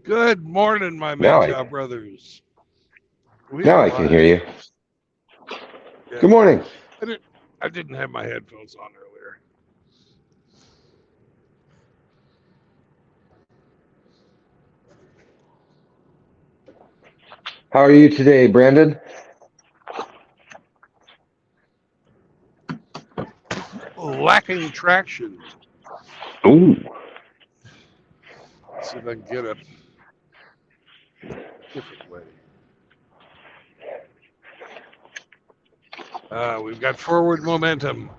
Good morning, my Now I MGTOW brothers. We now are I can hear live. you. Yeah, Good morning. I didn't. I didn't have my headphones on earlier. How are you today, Brandon? Lacking traction. Ooh. Let's see if I can get a different way. We've got forward momentum.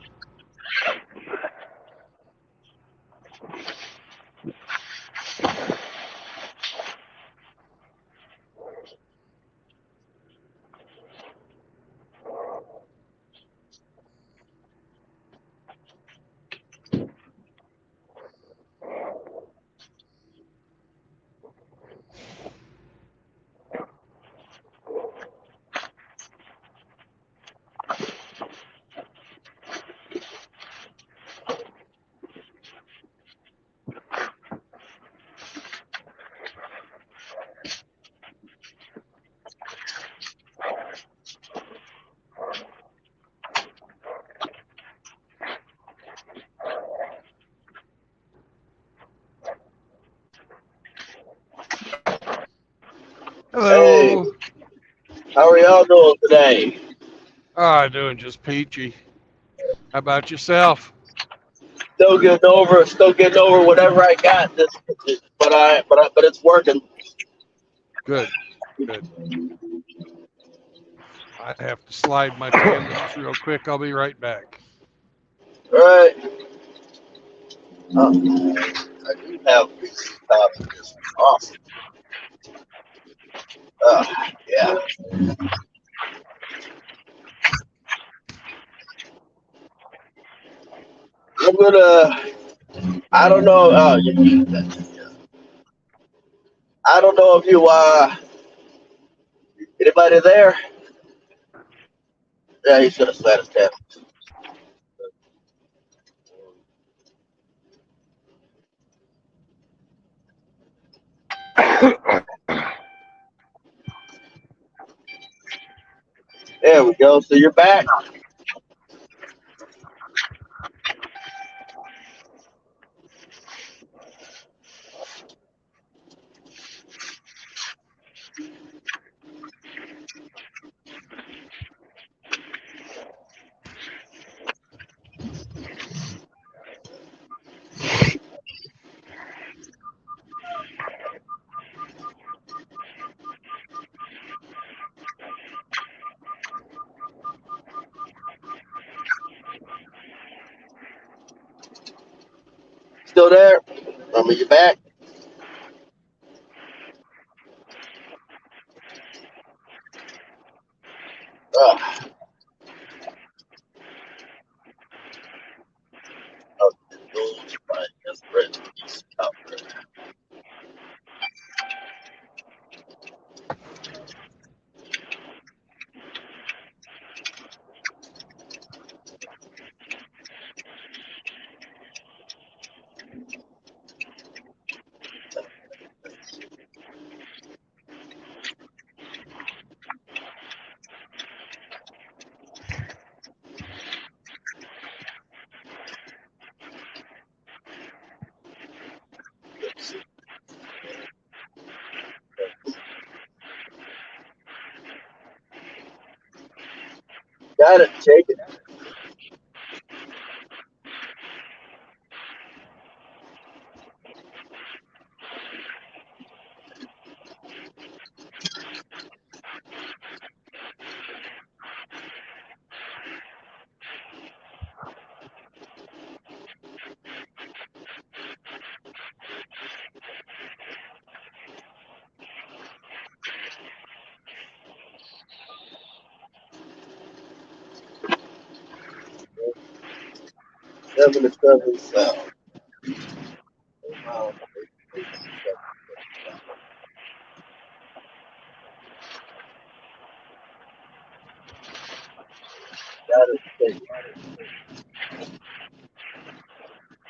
Hey, Hello. how are y'all doing today? Doing just peachy. How about yourself? Still getting over whatever I got. But it's working. Good. Good. I have to slide my canvas real quick. I'll be right back. All right. I do have these topics. It's awesome. Yeah. I'm gonna. I don't know. I don't know if you. Anybody there? Yeah, he should have sat his tab. There we go. So you're back. Still there? I mean, you back? Uh, oh, those right. That's great. Got it. Take it. 7 to 7 South. Wow. Got it. Take it.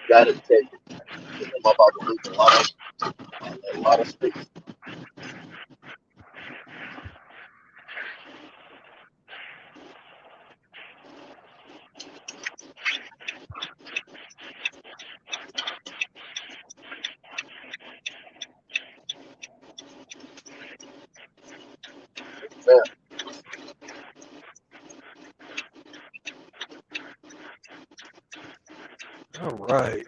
Got it. Take it. I'm about to lose a lot of space. All right.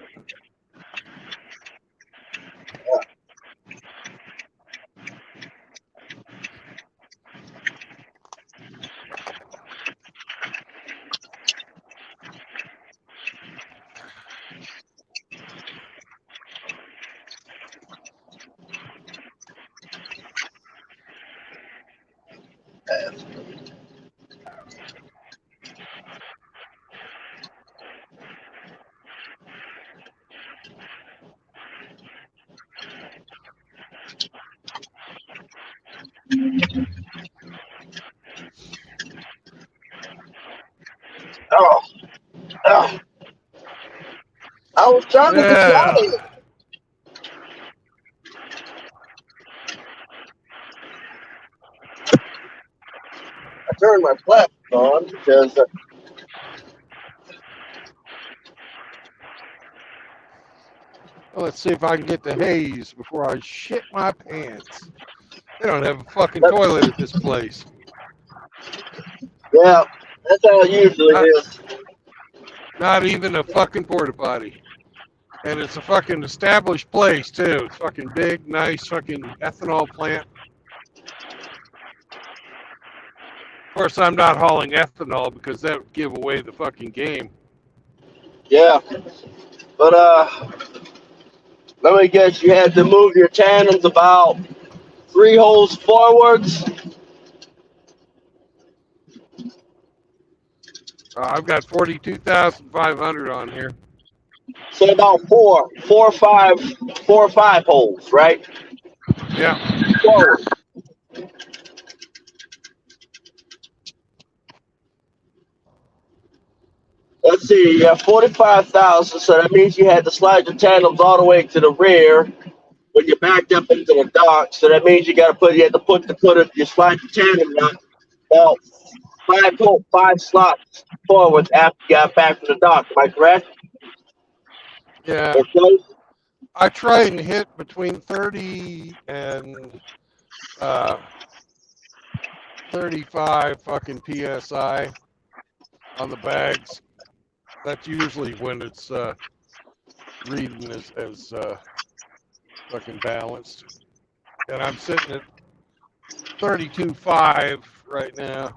Oh, oh. I was trying to Yeah. decide. I turned my platform on because Well, let's see if I can get the haze before I shit my pants. They don't have a fucking that, toilet at this place. yeah, that's how it usually Not, is. not even a fucking porta potty. And it's a fucking established place, too. It's fucking big, nice fucking ethanol plant. Of course, I'm not hauling ethanol because that would give away the fucking game. Yeah, but let me guess, you had to move your tandems about 3 holes forwards. I've got 42,500 on here. So about four or five holes, right? Yeah. Forward. Let's see, you have 45,000, so that means you had to slide your tandems all the way to the rear when you backed up into the dock. So that means you had to put it, you slide the tandem out about 5 slots forward after you got back from the dock. Am I correct? Yeah. Or close? I try and hit between 30 and 35 fucking PSI on the bags. That's usually when it's reading as fucking balanced. And I'm sitting at 32.5 right now.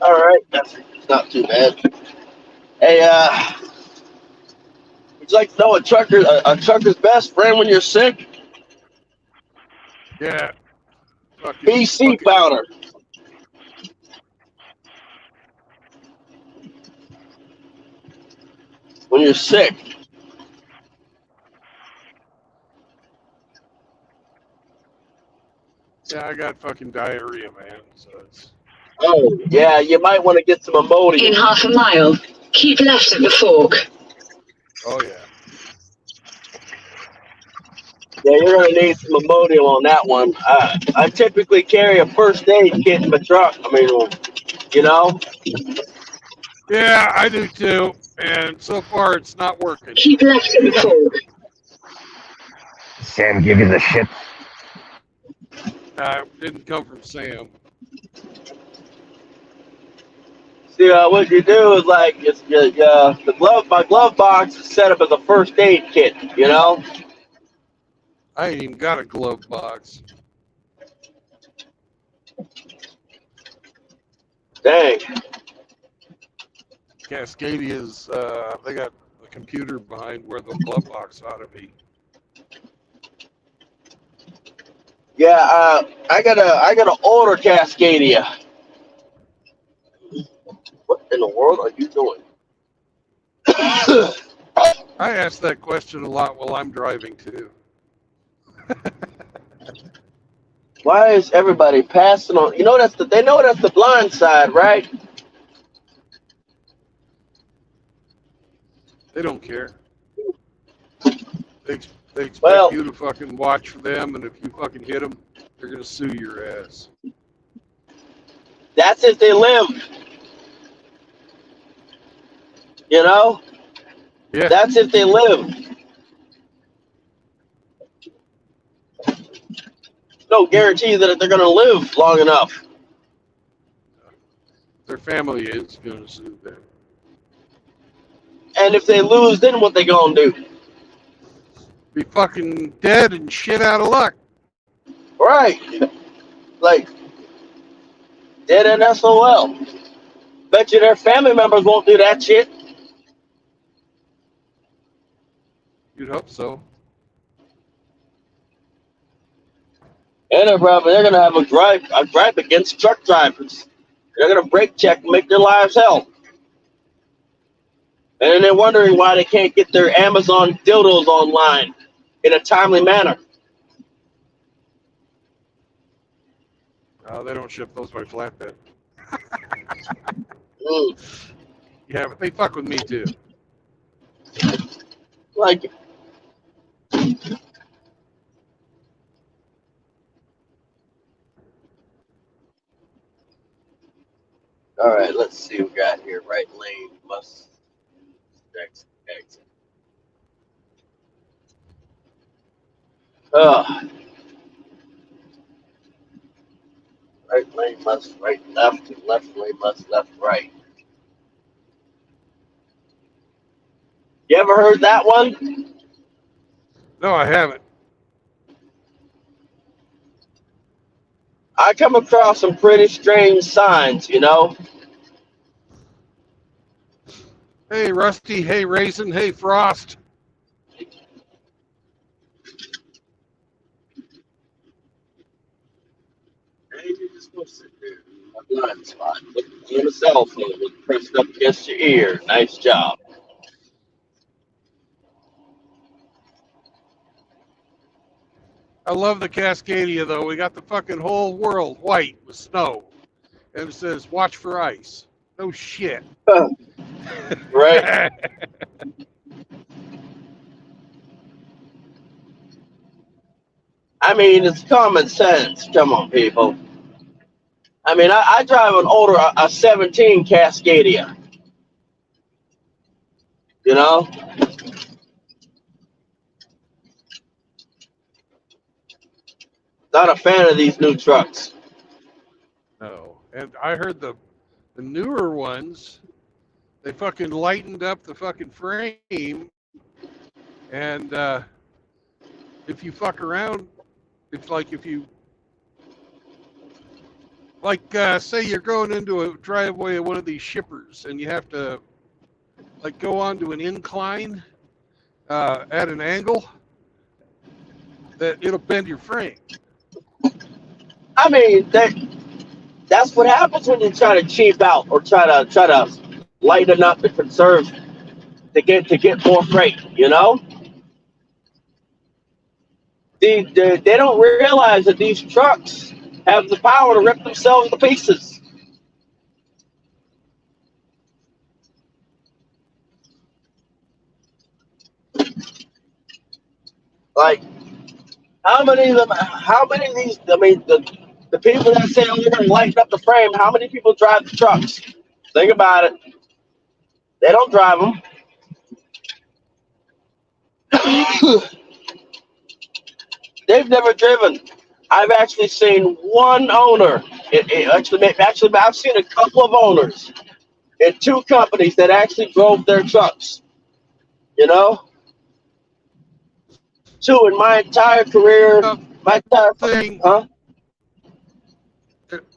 All right, that's not too bad. Hey, would you like to know a trucker's best friend when you're sick? Yeah. Fucking BC powder. When you're sick. Yeah, I got fucking diarrhea, man. So it's Oh, yeah, you might want to get some Imodium. In half a mile, keep left at the fork. oh yeah. Yeah, you're going to need some Imodium on that one. I typically carry a first aid kit in my truck. I mean, you know? Yeah, I do too. And so far it's not working. Keep left at the fork. Sam give you the shit. Didn't come from Sam. See, what you do is like, my glove box is set up as a first aid kit, you know? I ain't even got a glove box. Dang. Cascadia's, they got a computer behind where the glove box ought to be. Yeah, I gotta order Cascadia. What in the world are you doing? I ask that question a lot while I'm driving too. Why is everybody passing on? You know they know that's the blind side, right? They don't care. They expect Well, you to fucking watch for them, and if you fucking hit them, they're gonna sue your ass. that's if they live. You know? Yeah. That's if they live. No guarantee that they're gonna live long enough. Their family is gonna sue them. And if they lose, then what they gonna do? Be fucking dead and shit out of luck. Right. Like, dead in SOL. Bet you their family members won't do that shit. You'd hope so. And they're gonna have a gripe against truck drivers. They're gonna brake check and make their lives hell. And then they're wondering why they can't get their Amazon dildos online in a timely manner. They don't ship those by flatbed. Mm. Yeah, but they fuck with me too. Like, all right, let's see what we got here. Right lane must exit. Right lane must right left, and left lane must left right. You ever heard that one? No, I haven't. I come across some pretty strange signs, you know. Hey, Rusty. Hey, Raisin. Hey, Frost. You're just gonna sit there in a blind spot, looking on a cell phone with pressed up against your ear. Nice job. I love the Cascadia, though. We got the fucking whole world white with snow. And it says, watch for ice. No shit. Right. I mean, it's common sense. Come on, people. I mean, I drive an older, a 17 Cascadia. You know? Not a fan of these new trucks. No. And I heard the newer ones, they fucking lightened up the fucking frame. And if you fuck around, it's like if you, like, say you're going into a driveway of one of these shippers and you have to, like, go onto an incline at an angle, that it'll bend your frame. I mean, that's what happens when you try to cheap out or try to lighten up to conserve to get more freight. You know, they don't realize that these trucks have the power to rip themselves to pieces. Like, how many of these? I mean, the people that say, "Oh, they're going to lighten up the frame," how many people drive the trucks? Think about it. They don't drive them. They've never driven. I've actually seen one owner. Actually, I've seen a couple of owners in two companies that actually drove their trucks. You know, two in my entire career. My entire thing. Huh?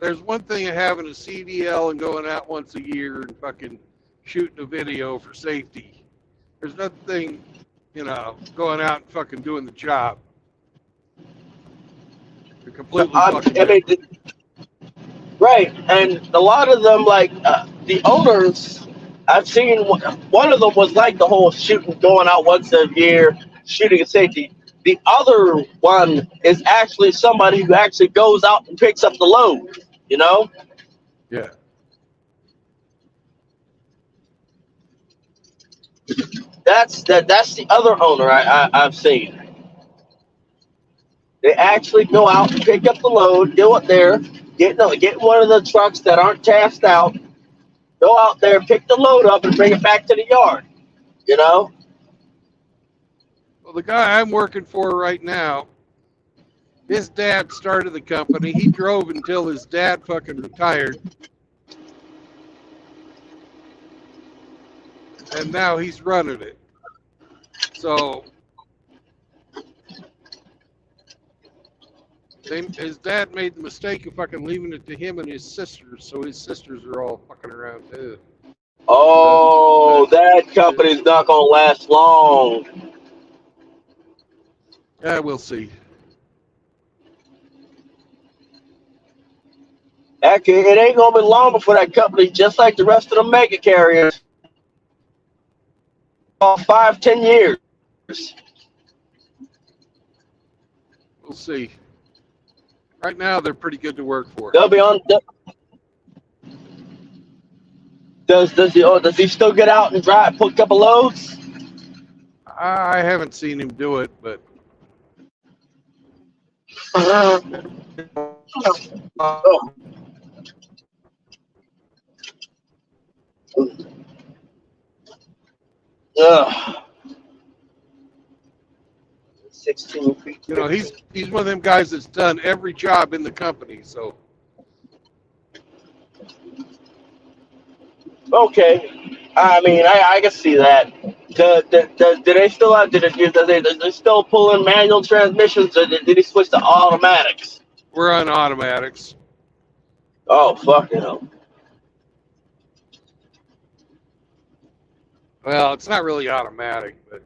There's one thing of having a CDL and going out once a year and fucking shooting a video for safety. There's nothing, you know, going out and fucking doing the job. They're completely fucking I mean, right, and a lot of them, like the owners, I've seen one of them was like the whole shooting, going out once a year, shooting a safety. The other one is actually somebody who actually goes out and picks up the load, you know? Yeah. That's the other owner I've seen. They actually go out and pick up the load, do it there, get one of the trucks that aren't tasked out, go out there, pick the load up, and bring it back to the yard, you know? Well, the guy I'm working for right now, his dad started the company. He drove until his dad fucking retired. and now he's running it. So his dad made the mistake of fucking leaving it to him and his sisters, so his sisters are all fucking around too. Oh, that company's not gonna last long. Yeah, we'll see. Heck, it ain't gonna be long before that company, just like the rest of the mega carriers, 5-10 years. We'll see. Right now, they're pretty good to work for. They'll be on. Does he still get out and drive, put a couple loads? I haven't seen him do it, but Oh. Ugh. 16 feet. you know, he's one of them guys that's done every job in the company. So Okay, I mean, I can see that. Do they still have? Did they still pulling manual transmissions, or did he switch to automatics? we're on automatics. Oh, fuck hell. Well, it's not really automatic, but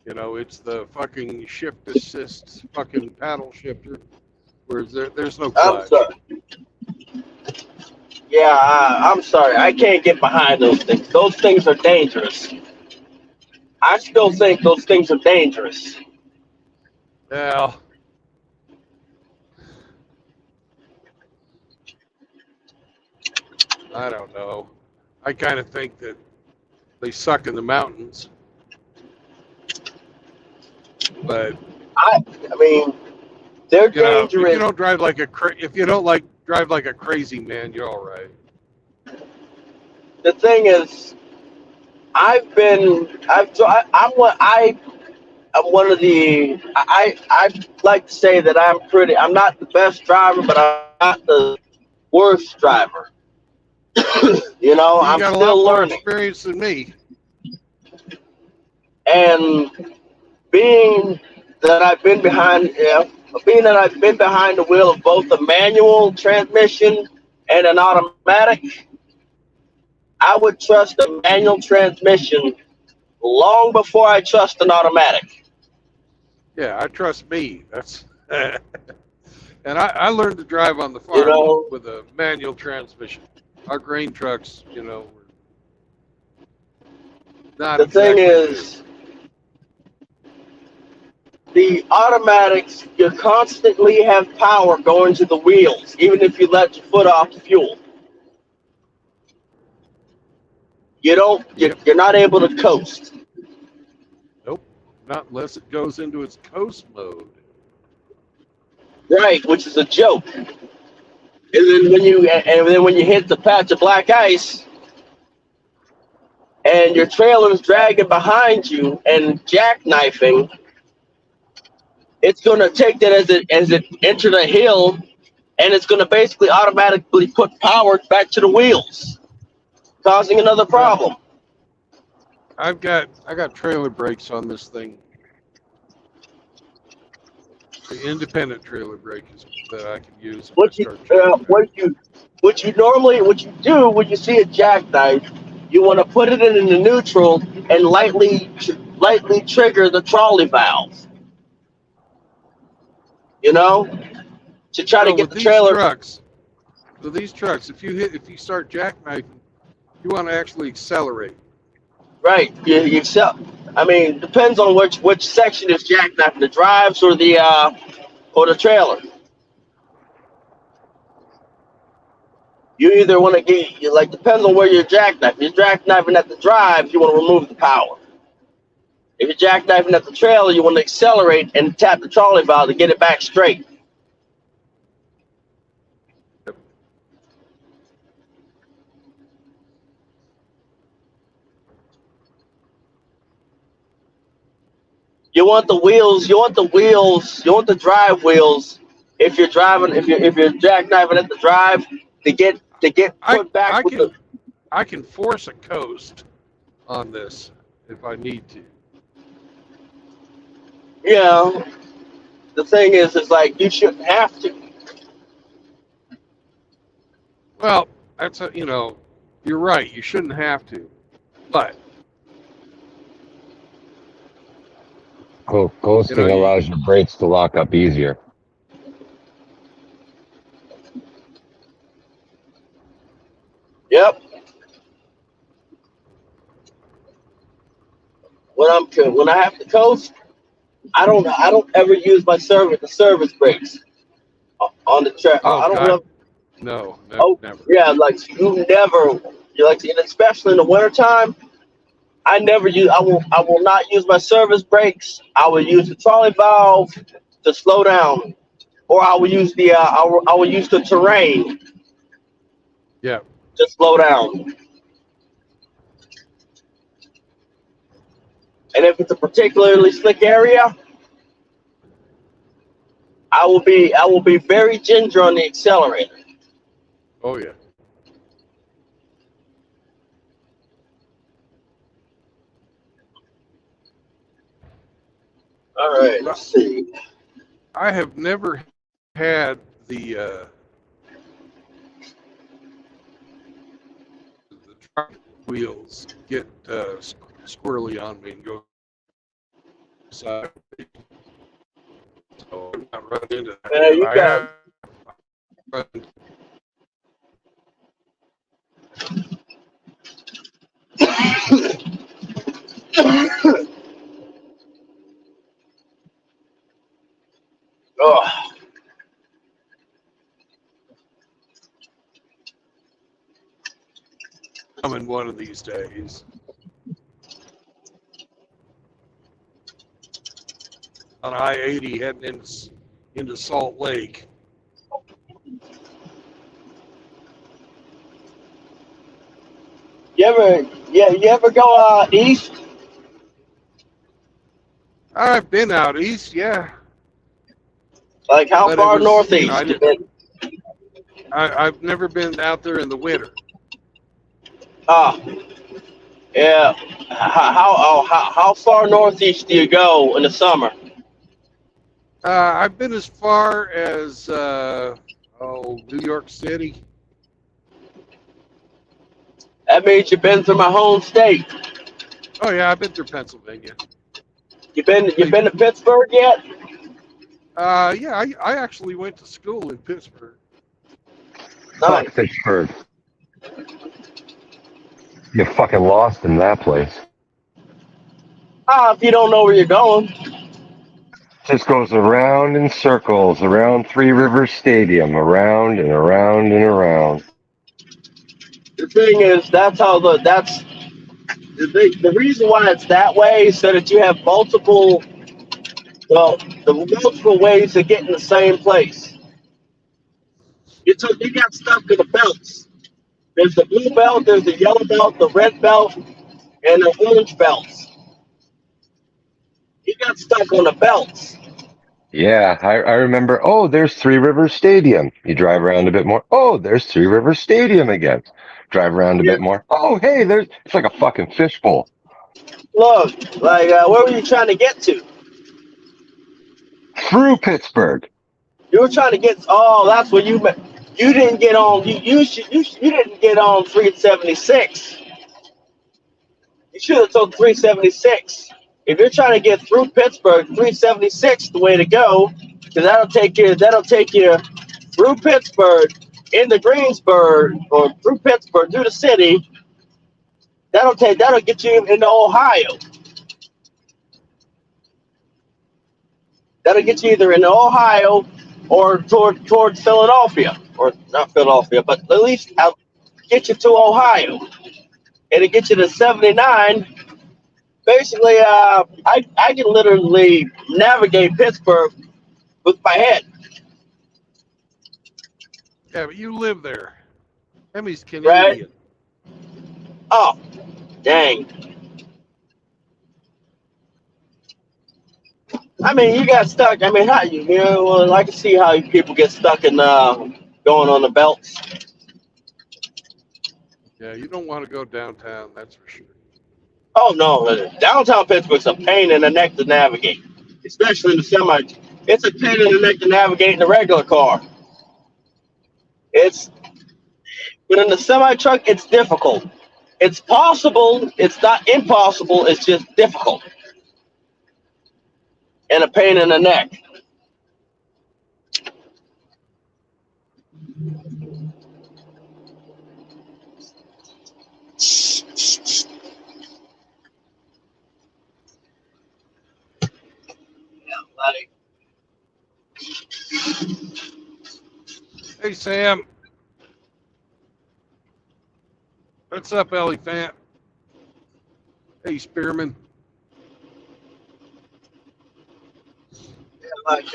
you know, it's the fucking shift assist fucking paddle shifter, where there's no I'm clutch. sorry. Yeah, I'm sorry. I can't get behind those things. Those things are dangerous. I still think those things are dangerous. Well, I don't know. I kind of think that they suck in the mountains, but I mean, they're you know, if dangerous. you don't drive like if you don't drive like a crazy man, you're all right. The thing is, I'm one of the. I like to say that I'm not the best driver, but I'm not the worst driver. You know, You I'm got a lot still more learning. experience than me. And being that I've been behind the wheel of both a manual transmission and an automatic, I would trust a manual transmission long before I trust an automatic. Yeah, I trust me. That's and I learned to drive on the farm You know, with a manual transmission. Our grain trucks, you know, were not the thing exactly is, the automatics, you constantly have power going to the wheels, even if you let your foot off the fuel. Yep. You're not able to coast. Nope, not unless it goes into its coast mode. Right, which is a joke. And then when you hit the patch of black ice and your trailer's dragging behind you and jackknifing, it's gonna take that as it entered a hill, and it's gonna basically automatically put power back to the wheels, causing another problem. I got trailer brakes on this thing. The independent trailer brake is that I can use. What you do when you see a jackknife, you want to put it in the neutral and lightly trigger the trolley valve. You know, to try to get the trailer. With these trucks, if you start jackknifing, you want to actually accelerate. Right. You I mean, depends on which section is jackknifing, the drives or the trailer. You either want to depends on where you're jackknifing. If you're jackknifing at the drive, you want to remove the power. If you're jackknifing at the trailer, you want to accelerate and tap the trolley valve to get it back straight. You want the drive wheels. If you're jackknifing at the drive to get put back. I can force a coast, on this if I need to. Yeah. The thing is like you shouldn't have to. Well, that's you're right. You shouldn't have to, but Ghosting you, allows your brakes to lock up easier. Yep. When I have to coast, I don't ever use my service brakes on the track. oh I don't know. God, no, Oh never. yeah, like you never. You like, and especially in the wintertime, I will not use my service brakes. I will use the trolley valve to slow down, or I will use I will use the terrain Yeah, to slow down. And if it's a particularly slick area, I will be very ginger on the accelerator. oh yeah. All right, Well, let's see. I have never had the truck wheels get squirrely on me and go side. So I'm not run into that yet. You I got have run. oh, Coming one of these days. On I-80 heading into Salt Lake. you ever go east? I've been out east, yeah, Like how but it far was northeast you been? I've never been out there in the winter. Ah, yeah. How far northeast do you go in the summer? I've been as far as New York City. That means you've been through my home state. Oh yeah, I've been through Pennsylvania. You been to Pittsburgh yet? Yeah, I actually went to school in Pittsburgh. Nice. Fuck Pittsburgh. You're fucking lost in that place. If you don't know where you're going. Just goes around in circles, around Three Rivers Stadium, around and around and around. The thing is, that's the reason why it's that way is so that you have the multiple ways to get in the same place. You got stuck in the belts. There's the blue belt, there's the yellow belt, the red belt, and the orange belts. You got stuck on the belts. Yeah, I remember. Oh, there's Three Rivers Stadium. You drive around a bit more. Oh, there's Three Rivers Stadium again. Drive around a Yeah. bit more. Oh, hey, it's like a fucking fishbowl. Look, like where were you trying to get to? Through Pittsburgh. You were trying to get. Oh, that's where you met. You didn't get on. You didn't get on 376. You should have told 376. If you're trying to get through Pittsburgh, 376 the way to go, because that'll take you through Pittsburgh into Greensburg or through Pittsburgh through the city. That'll get you into Ohio. That'll get you either into Ohio or towards Philadelphia, or not Philadelphia, but at least I'll get you to Ohio. It'll get you to 79. Basically, I can literally navigate Pittsburgh with my head. Yeah, but you live there. Emmy's Right? Canadian. Oh, dang. I mean, you got stuck. I mean, how you know? Well, I can see how people get stuck in going on the belts. Yeah, you don't want to go downtown, that's for sure. Oh no, downtown Pittsburgh's a pain in the neck to navigate, especially in the semi. It's a pain in the neck to navigate in the regular car. But in the semi truck, it's difficult. It's possible. It's not impossible. It's just difficult and a pain in the neck. Like, Hey, Sam. What's up, Elephant? Hey, Spearman. like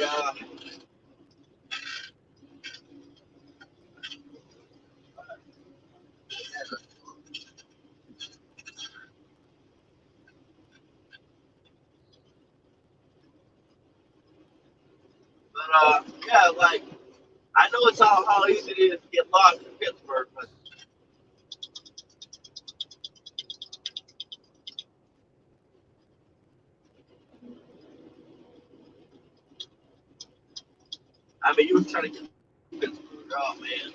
yeah, like I know it's how easy it is to get lost in Pittsburgh, but I mean, you were trying to get to Pittsburgh. Oh man.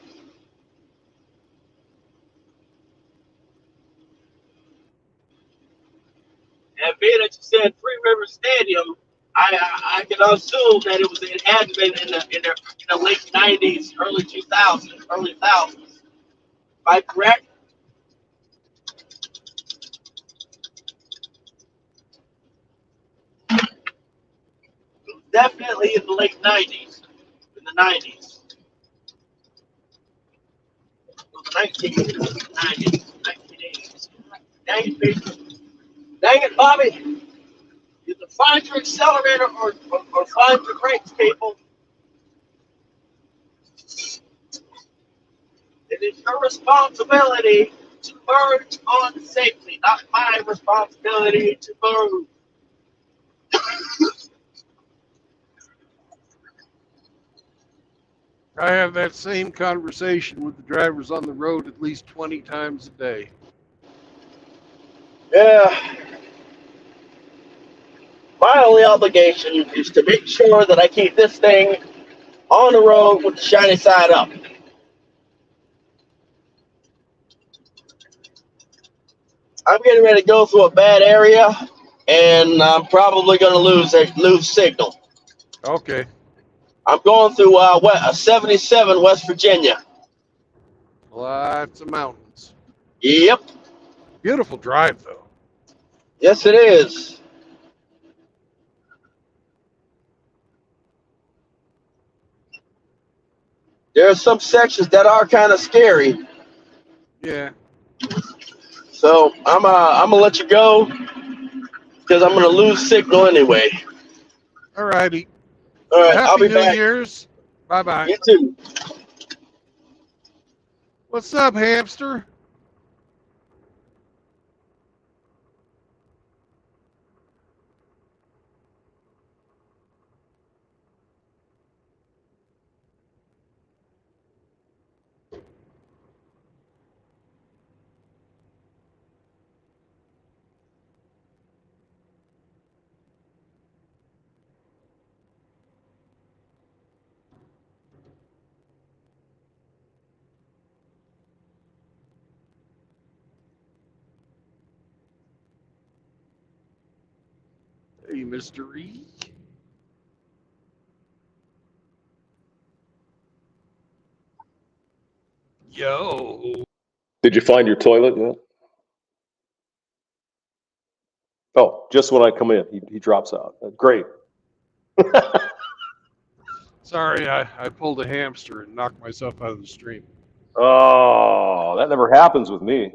And being that you said Three River Stadium, I can assume that it had been in the late '90s, early 2000s, early thousands. Am I correct? Definitely in the late '90s, in the '90s, it was 1990s, 1980s. Dang it, baby. Dang it, Bobby. Either find your accelerator or find your brakes, people. It is your responsibility to merge on safely, not my responsibility to move. I have that same conversation with the drivers on the road at least 20 times a day. Yeah. My only obligation is to make sure that I keep this thing on the road with the shiny side up. I'm getting ready to go through a bad area, and I'm probably going to lose signal. Okay. I'm going through 77 West Virginia. Lots of mountains. Yep. Beautiful drive, though. Yes, it is. There are some sections that are kind of scary. Yeah. So I'm gonna let you go because I'm gonna lose signal anyway. All righty. All right, I'll Happy be New back. Year's. Bye-bye. You too. What's up, hamster? Hey, mystery. Yo. Did you find your toilet yet? Oh, just when I come in, he drops out. Great. Sorry, I pulled a hamster and knocked myself out of the stream. Oh, that never happens with me.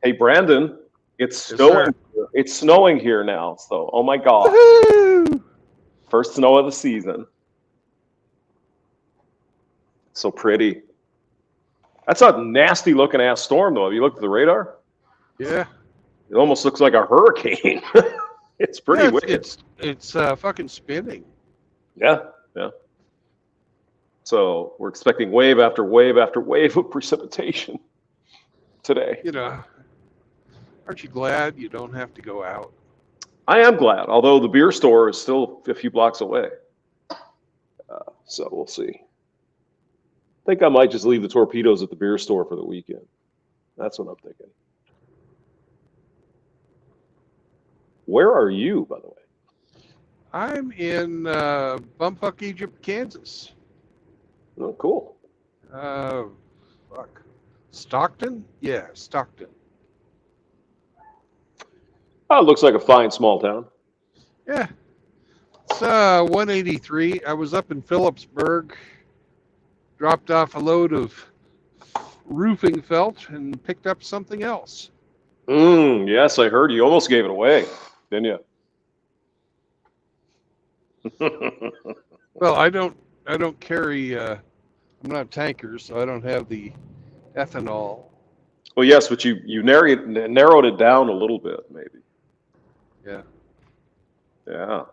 Hey, Brandon, it's Yes, snowing. sir. It's snowing here now. So, oh my God, Woo-hoo! first snow of the season. So pretty. That's a nasty looking ass storm, though. Have you looked at the radar? Yeah. It almost looks like a hurricane. It's pretty Yeah, wicked. it's fucking spinning. Yeah, yeah. So we're expecting wave after wave after wave of precipitation today. You know, Aren't you glad you don't have to go out? I am glad, although the beer store is still a few blocks away. So we'll see. I think I might just leave the torpedoes at the beer store for the weekend. That's what I'm thinking. Where are you, by the way? I'm in Bumfuck Egypt, Kansas. Oh, cool. Fuck. Stockton? Yeah, Stockton. Oh, it looks like a fine small town. Yeah. It's 183. I was up in Phillipsburg, dropped off a load of roofing felt, and picked up something else. Yes, I heard you almost gave it away, didn't you? Well, I don't carry. I'm not tankers, so I don't have the ethanol. Well, yes, but you narrowed it down a little bit, maybe. Yeah. Yeah.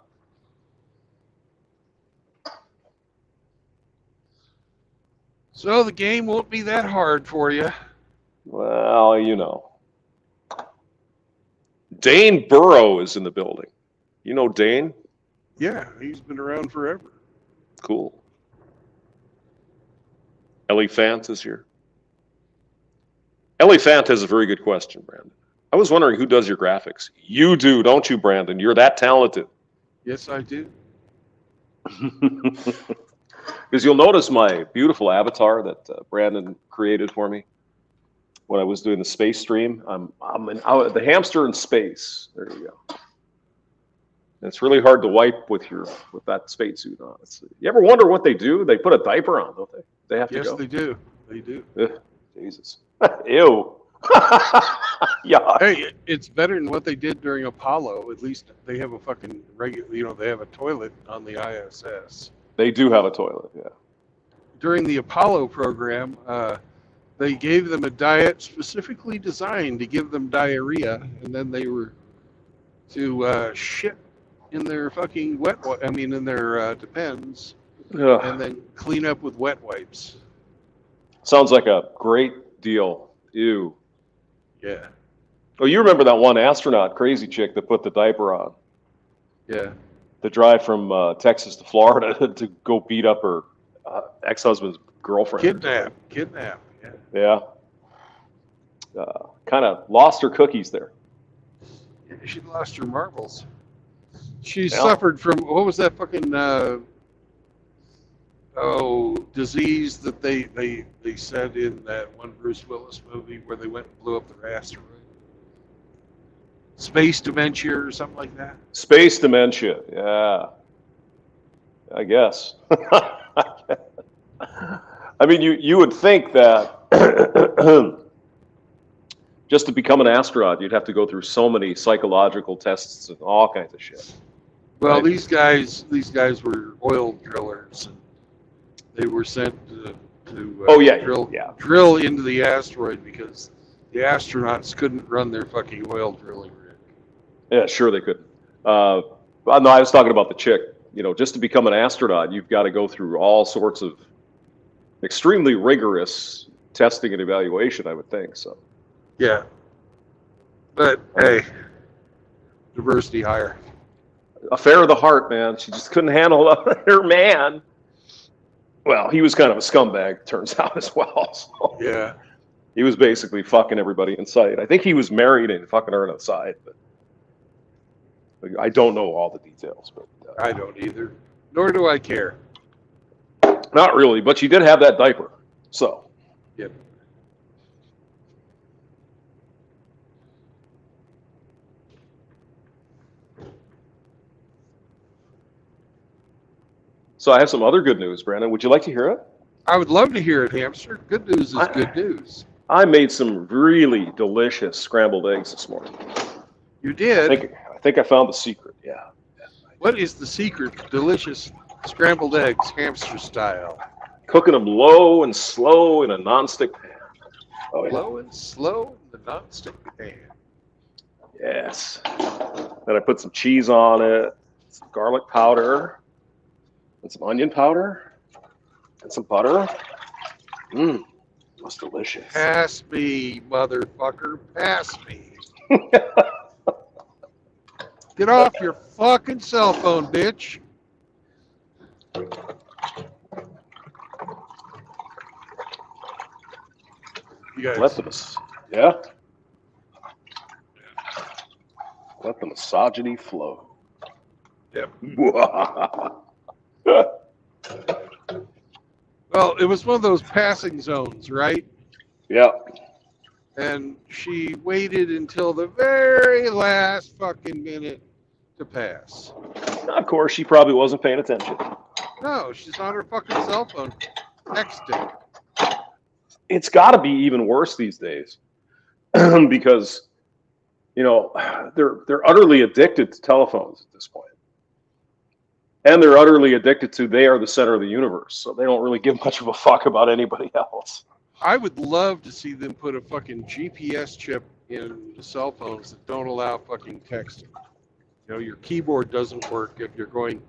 So the game won't be that hard for you. Well, you know. Dane Burrow is in the building. You know Dane? Yeah, he's been around forever. Cool. Ellie Fant is here. Ellie Fant has a very good question, Brandon. I was wondering who does your graphics. You do, don't you, Brandon? You're that talented. Yes, I do. Because you'll notice my beautiful avatar that Brandon created for me when I was doing the space stream. I'm the hamster in space. There you go. And it's really hard to wipe with that spacesuit on. You ever wonder what they do? They put a diaper on, don't they? They have to go. Yes, they do. They do. Ugh, Jesus. Ew. Yeah. Hey, it's better than what they did during Apollo. At least they have a fucking regular, they have a toilet on the ISS. They do have a toilet, yeah. During the Apollo program, they gave them a diet specifically designed to give them diarrhea, and then they were to shit in their fucking in their Depends, Ugh. and then clean up with wet wipes. Sounds like a great deal. Ew. Yeah. Oh, you remember that one astronaut, crazy chick that put the diaper on? Yeah. To drive from Texas to Florida to go beat up her ex-husband's girlfriend. Kidnap. Yeah. Kind of lost her cookies there. Yeah, she lost her marbles. She suffered from, what was that fucking disease that they said in that one Bruce Willis movie where they went and blew up their asteroid? Space dementia or something like that? Space dementia, yeah. I guess. I mean, you would think that just to become an astronaut, you'd have to go through so many psychological tests and all kinds of shit. Well, right? these guys were oil drillers. They were sent to drill into the asteroid because the astronauts couldn't run their fucking oil drilling rig. Yeah, sure they could. No, I was talking about the chick. Just to become an astronaut, you've got to go through all sorts of extremely rigorous testing and evaluation, I would think. So. Yeah. But hey, diversity hire. Affair of the heart, man. She just couldn't handle her man. Well, he was kind of a scumbag, turns out, as well. So. Yeah. He was basically fucking everybody in sight. I think he was married and fucking her on the side, but I don't know all the details. But I don't either. Nor do I care. Not really, but she did have that diaper. So. Yep. So I have some other good news, Brandon. Would you like to hear it? I would love to hear it, Hamster. Good news is good news. I made some really delicious scrambled eggs this morning. You did? I think I found the secret, yeah. What is the secret to delicious scrambled eggs, hamster style? Cooking them low and slow in a nonstick pan. Oh, yeah. Low and slow in the nonstick pan. Yes. Then I put some cheese on it, some garlic powder, and some onion powder, and some butter. Mmm, that's delicious. Pass me, motherfucker. Pass me. Get off your fucking cell phone, bitch. You Let guys, the yeah. Let the misogyny flow. yep. Well, Well, it was one of those passing zones, right? yeah. And she waited until the very last fucking minute to pass. Of course, she probably wasn't paying attention. No, she's on her fucking cell phone, texting. It's got to be even worse these days because they're utterly addicted to telephones at this point, and they're utterly addicted to they are the center of the universe, so they don't really give much of a fuck about anybody else. I would love to see them put a fucking GPS chip in the cell phones that don't allow fucking texting. You know, your keyboard doesn't work if you're going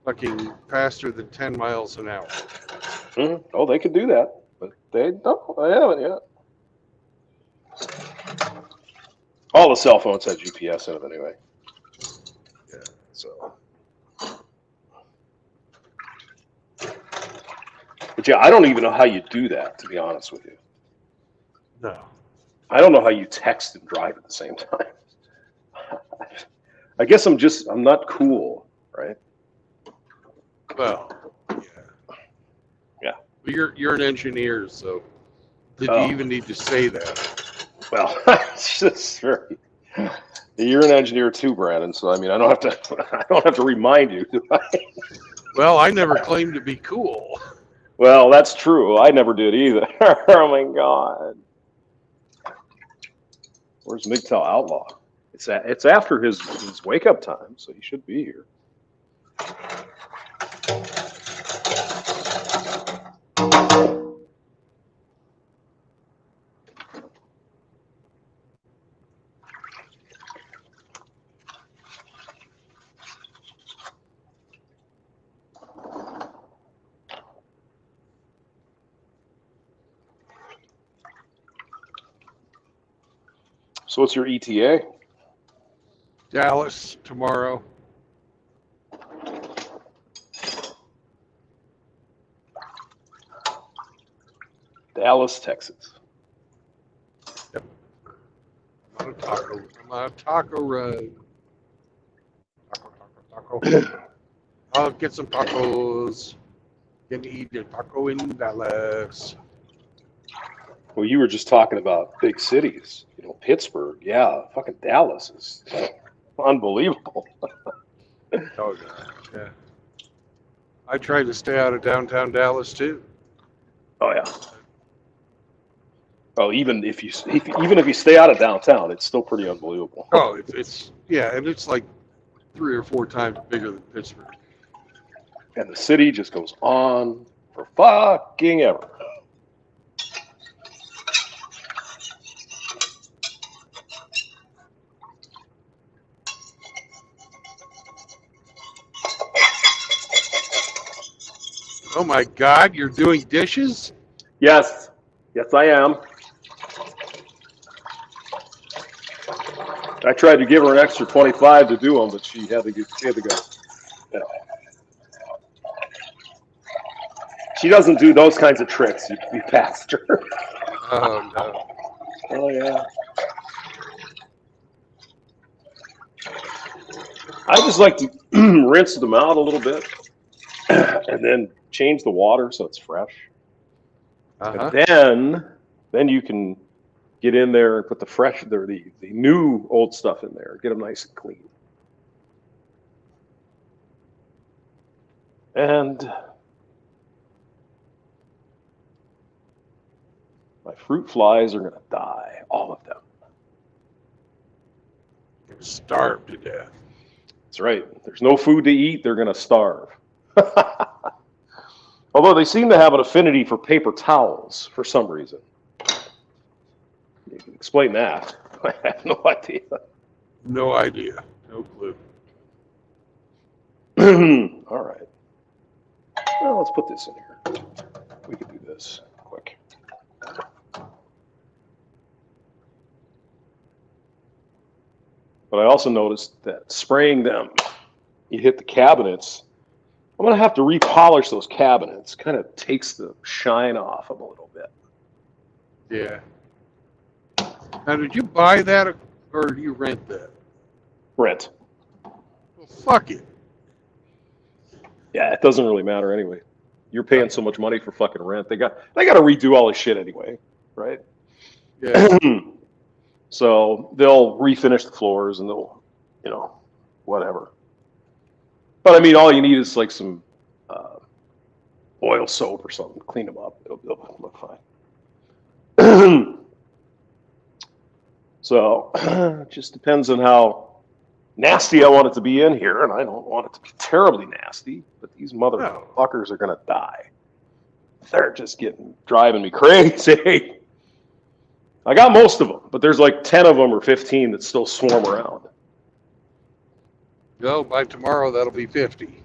fucking faster than 10 miles an hour. Mm-hmm. Oh, they could do that, but they don't. They haven't yet. All the cell phones have GPS in them anyway. Yeah. So, but yeah, I don't even know how you do that, to be honest with you. No. I don't know how you text and drive at the same time. I guess I'm not cool, right? Well, yeah. Yeah. But you're an engineer, so did Oh. you even need to say that? Well, it's just very. You're an engineer too, Brandon. So I mean, I don't have to remind you, do I? Well, I never claimed to be cool. Well, that's true. I never did either. Oh my God. Where's MGTOW Outlaw? It's after his wake up time, so he should be here. So what's your ETA? Dallas tomorrow. Dallas, Texas. Yep. I'm on a taco road. Taco. I'll get some tacos. Gonna eat a taco in Dallas. Well, you were just talking about big cities. Pittsburgh. Yeah, fucking Dallas is unbelievable. Oh yeah. I try to stay out of downtown Dallas too. Oh yeah. Oh, even if you stay out of downtown, it's still pretty unbelievable. Oh, it's and it's like 3 or 4 times bigger than Pittsburgh. And the city just goes on for fucking ever. Oh my God, you're doing dishes? Yes, I am. I tried to give her an extra 25 to do them, but she had to go. Yeah. She doesn't do those kinds of tricks, you bastard. Oh no. Oh yeah. I just like to rinse them out a little bit, and then change the water so it's fresh. Uh-huh. And then you can get in there and put the new old stuff in there, get them nice and clean. And my fruit flies are gonna die, all of them. You're starved to death. That's right. There's no food to eat, they're gonna starve. Although they seem to have an affinity for paper towels for some reason. You can explain that. I have no idea. No idea. No clue. All right. Well, let's put this in here. We can do this quick. But I also noticed that spraying them, you hit the cabinets. I'm going to have to repolish those cabinets. Kind of takes the shine off them a little bit. Yeah. Now, did you buy that or do you rent that? Rent. Well, fuck it. Yeah, it doesn't really matter anyway. You're paying so much money for fucking rent. They got to redo all this shit anyway, right? Yeah. So they'll refinish the floors and they'll, whatever. But I mean, all you need is like some oil soap or something. Clean them up. It'll look fine. So it just depends on how nasty I want it to be in here, and I don't want it to be terribly nasty. But these motherfuckers are gonna die. They're just driving me crazy. I got most of them, but there's like 10 of them or 15 that still swarm around. No, by tomorrow that'll be 50.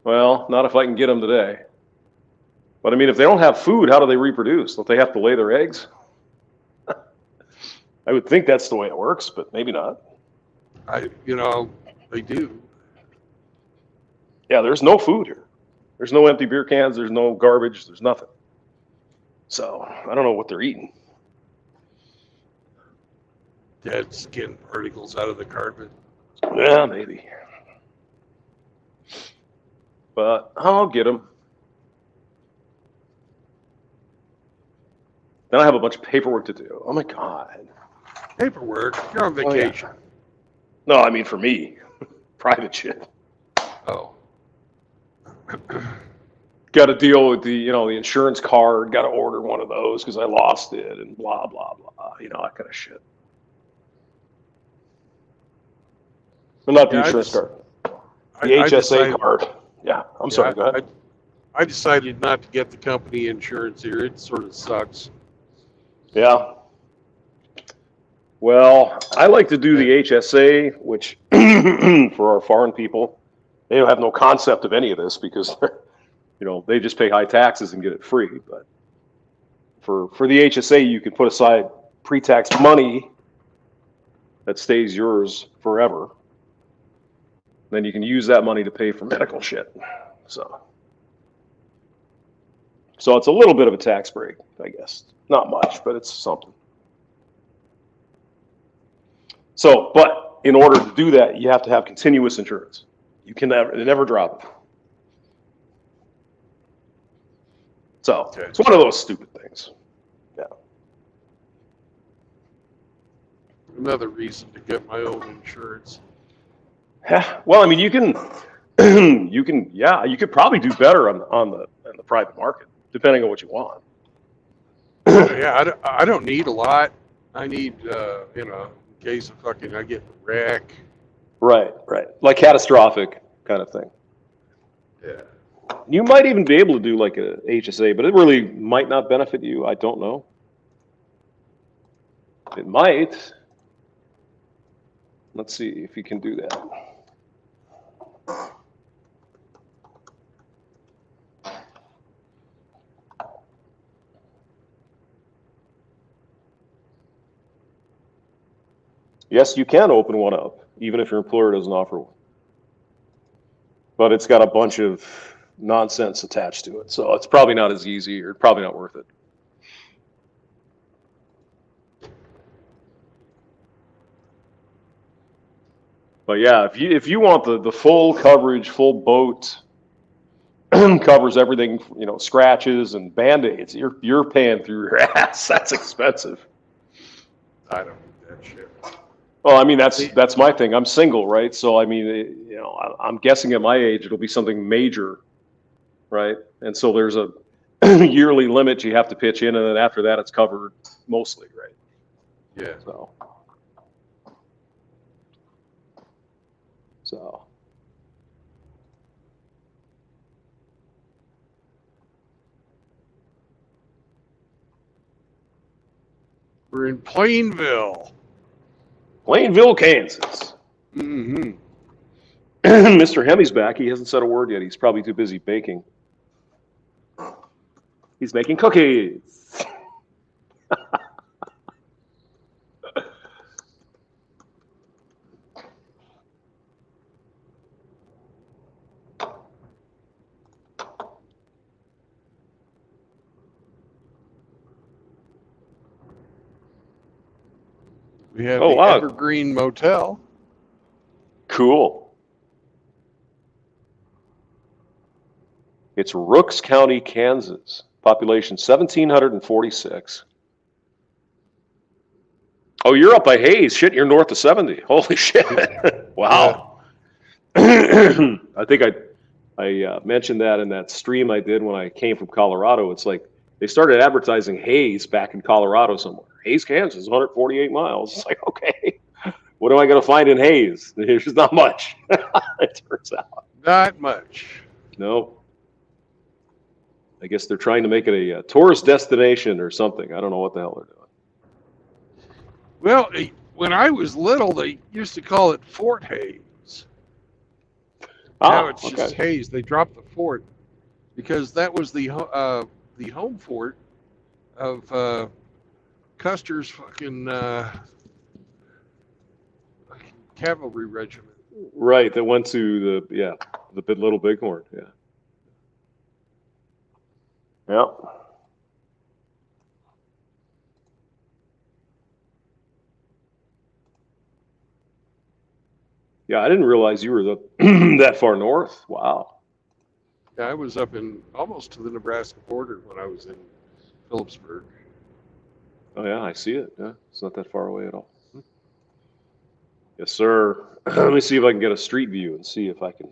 Well, not if I can get them today. But I mean, if they don't have food, how do they reproduce? Don't they have to lay their eggs? I would think that's the way it works, but maybe not. They do. Yeah, there's no food here. There's no empty beer cans. There's no garbage. There's nothing. So I don't know what they're eating. Dead skin particles out of the carpet. Yeah, maybe. But I'll get them. Then I have a bunch of paperwork to do. Oh my God. Paperwork? You're on vacation. Oh, yeah. No, I mean for me. Private shit. Oh. Got to deal with the insurance card. Got to order one of those because I lost it and blah, blah, blah. That kind of shit. But not the insurance card. The HSA card. Yeah, I'm sorry. Go ahead. I decided not to get the company insurance here. It sort of sucks. Yeah. Well, I like to do the HSA, which for our foreign people, they don't have no concept of any of this because they just pay high taxes and get it free. But for the HSA, you can put aside pre-tax money that stays yours forever. Then you can use that money to pay for medical shit. So it's a little bit of a tax break, I guess. Not much, but it's something. So, but in order to do that, you have to have continuous insurance. You can never drop it. So It's one of those stupid things. Yeah. Another reason to get my own insurance. Yeah. Well, I mean, you can could probably do better on the private market, depending on what you want. Yeah, I don't need a lot. I need, in case of I get wreck. Right. Like catastrophic kind of thing. Yeah. You might even be able to do like a HSA, but it really might not benefit you. I don't know. It might. Let's see if you can do that. Yes, you can open one up, even if your employer doesn't offer one. But it's got a bunch of nonsense attached to it, so it's probably not as easy or probably not worth it. But yeah, if you want the full coverage, full boat, covers everything, scratches and Band-Aids, you're paying through your ass. That's expensive. I don't need that shit. Well, I mean, that's my thing. I'm single, right? So, I mean, I'm guessing at my age, it'll be something major, right? And so there's a yearly limit you have to pitch in, and then after that, it's covered mostly, right? Yeah. So. We're in Plainville. Plainville, Kansas. Mm-hmm. Mr. Hemi's back. He hasn't said a word yet. He's probably too busy baking. He's making cookies. We have Oh, the wow. Evergreen Motel. Cool. It's Rooks County, Kansas. Population 1,746. Oh, you're up by Hayes. Shit, you're north of 70. Holy shit. Wow. I think I mentioned that in that stream I did when I came from Colorado. It's like they started advertising Hayes back in Colorado somewhere. Hayes, Kansas, 148 miles. It's like, okay, what am I going to find in Hayes? There's not much, it turns out. Not much. No. I guess they're trying to make it a tourist destination or something. I don't know what the hell they're doing. Well, when I was little, they used to call it Fort Hayes. Now it's just Hayes. They dropped the fort because that was the home fort of Custer's fucking cavalry regiment. Right, that went to the Little Bighorn. Yeah. Yeah. Yeah, I didn't realize you were that far north. Wow. Yeah, I was up in almost to the Nebraska border when I was in Phillipsburg. Oh yeah, I see it. Yeah, it's not that far away at all. Yes, sir. Let me see if I can get a street view and see if I can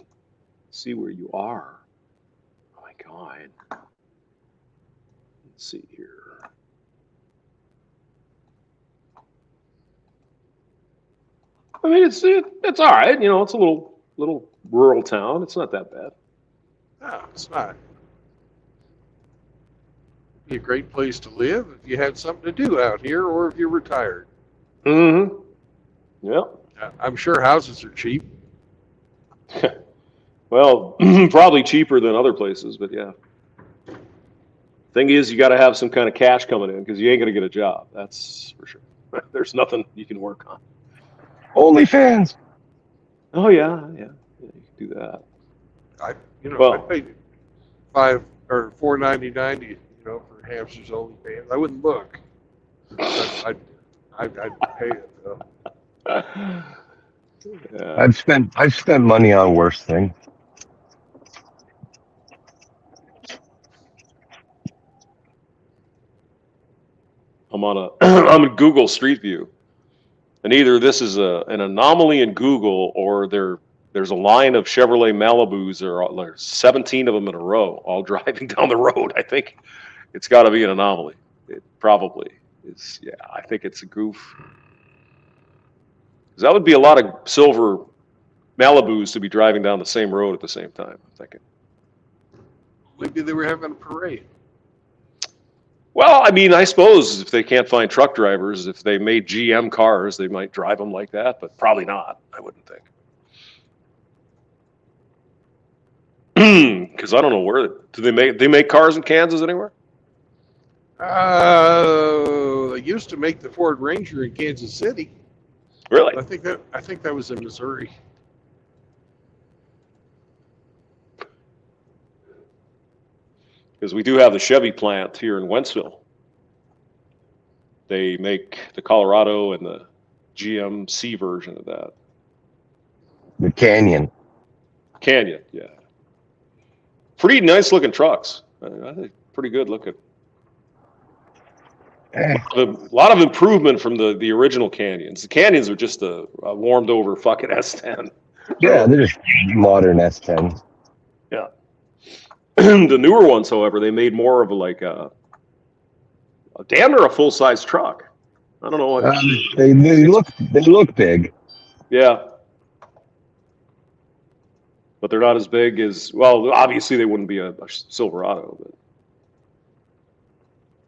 see where you are. Oh my God. Let's see here. I mean, it's all right. You know, it's a little rural town. It's not that bad. No, it's not. It'd be a great place to live if you had something to do out here, or if you're retired. Mm-hmm. Yep. I'm sure houses are cheap. Well, probably cheaper than other places, but yeah. Thing is, you got to have some kind of cash coming in because you ain't gonna get a job. That's for sure. There's nothing you can work on. OnlyFans. Oh yeah, you can do that. I Well- paid $5 or $4.99, for Hamster's OnlyFans. I wouldn't look. I'd pay it though. Yeah. I've spent money on worse things. I'm in Google Street View, and either this is an anomaly in Google, or there's a line of Chevrolet Malibus, or there's 17 of them in a row, all driving down the road. I think it's got to be an anomaly. It probably is. Yeah, I think it's a goof. 'Cause that would be a lot of silver Malibus to be driving down the same road at the same time, I'm thinking. Maybe they were having a parade. Well, I mean, I suppose if they can't find truck drivers, if they made GM cars, they might drive them like that, but probably not, I wouldn't think. Because I don't know where do they make cars in Kansas anywhere? They used to make the Ford Ranger in Kansas City. Really? I think that was in Missouri. Because we do have the Chevy plant here in Wentzville. They make the Colorado and the GMC version of that. The Canyon. Canyon, yeah. Pretty nice looking trucks. I think pretty good looking. A lot of improvement from the original Canyons. The Canyons are just a warmed over fucking S10. Yeah, they're just modern S10s. Yeah. The newer ones, however, they made more of a damn near a full size truck. I don't know what. They look big. Yeah. But they're not as big as, well, obviously they wouldn't be a Silverado, but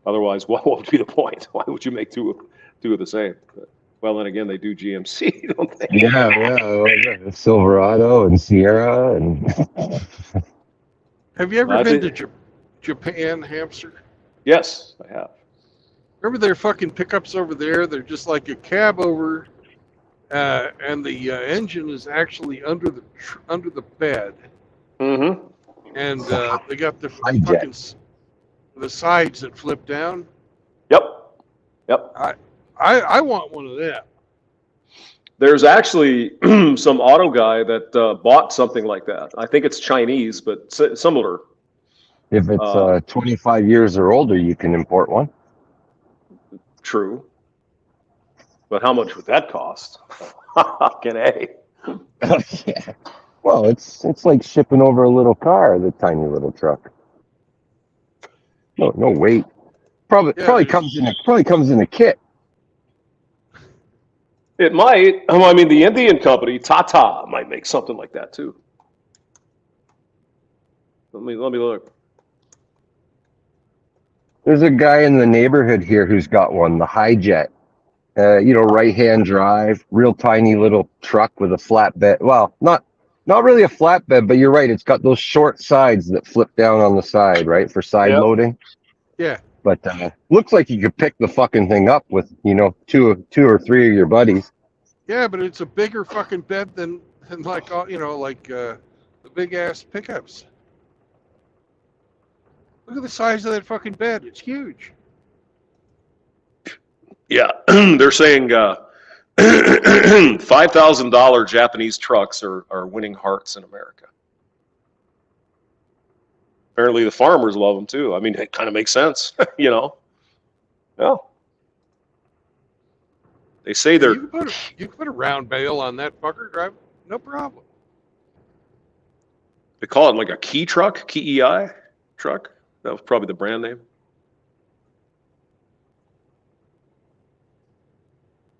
otherwise, what would be the point? Why would you make two of the same? But, well, then again, they do GMC, don't they? Yeah. Silverado and Sierra and. Have you ever been to Japan, Hamster? Yes, I have. Remember their fucking pickups over there? They're just like a cab over, and the engine is actually under the bed. Mm-hmm. And they got the fucking the sides that flip down. Yep. I want one of them. There's actually some auto guy that bought something like that. I think it's Chinese, but similar. If it's 25 years or older, you can import one. True. But how much would that cost? Fucking A. Yeah. Well, it's like shipping over a little car, the tiny little truck. No weight. Probably comes in a kit. It might. I mean, the Indian company, Tata, might make something like that too. Let me look. There's a guy in the neighborhood here who's got one, the Hijet. Right-hand drive, real tiny little truck with a flatbed. Well, not really a flatbed, but you're right. It's got those short sides that flip down on the side, right, for side loading. Yeah. But looks like you could pick the fucking thing up with, two or three of your buddies. Yeah, but it's a bigger fucking bed than like the big ass pickups. Look at the size of that fucking bed. It's huge. Yeah, they're saying $5,000 Japanese trucks are winning hearts in America. Apparently, the farmers love them too. I mean, it kind of makes sense, Yeah. They say they're. You can put a round bale on that fucker, drive, no problem. They call it like a key truck, KEI truck. That was probably the brand name.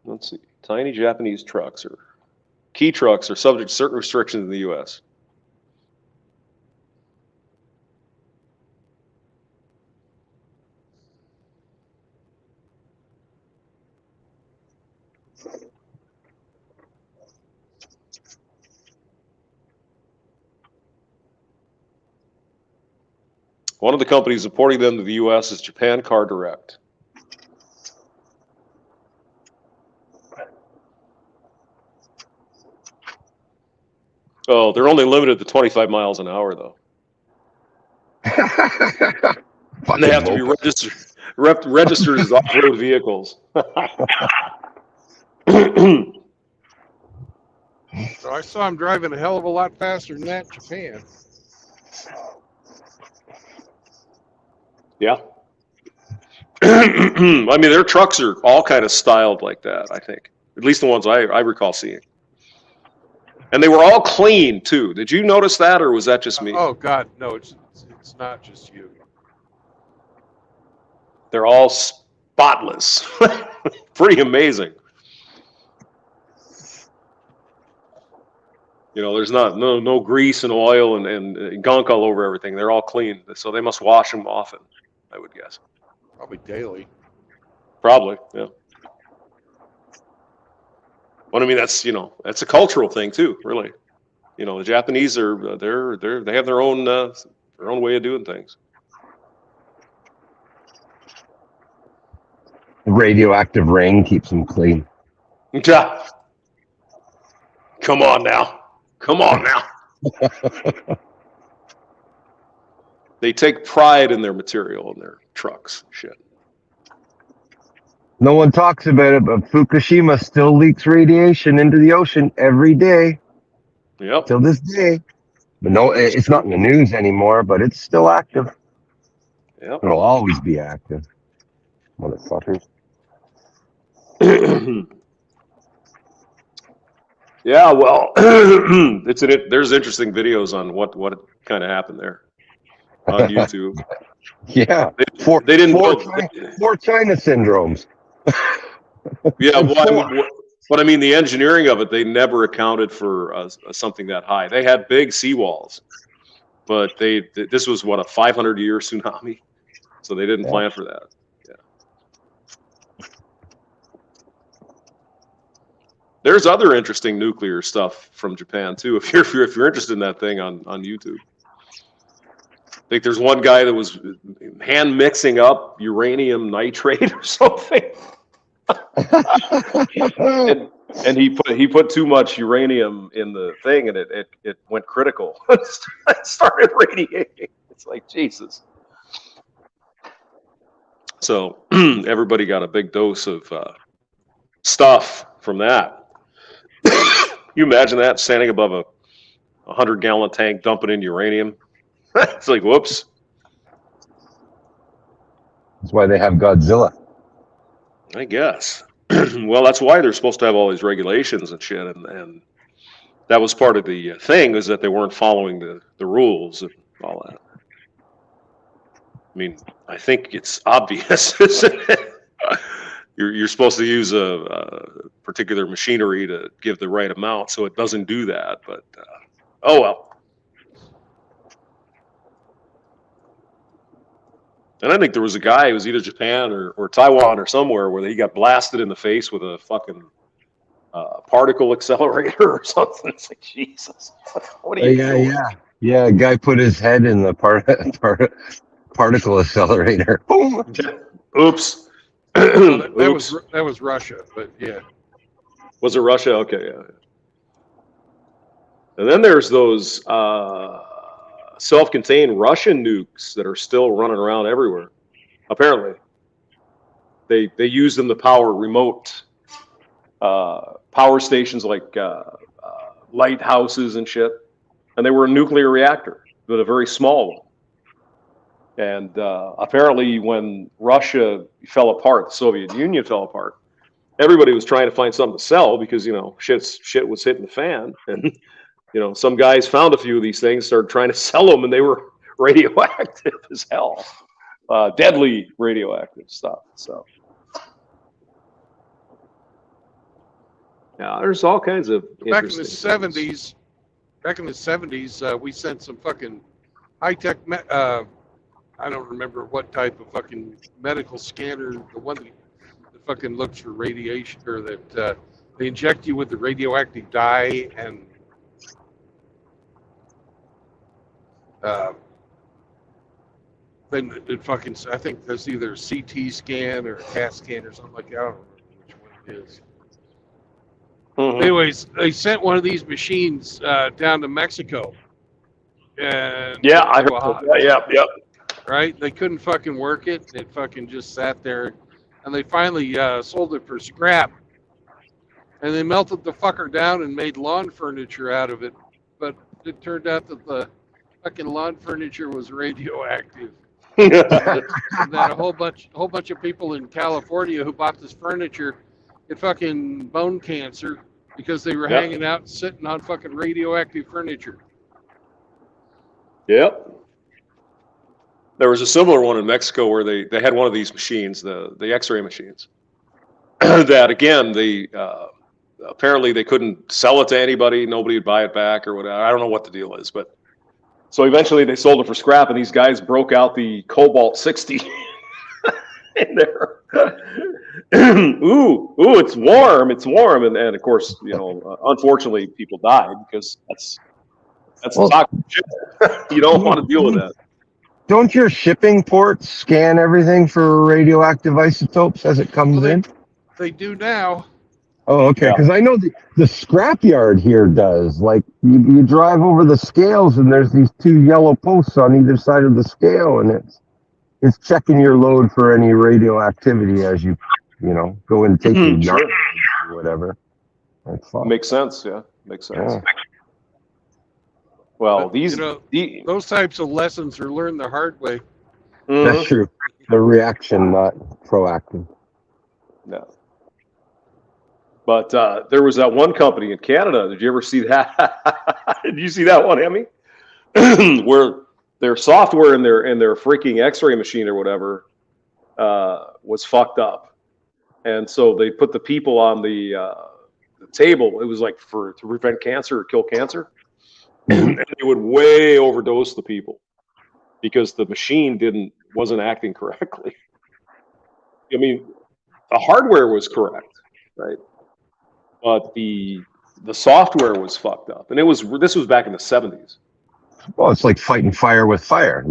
Let's see. Tiny Japanese trucks or key trucks are subject to certain restrictions in the U.S. One of the companies importing them to the U.S. is Japan Car Direct. Oh, they're only limited to 25 miles an hour, though. And they have to be registered as off-road vehicles. So I saw him driving a hell of a lot faster than that in Japan. Yeah. I mean, their trucks are all kind of styled like that, I think. At least the ones I recall seeing. And they were all clean, too. Did you notice that, or was that just me? Oh, God, no, it's not just you. They're all spotless. Pretty amazing. There's no grease and oil and gunk all over everything. They're all clean. So they must wash them often, I would guess. Probably daily. Probably, yeah. But I mean, that's a cultural thing too, really. The Japanese are they have their own way of doing things. The radioactive rain keeps them clean. Yeah. Come on now. They take pride in their material and their trucks. Shit. No one talks about it, but Fukushima still leaks radiation into the ocean every day. Yep. Till this day. But no, it's not in the news anymore, but it's still active. Yep. It'll always be active. Motherfuckers. Yeah, well, there's interesting videos on what kind of happened there on YouTube. Yeah. They didn't four know. China syndromes. Yeah, but I mean, the engineering of it, they never accounted for something that high. They had big seawalls, but this was, a 500-year tsunami? So they didn't plan for that. Yeah. There's other interesting nuclear stuff from Japan, too, if you're interested in that thing on YouTube. I think there's one guy that was hand mixing up uranium nitrate or something. and he put too much uranium in the thing, and it went critical. It started radiating. It's like, Jesus. So everybody got a big dose of stuff from that. You imagine that standing above a 100-gallon tank dumping in uranium? It's like, whoops. That's why they have Godzilla. I guess. Well, that's why they're supposed to have all these regulations and shit, and that was part of the thing, is that they weren't following the rules and all that. I mean, I think it's obvious, isn't it? You're supposed to use a particular machinery to give the right amount, so it doesn't do that. But oh well. And I think there was a guy, it was either Japan or Taiwan or somewhere, where he got blasted in the face with a fucking particle accelerator or something. It's like, Jesus, what are you doing? Yeah. A guy put his head in the particle accelerator. Boom. Oops. That was Russia, but yeah. Was it Russia? Okay, yeah. And then there's those self-contained Russian nukes that are still running around everywhere. Apparently, they use them to power remote power stations like lighthouses and shit. And they were a nuclear reactor, but a very small one. And apparently, when Russia fell apart, the Soviet Union fell apart, everybody was trying to find something to sell because, you know, shit was hitting the fan. And, you know, some guys found a few of these things, started trying to sell them, and they were radioactive as hell. Deadly radioactive stuff. So, yeah, there's all kinds of Back in the 70s, we sent some fucking high-tech, I don't remember what type of fucking medical scanner, the one that fucking looks for radiation, or that they inject you with the radioactive dye, and then it fucking, I think there's either a CT scan or a CAT scan or something like that. I don't remember which one it is. Mm-hmm. Anyways, they sent one of these machines down to Mexico. And yeah, I heard that. Yeah. Right? They couldn't fucking work it. It fucking just sat there. And they finally sold it for scrap. And they melted the fucker down and made lawn furniture out of it. But it turned out that the fucking lawn furniture was radioactive. And then a whole bunch of people in California who bought this furniture get fucking bone cancer because they were hanging out sitting on fucking radioactive furniture. Yep. There was a similar one in Mexico where they had one of these machines, the X-ray machines, that again, they apparently they couldn't sell it to anybody. Nobody would buy it back or whatever. I don't know what the deal is, but so eventually they sold it for scrap, and these guys broke out the Cobalt 60 in there. ooh, it's warm, and of course, you know, unfortunately, people died because that's toxic shit. You don't want to deal with that. Don't your shipping ports scan everything for radioactive isotopes as it comes in? They do now. Oh, okay. Because I know the scrapyard here does. Like you drive over the scales, and there's these two yellow posts on either side of the scale, and it's checking your load for any radioactivity as you go and take your yard or whatever. That's fine. Makes sense. Yeah, makes sense. Yeah. Well, those types of lessons are learned the hard way. Mm-hmm. That's true. The reaction, not proactive. No. But there was that one company in Canada. Did you ever see that? Did you see that one, Emmy? Where their software in their freaking X-ray machine or whatever was fucked up, and so they put the people on the table. It was like to prevent cancer or kill cancer. And they would way overdose the people because the machine wasn't acting correctly. I mean, the hardware was correct, right? But the software was fucked up, and this was back in the 70s. Well, it's like fighting fire with fire,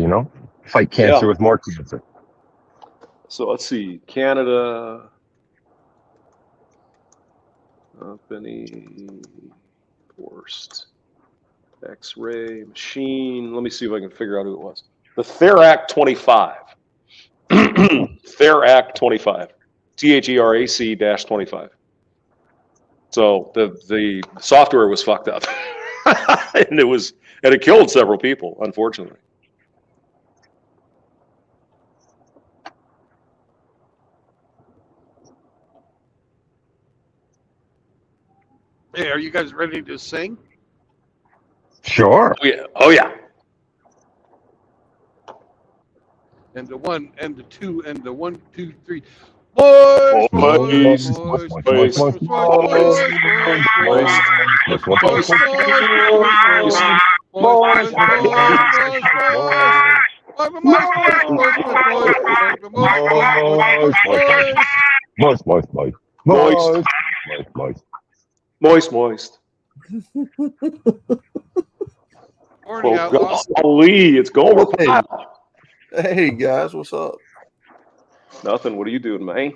Fight cancer with more cancer. So let's see, Canada company forced X-ray machine. Let me see if I can figure out who it was. The Therac 25. Therac 25. THERAC-25. So the software was fucked up, and it killed several people, unfortunately. Hey, are you guys ready to sing? Sure. Oh yeah. Oh yeah. And the 1 and the 2 and the 1, 2, 3. Boys, boys, Moist, boys, moist, boys, moist, boys, boys, moist. Morning, Oh, Outlaw. golly, it's Gomer Pyle. Hey guys, what's up? Nothing. What are you doing, man?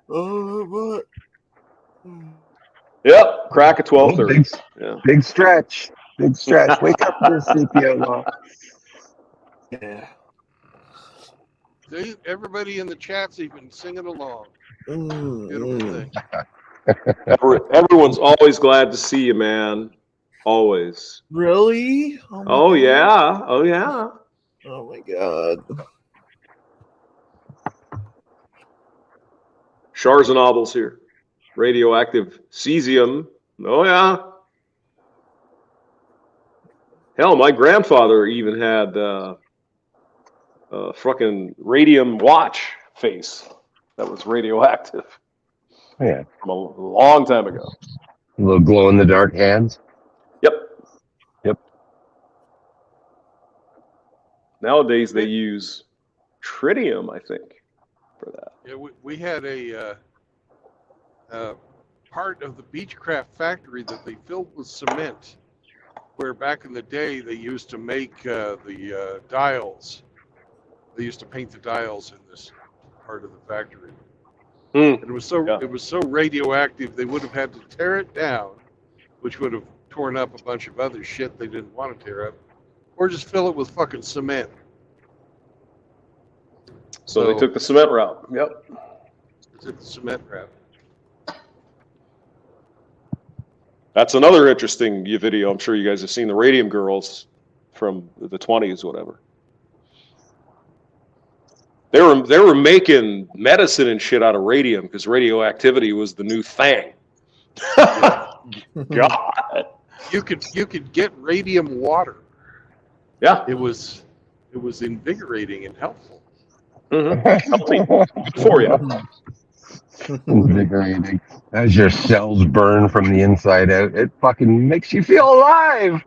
What? Yep, crack at 12:30. Yeah. Big stretch. Big stretch. Wake up, little sleepy outlaw. Yeah. See, everybody in the chat's even singing along. Beautiful thing. Everyone's always glad to see you, man. Always. Really? Oh yeah. Oh yeah. Oh my god. Sharzanoble's here. Radioactive cesium. Oh yeah. Hell, my grandfather even had a fucking radium watch face that was radioactive. Yeah. From a long time ago. A little glow in the dark hands. Yep. Nowadays they use tritium, I think, for that. Yeah, we had a part of the Beechcraft factory that they filled with cement, where back in the day they used to make the dials. They used to paint the dials in this part of the factory. And it was so radioactive they would have had to tear it down, which would have torn up a bunch of other shit they didn't want to tear up, or just fill it with fucking cement. So they took the cement route. Yep. They took the cement route. That's another interesting video. I'm sure you guys have seen the Radium Girls from the 20s, whatever. They were making medicine and shit out of radium because radioactivity was the new thing. God. You could get radium water. Yeah. It was invigorating and helpful. Healthy. Good for you. Invigorating. As your cells burn from the inside out, it fucking makes you feel alive.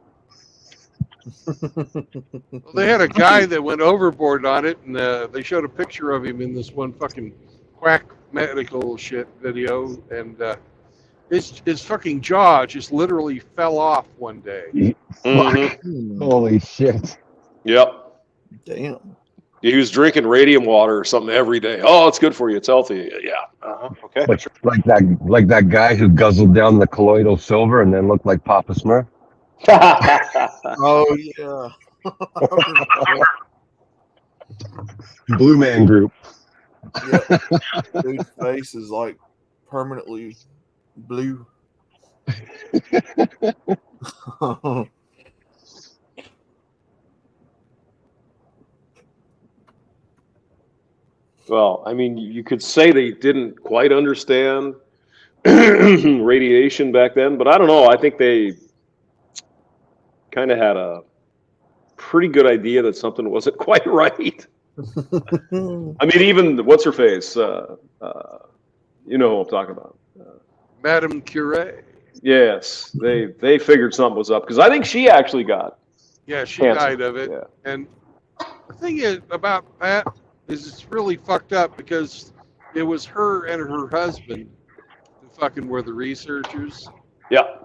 Well, they had a guy that went overboard on it, and they showed a picture of him in this one fucking quack medical shit video, and his fucking jaw just literally fell off one day. Holy shit. Yep. Damn. He was drinking radium water or something every day. Oh, it's good for you. It's healthy. Yeah. Okay. Like that guy who guzzled down the colloidal silver and then looked like Papa Smurf. Oh yeah. Blue Man Group. Yeah. Dude's face is like permanently blue. Well, I mean, you could say they didn't quite understand radiation back then, but I don't know. I think they kind of had a pretty good idea that something wasn't quite right. I mean, even what's her face? You know who I'm talking about. Madame Curie. Yes, they figured something was up because I think she actually got. Yeah, she cancer. died of it. Yeah. And the thing is about that is it's really fucked up because it was her and her husband who fucking were the researchers. Yeah.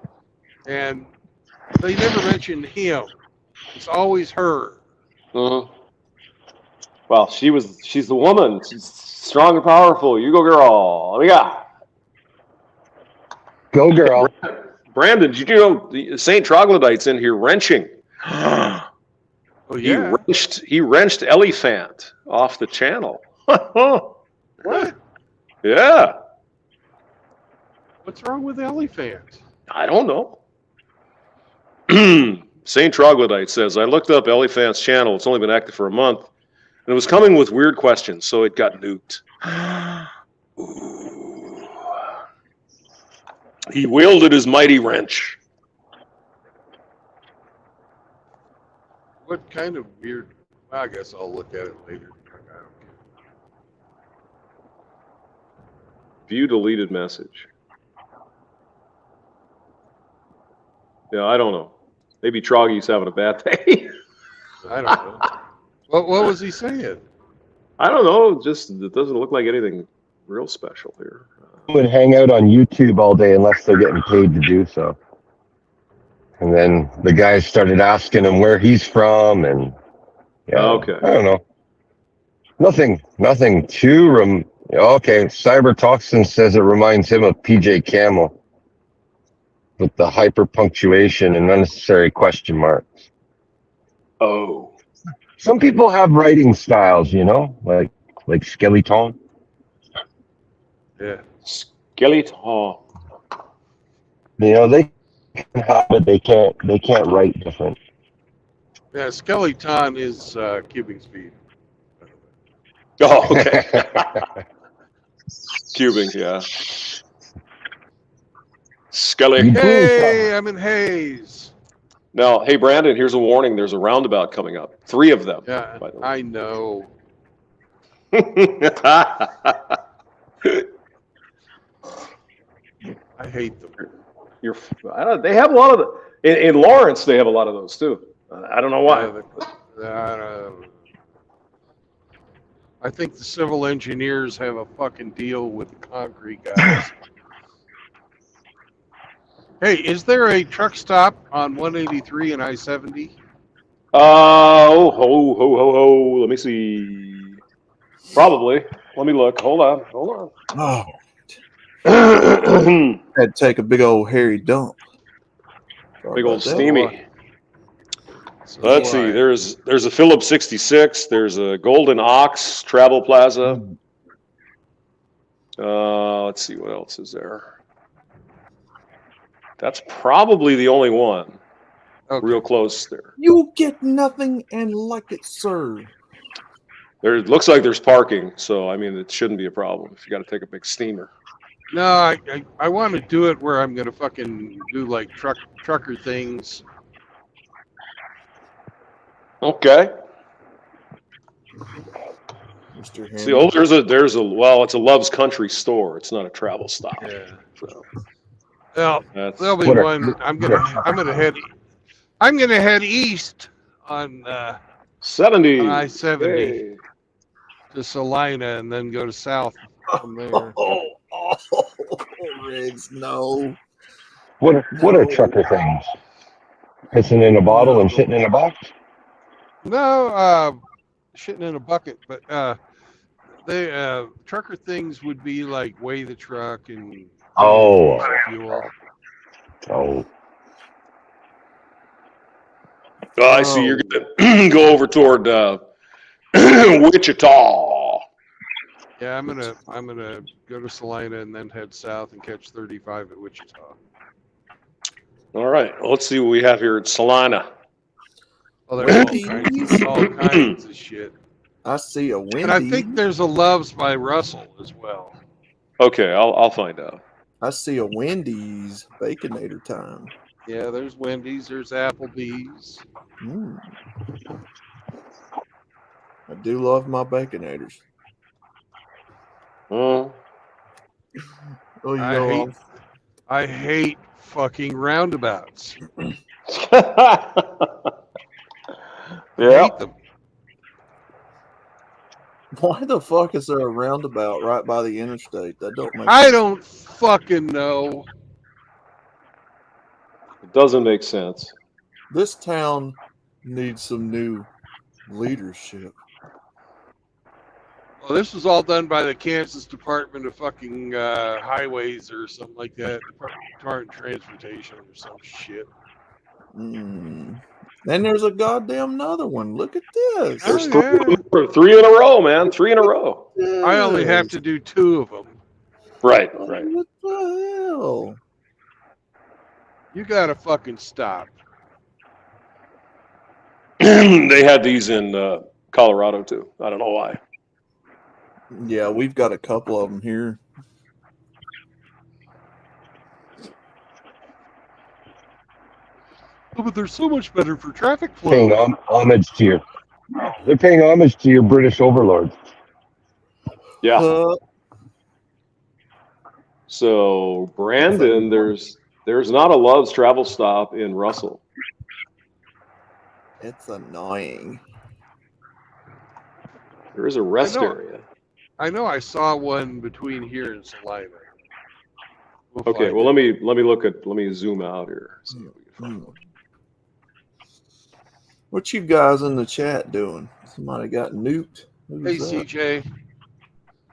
And they never mentioned him. It's always her. Mm-hmm. Well, she's the woman. She's strong and powerful. You go, girl. Yeah. Go, girl. Brandon, did you know the St. Troglodyte's in here wrenching? Oh yeah. He wrenched Elephant off the channel. What? Yeah. What's wrong with elephants? I don't know. Saint Troglodyte says, I looked up Elephant's channel. It's only been active for a month. And it was coming with weird questions, so it got nuked. Ooh. He wielded his mighty wrench. What kind of weird? I guess I'll look at it later. I don't care. View deleted message. Yeah, I don't know. Maybe Troggy's having a bad day. I don't know. What was he saying? I don't know. Just it doesn't look like anything real special here. Would hang out on YouTube all day unless they're getting paid to do so. And then the guys started asking him where he's from, and yeah, Okay. I don't know. Nothing too okay, Cybertoxin says it reminds him of PJ Camel with the hyper punctuation and unnecessary question marks. Oh. Some people have writing styles, like Skeleton. Yeah. Skeleton. They can have it. They can't write different. Yeah, Skeleton is cubing speed. Oh, okay. Cubing, yeah. Skelly. Hey, I'm in Hayes. Now, hey, Brandon, here's a warning. There's a roundabout coming up. 3 of them. Yeah, by the way. I know. I hate them. They have a lot of in Lawrence, they have a lot of those, too. I don't know why. I think the civil engineers have a fucking deal with the concrete guys. Hey, is there a truck stop on 183 and I-70? Let me see. Probably. Let me look. Hold on. Oh, Big had to take a big old hairy dump. Sorry old about that. steamy. So Let's see. There's a Phillips 66. There's a Golden Ox Travel Plaza. Let's see what else is there. That's probably the only one. Okay. Real close there. You get nothing and like it, sir. There it looks like there's parking, so I mean it shouldn't be a problem if you got to take a big steamer. No, I want to do it where I'm gonna fucking do like trucker things. Okay. Mr. See, oh, there's a well, it's a Love's Country store. It's not a travel stop. Yeah. So Well, that's there'll be one. I'm gonna head east on 70. on I-70 Hey. to Salina and then go to south from there. Riggs, no. What are trucker things? Pissing in a bottle and shitting in a box? No, shitting in a bucket, but they trucker things would be like weigh the truck and fuel. Oh. Oh, I see. You're gonna go over toward Wichita. Yeah, I'm gonna go to Salina and then head south and catch 35 at Wichita. All right. Well, let's see what we have here at Salina. Oh, there's all kinds of shit. I see a Wendy's. And I think there's a Love's by Russell as well. Okay, I'll find out. I see a Wendy's Baconator time. Yeah, there's Wendy's, there's Applebee's. Mm. I do love my Baconators. Mm. Oh, you know, I hate fucking roundabouts. Yeah. Hate them. why the fuck is there a roundabout right by the interstate? That don't make I sense. don't fucking know. It doesn't make sense. This town needs some new leadership. Well, this was all done by the Kansas Department of fucking Highways or something like that. Department of Transportation or some shit. Mm. And there's a goddamn another one. Look at this. There's Oh, three in a row, man. 3 in a row. I only have to do 2 of them. Right. What the hell? You gotta fucking stop. They had these in Colorado too. I don't know why. Yeah, we've got a couple of them here. Oh, but they're so much better for traffic Paying flow. homage to your. They're paying homage to your British overlords. Yeah. Uh, So Brandon, there's not a Love's travel stop in Russell. it's annoying. There is a rest I know. area. I know I saw one between here and Salina. We'll Okay, find well it. let me zoom out here. See if we can find one. What you guys in the chat doing? Somebody got nuked. Hey, Who's that? CJ.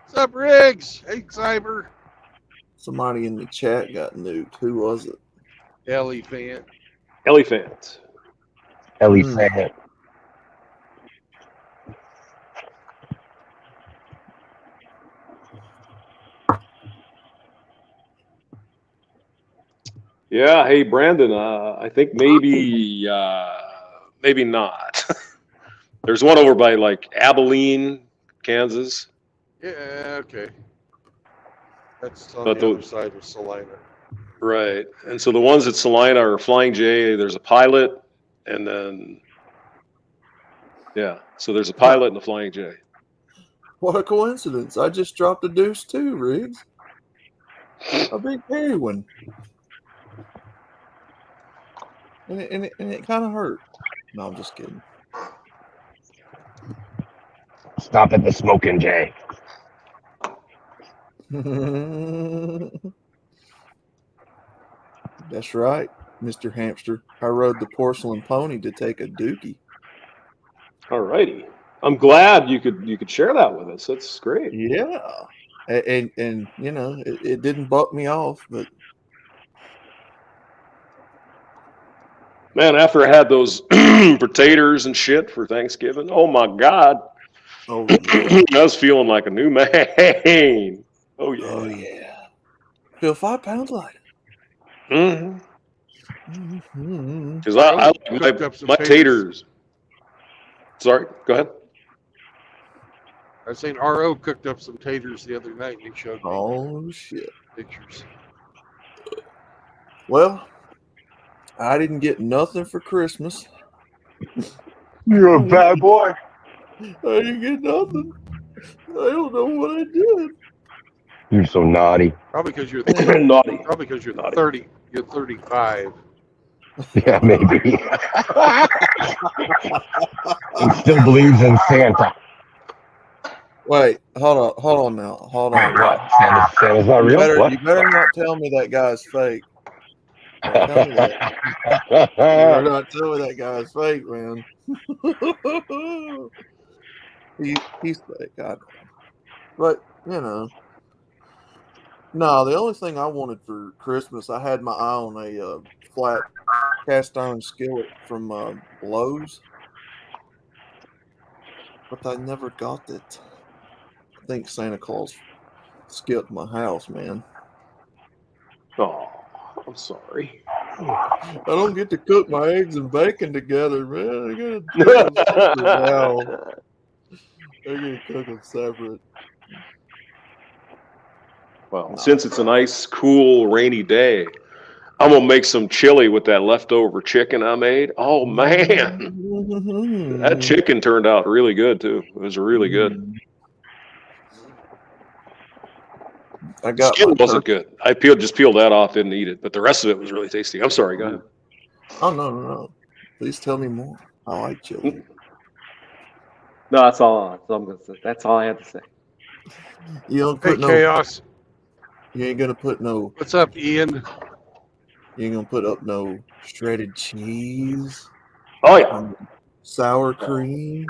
What's up, Riggs? Hey, Cyber. Somebody in the chat got nuked. Who was it? Ellie fan. Elephant. Ellie Hmm. Fan. Yeah, hey Brandon, I think maybe not. There's one over by like Abilene, Kansas. Yeah, okay. That's on But the other side of Salina. right. And so the ones at Salina are Flying J, there's a pilot, and then yeah. So there's a pilot and a Flying J. What a coincidence. I just dropped a deuce too, Riggs. A big hairy one. And it kind of hurt. No, I'm just kidding. Stop at the smoking Jay. That's right, Mr. Hamster. I rode the porcelain pony to take a dookie. All righty. I'm glad you could share that with us. That's great. Yeah. And you know, it didn't buck me off, but Man, after I had those potatoes and shit for Thanksgiving, oh my God. oh yeah. I was feeling like a new man. Oh yeah. Oh yeah. Feel 5 pounds lighter. Mm-hmm. Mm-hmm. Because I like Cooked up some my taters. taters. Sorry, go ahead. I was saying RO cooked up some taters the other night and he showed me Oh shit. pictures. Well, I didn't get nothing for Christmas. You're a bad boy. I didn't get nothing. I don't know what I did. You're so naughty. Probably because you're Naughty. probably because you're Naughty. 30. You're 35. Yeah, maybe. He still believes in Santa. Wait, hold on now. Hold on. What? Santa's not real? What? You better not tell me that guy's fake. Don't tell me that. You better not tell me that guy's fake, man. He's fake, I know. But, you know. No, the only thing I wanted for Christmas, I had my eye on a flat cast iron skillet from Lowe's. But I never got it. I think Santa Claus skipped my house, man. Oh, I'm sorry. I don't get to cook my eggs and bacon together, man. I gotta cook them separate now. I gotta cook them separate. Well, since it's a nice, cool, rainy day, I'm gonna make some chili with that leftover chicken I made. Oh man, that chicken turned out really good too. It was really good. I got Skin wasn't good. I just peeled that off, didn't eat it, but the rest of it was really tasty. I'm sorry, go ahead. Oh no. Please tell me more. I like chili. No, that's all I'm gonna say. That's all I had to say. You don't Hey, put no. Chaos. You ain't gonna put no. What's up, Ian? You ain't gonna put up no shredded cheese. Oh yeah. Sour cream.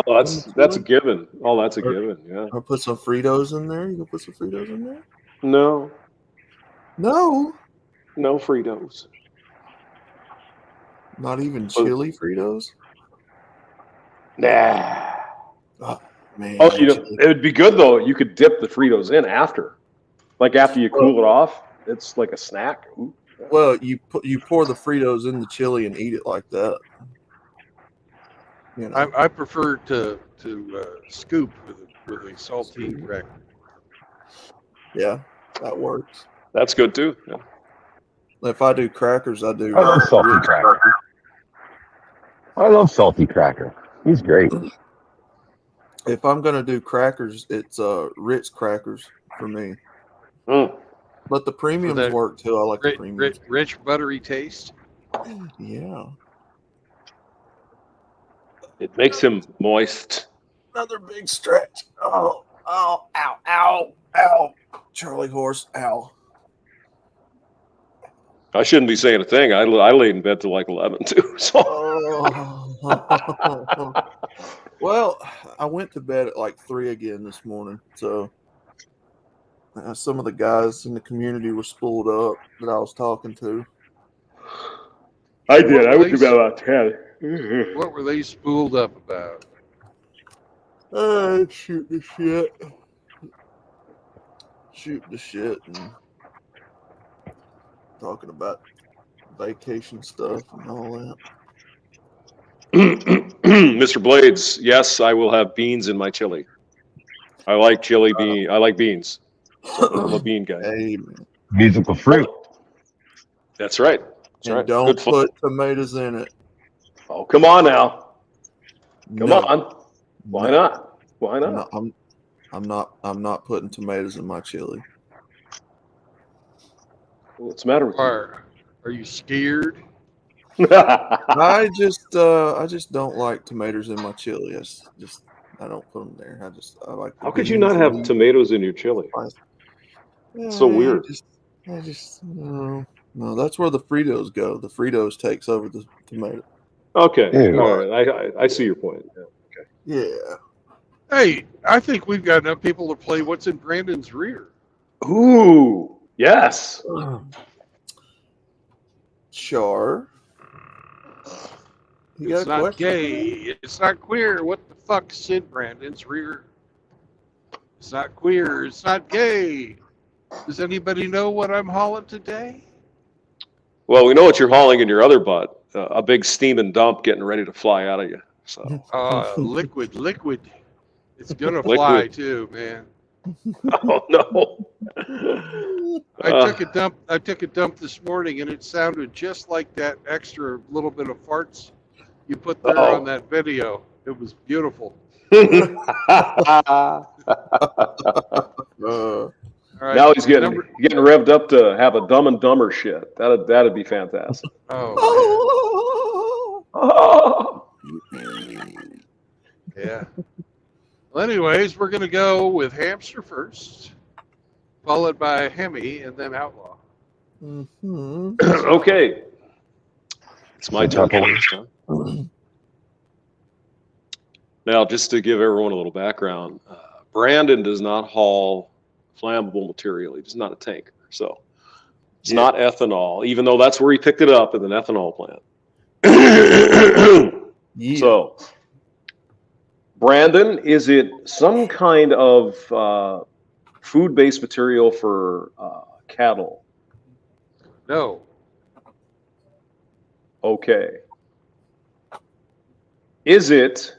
Oh, that's a given. Oh, that's a given. Yeah. Or put some Fritos in there. You gonna put some Fritos in there? No No. Fritos. Not even chili Fritos. Nah. Oh man. Oh, it would be good though. You could dip the Fritos in after, like after you cool it off. It's like a snack. Ooh. Well, you pour the Fritos in the chili and eat it like that. You know, I prefer to scoop with a saltine cracker. yeah, that works. That's good too. Yeah. If I do crackers, I do I love salty Ritz cracker. I love salty cracker. He's great. If I'm gonna do crackers, it's Ritz crackers for me. Mm. But the premiums that work too. I like the premiums. Rich buttery taste. Yeah. It makes him moist. Another big stretch. Oh, ow, ow. Charlie horse, ow. I shouldn't be saying a thing. I laid in bed till like 11 too. So Oh. Well, I went to bed at like 3 again this morning. So some of the guys in the community were spooled up that I was talking to. I did. I went to bed about 10. What were they spooled up about? Shoot the shit. And talking about vacation stuff and all that. Mr. Blades, yes, I will have beans in my chili. I like chili bean. I like beans. I'm a bean guy. Hey, man. Musical fruit. That's right. That's And right. don't Good fun. put tomatoes in it. Oh, come on now. Come No. on. Why No. not? Why not? I'm not putting tomatoes in my chili. What's the matter with you? Are you scared? I just don't like tomatoes in my chili. I don't put them there. I like. How could you not have tomatoes in your chili? It's so weird. I just no. That's where the Fritos go. The Fritos takes over the tomato. Okay. Ew. All right. I see your point. Yeah. Yeah. Hey, I think we've got enough people to play What's in Brandon's Rear. Ooh. Yes. Char. You got It's a not question? gay. It's not queer. What the fuck's in Brandon's rear? It's not queer. It's not gay. Does anybody know what I'm hauling today? Well, we know what you're hauling in your other butt. A big steaming dump getting ready to fly out of you. So. Liquid. It's gonna Liquid. fly too, man. Oh no. I took a dump this morning, and it sounded just like that extra little bit of farts you put there on that video. It was beautiful. All right, Now he's getting revved up to have a Dumb and Dumber shit. That'd be fantastic. Oh, yeah. Well, anyways, we're gonna go with Hamster first, followed by Hemi, and then Outlaw. Mm-hmm. Okay. It's my turn. Now, just to give everyone a little background, Brandon does not haul flammable material. He's not a tanker. So it's not ethanol, even though that's where he picked it up in an ethanol plant. So, Brandon, is it some kind of food-based material for cattle? No. Okay. Is it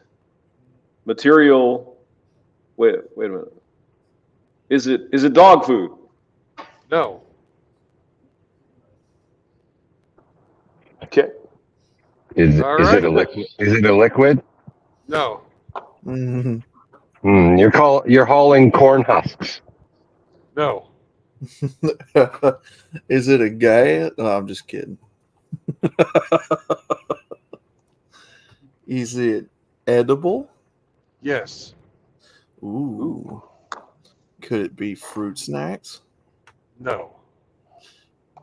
material? Wait a minute. Is it dog food? No. Okay. Is right. it a liquid? Is it a liquid? No. Mm-hmm. You're hauling corn husks. No. Is it a gas? No, I'm just kidding. Is it edible? Yes. Ooh. Could it be fruit snacks? No.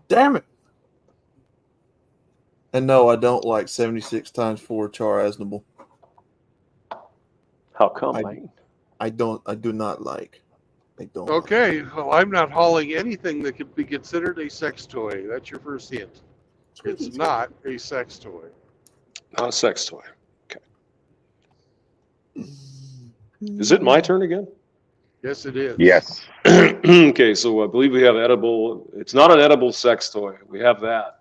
Damn it. And no, I don't like 76 times 4 char aznable. How come, Mike? I do not like. I don't. Okay. Well, I'm not hauling anything that could be considered a sex toy. That's your first hint. It's not a sex toy. Not a sex toy. Okay. Is it my turn again? Yes, it is. Yes. Okay, so I believe we have edible. It's not an edible sex toy. We have that.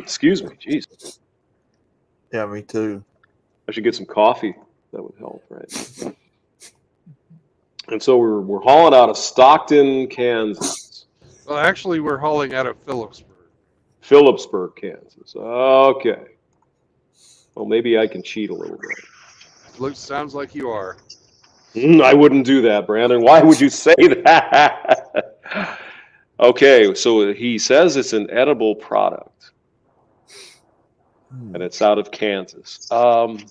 Excuse me. Jeez. Yeah, me too. I should get some coffee. That would help, right? And so we're hauling out of Stockton, Kansas. Well, actually, we're hauling out of Phillipsburg, Kansas. Okay. Well, maybe I can cheat a little bit. Sounds like you are. I wouldn't do that, Brandon. Why would you say that? Okay, so he says it's an edible product, and it's out of Kansas. And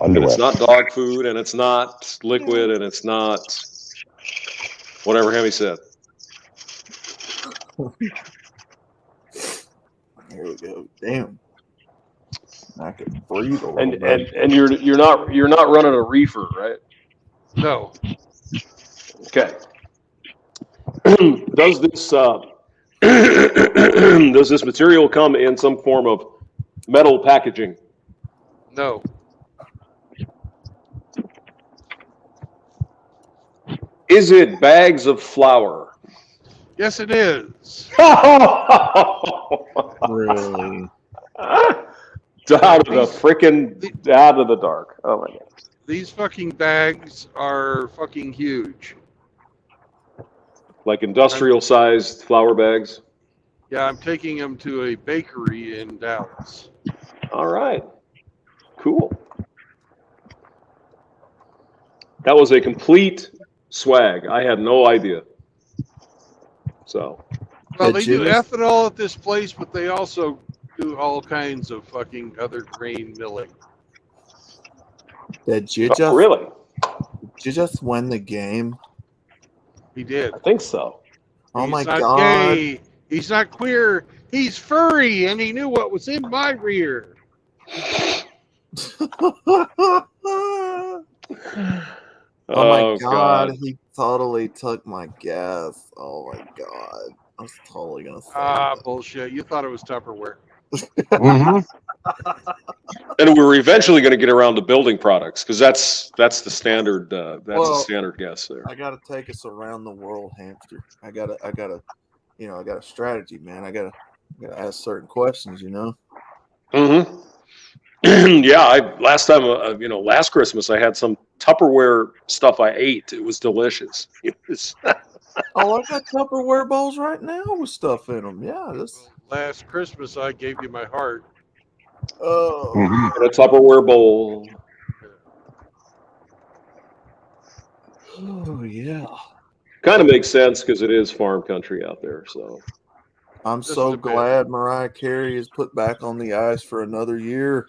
Underwear. it's not dog food, and it's not liquid, and it's not whatever Hemi said. There we go. Damn. I can breathe a little And bit. and you're not running a reefer, right? No. Okay. Does this does this material come in some form of metal packaging? No. Is it bags of flour? Yes, it is. Really? Out of the dark. Oh my god. These fucking bags are fucking huge. Like industrial sized flour bags. Yeah, I'm taking them to a bakery in Dallas. All right. Cool. That was a complete swag. I had no idea. So. Well, they do Legit. ethanol at this place, but they also do all kinds of fucking other grain milling. Did you Oh, really? Did you just win the game? He did. I think so. Oh He's my not god. gay. He's not queer. He's furry, and he knew what was in my rear. Oh my god, he totally took my guess. Oh my god. I was totally gonna say that. Bullshit. You thought it was Tupperware. Mm-hmm. And we were eventually going to get around to building products because that's the standard. That's Well, a standard guess there. I gotta take us around the world, hamster. I gotta I got a strategy, man. I gotta ask certain questions, you know. Mm-hmm. Yeah, last Christmas I had some Tupperware stuff I ate. It was delicious. It was. Oh, I got Tupperware bowls right now with stuff in them. Yeah, this. Last Christmas, I gave you my heart. Oh, Mm-hmm. In a Tupperware bowl. oh yeah. Kind of makes sense because it is farm country out there. So I'm Just so a bit. glad Mariah Carey is put back on the ice for another year.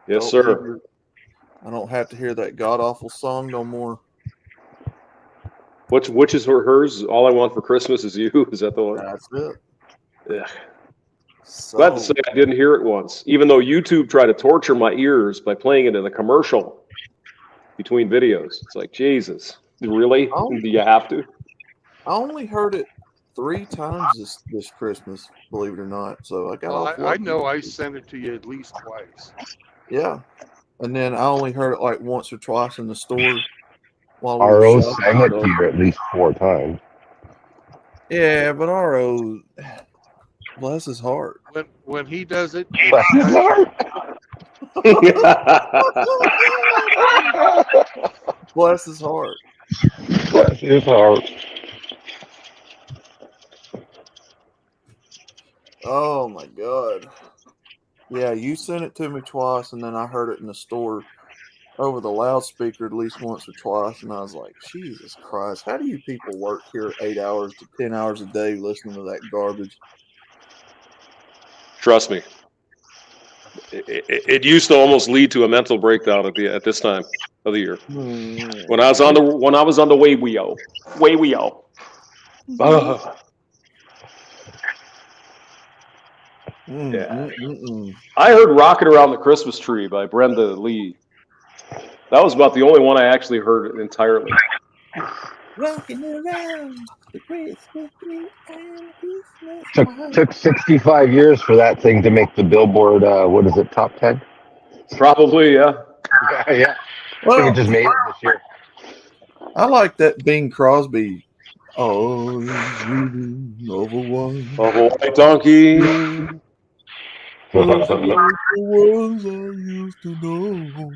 yes, Don't sir. ever- I don't have to hear that god awful song no more. Which is hers? All I Want for Christmas Is You. Is that the one? That's it. Yeah. So, Glad to say I didn't hear it once, even though YouTube tried to torture my ears by playing it in a commercial between videos. It's like, Jesus, really? Oh. Do you have to? I only heard it 3 times this Christmas, believe it or not. So I got Well, off I lucky. know I sent it to you at least twice. Yeah. And then I only heard it like once or twice in the store while we RO were sang shopping. it So- here at least 4 times. Yeah, but RO, bless his heart. When he does it, Bless his heart. Bless his heart. Bless his heart. Oh my god. Yeah, you sent it to me twice, and then I heard it in the store over the loudspeaker at least once or twice, and I was like, Jesus Christ, how do you people work here 8 hours to 10 hours a day listening to that garbage? Trust me. It used to almost lead to a mental breakdown at this time of the year. When I was on the way-weo. Yeah. I heard "Rocking Around the Christmas Tree" by Brenda Lee. That was about the only one I actually heard entirely. Rocking around the Christmas tree and Christmas. Took 65 years for that thing to make the Billboard, what is it, top 10? Probably, yeah. Yeah. We Well, just made it this year. I like that Bing Crosby. Oh, dreaming of a one. Of a white donkey. Those were the ones I used to know.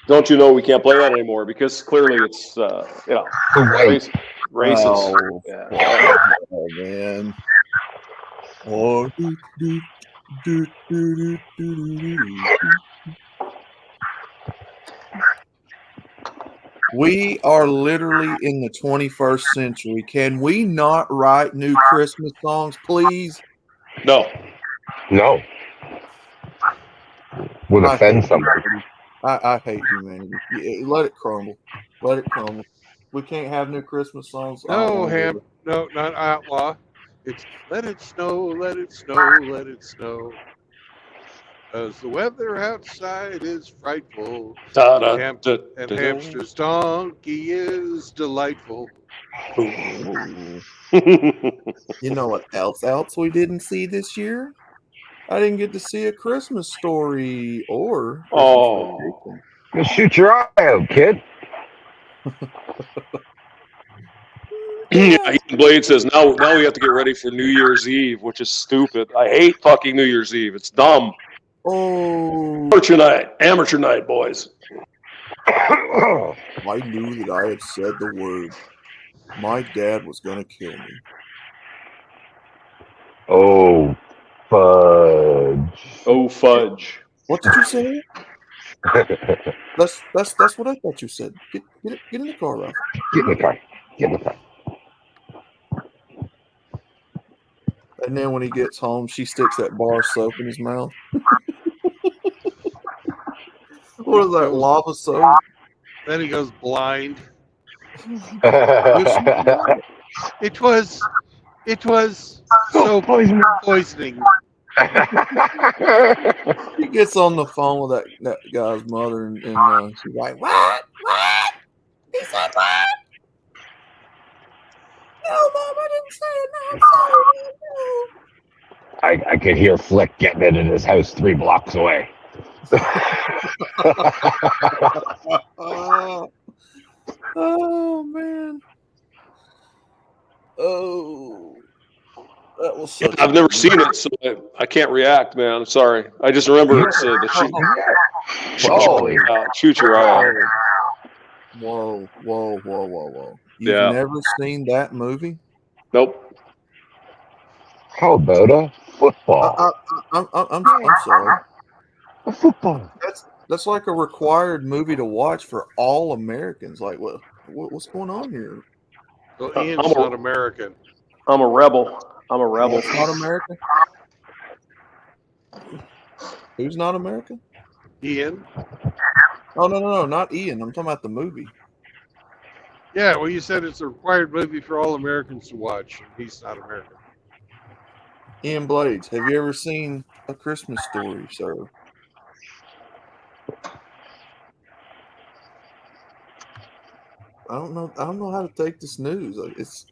Don't you know we can't play that anymore because clearly it's White. racist. Oh, Yeah. oh, man. Oh, do, do, do, do, do, do, do, do. We are literally in the 21st century. Can we not write new Christmas songs, please? No. No. Would I offend hate somebody. humanity. I hate humanity. Let it crumble. Let it crumble. We can't have new Christmas songs. I don't No, want to do Ham. it. No, not outlaw. It's let it snow, let it snow, let it snow. As the weather outside is frightful, and hamster's donkey is delightful. Oh. You know what else we didn't see this year? I didn't get to see A Christmas Story or Christmas Oh. Vacation. Just shoot your eye out, kid. Yeah, Ethan Blade says now we have to get ready for New Year's Eve, which is stupid. I hate fucking New Year's Eve. It's dumb. Oh, Amateur night, boys. I knew that I had said the word. My dad was gonna kill me. Oh, fudge. Oh fudge. What did you say? That's what I thought you said. Get in the car, Ralph. Get in the car. Get in the car. And then when he gets home, she sticks that bar of soap in his mouth. What is that, lava soap? Then he goes blind. Oh, It was so poisoning. He gets on the phone with that guy's mother, and she's like, "What? What? He said what? No, Mom, I didn't say it. No, I'm sorry. I could hear Flick getting it in his house 3 blocks away. No. Oh man. Oh, that was such. I've never seen it, so I can't react, man. I'm sorry. I just remember it's the shoot your eye out. Whoa. You've Yeah. never seen that movie? Nope. How about a football? I'm sorry. A football. That's like a required movie to watch for all Americans. Like, what's going on here? Well, Ian's not American. I'm a rebel. It's not American. Who's not American? Ian? Oh no, not Ian. I'm talking about the movie. Yeah, well, you said it's a required movie for all Americans to watch. He's not American. Ian Blades, have you ever seen A Christmas Story, sir? I don't know how to take this news. It's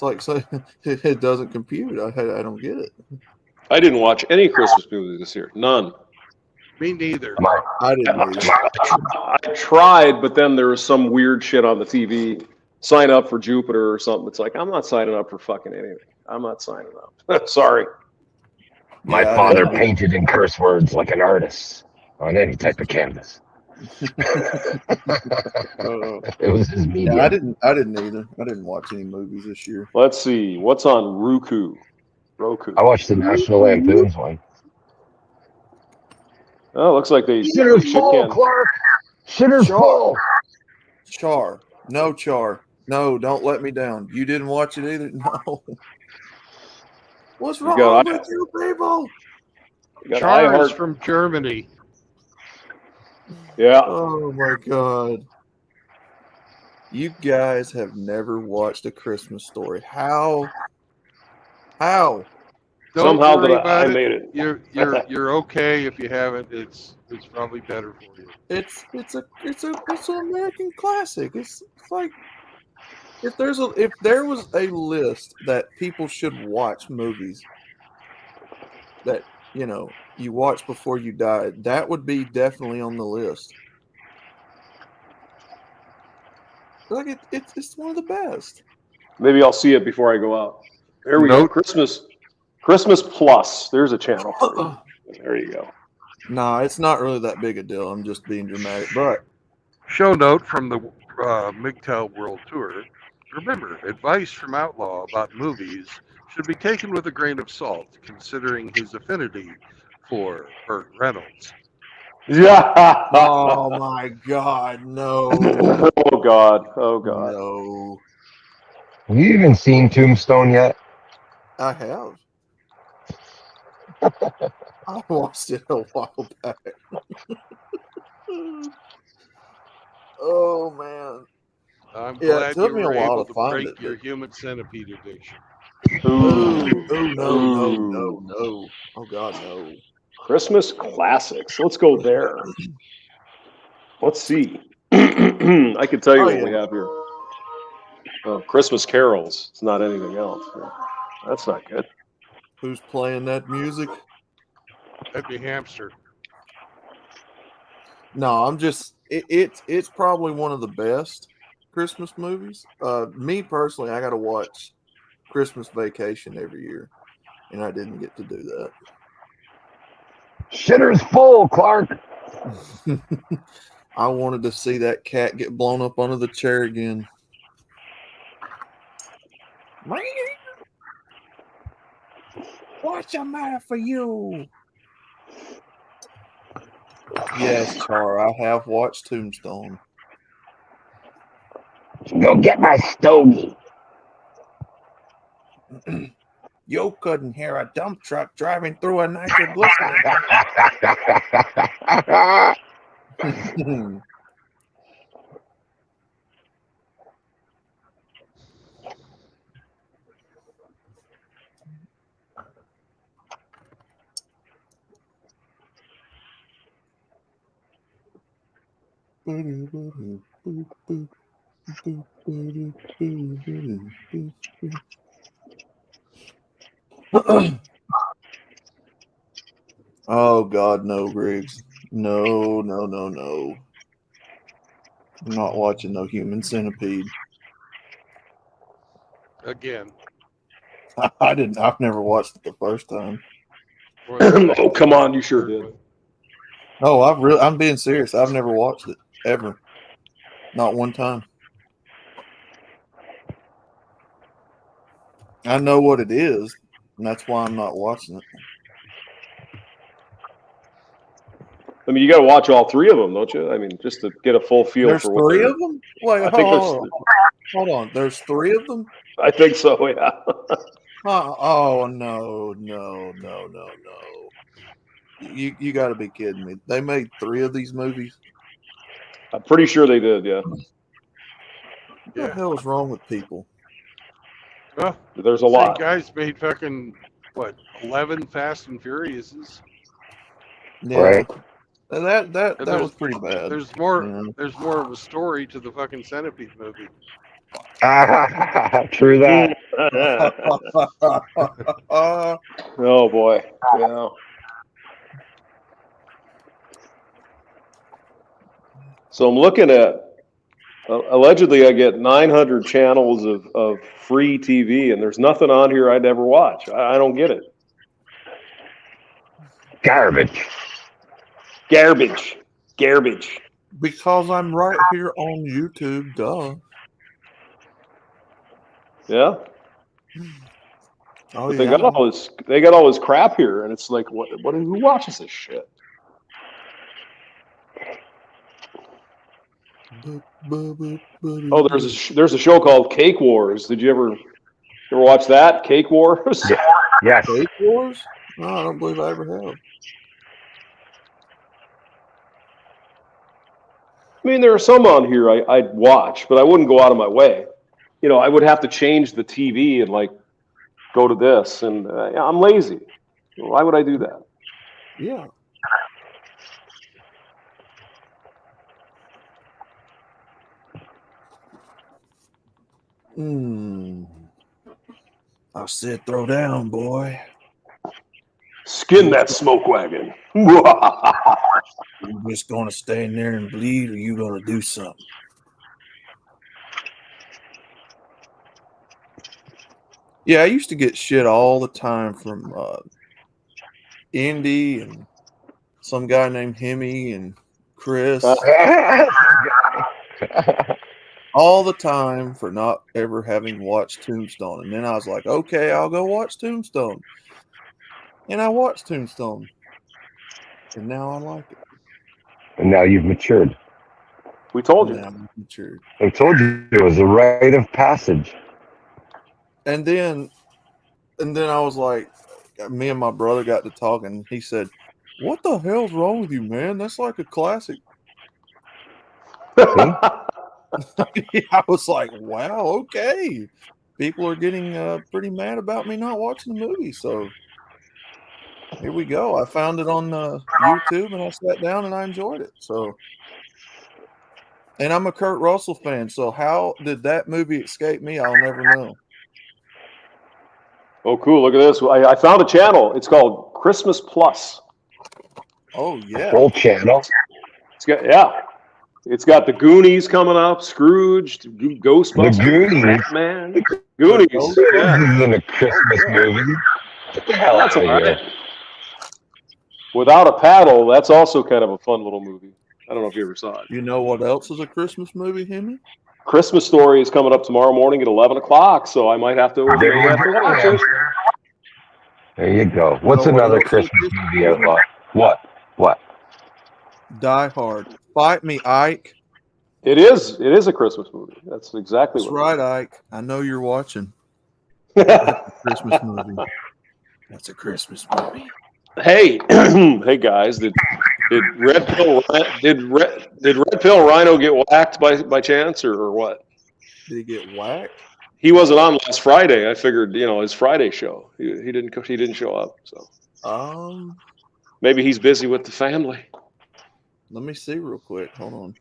like so it doesn't compute. I don't get it. I didn't watch any Christmas movies this year. None. Me neither. I didn't either. I tried, but then there was some weird shit on the TV. Sign up for Jupiter or something. It's like, I'm not signing up for fucking anything. I'm not signing up. Sorry. My father painted in curse words like an artist on any type of canvas. It was his medium. Yeah, I didn't either. I didn't watch any movies this year. Let's see. What's on Roku? I watched the National Lampoon's one. Oh, looks like they Shitter's full, Clark. Shitter's full. Char. No, Char. No, don't let me down. You didn't watch it either? No. What's wrong with you people? Char is from Germany. Yeah. Oh my God. You guys have never watched A Christmas Story. How? Don't Somehow worry that about I made it. You're okay if you haven't. It's probably better for you. It's an American classic. It's like if there was a list that people should watch movies that you watch before you die, that would be definitely on the list. Like it's one of the best. Maybe I'll see it before I go out. There we go. Note. Christmas Plus. There's a channel for you. There you go. Nah, it's not really that big a deal. I'm just being dramatic. But Show note from the MGTOW World Tour. Remember, advice from Outlaw about movies should be taken with a grain of salt, considering his affinity for Burt Reynolds. Yeah. oh my God, no, Oh God. Oh God. no. Have you even seen Tombstone yet? I have. I watched it a while back. oh man. I'm Yeah, it glad took you me a were while able to to find break it, your but human centipede addiction. no. Ooh. Oh God, no. Christmas classics. Let's go there. Let's see. I can tell you Oh what we yeah. have here. Christmas carols. It's not anything else. That's not good. Who's playing that music? That'd be Hamster. No, I'm just it's probably one of the best Christmas movies. Me personally, I gotta watch Christmas Vacation every year, and I didn't get to do that. Shitter's full, Clark. I wanted to see that cat get blown up under the chair again. What's the matter for you? Yes, Char, I have watched Tombstone. Go get my stogie. You couldn't hear a dump truck driving through a nitroglycerin. Oh God, no, Griggs. No. I'm not watching no Human Centipede. Again. I've never watched it the first time. Or the second Oh, come one, on, you sure third did. one. No, I'm being serious. I've never watched it ever. Not one time. I know what it is, and that's why I'm not watching it. I mean, you got to watch all three of them, don't you? I mean, just to get a full feel There's for what three they're. of them? Wait, I think hold on. There's three of them? I think so. Yeah. Oh no. You got to be kidding me. They made three of these movies? I'm pretty sure they did. Yeah. What Yeah. the hell is wrong with people? Well, There's a same lot. guys made fucking, 11 Fast and Furiouses? Yeah. Right. That was pretty bad. There's more. Yeah. There's more of a story to the fucking Centipede movie. True that. Oh boy. Yeah. So I'm looking at. Allegedly, I get 900 channels of free TV, and there's nothing on here I'd ever watch. I don't get it. Garbage. Because I'm right here on YouTube, duh. Yeah. Oh But yeah. they got all this crap here, and it's like, who watches this shit? Oh, there's a show called Cake Wars. Did you ever watch that? Cake Wars? Yes. Cake Wars? No, I don't believe I ever have. I mean, there are some on here I'd watch, but I wouldn't go out of my way. You know, I would have to change the TV and like go to this, and I'm lazy. Why would I do that? Yeah. I said, throw down, boy. Skin that smoke wagon. You just gonna stand there and bleed, or you gonna do something? Yeah, I used to get shit all the time from Indy and some guy named Hemi and Chris all the time for not ever having watched Tombstone. And then I was like, okay, I'll go watch Tombstone. And I watched Tombstone. And now I like it. And now you've matured. We told you. Now I'm matured. I told you it was a rite of passage. And then I was like, me and my brother got to talking. He said, "What the hell's wrong with you, man? That's like a classic." I was like, "Wow, okay." People are getting pretty mad about me not watching the movie. So here we go. I found it on YouTube, and I sat down and I enjoyed it. So, and I'm a Kurt Russell fan. So how did that movie escape me? I'll never know. Oh, cool. Look at this. I found a channel. It's called Christmas Plus. Oh yeah. Full channel. It's got the Goonies coming up, Scrooge, Ghostbusters, The Goonies? Batman. Goonies. Yeah. This isn't a Christmas movie. Get the hell That's out of all here. right. Without a Paddle, that's also kind of a fun little movie. I don't know if you ever saw it. You know what else is a Christmas movie, Hemi? Christmas Story is coming up tomorrow morning at 11 o'clock, so I might have to watch it. There you go. What's know what another else is a Christmas Christmas movie outlaw? What? Die Hard. Fight me, Ike. It is a Christmas movie. That's exactly That's what right, Ike. I know you're watching. That's a Christmas movie. That's a Christmas movie. Hey, hey guys, did Red Pill Rhino get whacked by chance or what? Did he get whacked? He wasn't on last Friday. I figured, his Friday show. He didn't show up. So maybe he's busy with the family. Let me see real quick. Hold on.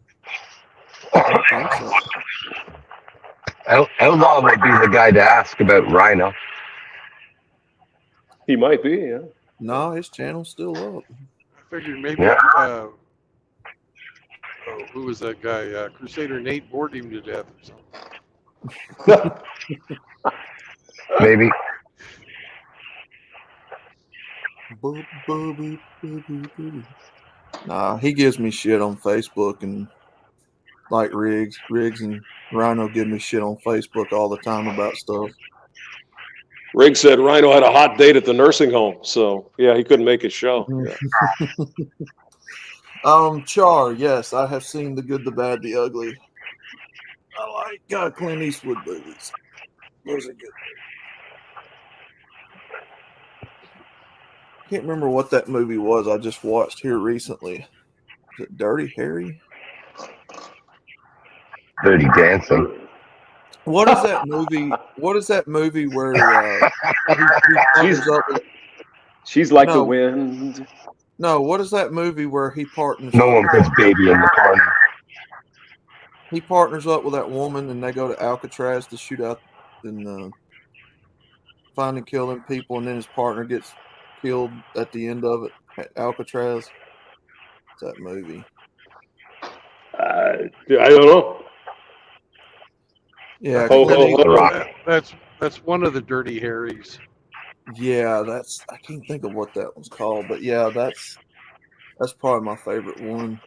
I don't think so. Outlaw would be the guy to ask about Rhino. He might be, yeah. No, his channel's still up. I figured maybe. Who was that guy? Crusader Nate bored him to death or something. Maybe. Nah, he gives me shit on Facebook and like Riggs and Rhino give me shit on Facebook all the time about stuff. Riggs said Rhino had a hot date at the nursing home, so yeah, he couldn't make his show. Yeah. Char, yes, I have seen The Good, the Bad, the Ugly. I like Clint Eastwood movies. Those are good. Can't remember what that movie was I just watched here recently. Is it Dirty Harry? Dirty Dancing. What is that movie? What is that movie where he partners up with, She's like the wind. No, what is that movie where he partners No up one puts baby in the party. He partners up with that woman and they go to Alcatraz to shoot out and find and kill them people, and then his partner gets killed at the end of it at Alcatraz. It's that movie. I don't know. Yeah, That's one of the Dirty Harrys. Yeah, I can't think of what that one's called, but yeah, that's probably my favorite one.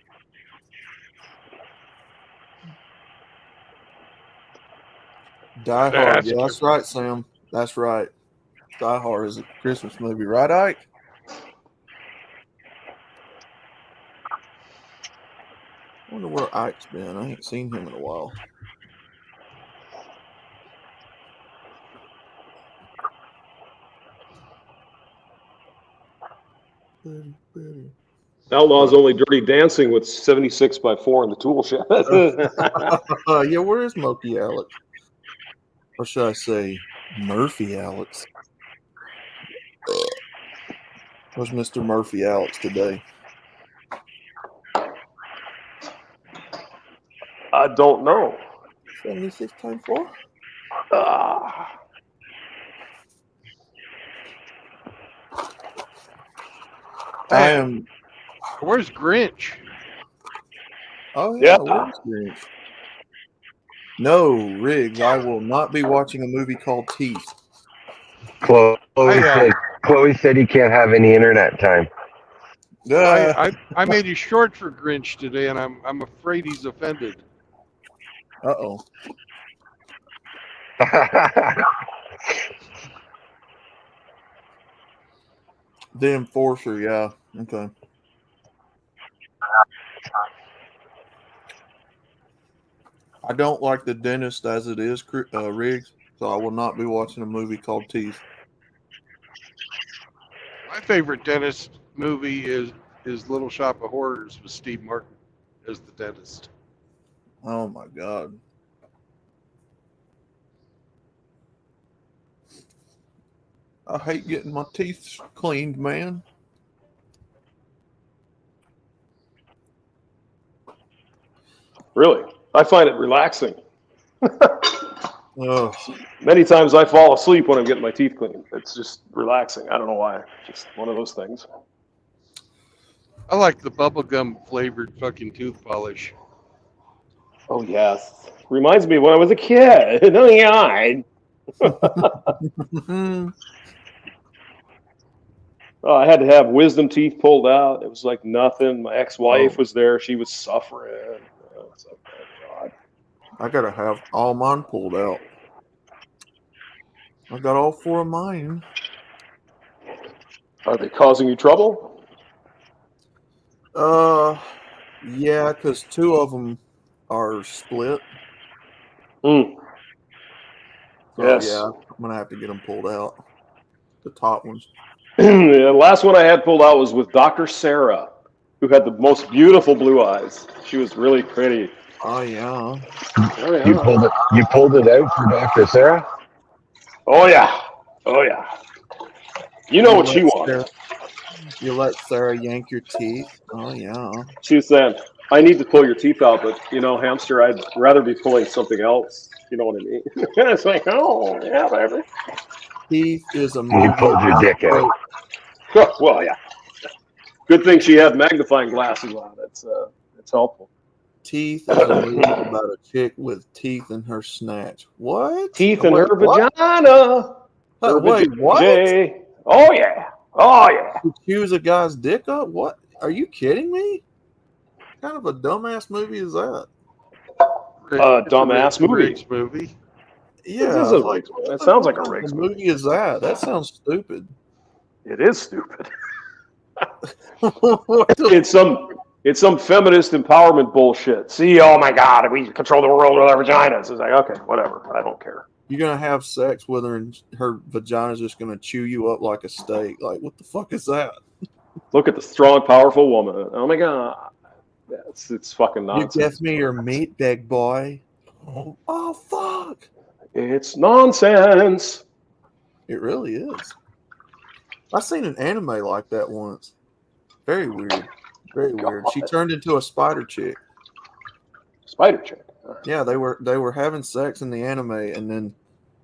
Die Hard. Yeah, that's right, Sam. That's right. Die Hard is a Christmas movie, right, Ike? I wonder where Ike's been. I ain't seen him in a while. Outlaw's only Dirty Dancing with 76x4 in the tool shed. Yeah, where is Monkey Alex? Or should I say Murphy Alex? Where's Mr. Murphy Alex today? I don't know. 76x4? I am. Where's Grinch? Oh yeah, where's Grinch? No, Riggs, I will not be watching a movie called Teeth. Chloe I, said, Chloe said he can't have any internet time. I made a short for Grinch today, and I'm afraid he's offended. Uh-oh. The Enforcer, yeah. Okay. I don't like The Dentist as it is, Riggs, so I will not be watching a movie called Teeth. My favorite dentist movie is Little Shop of Horrors with Steve Martin as the dentist. Oh my God. I hate getting my teeth cleaned, man. Really, I find it relaxing. Ugh. Many times I fall asleep when I'm getting my teeth cleaned. It's just relaxing. I don't know why. Just one of those things. I like the bubblegum flavored fucking tooth polish. Oh yes, reminds me of when I was a kid. Oh yeah. Oh, I had to have wisdom teeth pulled out. It was like nothing. My ex-wife was there. She was suffering. It's like, oh God. I gotta have all mine pulled out. I got all 4 of mine. Are they causing you trouble? Yeah, because 2 of them are split. Mm. So, Yes. yeah, I'm gonna have to get them pulled out. The top ones. The last one I had pulled out was with Dr. Sarah, who had the most beautiful blue eyes. She was really pretty. Oh yeah. Oh yeah. You pulled it out for Dr. Sarah? Oh yeah. Oh yeah. You know what she wanted. You let Sarah yank your teeth. Oh yeah. She was saying, I need to pull your teeth out, but you know, hamster, I'd rather be pulling something else. You know what I mean? And it's like, oh yeah, baby. Teeth is a You movie. pulled your dick out. Oh, well, yeah. Good thing she had magnifying glasses on. It's helpful. Teeth is a movie about a chick with teeth in her snatch. What? Teeth in Wait, her what? vagina. Her Wait, what? vajay. Oh yeah. Oh yeah. You chews a guy's dick up? What? Are you kidding me? What kind of a dumbass movie is that? Dumbass movie. Riggs movie. Yeah, This is like, it sounds like a what kind Riggs of movie. movie is that? That sounds stupid. It is stupid. What the- It's some feminist empowerment bullshit. See, oh my God, we control the world with our vaginas. It's like, okay, whatever. I don't care. You're gonna have sex with her, and her vagina's just gonna chew you up like a steak. Like, what the fuck is that? Look at the strong, powerful woman. Oh my God. Yeah, it's fucking nonsense. You give me your meat, big boy. Oh fuck! It's nonsense. It really is. I seen an anime like that once. Very weird. Very weird. She turned into a spider chick. Spider chick. All right. Yeah, they were having sex in the anime, and then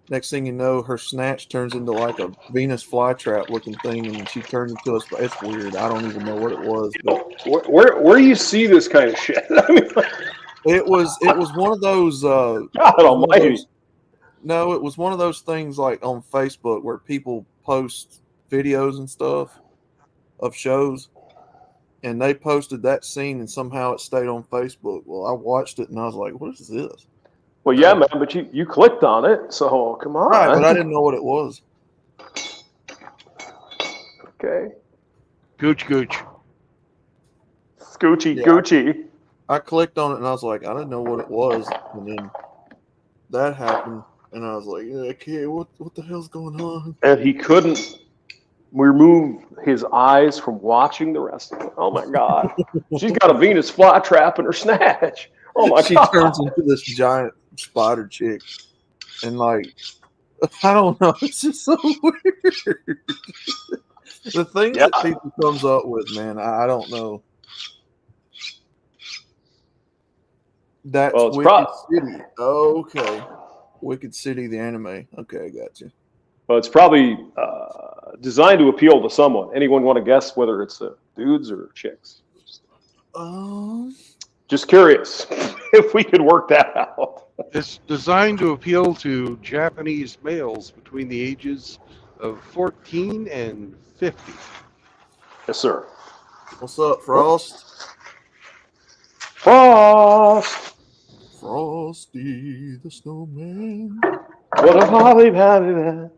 next thing you know, her snatch turns into like a Venus flytrap looking thing, and she turned into a spider. It's weird. I don't even know what it was, but Where do you see this kind of shit? I mean, it was one of those. God Almighty. No, it was one of those things like on Facebook where people post videos and stuff of shows, and they posted that scene, and somehow it stayed on Facebook. Well, I watched it and I was like, "What is this?" Well, yeah, man, but you clicked on it, so come on. Right, but I didn't know what it was. Okay. Gooch. Scoochie, Yeah. Gucci. I clicked on it and I was like, I didn't know what it was, and then that happened, and I was like, "Okay, what the hell's going on?" And he couldn't remove his eyes from watching the wrestling. Oh my God. She's got a Venus flytrap in her snatch. Oh my She God. turns into this giant spider chick, and like, I don't know, it's just so weird. The things that people comes up with, man, I don't know. That's Wicked City. Okay. Wicked City, the anime. Okay, I got you. Well, it's probably designed to appeal to someone. Anyone want to guess whether it's dudes or chicks? Just curious if we could work that out. It's designed to appeal to Japanese males between the ages of 14 and 50. Yes, sir. What's up, Frost? Frost. Frosty the Snowman. What a holly man.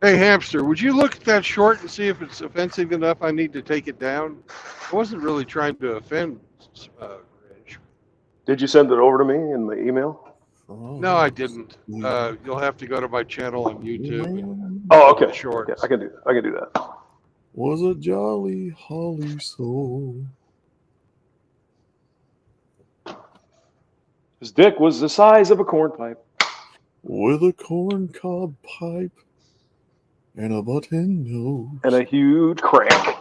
Hey, Hamster, would you look at that short and see if it's offensive enough I need to take it down? I wasn't really trying to offend Grinch. Did you send it over to me in the email? No, I didn't. You'll have to go to my channel on YouTube and Oh, look at okay. the shorts. Okay, I can do that. Was a jolly holly soul. His dick was the size of a cornpipe. With a corncob pipe and a button nose. And a huge crank.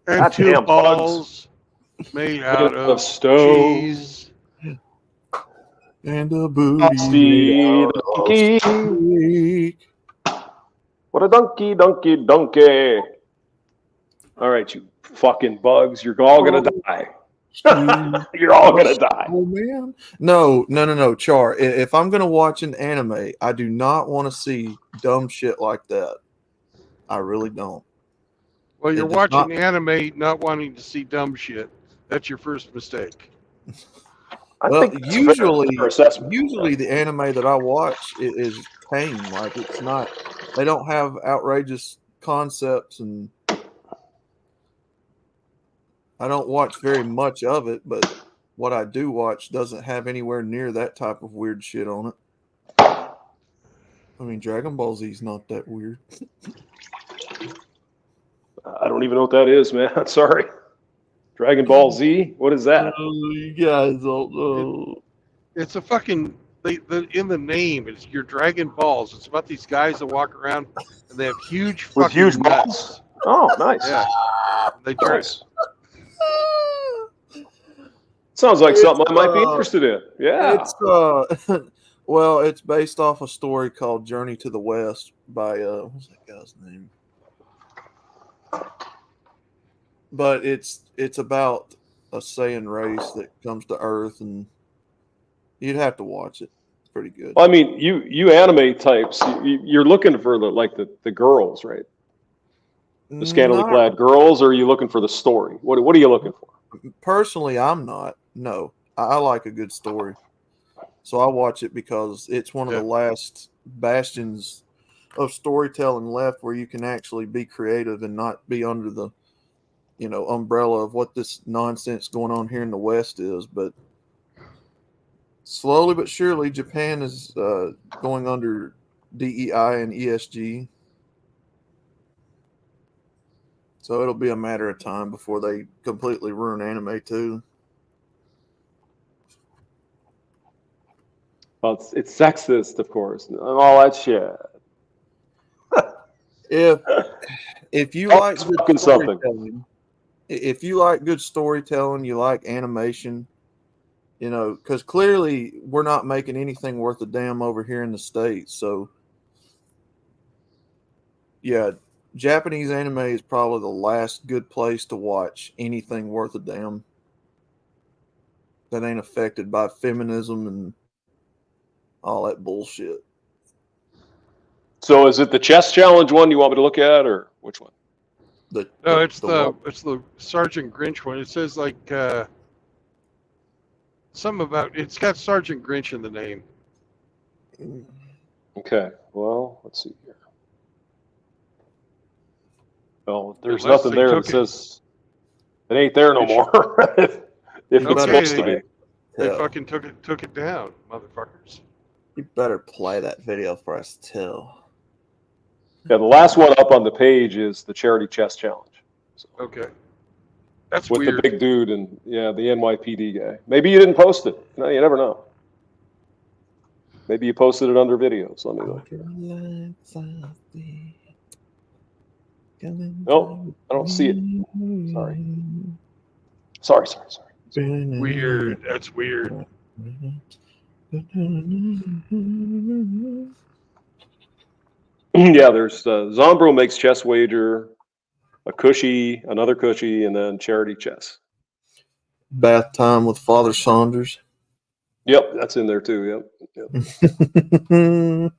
And God 2 damn, balls made out of stone. cheese. And a booty Frosty made out the of donkey. steak. What a donkey. All right, you fucking bugs. You're all going to die. You're all going to die. Oh, man. No, Char. If I'm going to watch an anime, I do not want to see dumb shit like that. I really don't. Well, you're It does watching not- anime, not wanting to see dumb shit. That's your first mistake. I Well, think that's a fair assessment. usually the anime that I watch is tame. Like, it's not, they don't have outrageous concepts, and I don't watch very much of it, but what I do watch doesn't have anywhere near that type of weird shit on it. I mean, Dragon Ball Z is not that weird. I don't even know what that is, man. Sorry. Dragon Ball Z? What is that? You guys don't know. It's a fucking in the name. It's your Dragon Balls. It's about these guys that walk around and they have huge fucking With huge nuts. balls? Oh, nice. Yeah, they try. Nice. Sounds like something I might be interested in. Yeah. It's well, it's based off a story called Journey to the West by what's that guy's name? But it's about a Saiyan race that comes to Earth, and you'd have to watch it. It's pretty good. Well, I mean, you anime types, you're looking for the girls, right? The scantily Not- clad girls, or are you looking for the story? What are you looking for? Personally, I'm not. No, I like a good story, so I watch it because it's one of the last bastions of storytelling left where you can actually be creative and not be under the, umbrella of what this nonsense going on here in the West is. But slowly but surely, Japan is going under DEI and ESG. So it'll be a matter of time before they completely ruin anime too. Well, it's sexist, of course, and all that shit. If you like good fucking something. storytelling, if you like good storytelling, you like animation, because clearly we're not making anything worth a damn over here in the States. So, yeah, Japanese anime is probably the last good place to watch anything worth a damn that ain't affected by feminism and all that bullshit. So is it the chess challenge one you want me to look at, or which one? No, it's the Sergeant Grinch one. It says like something about it's got Sergeant Grinch in the name. Okay, well, let's see here. Well, there's Unless nothing they there that took it. says it ain't there no more. if it's Okay, supposed to be. They Yeah. fucking took it down, motherfuckers. You better play that video for us too. Yeah, the last one up on the page is the charity chess challenge. So, Okay, that's with weird. the big dude and the NYPD guy. Maybe you didn't post it. No, you never know. Maybe you posted it under videos. Let me look. Nope, I don't see it. Sorry. Weird. That's weird. Yeah, there's Zombro makes chess wager, a cushy, another cushy, and then charity chess. Bath time with Father Saunders. Yep, that's in there too. Yep.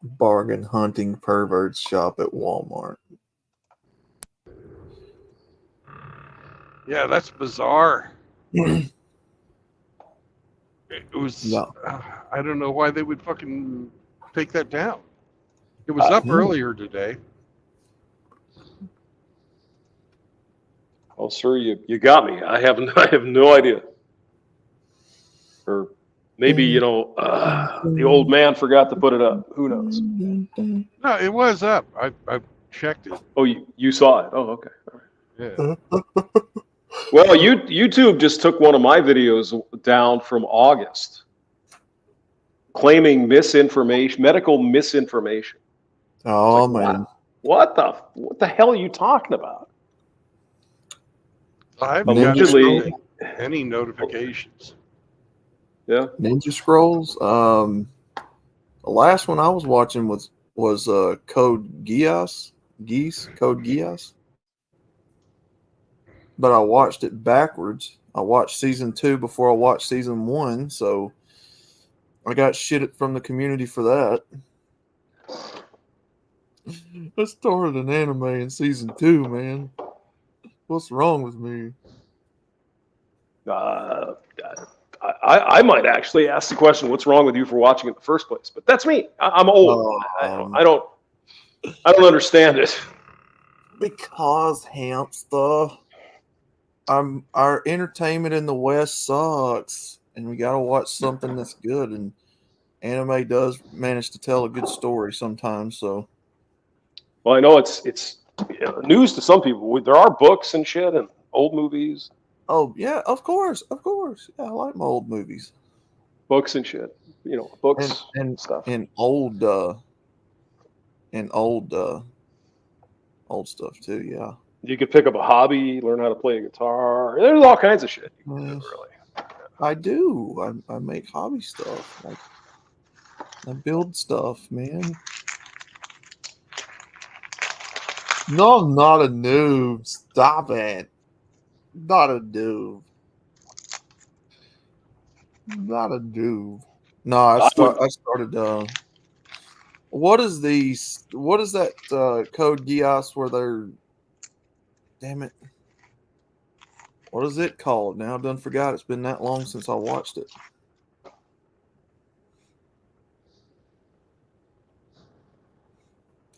bargain hunting perverts shop at Walmart. Yeah, that's bizarre. It was. Yeah. I don't know why they would fucking take that down. It was up earlier today. Oh, sir, you got me. I have no idea. Or maybe the old man forgot to put it up. Who knows? No, it was up. I checked it. Oh, you saw it. Oh, okay. All right. Yeah. Well, YouTube just took one of my videos down from August, claiming misinformation, medical misinformation. Oh Like, man. What the hell are you talking about? I haven't Allegedly, gotten any notifications. yeah. Ninja Scrolls. The last one I was watching was Code Geass. Code Geass. But I watched it backwards. I watched season 2 before I watched season 1, so I got shit from the community for that. I started an anime in season 2, man. What's wrong with me? I might actually ask the question, "What's wrong with you for watching it in the first place?" But that's me. I'm old. I don't understand it. Because hamster, our entertainment in the West sucks, and we gotta watch something that's good. And anime does manage to tell a good story sometimes. So, Well, I know it's news to some people. There are books and shit and old movies. oh yeah, of course. Yeah, I like my old movies. Books and shit. Books and stuff. and old stuff too. Yeah. You could pick up a hobby, learn how to play a guitar. There's all kinds of shit you can do, really. I do. I make hobby stuff. I build stuff, man. No, I'm not a noob. Stop it. Not a noob. Not a noob. No, I started. What is that Code Geass where they're? Damn it. What is it called? Now I done forgot. It's been that long since I watched it.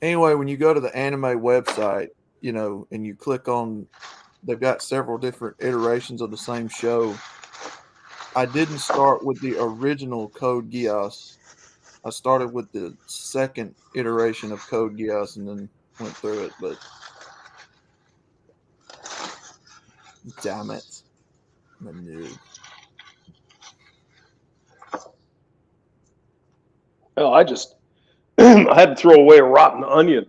Anyway, when you go to the anime website, and you click on, they've got several different iterations of the same show. I didn't start with the original Code Geass. I started with the second iteration of Code Geass and then went through it, but damn it. I'm a noob. Well, I had to throw away a rotten onion.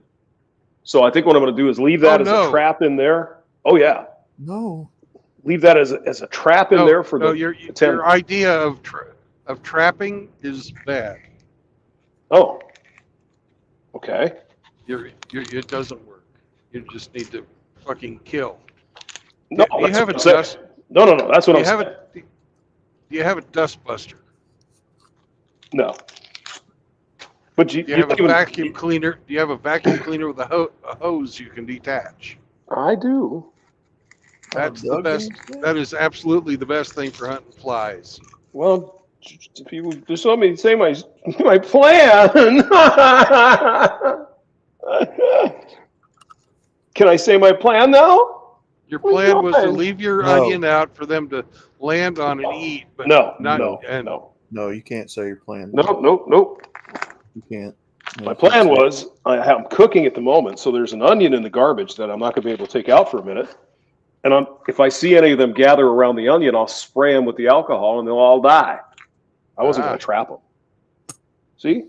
So I think what I'm going to do is leave that as a trap in there. Oh, yeah. No. Leave that as a trap in there for your idea of trapping is bad. Oh. Okay. It doesn't work. You just need to fucking kill. No, do you have a dust? No. That's what I'm saying. Do you have a dust buster? No. But do you have a vacuum cleaner? Do you have a vacuum cleaner with a hose you can detach? I do. That's the best. That is absolutely the best thing for hunting flies. Well, people just let me say my plan. Can I say my plan now? Your plan was to leave your onion out for them to land on and eat, but no. No, you can't say your plan. Nope. You can't. No, my plan was I'm cooking at the moment, so there's an onion in the garbage that I'm not going to be able to take out for a minute. And if I see any of them gather around the onion, I'll spray them with the alcohol and they'll all die. I wasn't going to trap them. See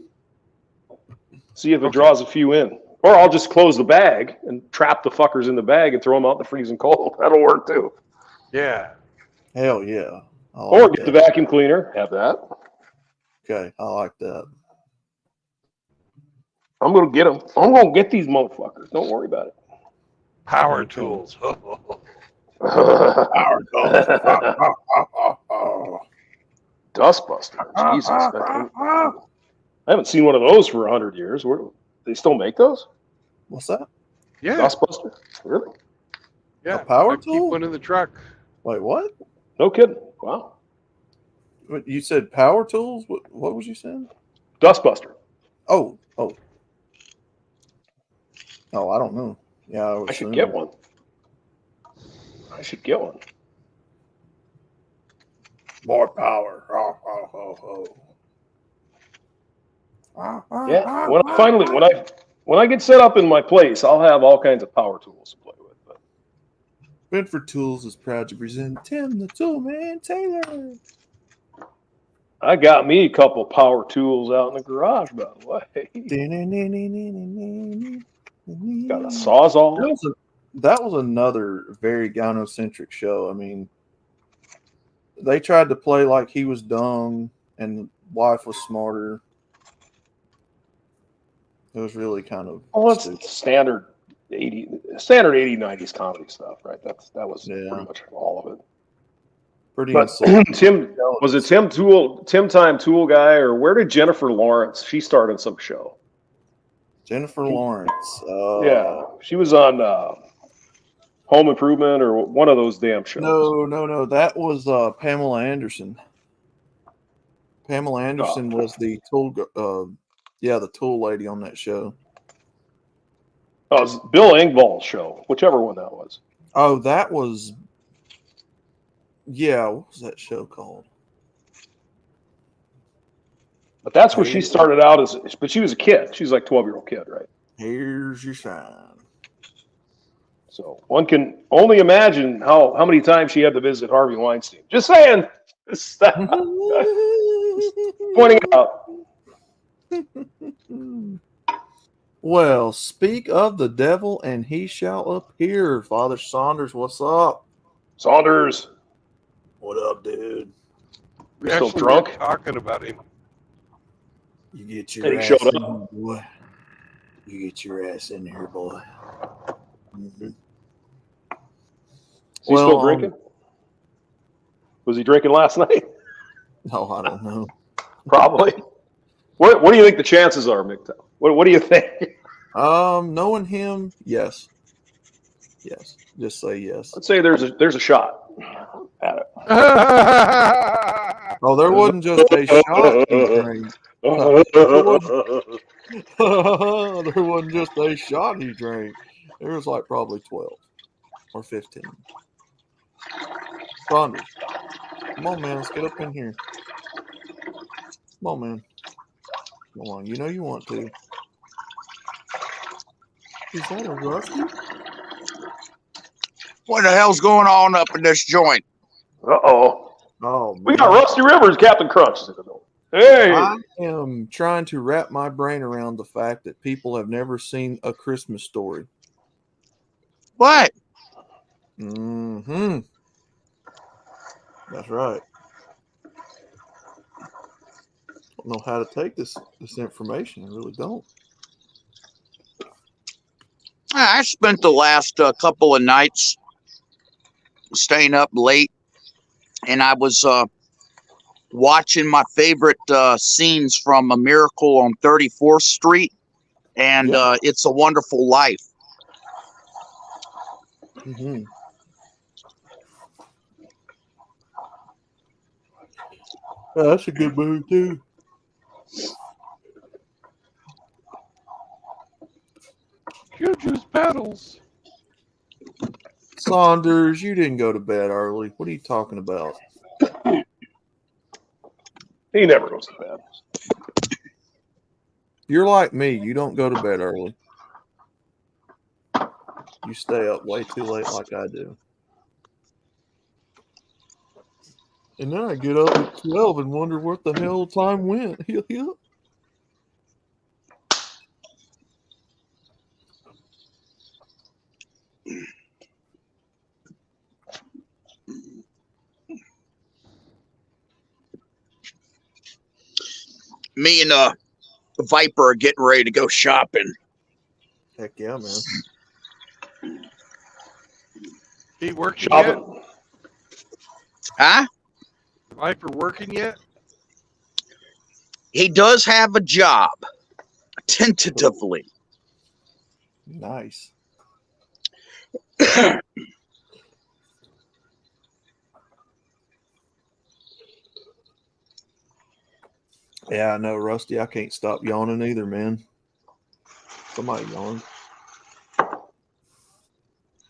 if it draws a few in. Or I'll just close the bag and trap the fuckers in the bag and throw them out in the freezing cold. That'll work too. Yeah. Hell yeah. Or get the vacuum cleaner. Have that. Okay, I like that. I'm going to get them. I'm going to get these motherfuckers. Don't worry about it. Power tools. Power tools. Dustbuster. Jesus. I haven't seen one of those for 100 years. They still make those? What's that? Yeah, Dustbuster? Really? yeah. A power I keep tool? one in the truck. Wait, what? No kidding. Wow. What you said? Power tools? What was you saying? Dustbuster. Oh. I don't know. Yeah, I would I should assume. get one. More power. Yeah. When I get set up in my place, I'll have all kinds of power tools to play with. But Bedford Tools is proud to present Tim the Toolman Taylor. I got me a couple power tools out in the garage, by the way. Got a Sawzall. That was another very gynocentric show. I mean, they tried to play like he was dumb and the wife was smarter. It was really kind of It's standard 80s comedy stuff, right? That was pretty much all of it. Pretty But Tim, was it Tim Time Tool guy, or where did Jennifer Lawrence? She started some show. Jennifer Lawrence. Yeah, she was on Home Improvement or one of those damn shows. No. That was Pamela Anderson. Pamela Anderson was the tool. The tool lady on that show. Oh, it was Bill Engvall's show, whichever one that was. Oh, that was. Yeah, what was that show called? But that's where she started out but she was a kid. She was like 12-year-old kid, right? Here's your sign. So one can only imagine how many times she had to visit Harvey Weinstein. Just saying. Pointing it out. Well, speak of the devil and he shall appear. Father Saunders, what's up? Saunders. What up, dude? We Still actually drunk? were talking about him. You get your And he ass showed in up. here, boy. You get your ass in here, boy. Mm-hmm. Is he still drinking? Was he drinking last night? No, I don't know. Probably. What do you think the chances are, MGTOW? What do you think? Knowing him, yes. Yes. Just say yes. Let's say there's a shot at it. Oh, there wasn't just a shot he drank. There wasn't just a shot he drank. There was like probably 12 or 15. Saunders, come on, man. Let's get up in here. Come on, man. Come on. You know you want to. Is that a Rusty? What the hell's going on up in this joint? Uh-oh. Oh, man. We got Rusty Rivers, Captain Crunch. Hey. I am trying to wrap my brain around the fact that people have never seen A Christmas Story. What? Mm-hmm. That's right. Don't know how to take this information. I really don't. I spent the last couple of nights staying up late, and I was watching my favorite scenes from A Miracle on 34th Street and It's a Wonderful Life. Mm-hmm. Yeah, that's a good movie too. Juju's pedals. Saunders, you didn't go to bed early. What are you talking about? He never goes to bed. You're like me. You don't go to bed early. You stay up way too late like I do. And then I get up at 12 and wonder what the hell time went. Me and Viper are getting ready to go shopping. Heck yeah, man. He working Shopping. yet? Huh? Viper working yet? He does have a job, tentatively. Nice. Yeah, I know, Rusty. I can't stop yawning either, man. Somebody yawned.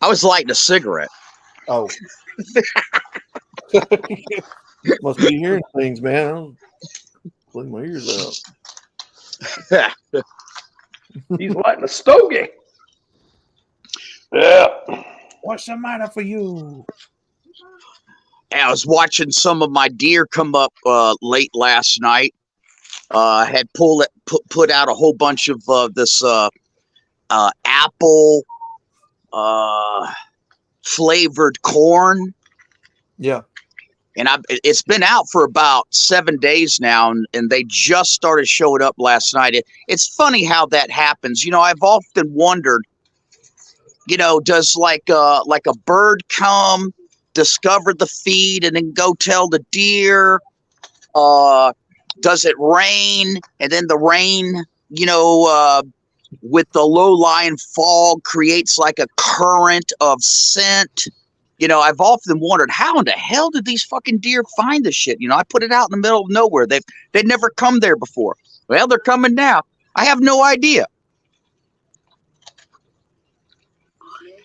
I was lighting a cigarette. Oh. Must be hearing things, man. I'll clean my ears out. He's lighting a stogie. Yeah. What's the matter for you? I was watching some of my deer come up late last night. Had put out a whole bunch of this apple flavored corn. Yeah. And it's been out for about 7 days now, and they just started showing up last night. It's funny how that happens. I've often wondered, does like a bird come, discover the feed, and then go tell the deer? Does it rain, and then the rain, with the low-lying fog creates like a current of scent? I've often wondered, how in the hell did these fucking deer find this shit? I put it out in the middle of nowhere. They'd never come there before. Well, they're coming now. I have no idea.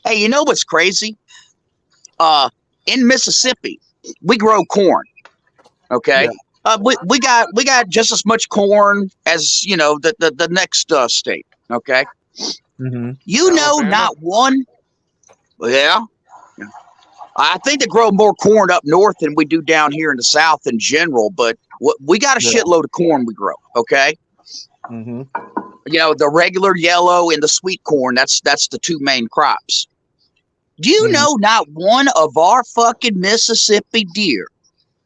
Hey, you know what's crazy? In Mississippi, we grow corn. Okay. Yeah. We got just as much corn as the next state. Okay. Mm-hmm. Alabama? Not one. Yeah. I think they grow more corn up north than we do down here in the South in general, but we got a shitload of corn we grow. Okay. Mm-hmm. The regular yellow and the sweet corn, that's the two main crops. Do you know not one of our fucking Mississippi deer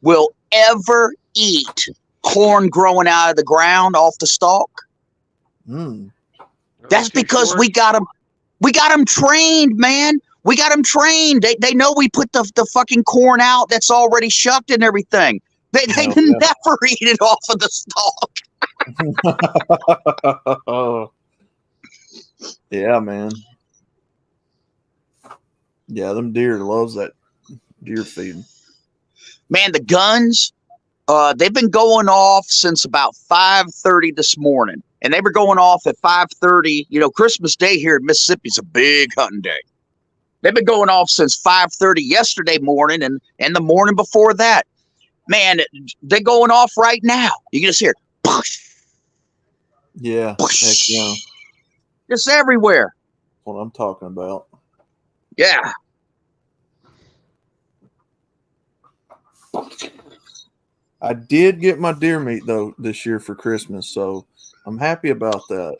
will ever eat corn growing out of the ground off the stalk? That's because we got them trained, man. We got them trained. They know we put the fucking corn out that's already shucked and everything. They never eat it off of the stalk. Oh. Yeah, man. Yeah, them deer loves that deer feed. Man, the guns, they've been going off since about 5:30 this morning. And they were going off at 5:30. Christmas Day here in Mississippi is a big hunting day. They've been going off since 5:30 yesterday morning and the morning before that. Man, they're going off right now. You can just hear push. Yeah. Push. Heck yeah. It's everywhere. That's what I'm talking about. Yeah. I did get my deer meat though this year for Christmas, so I'm happy about that.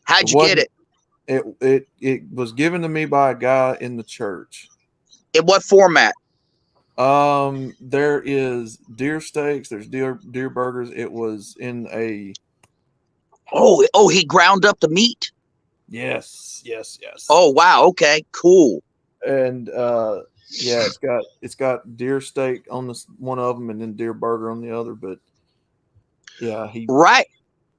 How'd you get it? It was given to me by a guy in the church. In what format? There is deer steaks. There's deer burgers. It was in a. Oh, he ground up the meat. Yes. Oh wow. Okay. Cool. And yeah, it's got deer steak on this one of them, and then deer burger on the other. But yeah, right.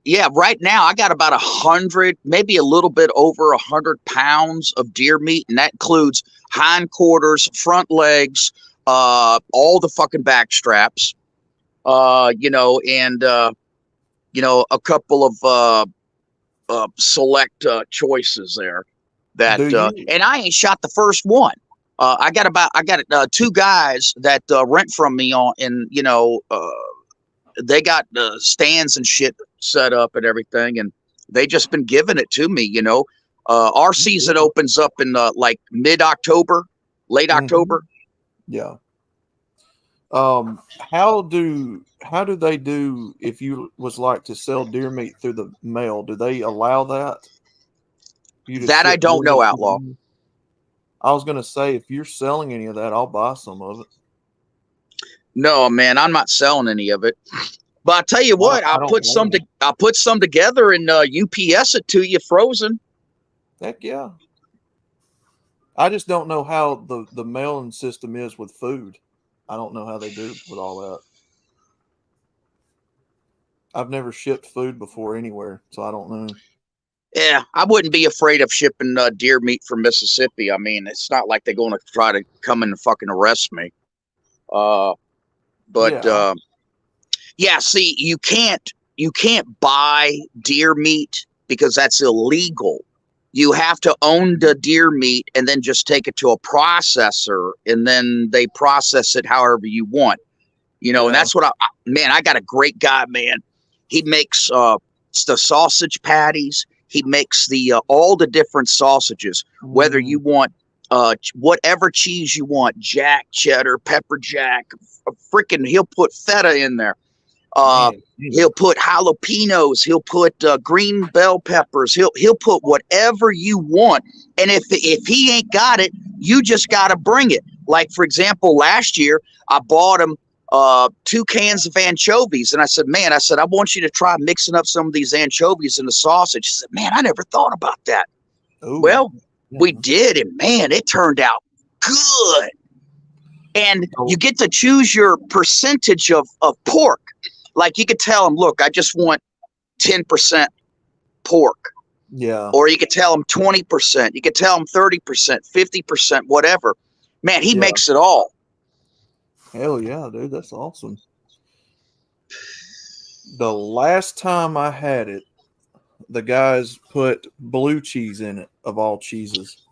Yeah, right now I got about 100, maybe a little bit over 100 pounds of deer meat, and that includes hindquarters, front legs, all the fucking back straps, and a couple of select choices there. That and I ain't shot the first one. I got two guys that rent from me on, and they got stands and shit set up and everything, and they just been giving it to me. Our season opens up in like mid-October, late October. Yeah. How do they do if you was like to sell deer meat through the mail? Do they allow that? That I don't know, Outlaw. I was gonna say, if you're selling any of that, I'll buy some of it. No, man, I'm not selling any of it. But I'll tell you what, I'll put some together and UPS it to you frozen. Heck yeah. I just don't know how the mailing system is with food. I don't know how they do with all that. I've never shipped food before anywhere, so I don't know. Yeah, I wouldn't be afraid of shipping deer meat from Mississippi. I mean, it's not like they're going to try to come and fucking arrest me. But Yeah. yeah, see, you can't buy deer meat because that's illegal. You have to own the deer meat and then just take it to a processor, and then they process it however you want. You know, and Yeah. that's what I got a great guy, man. He makes the sausage patties. He makes the all the different sausages, whether you want whatever cheese you want, jack, cheddar, pepper jack, freaking, he'll put feta in there. Man. He'll put jalapenos. He'll put green bell peppers. He'll put whatever you want. And if he ain't got it, you just got to bring it. Like, for example, last year I bought him 2 cans of anchovies, and I said, man, I want you to try mixing up some of these anchovies in the sausage. He said, man, I never thought about that. Ooh. Well, Yeah. we did, and man, it turned out good. And you get to choose your percentage of pork. Like, you could tell them, look, I just want 10% pork. Yeah. Or you could tell them 20%. You could tell them 30%, 50%, whatever. Man, he makes it all. Hell yeah, dude. That's awesome. The last time I had it, the guys put blue cheese in it, of all cheeses.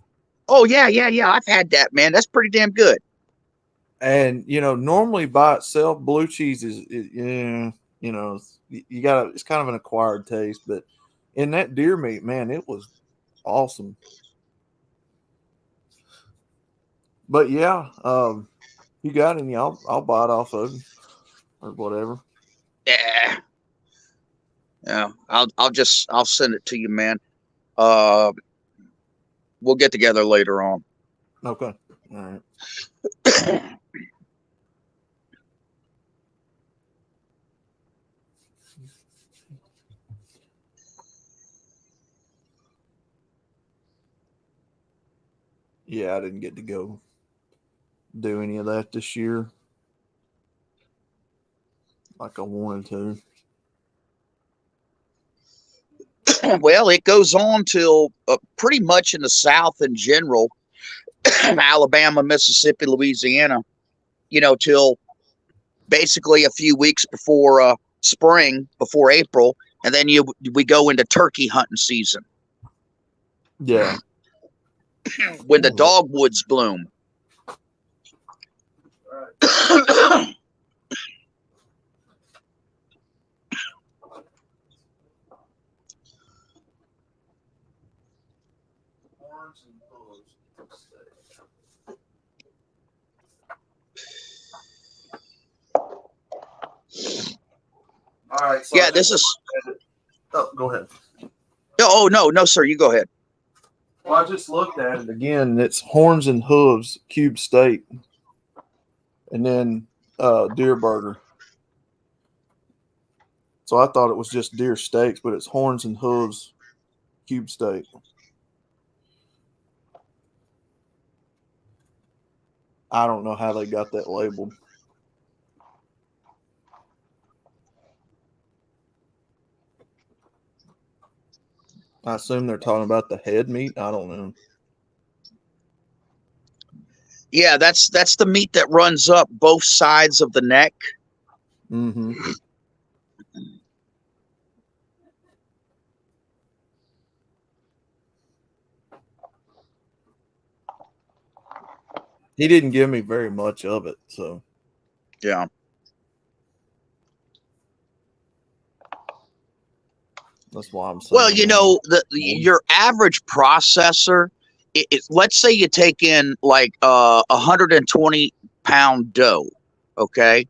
Oh, yeah. I've had that, man. That's pretty damn good. And, you know, normally by itself, blue cheese you know, you got it's kind of an acquired taste, but in that deer meat, man, it was awesome. But yeah, you got any? I'll buy it off of him or whatever. Yeah. I'll send it to you, man. We'll get together later on. Okay. All right. Yeah, I didn't get to go do any of that this year like I wanted to. Well, it goes on till pretty much in the South in general, Alabama, Mississippi, Louisiana, you know, till basically a few weeks before spring, before April, and then we go into turkey hunting season. Yeah. When the dogwoods bloom. All right. So Yeah, this is. Oh, go ahead. Oh, no, sir. You go ahead. Well, I just looked at it again, and it's horns and hooves cube steak, and then deer burger. So I thought it was just deer steaks, but it's horns and hooves cube steak. I don't know how they got that labeled. I assume they're talking about the head meat. I don't know. Yeah, that's the meat that runs up both sides of the neck. Mm-hmm. He didn't give me very much of it, so yeah. That's why I'm saying. Well, you know, your average processor, let's say you take in like 120-pound dough, okay?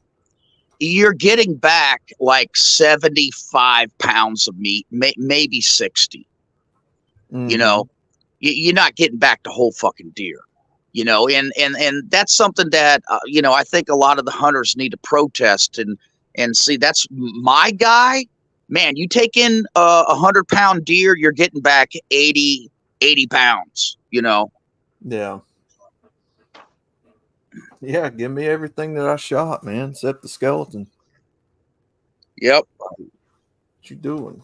You're getting back like 75 pounds of meat, maybe 60. Mm-hmm. You know, you're not getting back the whole fucking deer. You know, and that's something that you know, I think a lot of the hunters need to protest and see. That's my guy. Man, you take in 100-pound deer, you're getting back 80 pounds, you know? Yeah. Yeah, give me everything that I shot, man, except the skeleton. Yep. What you doing?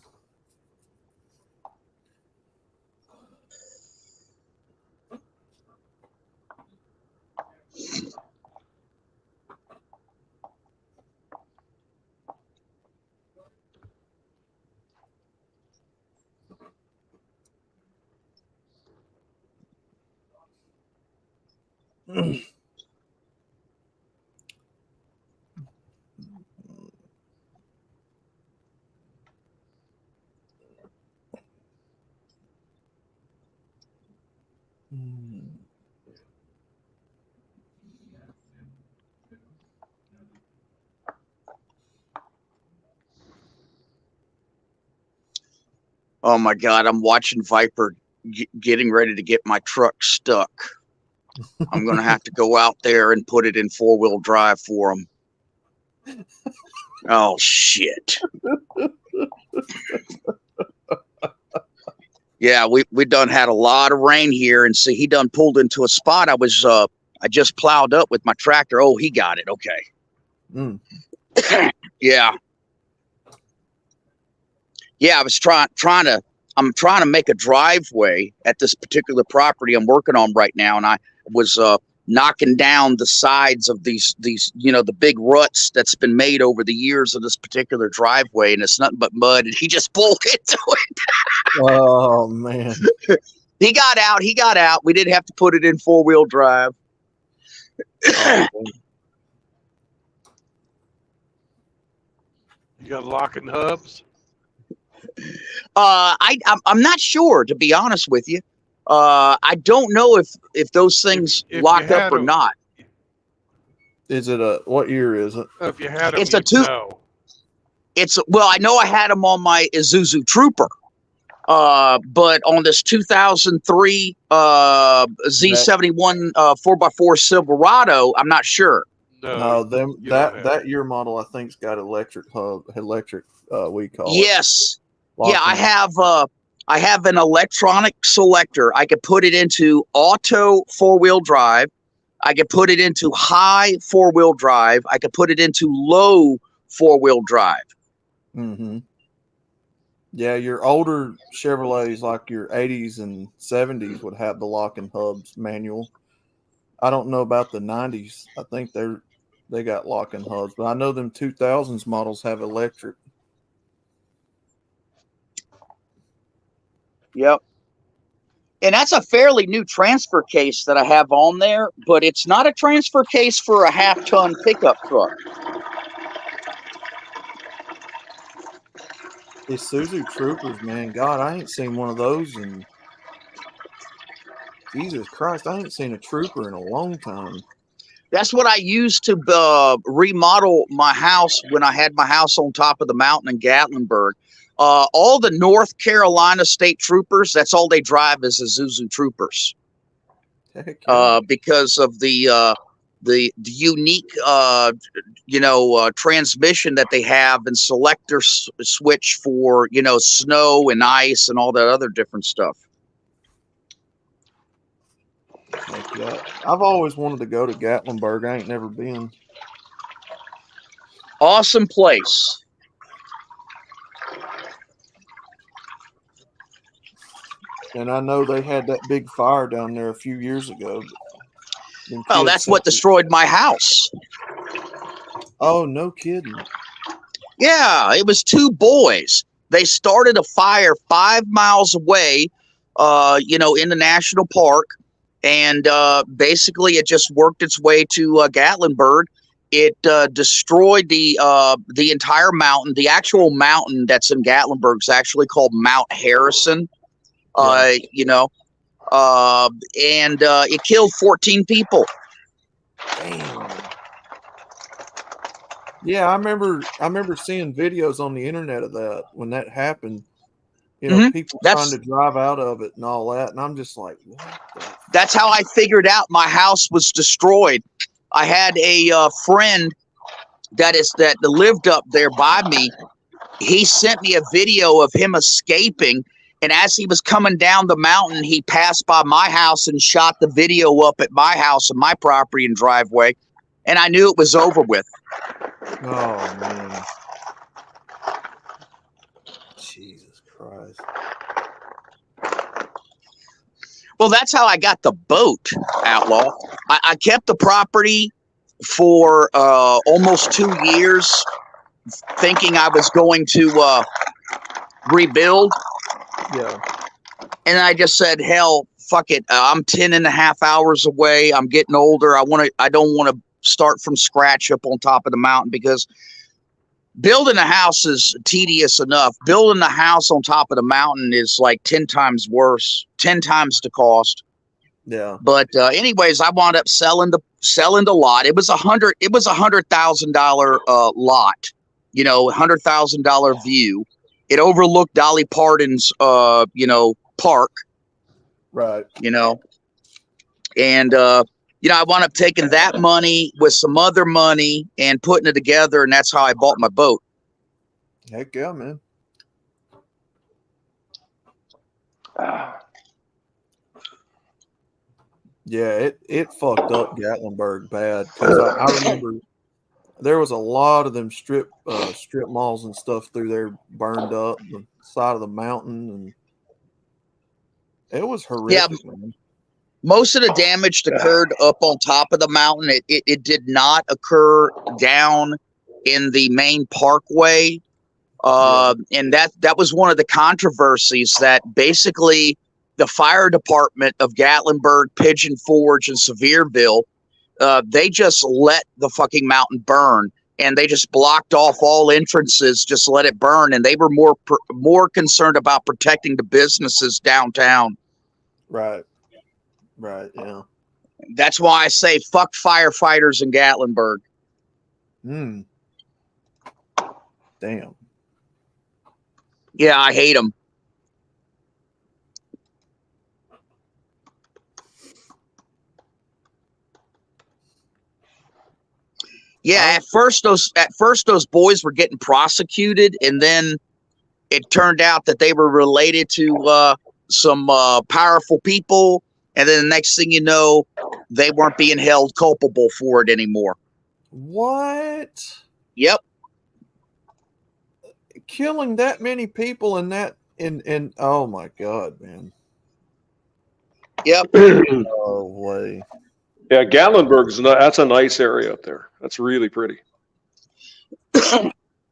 Oh my God, I'm watching Viper getting ready to get my truck stuck. I'm going to have to go out there and put it in 4-wheel drive for him. Oh, shit. Yeah, we done had a lot of rain here, and see, he done pulled into a spot. I just plowed up with my tractor. Oh, he got it. Okay. Mm. Yeah. Yeah, I was trying to make a driveway at this particular property I'm working on right now, and I was knocking down the sides of these the big ruts that's been made over the years of this particular driveway, and it's nothing but mud, and he just pulled into it. Oh man. He got out. We didn't have to put it in 4-wheel drive. Oh, You got locking hubs? I'm not sure, to be honest with you. I don't know if those things If lock you up had or them. not. is it what year is it? If you had them, It's a you'd two- know. Well, I know I had them on my Isuzu Trooper. But on this 2003 Z71 4x4 Silverado, I'm not sure. No, Them you don't have that year model I think's got electric hub, we call it. Yes. Yeah, Locking. I have an electronic selector. I could put it into auto 4-wheel drive. I could put it into high 4-wheel drive. I could put it into low 4-wheel drive. Mm-hmm. Yeah, your older Chevrolets, like your 80s and 70s, would have the locking hubs manual. I don't know about the 90s. I think they got locking hubs, but I know them 2000s models have electric. Yep. And that's a fairly new transfer case that I have on there, but it's not a transfer case for a half-ton pickup truck. Isuzu Troopers, man, God, I ain't seen one of those in Jesus Christ. I ain't seen a Trooper in a long time. That's what I used to remodel my house when I had my house on top of the mountain in Gatlinburg. All the North Carolina state troopers, that's all they drive is Isuzu Troopers. Heck yeah. Because of the unique transmission that they have and selector switch for snow and ice and all that other different stuff. Heck yeah. I've always wanted to go to Gatlinburg. I ain't never been. Awesome place. And I know they had that big fire down there a few years ago. Well, that's what destroyed my house. Oh, no kidding. Yeah, it was two boys. They started a fire 5 miles away, in the national park. And basically it just worked its way to Gatlinburg. It destroyed the entire mountain. The actual mountain that's in Gatlinburg is actually called Mount Harrison. And it killed 14 people. Damn. Yeah, I remember seeing videos on the internet of that when that happened. People trying to drive out of it and all that, and I'm just like, what? That's how I figured out my house was destroyed. I had a friend that lived up there by me. He sent me a video of him escaping. And as he was coming down the mountain, he passed by my house and shot the video up at my house and my property and driveway. And I knew it was over with. Oh, man. nice. Well, that's how I got the boat, Outlaw. I kept the property for almost 2 years, thinking I was going to rebuild. Yeah. And I just said, hell, fuck it. I'm 10 and a half hours away. I'm getting older. I don't want to start from scratch up on top of the mountain, because building a house is tedious enough. Building a house on top of the mountain is like 10 times worse, 10 times the cost. Yeah. But anyways, I wound up selling the lot. It was $100,000 lot, $100,000 view. It overlooked Dolly Parton's park, Right. and I wound up taking that money with some other money and putting it together, and that's how I bought my boat. Heck yeah, man. Yeah, it fucked up Gatlinburg bad, because I remember there was a lot of them strip malls and stuff through there burned up the side of the mountain, and it was horrific, man. Most of the damage occurred up on top of the mountain. It did not occur down in the main parkway. And that was one of the controversies, that basically the fire department of Gatlinburg, Pigeon Forge, and Sevierville, they just let the fucking mountain burn, and they just blocked off all entrances, just let it burn. And they were more concerned about protecting the businesses downtown. Right. Right. Yeah. That's why I say fuck firefighters in Gatlinburg. Damn. Yeah, I hate them. Yeah, at first those boys were getting prosecuted, and then it turned out that they were related to some powerful people, and then the next thing you know, they weren't being held culpable for it anymore. What? Yep. Killing that many people in oh my God, man. Yep. No way. Yeah, that's a nice area up there. That's really pretty.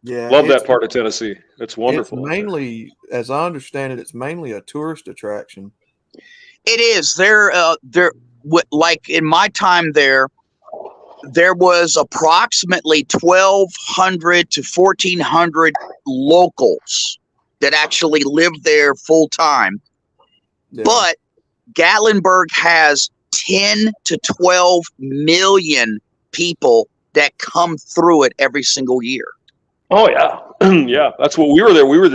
Yeah. Love that part of Tennessee. It's wonderful. It's mainly, as I understand it, it's mainly a tourist attraction. It is. Like in my time there was approximately 1,200 to 1,400 locals that actually lived there full time. Yeah. But Gatlinburg has 10 to 12 million people that come through it every single year. Oh yeah, yeah. That's what we were there. We were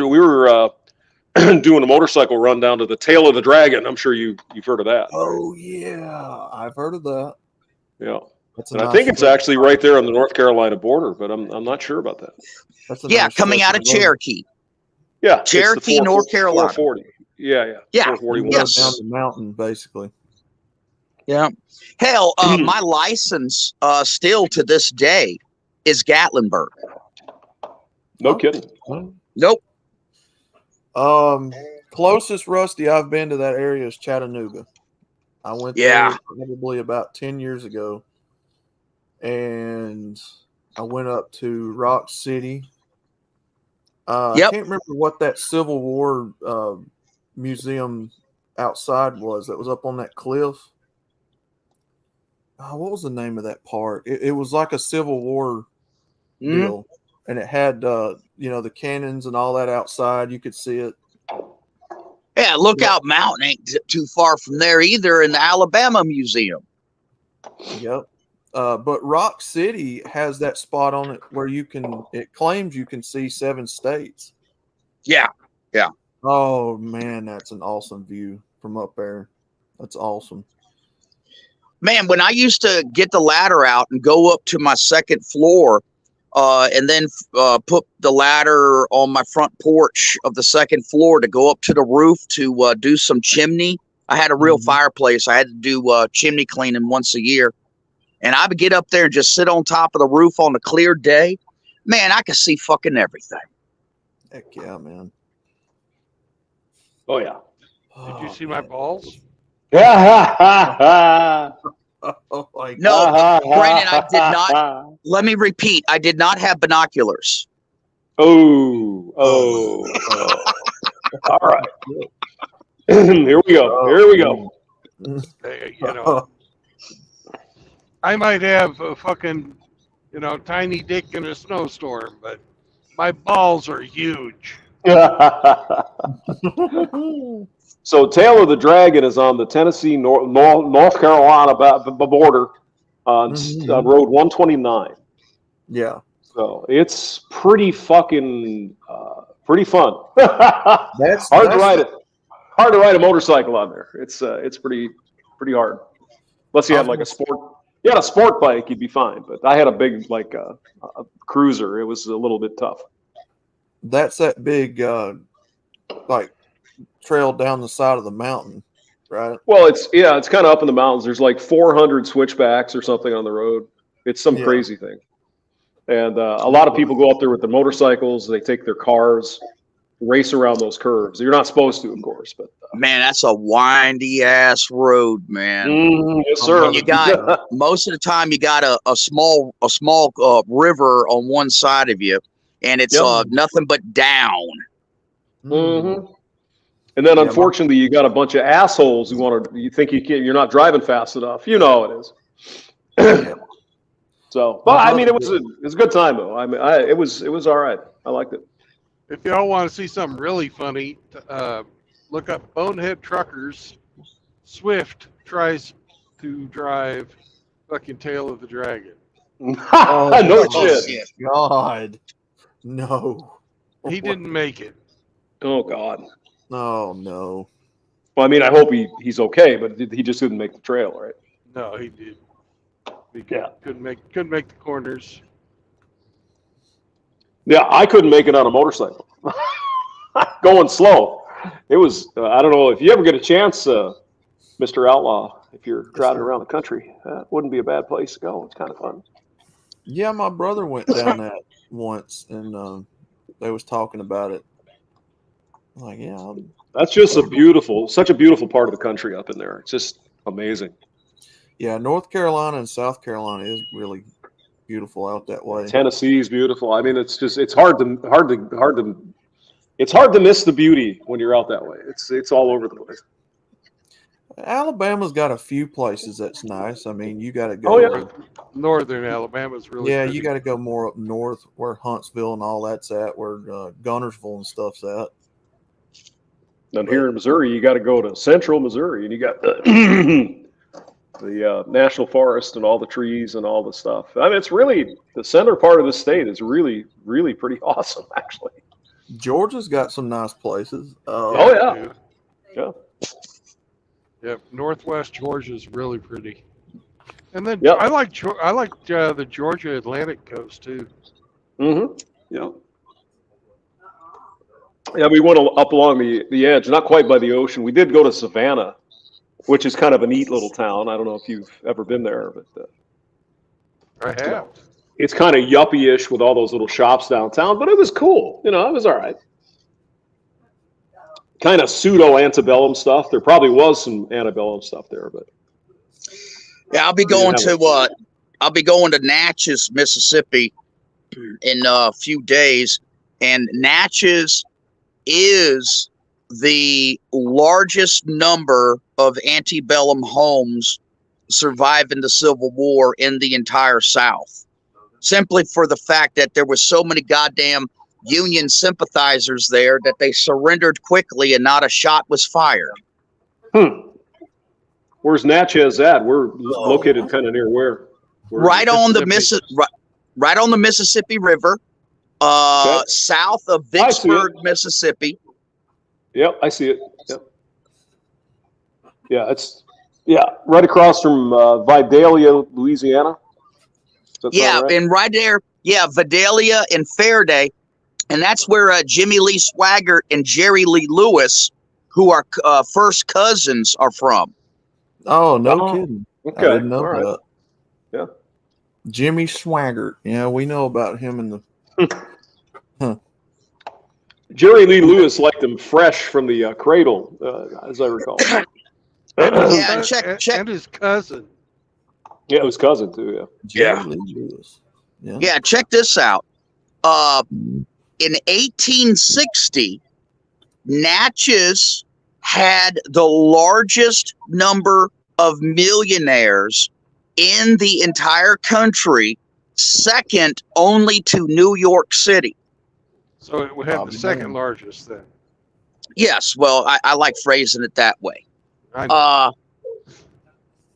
doing a motorcycle run down to the Tail of the Dragon. I'm sure you've heard of that. Oh yeah, I've heard of that. Yeah, and I think it's actually right there on the North Carolina border, but I'm not sure about that. Coming out of Cherokee. Yeah, Cherokee, North Carolina. 440. Yeah. 441. Yes. Down the mountain, basically. Yeah. Hell, my license still to this day is Gatlinburg. No kidding. Nope. Closest, Rusty, I've been to that area is Chattanooga. I went there probably about 10 years ago, and I went up to Rock City. I can't remember what that Civil War museum outside was that was up on that cliff. What was the name of that part? It was like a Civil War deal, and it had the cannons and all that outside. You could see it. Yeah, Lookout Mountain ain't too far from there either, in the Alabama Museum. Yep. But Rock City has that spot on it where it claims you can see 7 states. Yeah. Yeah. Oh man, that's an awesome view from up there. That's awesome. Man, when I used to get the ladder out and go up to my second floor, and then put the ladder on my front porch of the second floor to go up to the roof to do some chimney. I had a real fireplace. I had to do chimney cleaning once a year. And I would get up there and just sit on top of the roof on a clear day. Man, I could see fucking everything. Heck yeah, man. Oh yeah. Did you see my balls? Oh my No, God. Brandon, I did not. Let me repeat. I did not have binoculars. Oh. All right. Here we go. Here we go. You know, I might have a fucking, tiny dick in a snowstorm, but my balls are huge. So Tail of the Dragon is on the Tennessee North Carolina border on Road 129. Yeah. So it's pretty fucking pretty fun. That's Hard to ride it. Hard to ride a motorcycle on there. It's pretty hard. Unless you had like a sport. You had a sport bike, you'd be fine. But I had a big like a cruiser. It was a little bit tough. That's that big like trail down the side of the mountain, right? Well, it's kind of up in the mountains. There's like 400 switchbacks or something on the road. It's some crazy thing. And a lot of people go up there with their motorcycles. They take their cars, race around those curves. You're not supposed to, of course, but Man, that's a windy ass road, man. yes, sir. And you got most of the time you got a small river on one side of you, and it's nothing but down. Mm-hmm. And then, unfortunately, you got a bunch of assholes who you think you're not driving fast enough. You know how it is. So, but I mean, it was a good time though. I mean, it was all right. I liked it. If y'all want to see something really funny, look up Bonehead Truckers. Swift tries to drive fucking Tail of the Dragon. No shit. God, no. He didn't make it. Oh God. Oh no. Well, I mean, I hope he's okay, but he just didn't make the trail, right? No, he did. He couldn't make the corners. Yeah, I couldn't make it on a motorcycle. Going slow. It was. I don't know if you ever get a chance, Mr. Outlaw. If you're driving around the country, that wouldn't be a bad place to go. It's kind of fun. Yeah, my brother went down that once, and they was talking about it. I'm like, yeah. That's just such a beautiful part of the country up in there. It's just amazing. Yeah, North Carolina and South Carolina is really beautiful out that way. Tennessee is beautiful. I mean, it's hard to miss the beauty when you're out that way. It's all over the place. Alabama's got a few places that's nice. I mean, you got to go. Oh yeah, northern Alabama's really. Yeah, pretty. you got to go more up north, where Huntsville and all that's at, where Gunnersville and stuff's at. And here in Missouri, you got to go to central Missouri, and you got the national forest and all the trees and all the stuff. I mean, it's really the center part of the state is really, really pretty awesome, actually. Georgia's got some nice places. Yeah. Yep, Northwest Georgia is really pretty. And then Yep. I like the Georgia Atlantic coast too. Mm-hmm. Yeah. Yeah, we went up along the edge, not quite by the ocean. We did go to Savannah, which is kind of a neat little town. I don't know if you've ever been there, but I have. It's kind of yuppie-ish with all those little shops downtown, but it was cool. It was all right. Kind of pseudo antebellum stuff. There probably was some antebellum stuff there, but yeah, I'll be going to Natchez, Mississippi, in a few days, and Natchez is the largest number of antebellum homes surviving the Civil War in the entire South, simply for the fact that there was so many goddamn Union sympathizers there that they surrendered quickly and not a shot was fired. Where's Natchez at? We're located kind of near where? Right on the Mississippi River, south of Vicksburg, Mississippi. Yep, I see it. Yep. Yeah, right across from Vidalia, Louisiana. Yeah, right? And right there, Vidalia and Faraday. And that's where Jimmy Lee Swaggart and Jerry Lee Lewis, who are first cousins, are from. Oh, no kidding. Okay. I didn't know right. that. Yeah. Jimmy Swaggart. Yeah, we know about him in the... Jerry Lee Lewis liked them fresh from the cradle, as I recall. And his, Yeah, and check. and his cousin. Yeah, it was cousin too. Jerry Lee Lewis. Yeah. Yeah, check this out. In 1860, Natchez had the largest number of millionaires in the entire country, second only to New York City. So it had Bobby the second Moore. largest then. Yes, well, I like phrasing it that way. I know.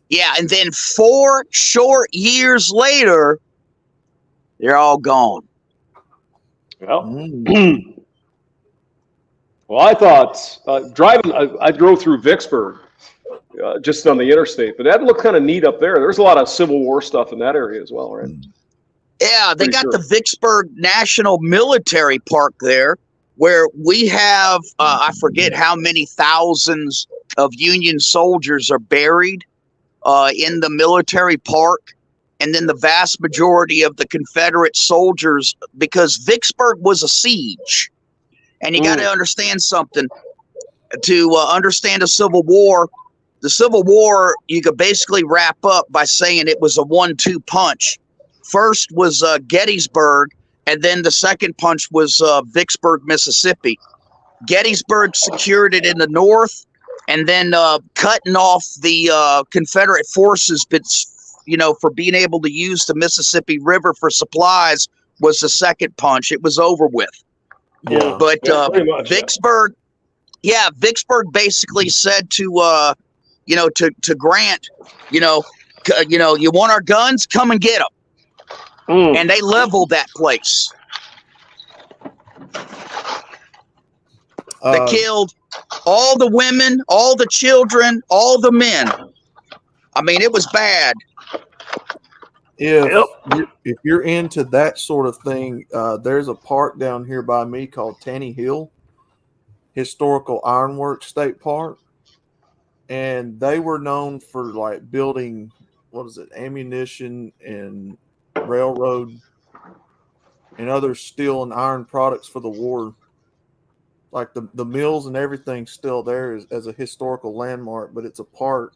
Yeah, and then 4 short years later, they're all gone. Well, Mm. well, I thought driving. I drove through Vicksburg, just on the interstate, but that looked kind of neat up there. There's a lot of Civil War stuff in that area as well, right? Yeah, they Pretty got sure. the Vicksburg National Military Park there, where we have, I forget how many thousands of Union soldiers are buried in the military park. And then the vast majority of the Confederate soldiers, because Vicksburg was a siege. And you got to understand something. To understand the Civil War, you could basically wrap up by saying it was a 1-2 punch. First was Gettysburg, and then the second punch was Vicksburg, Mississippi. Gettysburg secured it in the north, and then cutting off the Confederate forces, for being able to use the Mississippi River for supplies was the second punch. It was over with. Yeah. But pretty much, Vicksburg, Vicksburg basically said to Grant, you want our guns? Come and get them. And they leveled that place. They killed all the women, all the children, all the men. I mean, it was bad. If you're into that sort of thing, there's a park down here by me called Tanny Hill Historical Ironworks State Park, and they were known for like building ammunition and railroad and other steel and iron products for the war. Like the mills and everything's still there as a historical landmark, but it's a park.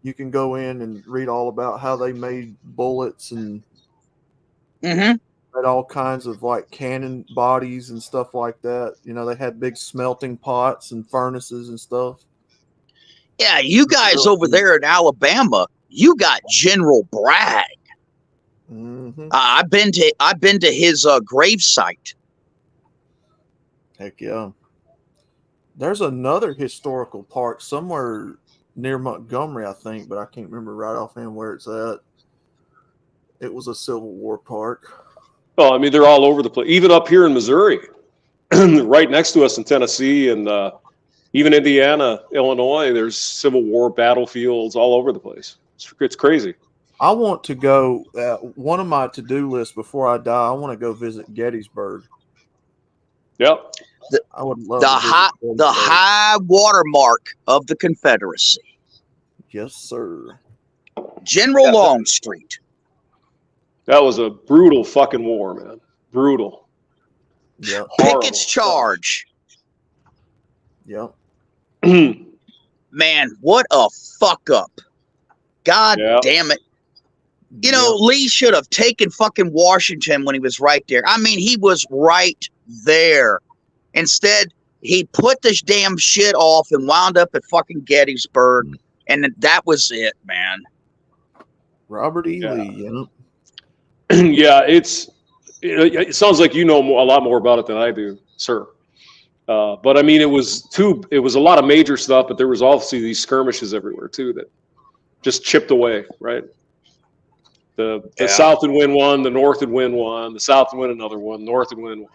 You can go in and read all about how they made bullets and had all kinds of like cannon bodies and stuff like that. They had big smelting pots and furnaces and stuff. Yeah, you guys over there in Alabama, you got General Bragg. Mm-hmm. I've been to his gravesite. Heck yeah. There's another historical park somewhere near Montgomery, I think, but I can't remember right offhand where it's at. It was a Civil War park. Oh, I mean, they're all over the place. Even up here in Missouri, right next to us in Tennessee, and even Indiana, Illinois, there's Civil War battlefields all over the place. It's crazy. I want to go. One of my to-do lists before I die, I want to go visit Gettysburg. Yep. I would love the high watermark of the Confederacy. Yes, sir. General Longstreet. That was a brutal fucking war, man. Brutal. Yep. Pickett's charge. Yep. Man, what a fuck up. God damn it. Lee should have taken fucking Washington when he was right there. I mean, he was right there. Instead, he put this damn shit off and wound up at fucking Gettysburg. And that was it, man. Robert E. Lee, Yeah, it sounds like you know a lot more about it than I do, sir. But I mean, it was a lot of major stuff, but there was also these skirmishes everywhere too that just chipped away, right? The South would win one, the North would win one, the South would win another one, North would win one.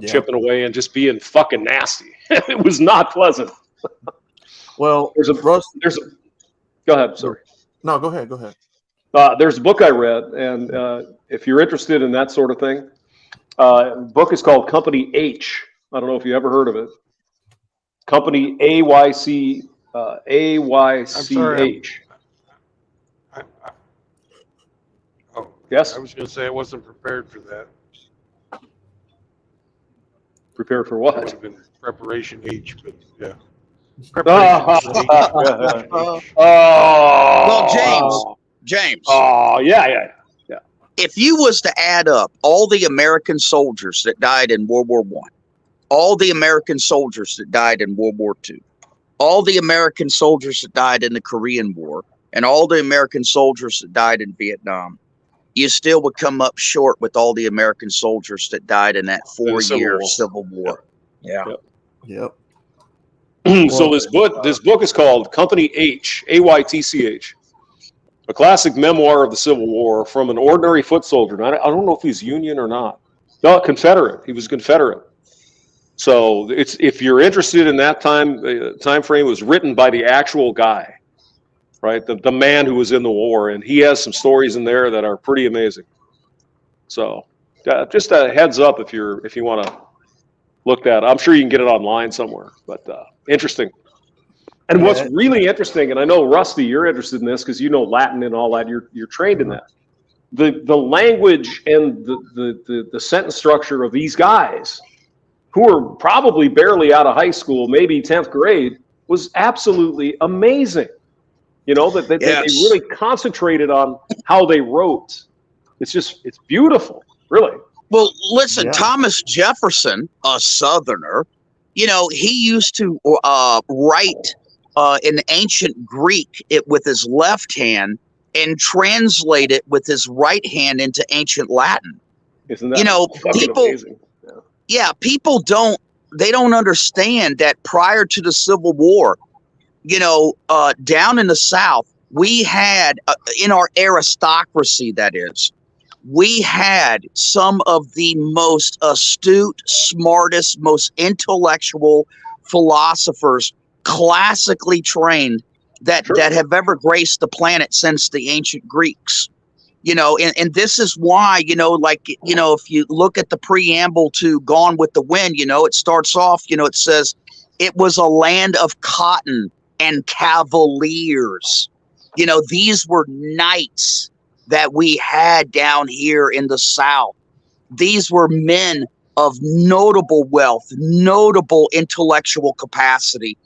Chipping away and just being fucking nasty. It was not pleasant. Well, go ahead, sorry. No, go ahead. There's a book I read, and if you're interested in that sort of thing, the book is called Company H. I don't know if you ever heard of it. Company AYCH. Yes? I was going to say I wasn't prepared for that. Prepare for That what? would have been preparation H, but yeah. Oh, Preparation H. Well, oh, James, yeah. if you was to add up all the American soldiers that died in World War I, all the American soldiers that died in World War II, all the American soldiers that died in the Korean War, and all the American soldiers that died in Vietnam, you still would come up short with all the American soldiers that died in that In the Civil 4-year War. Civil War. Yeah. Yep. So this book is called Company H, AYTCH, a classic memoir of the Civil War from an ordinary foot soldier. And I don't know if he's Union or not. No, Confederate. He was Confederate. So it's, if you're interested in that time frame, it was written by the actual guy, right? The man who was in the war, and he has some stories in there that are pretty amazing. So just a heads up if you want to look that. I'm sure you can get it online somewhere, but interesting. And what's really interesting, and I know Rusty, you're interested in this because you know Latin and all that. You're trained in that. The language and the sentence structure of these guys, who are probably barely out of high school, maybe 10th grade, was absolutely amazing. You know, that they really concentrated on how they wrote. It's beautiful, really. Well, listen, Thomas Jefferson, a Southerner, you know, he used to write in ancient Greek with his left hand and translate it with his right hand into ancient Latin. Isn't that people amazing? People don't understand that prior to the Civil War, down in the South, we had in our aristocracy, that is, we had some of the most astute, smartest, most intellectual philosophers, classically trained, that have ever graced the planet since the ancient Greeks. And this is why, if you look at the preamble to Gone with the Wind, it starts off, it says it was a land of cotton and cavaliers. These were knights that we had down here in the South. These were men of notable wealth, notable intellectual capacity.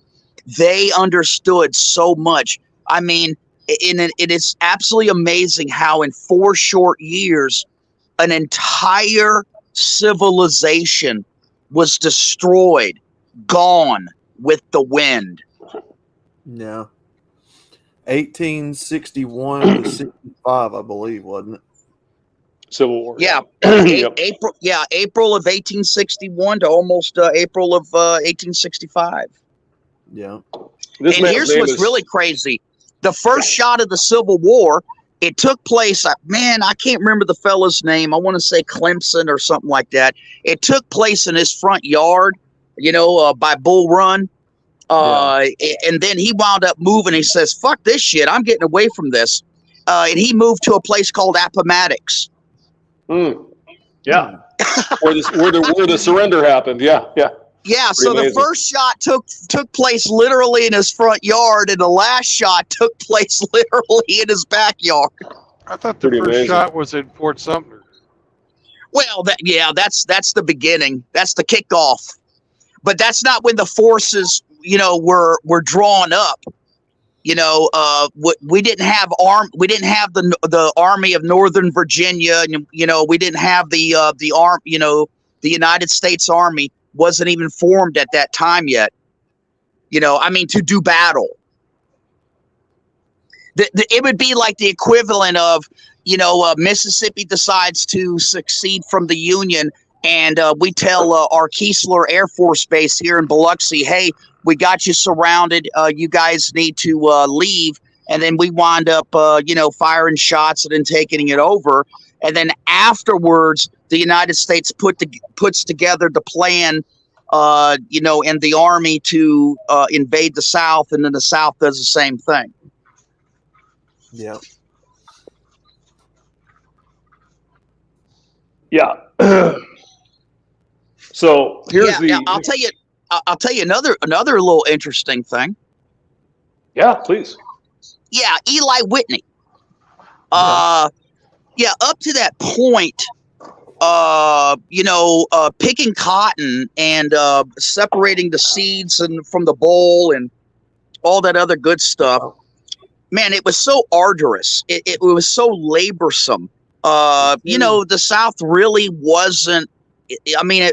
They understood so much. I mean, it is absolutely amazing how in 4 short years, an entire civilization was destroyed, gone with the wind. Yeah. 1861 to 65, I believe, wasn't it? Civil War. Yeah. April of 1861 to almost April of 1865. Yeah. And here's what's really crazy. The first shot of the Civil War, it took place, I can't remember the fella's name. I want to say Clemson or something like that. It took place in his front yard, by Bull Run. And then he wound up moving. He says, fuck this shit. I'm getting away from this. And he moved to a place called Appomattox. Yeah. where the surrender happened. Yeah. Yeah, Pretty so amazing. The first shot took place literally in his front yard, and the last shot took place literally in his backyard. I thought the first shot was in Fort Sumter. Well, that's the beginning. That's the kickoff. But that's not when the forces, were drawn up. We didn't have the Army of Northern Virginia, and we didn't have the United States Army wasn't even formed at that time yet. To do battle. It would be like the equivalent of, Mississippi decides to secede from the Union, and we tell our Keesler Air Force Base here in Biloxi, hey, we got you surrounded. You guys need to leave. And then we wind up, firing shots and then taking it over. And then afterwards, the United States puts together the plan, and the Army to invade the South, and then the South does the same thing. Yeah. Yeah. So here's I'll tell you another little interesting thing. Yeah, please. Yeah, Eli Whitney. Up to that point, picking cotton and separating the seeds and from the boll and all that other good stuff. Man, it was so arduous. It was so laborsome. The South really wasn't. I mean,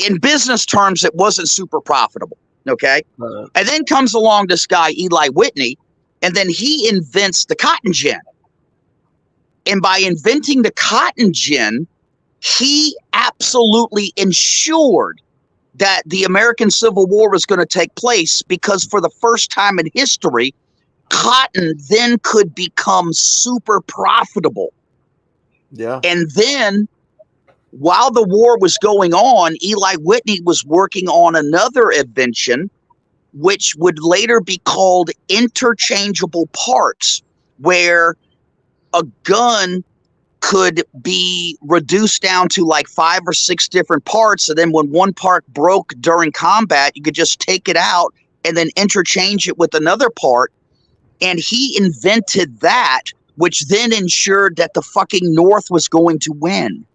in business terms, it wasn't super profitable. Okay, and then comes along this guy Eli Whitney, and then he invents the cotton gin. And by inventing the cotton gin, he absolutely ensured that the American Civil War was going to take place, because for the first time in history, cotton then could become super profitable. Yeah. And then while the war was going on, Eli Whitney was working on another invention, which would later be called interchangeable parts, where a gun could be reduced down to like 5 or 6 different parts. And then when one part broke during combat, you could just take it out and then interchange it with another part. And he invented that, which then ensured that the fucking North was going to win.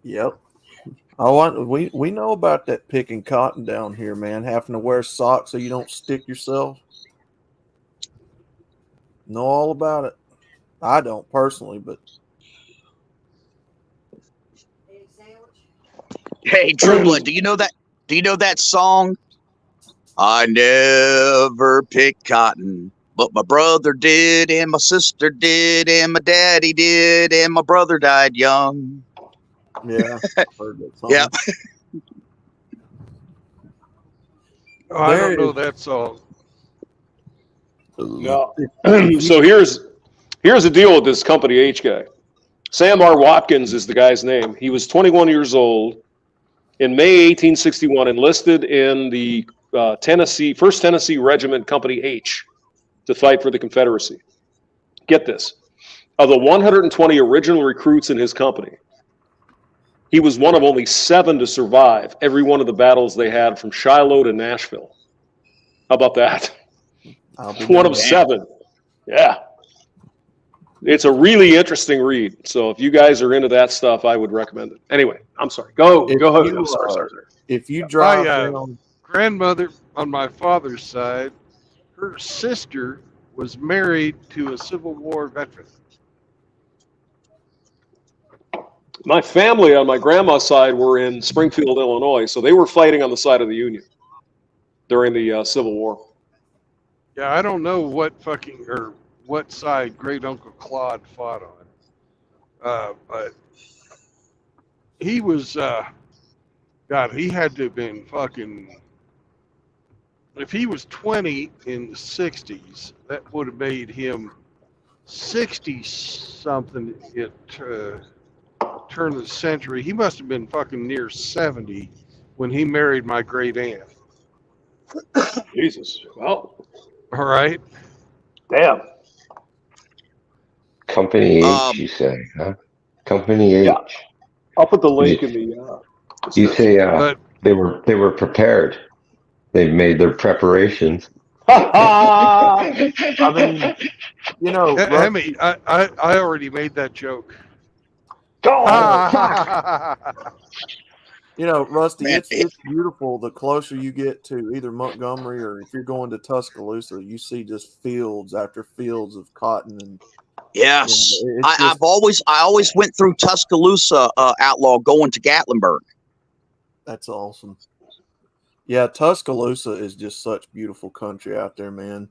Yep. We know about that picking cotton down here, man. Having to wear socks so you don't stick yourself. Know all about it. I don't personally, but Hey, True Blood, do you know that? Do you know that song? I never picked cotton, but my brother did, and my sister did, and my daddy did, and my brother died young. yeah, heard that song. Yeah. Oh, I don't know that song. No. So here's the deal with this Company H guy. Sam R. Watkins is the guy's name. He was 21 years old in May 1861, enlisted in the First Tennessee Regiment, Company H, to fight for the Confederacy. Get this. Of the 120 original recruits in his company, he was one of only 7 to survive every one of the battles they had from Shiloh to Nashville. How about that? One of 7. Yeah. It's a really interesting read. So if you guys are into that stuff, I would recommend it. Anyway, I'm sorry. Go ahead. I'm sorry. If you drive My grandmother on my father's side, her sister was married to a Civil War veteran. My family on my grandma's side were in Springfield, Illinois, so they were fighting on the side of the Union during the Civil War. Yeah, I don't know what side Great Uncle Claude fought on, but he was, God, he had to have been fucking. If he was 20 in the 60s, that would have made him 60 something at turn of the century. He must have been fucking near 70 when he married my great aunt. Jesus. Well. All right. Damn. Company H, you say, huh? Company H. Yeah. I'll put the link in the. You say they were prepared. They made their preparations. I mean, you know, Hemi, I already made that joke. You know, Rusty, it's beautiful. The closer you get to either Montgomery or if you're going to Tuscaloosa, you see just fields after fields of cotton. And yes, you know, I always went through Tuscaloosa, Outlaw, going to Gatlinburg. That's awesome. Yeah, Tuscaloosa is just such beautiful country out there, man.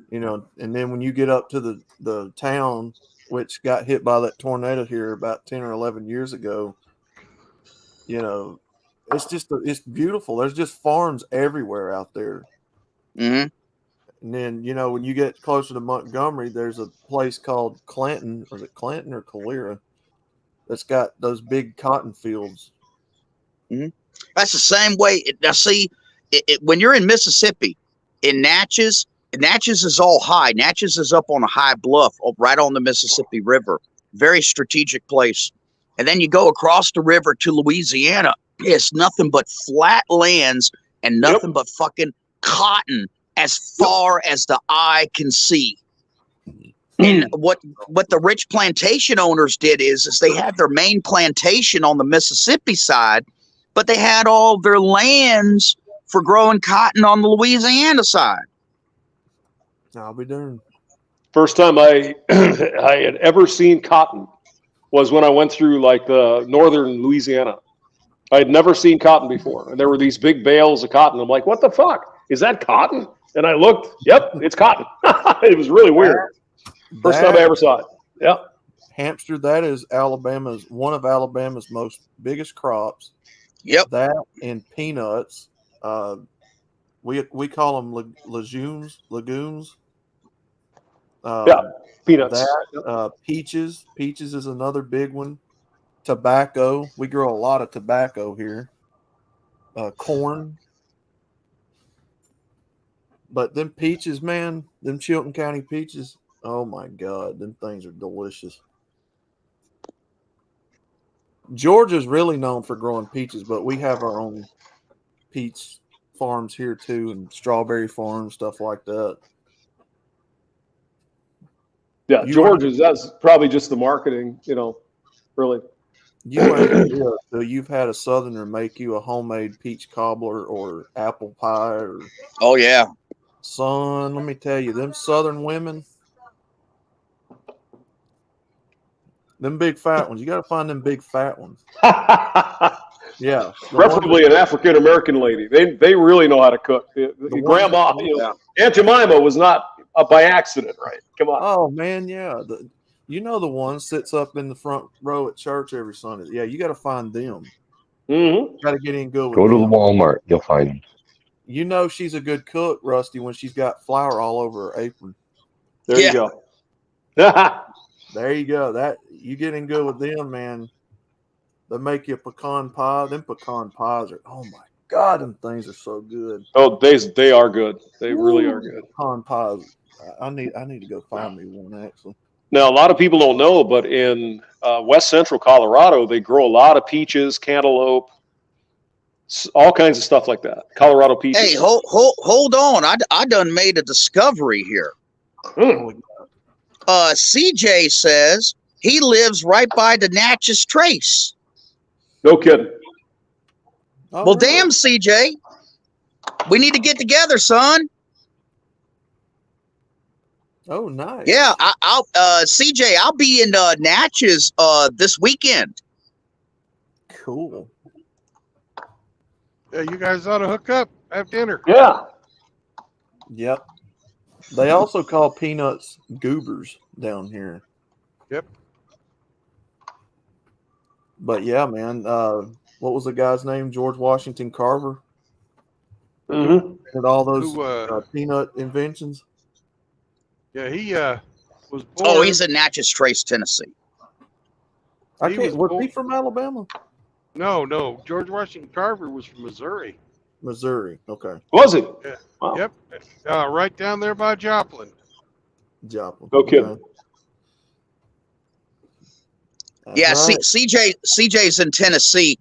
You know, and then when you get up to the town, which got hit by that tornado here about 10 or 11 years ago, you know, it's beautiful. There's just farms everywhere out there. Mm-hmm. And then, you know, when you get closer to Montgomery, there's a place called Clanton, or is it Clanton or Calera, that's got those big cotton fields. Mm-hmm. That's the same way. Now, see, when you're in Mississippi, in Natchez is all high. Natchez is up on a high bluff right on the Mississippi River. Very strategic place. And then you go across the river to Louisiana. It's nothing but flat lands and nothing but fucking cotton as far as the eye can see. And what the rich plantation owners did is they had their main plantation on the Mississippi side, but they had all their lands for growing cotton on the Louisiana side. I'll be darned. First time I I had ever seen cotton was when I went through like the northern Louisiana. I had never seen cotton before, and there were these big bales of cotton. I'm like, what the fuck? Is that cotton? And I looked. Yep, it's cotton. It was really weird. First time I ever saw it. Yeah. Hamster, that is one of Alabama's most biggest crops. Yep. That and peanuts. We call them legumes. Yeah, peanuts. That peaches. Peaches is another big one. Tobacco. We grow a lot of tobacco here. Corn. But them peaches, man, them Chilton County peaches, oh my God, them things are delicious. Georgia's really known for growing peaches, but we have our own peach farms here too, and strawberry farms, stuff like that. Yeah, Georgia's, that's probably just the marketing, really. You ain't so you've had a Southerner make you a homemade peach cobbler or apple pie or Oh yeah. Son, let me tell you, them Southern women, them big fat ones. You got to find them big fat ones. Yeah, Preferably an African American lady. They really know how to cook. Grandma, Aunt Jemima was not by accident, right? Come on. Oh man, yeah. The one sits up in the front row at church every Sunday. Yeah, you got to find them. Mm-hmm. Got to get in good with Go to them. the Walmart, you'll find them. You know she's a good cook, Rusty, when she's got flour all over her apron. There you go. There you go. That you get in good with them, man. They make you a pecan pie. Them pecan pies are, oh my God, them things are so good. Oh, they are good. They really are good. Pecan pies. I need to go find me one actually. Now, a lot of people don't know, but in west central Colorado, they grow a lot of peaches, cantaloupe, all kinds of stuff like that. Colorado peaches. Hey, hold on. I done made a discovery here. CJ says he lives right by the Natchez Trace. No kidding. Oh, Well, really? damn, CJ. We need to get together, son. Oh, nice. Yeah, I'll CJ, I'll be in Natchez this weekend. Cool. Yeah, you guys ought to hook up, have dinner. Yeah. Yep. They also call peanuts goobers down here. Yep. But yeah, man. What was the guy's name? George Washington Carver. Mm-hmm. And all those Who, peanut inventions. Yeah, he was born. Oh, he's in Natchez Trace, Tennessee. He was Was born- he from Alabama? No. George Washington Carver was from Missouri. Missouri. Okay. Was it? Yeah. Wow. Yep. Right down there by Joplin. Joplin. No kidding. Okay. Yeah, That's right. CJ's in Tennessee.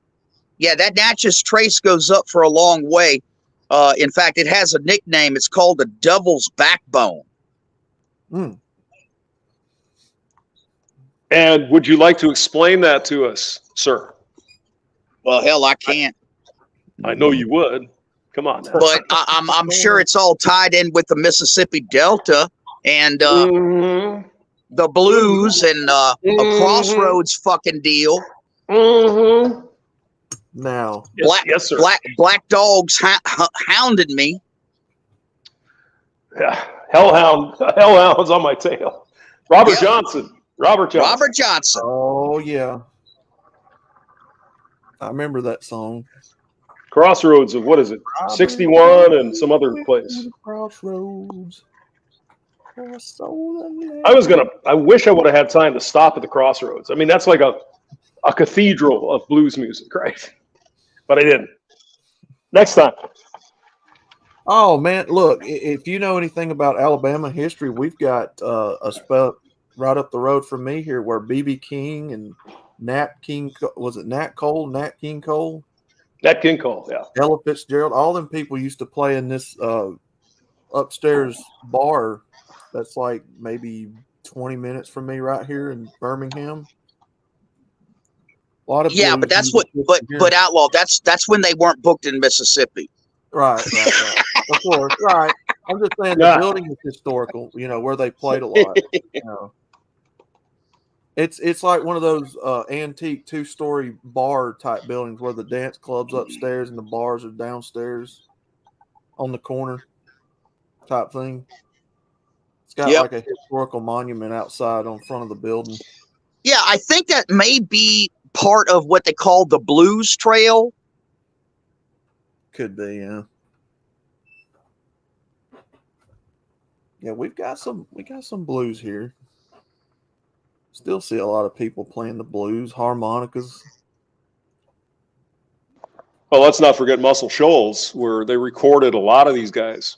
Yeah, that Natchez Trace goes up for a long way. In fact, it has a nickname. It's called the Devil's Backbone. And would you like to explain that to us, sir? Well, hell, I can't. I know you would. Come on now. But I'm sure it's all tied in with the Mississippi Delta and Mm-hmm. the blues and a crossroads fucking deal. Mm-hmm. Now, Yes, sir. Black dogs hounded me. Yeah. Hellhound's on my tail. Robert Yep. Johnson. Robert Johnson. oh yeah, I remember that song. Crossroads of, what is it? 61 and some other place. Crossroads. I wish I would have had time to stop at the crossroads. I mean, that's like a cathedral of blues music, right? But I didn't. Next time. Oh man, look! If you know anything about Alabama history, we've got a spot right up the road from me here where B.B. King and Nat King Nat King Cole, Nat King Cole, yeah. Ella Fitzgerald, all them people used to play in this upstairs bar that's like maybe 20 minutes from me right here in Birmingham. A lot of Yeah, but blues that's what. musicians here. But Outlaw, that's when they weren't booked in Mississippi. Right. Of course, right. I'm just saying the Yeah. building is historical, where they played a lot. It's like one of those antique 2-story bar type buildings where the dance club's upstairs and the bars are downstairs on the corner type thing. It's got Yep. like a historical monument outside on front of the building. Yeah, I think that may be part of what they call the Blues Trail. Could be, yeah. Yeah, we got some blues here. Still see a lot of people playing the blues, harmonicas. Well, let's not forget Muscle Shoals, where they recorded a lot of these guys,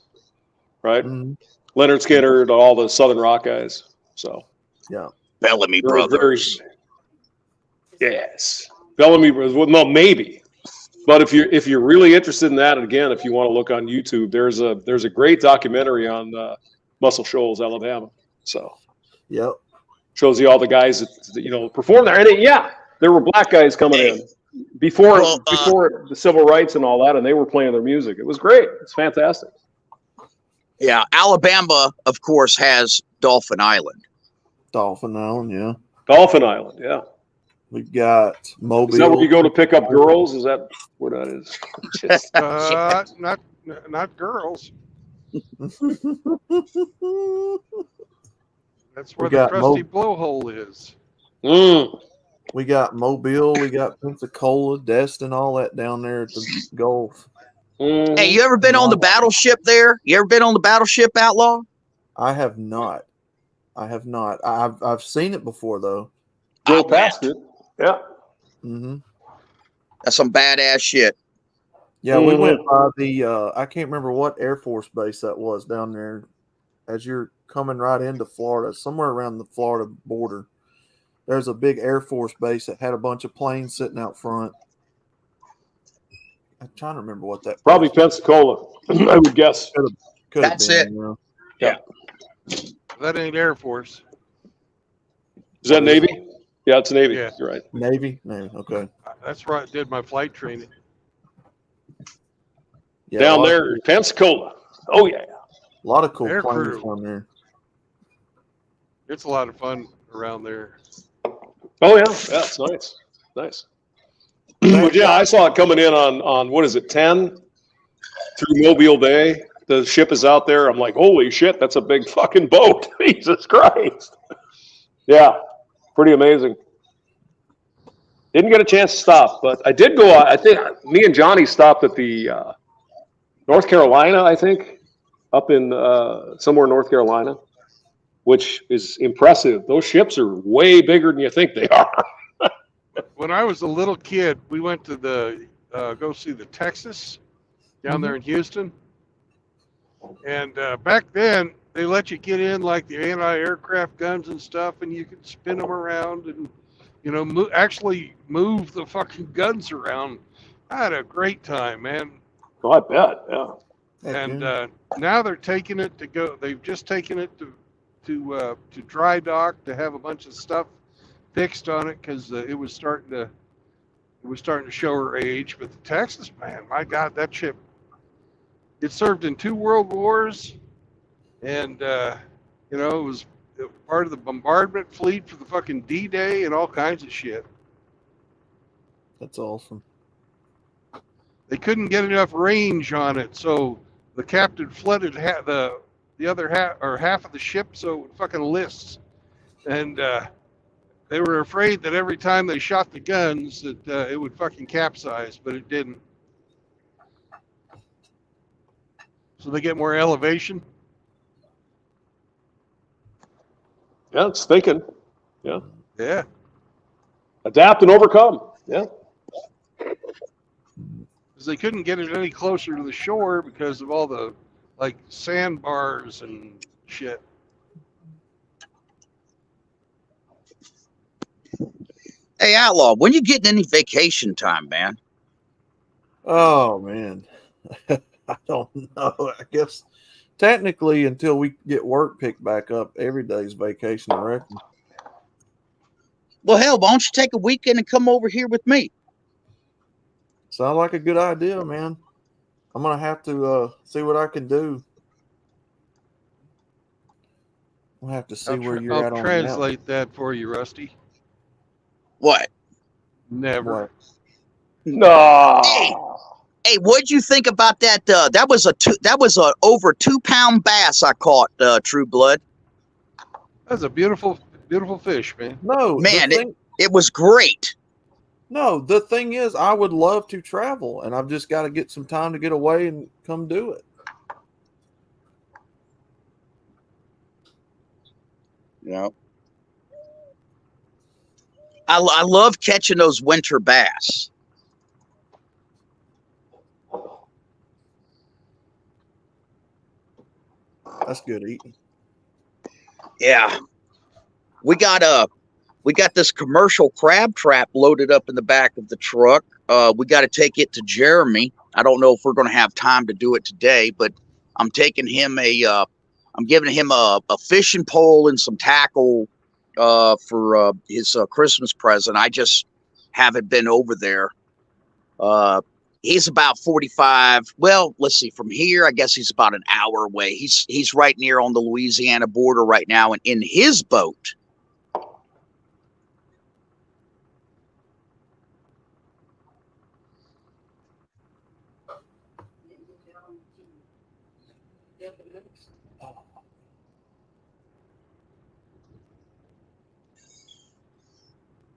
right? Mm-hmm. Leonard Skinner and all the Southern rock guys. So, yeah, Bellamy Brothers. Yes, Bellamy Brothers. Well, no, maybe. But if you're really interested in that, and again, if you want to look on YouTube, there's a great documentary on Muscle Shoals, Alabama. So, yep, shows you all the guys that performed there, and there were black guys coming in before the civil rights and all that, and they were playing their music. It was great. It's fantastic. Yeah, Alabama, of course, has Dolphin Island. Dolphin Island, yeah. Dolphin Island, yeah. We've got Mobile. Is that where you go to pick up girls? Is that where that is? Not girls. That's where the crusty blowhole is. We got Mobile, we got Pensacola, Destin, all that down there at the Gulf. Hey, you ever been on the battleship there? You ever been on the battleship, Outlaw? I have not. I've seen it before though. Go past it. Yeah. Mm-hmm. That's some badass shit. Yeah, we went by the I can't remember what Air Force base that was down there as you're coming right into Florida, somewhere around the Florida border. There's a big Air Force base that had a bunch of planes sitting out front. I'm trying to remember what that probably Pensacola, I would guess. Could That's it. Yeah. That ain't Air Force. Is that Navy? Yeah, it's Navy. Yeah. You're right. Navy? Okay. That's where I did my flight training. Yeah, down there, Pensacola. Oh, yeah. A lot of cool Air planes crew. down there. It's a lot of fun around there. Oh, yeah. Yeah, it's nice. Nice. But yeah, I saw it coming in on what is it, 10 through Mobile Bay. The ship is out there. I'm like, holy shit, that's a big fucking boat. Jesus Christ. Yeah, pretty amazing. Didn't get a chance to stop, but I did go. I think me and Johnny stopped at the North Carolina, I think, up in somewhere in North Carolina, which is impressive. Those ships are way bigger than you think they are. When I was a little kid, we went to go see the Texas down there in Houston. And back then, they let you get in like the anti-aircraft guns and stuff, and you could spin them around and, actually move the fucking guns around. I had a great time, man. Oh, I bet, yeah. And now they're taking it to go. They've just taken it to dry dock to have a bunch of stuff fixed on it because it was starting to show her age. But the Texas, man, my God, that ship. It served in 2 world wars, and it was part of the bombardment fleet for the fucking D-Day and all kinds of shit. That's awesome. They couldn't get enough range on it, so the captain flooded the other half of the ship so it would fucking lists. And they were afraid that every time they shot the guns that it would fucking capsize, but it didn't. So they get more elevation. Yeah, it's thinking. Yeah. Yeah. Adapt and overcome. Yeah. Because they couldn't get it any closer to the shore because of all the sandbars and shit. Hey, Outlaw, when you getting any vacation time, man? Oh man. I don't know. I guess technically, until we get work picked back up, every day's vacation, I reckon. Well, hell, why don't you take a weekend and come over here with me? Sounds like a good idea, man. I'm gonna have to see what I can do. I'll have to see where you're I'll at on the map. translate that for you, Rusty. What? Never. No. Hey, what'd you think about that? That was a over 2 pound bass I caught, True Blood. That's a beautiful, beautiful fish, man. No, Man, the thing, it was great. no, the thing is, I would love to travel, and I've just got to get some time to get away and come do it. Yeah. I love catching those winter bass. That's good eating. Yeah. We got this commercial crab trap loaded up in the back of the truck. We got to take it to Jeremy. I don't know if we're going to have time to do it today, but I'm taking him I'm giving him a fishing pole and some tackle for his Christmas present. I just haven't been over there. He's about 45. Well, let's see. From here, I guess he's about an hour away. He's right near on the Louisiana border right now, and in his boat.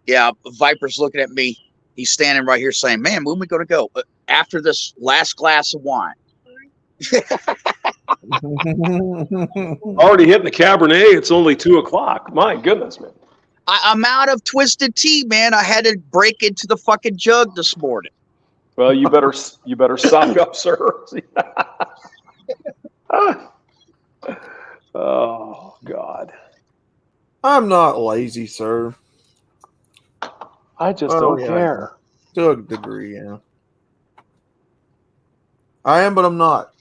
Yeah, Viper's looking at me. He's standing right here saying, "Man, when are we going to go?" After this last glass of wine. Already hitting the Cabernet. It's only 2:00. My goodness, man. I'm out of twisted tea, man. I had to break into the fucking jug this morning. Well, you better stock up, sir. Oh God. I'm not lazy, sir. I just don't care. To a degree, yeah. I am, but I'm not.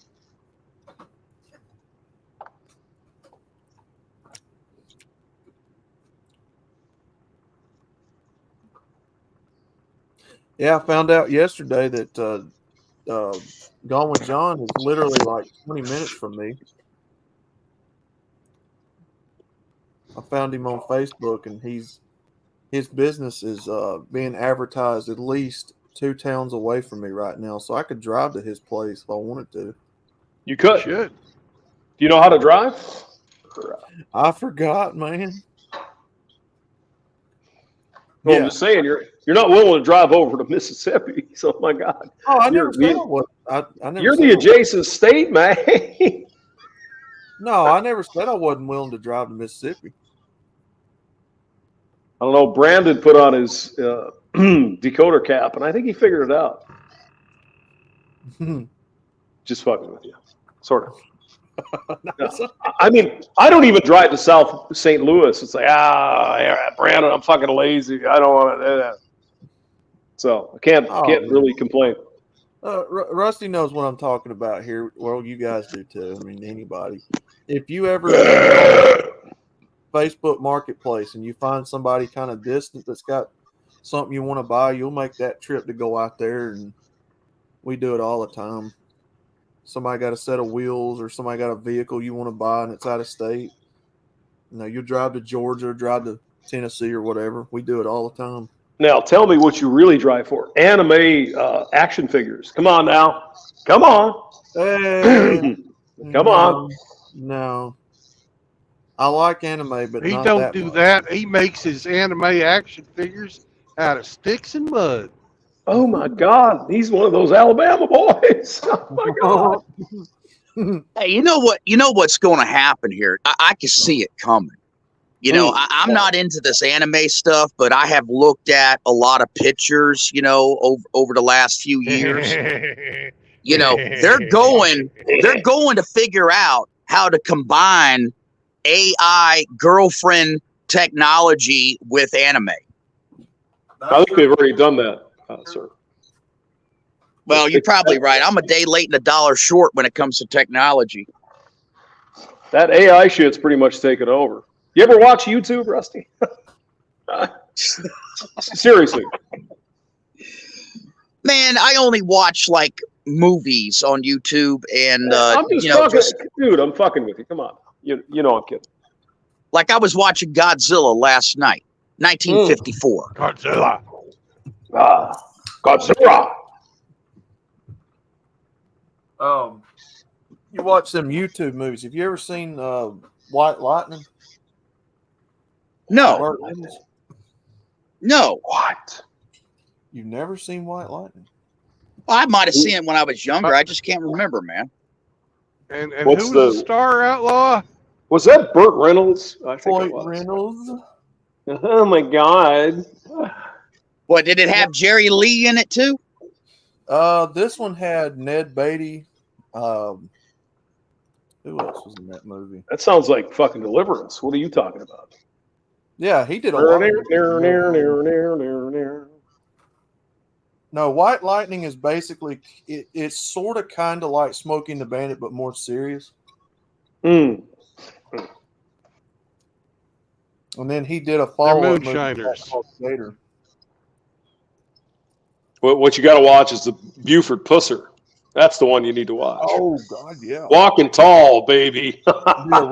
Yeah, I found out yesterday that Gone with John is literally like 20 minutes from me. I found him on Facebook, and his business is being advertised at least 2 towns away from me right now, so I could drive to his place if I wanted to. You could. Should. Do you know how to drive? I forgot, man. Well, I'm just saying you're not willing to drive over to Mississippi. So my God. Oh, I never said I was. I never You're said the I was. adjacent state, man. No, I never said I wasn't willing to drive to Mississippi. I don't know. Brandon put on his decoder cap, and I think he figured it out. Just fucking with you, sort of. No. I mean, I don't even drive to South St. Louis. It's like, yeah, Brandon, I'm fucking lazy. I don't want to do that. So I can't really complain. Rusty knows what I'm talking about here. Well, you guys do too. I mean, anybody. If you ever Facebook Marketplace and you find somebody kind of distant that's got something you want to buy, you'll make that trip to go out there, and we do it all the time. Somebody got a set of wheels, or somebody got a vehicle you want to buy and it's out of state. You know, you drive to Georgia, drive to Tennessee or whatever. We do it all the time. Now, tell me what you really drive for. Anime action figures. Come on now. Come on. Hey, Come on. No. I like anime, but He not don't that do much. that. He makes his anime action figures out of sticks and mud. Oh, my God. He's one of those Alabama boys. Oh, my God. Hey, you know what? You know what's going to happen here? I can see it coming. You know, I'm not into this anime stuff, but I have looked at a lot of pictures, you know, over the last few years. You know, they're going to figure out how to combine AI girlfriend technology with anime. I think they've already done that, sir. Well, you're probably right. I'm a day late and $1 short when it comes to technology. That AI shit's pretty much taken over. You ever watch YouTube, Rusty? Seriously. Man, I only watch like movies on YouTube, and I'm just fucking, dude. I'm fucking with you. Come on, you know I'm kidding. like I was watching Godzilla last night, 1954. Godzilla. Godzilla. You watch them YouTube movies. Have you ever seen White Lightning? No, Burt Reynolds? no. What? You've never seen White Lightning? I might have seen it when I was younger. I just can't remember, man. And What's who was the the- star, Outlaw? Was that Burt Reynolds? I think Burt it was. Reynolds. Oh my god. What, did it have Jerry Lee in it too? This one had Ned Beatty. Who else was in that movie? That sounds like fucking Deliverance. What are you talking about? Yeah, he did a lot. No, White Lightning is basically it's sort of kind of like Smoking the Bandit, but more serious. Mm. And then he did a follow-up movie moonshiners. called Gator. What you got to watch is the Buford Pusser. That's the one you need to watch. Oh God, yeah, Walking Tall, baby. the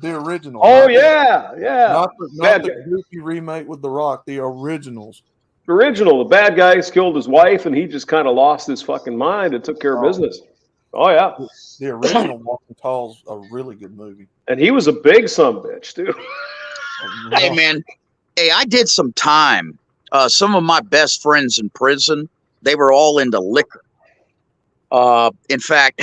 original. Oh not yeah, yeah. not Bad the guy. goofy remake with The Rock. The originals. Original. The bad guy's killed his wife, and he just kind of lost his fucking mind and took care of business. Oh yeah. The original Walking Tall's a really good movie. And he was a big son of a bitch too. Hey, man. Hey, I did some time. Some of my best friends in prison, they were all into liquor. In fact,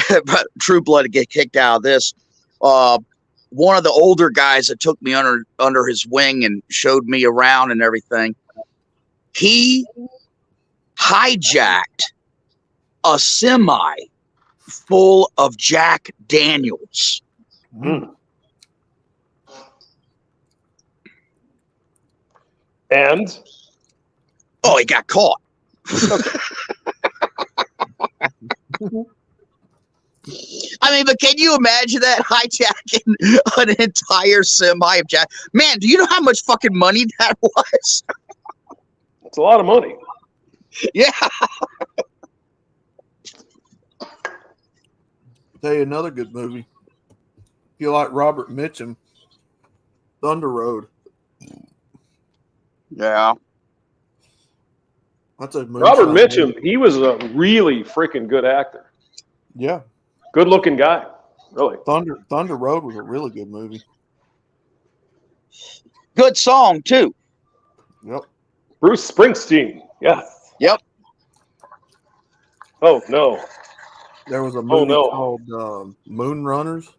True Blood to get kicked out of this. One of the older guys that took me under his wing and showed me around and everything, he hijacked a semi full of Jack Daniels. Mm. And Oh, he got caught. I mean, but can you imagine that, hijacking an entire semi of Jack? Man, do you know how much fucking money that was? it's a lot of money. Yeah. Tell you another good movie. If you like Robert Mitchum, Thunder Road. Yeah. That's a movie. Robert Mitchum, he was a really freaking good actor. Yeah. Good looking guy. Really. Thunder Road was a really good movie. Good song, too. Yep. Bruce Springsteen. Yeah. Yep. Oh no. There was a movie no. called Moon Runners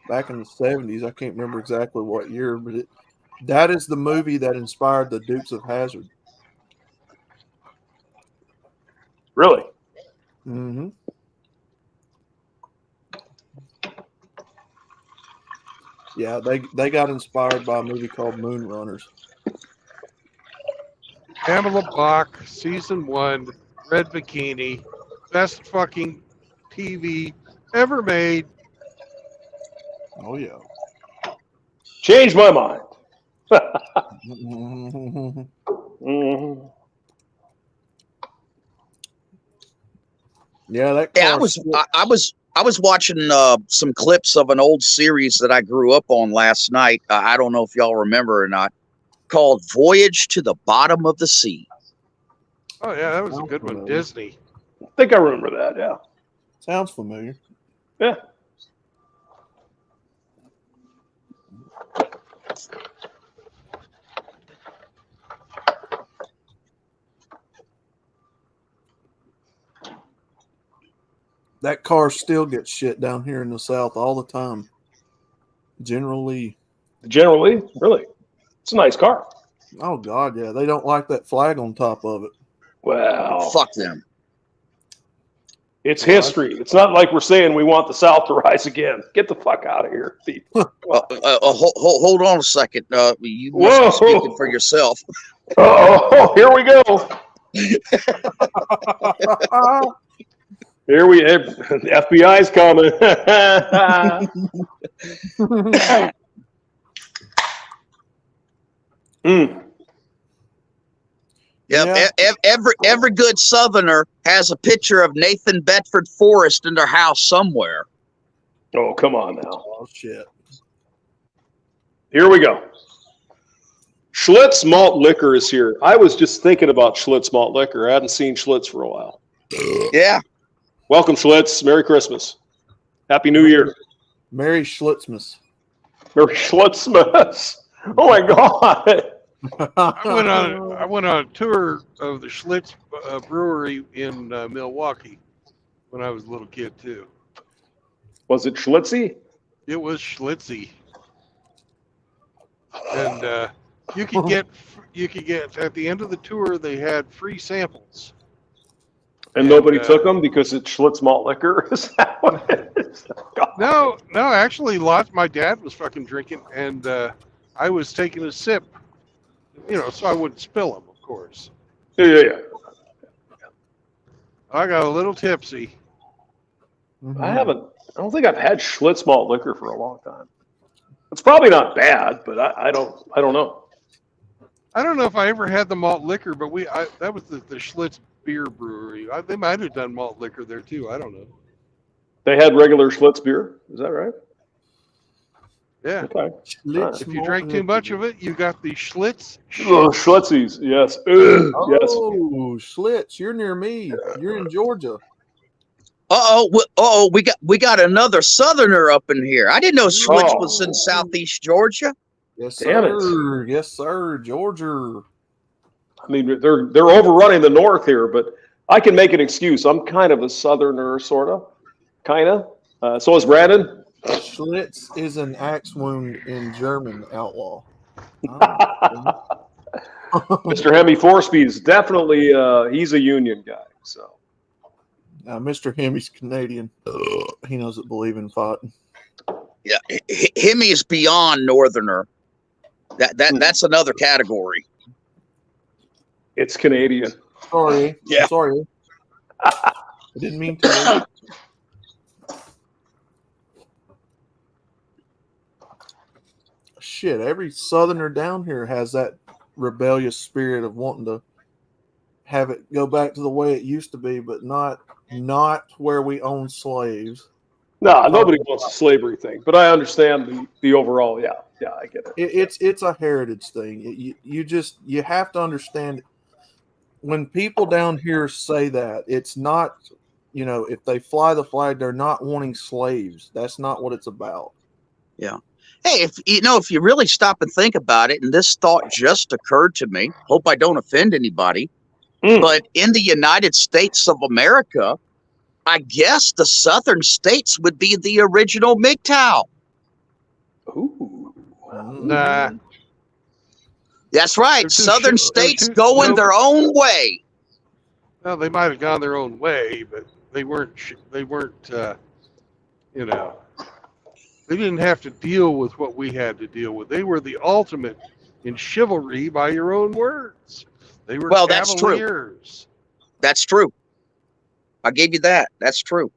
back in the 70s. I can't remember exactly what year, but that is the movie that inspired the Dukes of Hazzard. Really? Mm-hmm. Yeah, they got inspired by a movie called Moon Runners. Pamela Bach, season 1, red bikini, best fucking TV ever made. Oh yeah. Changed my mind. Mhm. Mhm. Yeah, that. Yeah, car I was watching some clips of an old series that I grew up on last night. I don't know if y'all remember or not, called Voyage to the Bottom of the Sea. Oh yeah, that was a good one. Disney. I think I remember that. Yeah. Sounds familiar. Yeah. That car still gets shit down here in the South all the time. Generally. Generally, really, it's a nice car. Oh God, yeah. They don't like that flag on top of it. Well, Fuck them. it's history. It's not like we're saying we want the South to rise again. Get the fuck out of here, people. Hold on a second. You must Whoa. be speaking for yourself. Oh, here we go. Here the FBI's coming. Mm. Yep. Yeah. Every good Southerner has a picture of Nathan Bedford Forrest in their house somewhere. Oh, come on now. Oh shit. Here we go. Schlitz malt liquor is here. I was just thinking about Schlitz malt liquor. I hadn't seen Schlitz for a while. Yeah. Welcome, Schlitz. Merry Christmas. Happy New Year. Merry Schlitzmas. Merry Schlitzmas. Oh my God. I went on a tour of the Schlitz brewery in Milwaukee when I was a little kid too. Was it Schlitzy? It was Schlitzy, and you could get at the end of the tour they had free samples. And nobody took them because it's Schlitz malt liquor? Is that what it is? No, actually, my dad was fucking drinking, and I was taking a sip, so I wouldn't spill them, of course. Yeah. I got a little tipsy. Mm-hmm. I don't think I've had Schlitz malt liquor for a long time. It's probably not bad, but I don't know. I don't know if I ever had the malt liquor, but that was the Schlitz beer brewery. They might have done malt liquor there too. I don't know. They had regular Schlitz beer. Is that right? Yeah. Okay. If you drank too much of it, you got the Schlitz. Oh, Schlitzies, yes. Oh, Schlitz, you're near me. You're in Georgia. We got another Southerner up in here. I didn't know Schlitz was in Southeast Georgia. Yes, Damn sir. Yes, sir. Georgia. I mean, they're overrunning the North here, but I can make an excuse. I'm kind of a Southerner, sort of. Kind of. So is Brandon. Schlitz is an axe wound in German outlaw. Mr. Hemi Forsby is definitely, he's a Union guy, so. Now, Mr. Hemi's Canadian. He doesn't believe in fighting. Yeah, Hemi is beyond Northerner. That's another category. It's Canadian. Sorry. Yeah. Sorry. I didn't mean to. Shit, every Southerner down here has that rebellious spirit of wanting to have it go back to the way it used to be, but not where we own slaves. No, nobody wants a slavery thing, but I understand the overall. Yeah, I get it. It's a heritage thing. You have to understand when people down here say that it's not, if they fly the flag, they're not wanting slaves. That's not what it's about. Yeah. Hey, if you really stop and think about it, and this thought just occurred to me, hope I don't offend anybody, but in the United States of America, I guess the southern states would be the original MGTOW. Ooh. Nah. That's right. Southern states going their own way. Well, they might have gone their own way, but they weren't. They didn't have to deal with what we had to deal with. They were the ultimate in chivalry, by your own words. They were that's true. cavaliers. That's true. I gave you that. That's true.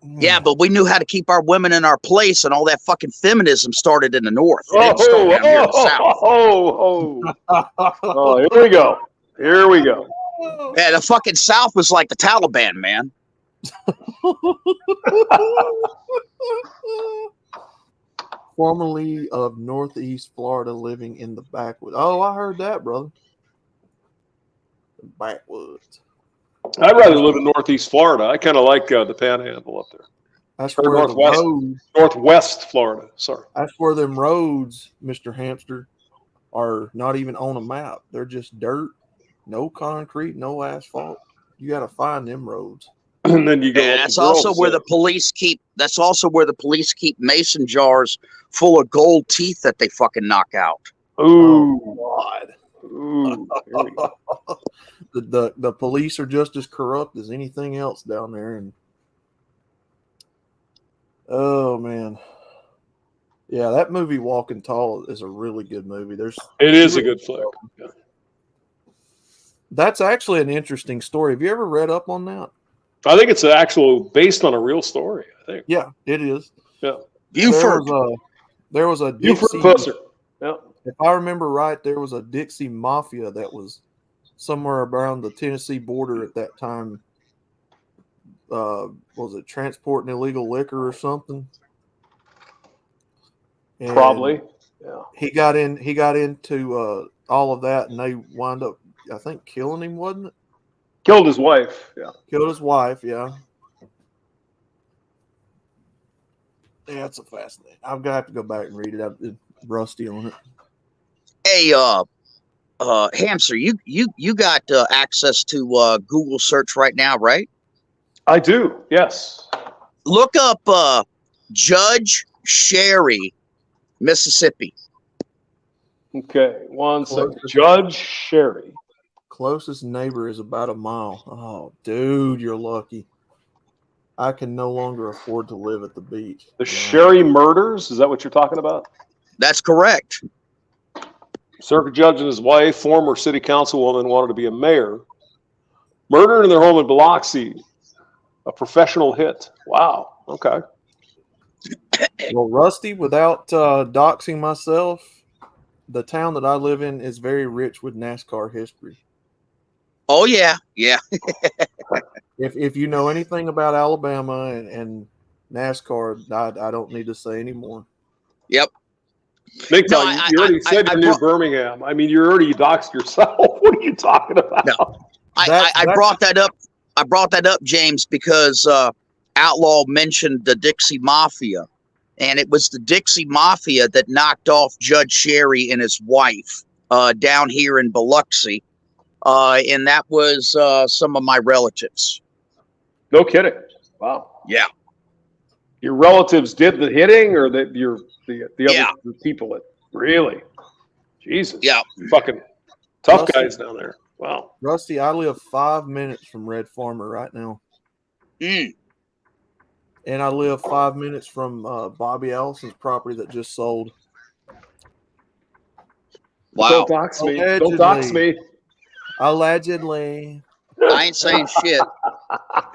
Yeah, but we knew how to keep our women in our place, and all that fucking feminism started in the North. It didn't start down here in the South. Oh, here we go. Here we go. Yeah, the fucking South was like the Taliban, man. Formerly of Northeast Florida, living in the backwoods. Oh, I heard that, brother. The backwoods. I'd rather live in Northeast Florida. I kind of like the Panhandle up there. That's Or where Northwest Florida. Sorry. That's where them roads, Mr. Hamster, are not even on a map. They're just dirt, no concrete, no asphalt. You got to find them roads. And then you go. Yeah, that's also where the police keep. That's also where the police keep mason jars full of gold teeth that they fucking knock out. Ooh, God. Ooh. Here we go. The police are just as corrupt as anything else down there, and oh man, yeah, that movie Walking Tall is a really good movie. It is a good flick. Yeah. That's actually an interesting story. Have you ever read up on that? I think it's based on a real story. I think. Yeah, it is. Yeah. Buford. There was a Buford Dixie. Pusser. Yeah. If I remember right, there was a Dixie Mafia that was somewhere around the Tennessee border at that time. Was it transporting illegal liquor or something? And Probably. Yeah. He got into all of that, and they wound up, I think, killing him, wasn't it? Killed his wife. Yeah. Killed his wife. Yeah. Yeah, it's a fascinating. I'm gonna have to go back and read it. I've been rusty on it. Hey, Hamster, you got access to Google search right now, right? I do. Yes. Look up Judge Sherry, Mississippi. Okay. One second. Judge Sherry. Closest neighbor is about a mile. Oh, dude, you're lucky. I can no longer afford to live at the beach. The Sherry murders. Is that what you're talking about? That's correct. Circuit judge and his wife, former city councilwoman, wanted to be a mayor. Murdered in their home in Biloxi. A professional hit. Wow. Okay. Well, Rusty, without doxing myself, the town that I live in is very rich with NASCAR history. Oh yeah, yeah. If you know anything about Alabama and NASCAR, I don't need to say anymore. Yep. Big No, time. You already said you're near Birmingham. I mean, you're already doxed yourself. What are you talking about? No. I brought that up. I brought that up, James, because Outlaw mentioned the Dixie Mafia, and it was the Dixie Mafia that knocked off Judge Sherry and his wife down here in Biloxi, and that was some of my relatives. No kidding. Wow. Yeah. Your relatives did the hitting, or the other people that really? Jesus. Yeah. Fucking tough Rusty, guys down there. Wow. Rusty, I live 5 minutes from Red Farmer right now. Mm. And I live 5 minutes from Bobby Allison's property that just sold. Wow. Don't dox me. Don't dox me. Allegedly. I ain't saying shit.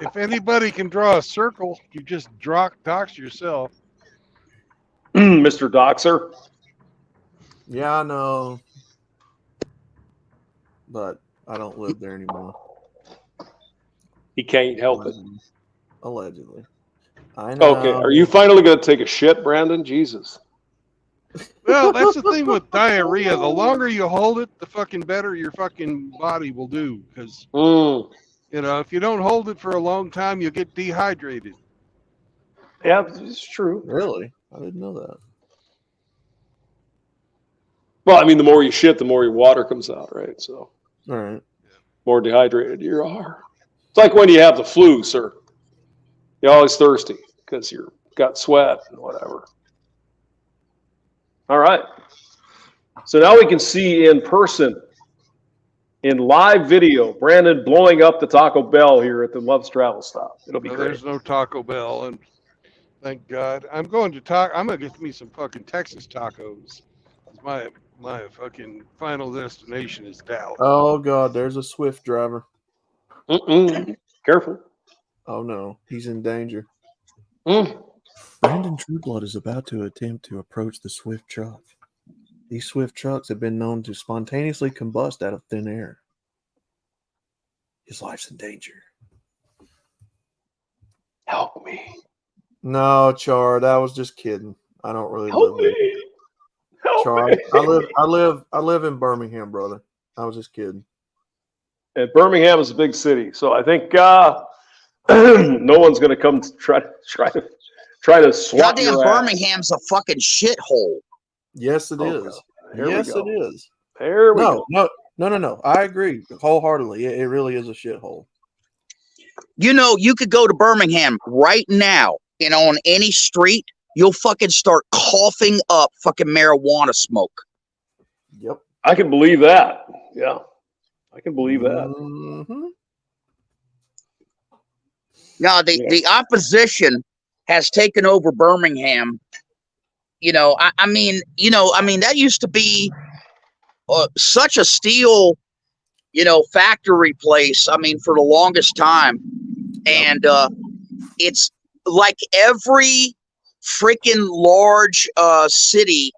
If anybody can draw a circle, you just dox yourself. Mr. Doxer. Yeah, I know. But I don't live there anymore. He can't help it. Allegedly. I know. Okay. Are you finally going to take a shit, Brandon? Jesus. Well, that's the thing with diarrhea. The longer you hold it, the fucking better your fucking body will do. Because, you know, if you don't hold it for a long time, you'll get dehydrated. Yeah, it's true. Really? I didn't know that. Well, I mean, the more you shit, the more your water comes out, right? So, all right. More dehydrated you are. It's like when you have the flu, sir. You're always thirsty because you've got sweat and whatever. All right. So now we can see in person, in live video, Brandon blowing up the Taco Bell here at the Love's Travel Stop. It'll be great. There's no Taco Bell, and thank God. I'm going to get me some fucking Texas tacos. My fucking final destination is Dallas. Oh God, there's a Swift driver. Careful. Oh no, he's in danger. Brandon Trueblood is about to attempt to approach the Swift truck. These Swift trucks have been known to spontaneously combust out of thin air. His life's in danger. Help me. No, Char, that was just kidding. I don't really Help live me. Help Char, me. I live in Birmingham, brother. I was just kidding. And Birmingham is a big city, so I think no one's going to come to try to swat Goddamn your ass. Birmingham's a fucking shithole. Yes, it is. God. Yes, it is. There we go. No. I agree wholeheartedly. It really is a shithole. You know, you could go to Birmingham right now and on any street, you'll fucking start coughing up fucking marijuana smoke. Yep. I can believe that. Yeah. I can believe that. Mm-hmm. Now, the opposition has taken over Birmingham. You know, I mean, that used to be such a steel, factory place. I mean, for the longest time. And it's like every freaking large city,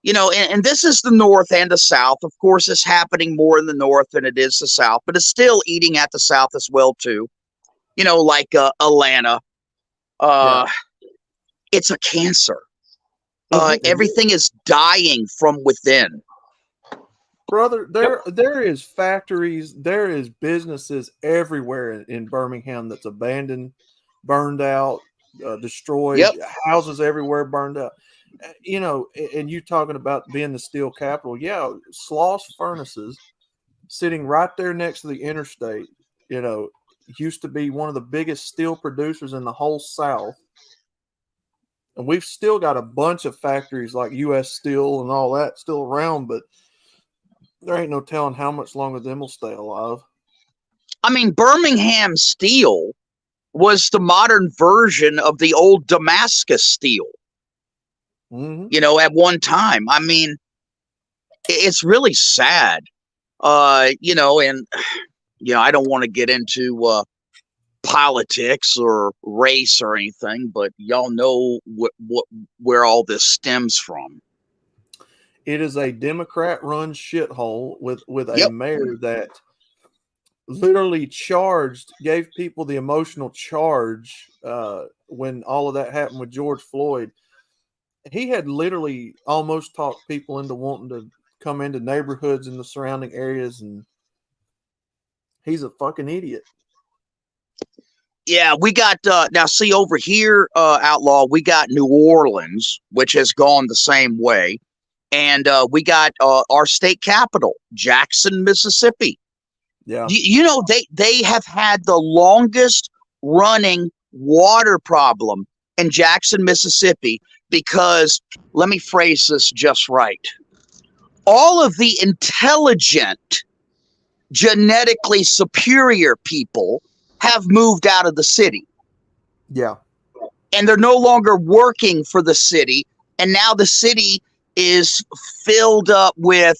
and this is the North and the South. Of course, it's happening more in the North than it is the South, but it's still eating at the South as well, too. Like Atlanta. It's a cancer. Everything is dying from within. Brother, there is factories, there is businesses everywhere in Birmingham that's abandoned, burned out, destroyed, houses everywhere burned out. And you talking about being the steel capital. Yeah, Sloss furnaces sitting right there next to the interstate, used to be one of the biggest steel producers in the whole South. And we've still got a bunch of factories like U.S. Steel and all that still around, but there ain't no telling how much longer them will stay alive. I mean, Birmingham Steel was the modern version of the old Damascus Steel. At one time. I mean, it's really sad. I don't want to get into politics or race or anything, but y'all know where all this stems from. It is a Democrat-run shithole with a mayor that literally gave people the emotional charge when all of that happened with George Floyd. He had literally almost talked people into wanting to come into neighborhoods in the surrounding areas, and he's a fucking idiot. Yeah, we got now. See over here, Outlaw. We got New Orleans, which has gone the same way, and we got our state capital, Jackson, Mississippi. Yeah, they have had the longest running water problem in Jackson, Mississippi. Because, let me phrase this just right. All of the intelligent, genetically superior people have moved out of the city. Yeah. And they're no longer working for the city. And now the city is filled up with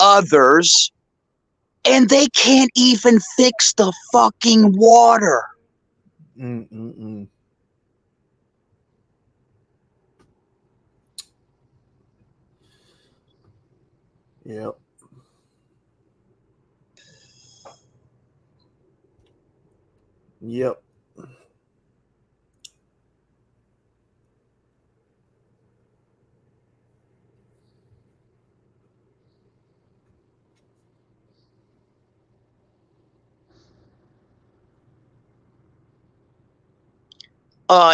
others. And they can't even fix the fucking water. Yep. Yep.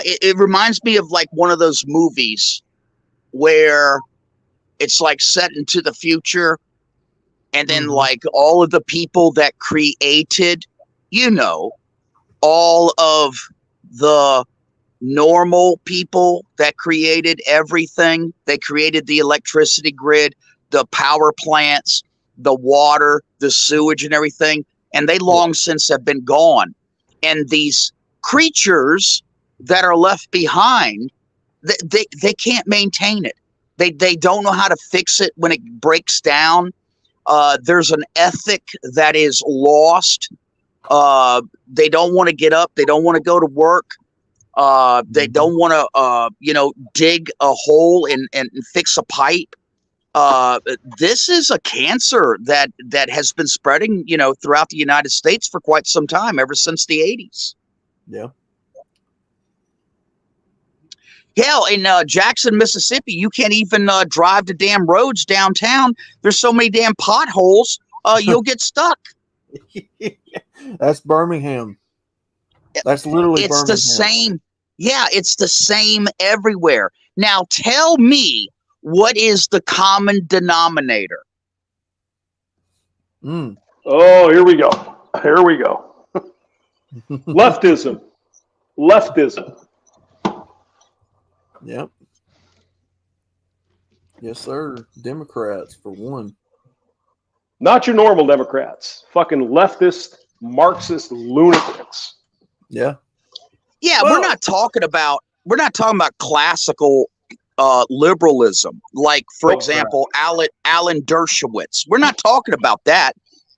It reminds me of like one of those movies where it's like set into the future, and then like all of the people that created, all of the normal people that created everything. They created the electricity grid, the power plants, the water, the sewage and everything. And they long since have been gone. And these creatures that are left behind, they can't maintain it. They don't know how to fix it when it breaks down. There's an ethic that is lost. They don't want to get up. They don't want to go to work. They don't want to, dig a hole and fix a pipe. This is a cancer that has been spreading, throughout the United States for quite some time, ever since the 80s. Yeah. Hell, in Jackson, Mississippi, you can't even drive the damn roads downtown. There's so many damn potholes, you'll get stuck. That's Birmingham. That's literally it's Birmingham. The same. Yeah, it's the same everywhere. Now tell me, what is the common denominator? Oh, here we go. Here we go. Leftism. Yep. Yes, sir. Democrats, for one. Not your normal Democrats. Fucking leftist, Marxist lunatics. Yeah. Yeah, we're not talking about classical liberalism, like, for example, Alan Dershowitz. We're not talking about that.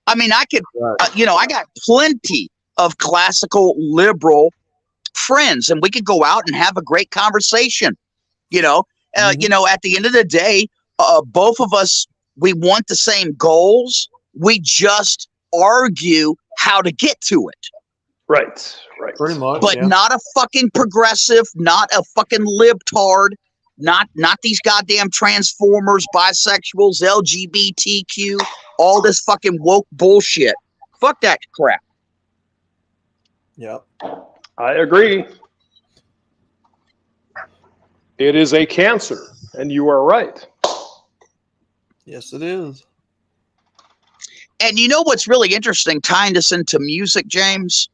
I mean, I could, I got plenty of classical liberal friends, and we could go out and have a great conversation. You know, at the end of the day, both of us, we want the same goals. We just argue how to get to it. Right. Pretty much. But Yeah. not a fucking progressive, not a fucking libtard, not these goddamn transformers, bisexuals, LGBTQ, all this fucking woke bullshit. Fuck that crap. Yep. I agree. It is a cancer, and you are right. Yes, it is. And you know what's really interesting, tying this into music, James?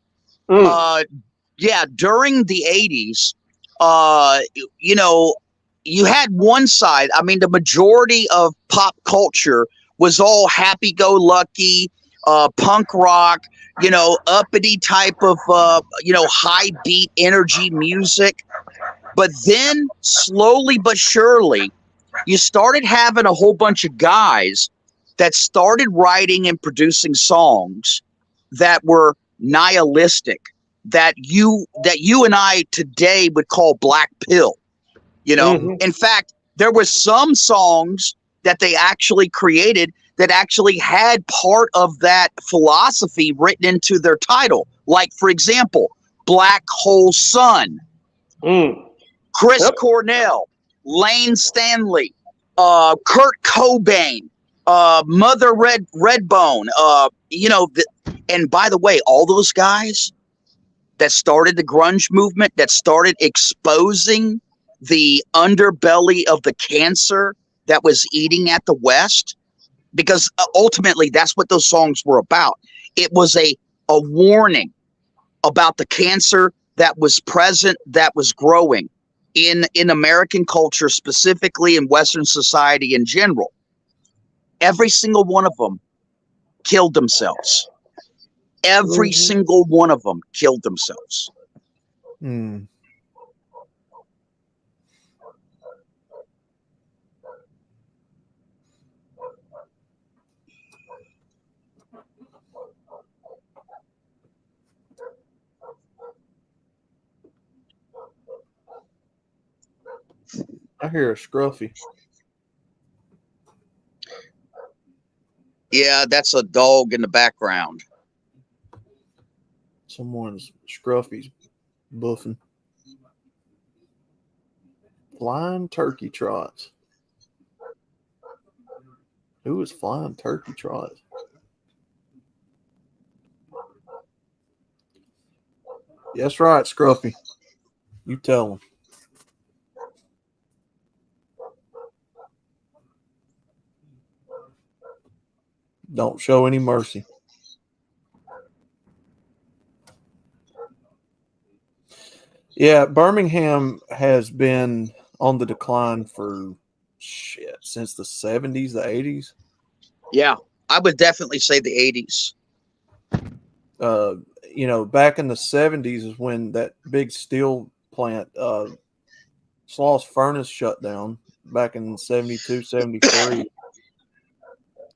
Yeah, during the 80s, you had one side. I mean, the majority of pop culture was all happy-go-lucky, punk rock, uppity type of, high beat energy music. But then, slowly but surely, you started having a whole bunch of guys that started writing and producing songs that were nihilistic, that you and I today would call black pill. In fact, there were some songs that they actually created that actually had part of that philosophy written into their title. Like, for example, Black Hole Sun, Chris Cornell, Lane Stanley, Kurt Cobain, Mother Redbone, and by the way, all those guys that started the grunge movement, that started exposing the underbelly of the cancer that was eating at the West, because ultimately that's what those songs were about. It was a warning about the cancer that was present, that was growing in American culture, specifically in Western society in general. Every single one of them killed themselves. Every single one of them killed themselves. I hear a scruffy. Yeah, that's a dog in the background. Someone's scruffy's buffing. Flying turkey trots. Who is flying turkey trots? Yes, right, Scruffy. You tell him. Don't show any mercy. Yeah, Birmingham has been on the decline for since the 70s, the 80s. Yeah, I would definitely say the 80s. Back in the 70s is when that big steel plant, Sloss Furnace, shut down back in 72, 73.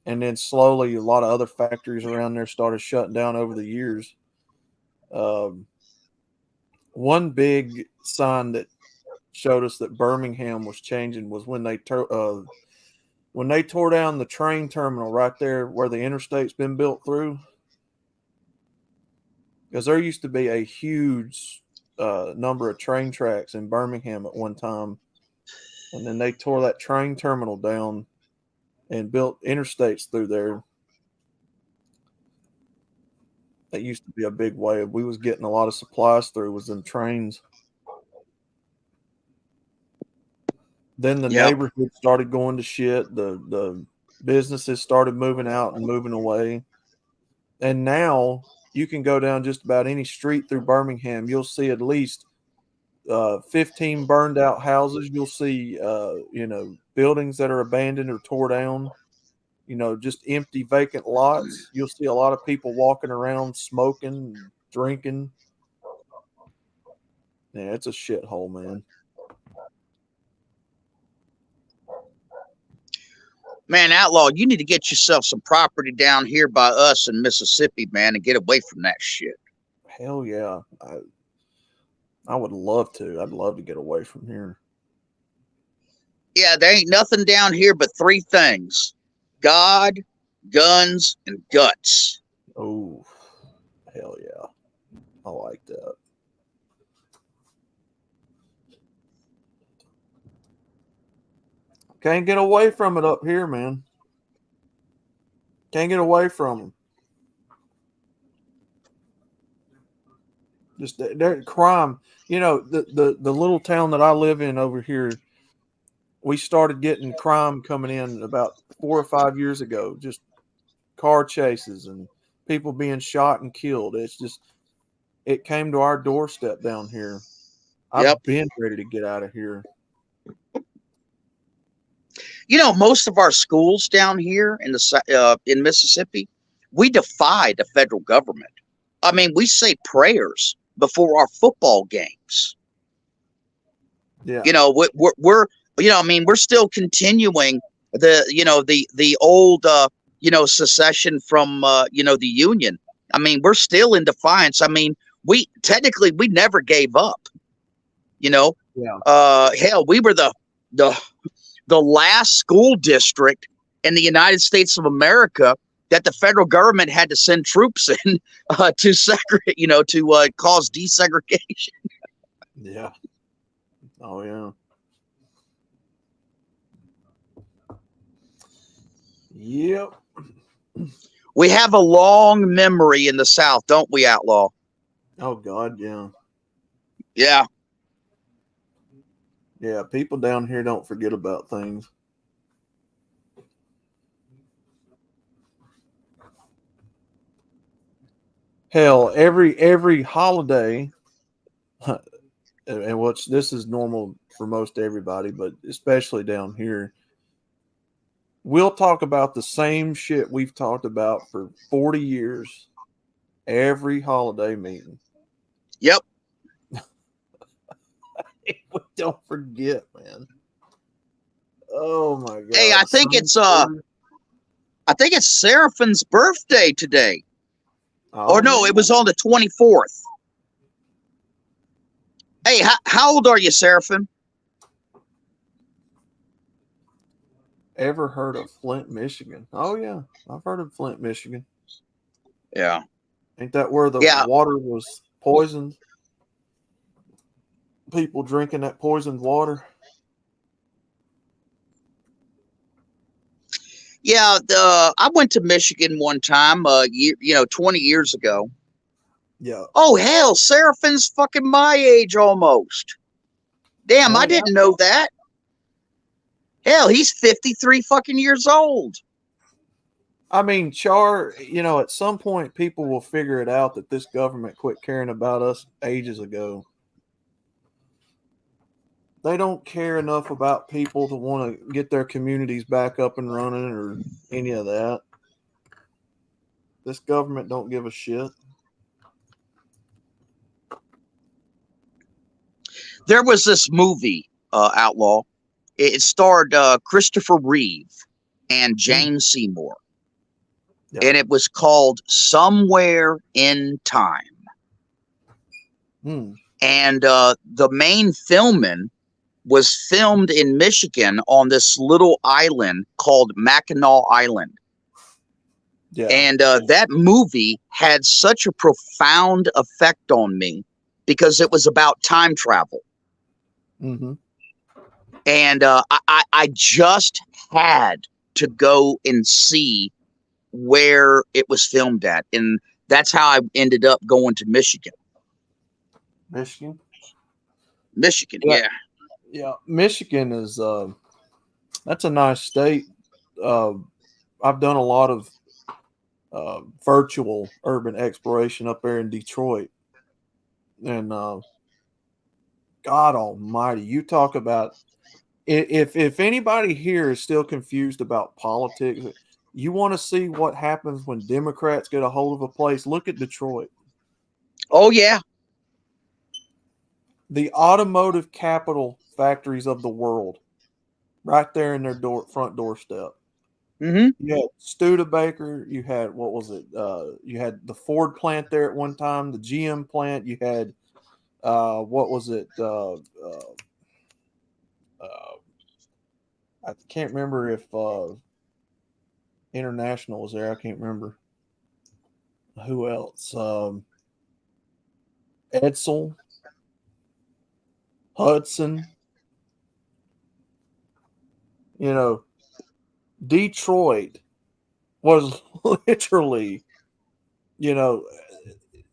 And then slowly a lot of other factories around there started shutting down over the years. One big sign that showed us that Birmingham was changing was when they tore down the train terminal right there where the interstate's been built through. Because there used to be a huge number of train tracks in Birmingham at one time. And then they tore that train terminal down and built interstates through there. That used to be a big way. We was getting a lot of supplies through was in trains. Then the neighborhood started going to shit. The businesses started moving out and moving away. And now you can go down just about any street through Birmingham. You'll see at least 15 burned out houses. You'll see, buildings that are abandoned or tore down. Just empty, vacant lots. You'll see a lot of people walking around smoking, drinking. Yeah, it's a shithole, man. Man, Outlaw, you need to get yourself some property down here by us in Mississippi, man, and get away from that shit. Hell yeah. I would love to. I'd love to get away from here. Yeah, there ain't nothing down here but three things: God, guns, and guts. Oh, hell yeah. I like that. Can't get away from it up here, man. Can't get away from them. Just their crime. You know, the little town that I live in over here, we started getting crime coming in about 4 or 5 years ago. Just car chases and people being shot and killed. It's just, it came to our doorstep down here. I've Yep. been ready to get out of here. You know, most of our schools down here in Mississippi, we defy the federal government. I mean, we say prayers before our football games. Yeah. You know, we're you know, I mean, we're still continuing the old secession from the Union. I mean, we're still in defiance. I mean, we never gave up. You know, hell, we were the last school district in the United States of America that the federal government had to send troops in to segregate, to cause desegregation. Yeah. Oh yeah. Yep. We have a long memory in the South, don't we, Outlaw? Oh God, yeah. Yeah. Yeah, people down here don't forget about things. Hell, every holiday, and what's this is normal for most everybody, but especially down here, we'll talk about the same shit we've talked about for 40 years every holiday meeting. Yep. We don't forget, man. Oh my God. Hey, I think it's Seraphine's birthday today. Oh, Or no, man. it was on the 24th. Hey, how old are you, Seraphine? Ever heard of Flint, Michigan? Oh yeah, I've heard of Flint, Michigan. Yeah. Ain't that where the water was poisoned? People drinking that poisoned water. Yeah, I went to Michigan one time, 20 years ago. Yeah. Oh hell, Seraphine's fucking my age almost. Damn, I didn't know that. Hell, he's 53 fucking years old. I mean, Char, at some point people will figure it out that this government quit caring about us ages ago. They don't care enough about people to want to get their communities back up and running or any of that. This government don't give a shit. There was this movie, Outlaw. It starred Christopher Reeve and James Seymour. Yeah. And it was called Somewhere in Time. And the main filming was filmed in Michigan on this little island called Mackinac Island. Yeah. And that movie had such a profound effect on me because it was about time travel. Mm-hmm. And I just had to go and see where it was filmed at. And that's how I ended up going to Michigan. Michigan, yeah. Yeah, Michigan is that's a nice state. I've done a lot of virtual urban exploration up there in Detroit, and God Almighty, you talk about if anybody here is still confused about politics, you want to see what happens when Democrats get a hold of a place. Look at Detroit. Oh yeah, the automotive capital factories of the world, right there in their front doorstep. Mm-hmm. You had Studebaker. You had, what was it? You had the Ford plant there at one time, the GM plant. You had, what was it? I can't remember if International was there. I can't remember who else. Edsel, Hudson. You know, Detroit was literally, you know,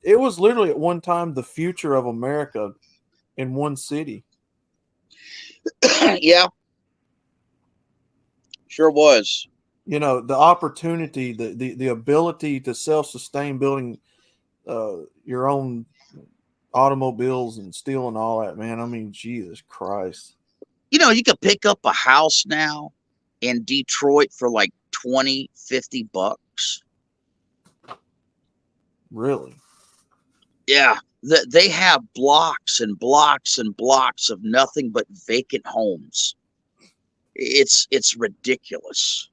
it was literally at one time the future of America in one city. Yeah, sure was. You know, the opportunity, the ability to self-sustain building your own automobiles and steel and all that, man. I mean, Jesus Christ. You know, you could pick up a house now in Detroit for like 20, $50. Really? Yeah, they have blocks and blocks and blocks of nothing but vacant homes. It's ridiculous.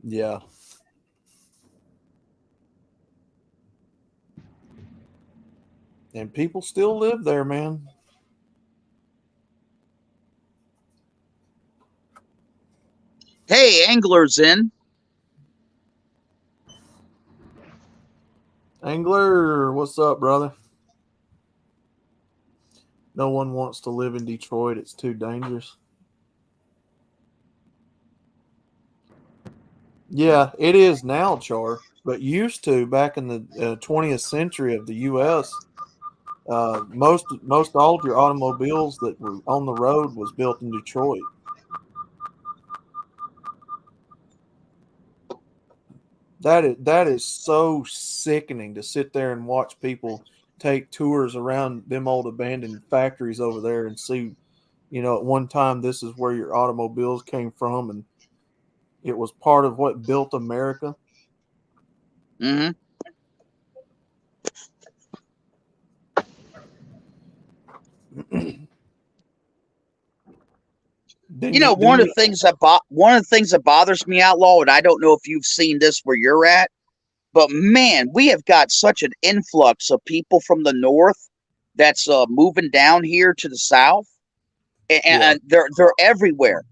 Yeah. And people still live there, man. Hey, Angler's in. Angler, what's up, brother? No one wants to live in Detroit. It's too dangerous. Yeah, it is now, Char. But used to, back in the 20th century of the U.S., most all of your automobiles that were on the road was built in Detroit. That is so sickening to sit there and watch people take tours around them old abandoned factories over there and see, you know, at one time this is where your automobiles came from and it was part of what built America. Mm-hmm. You know, one of the things that bothers me, Outlaw, and I don't know if you've seen this where you're at, but man, we have got such an influx of people from the north that's moving down here to the south, and they're everywhere.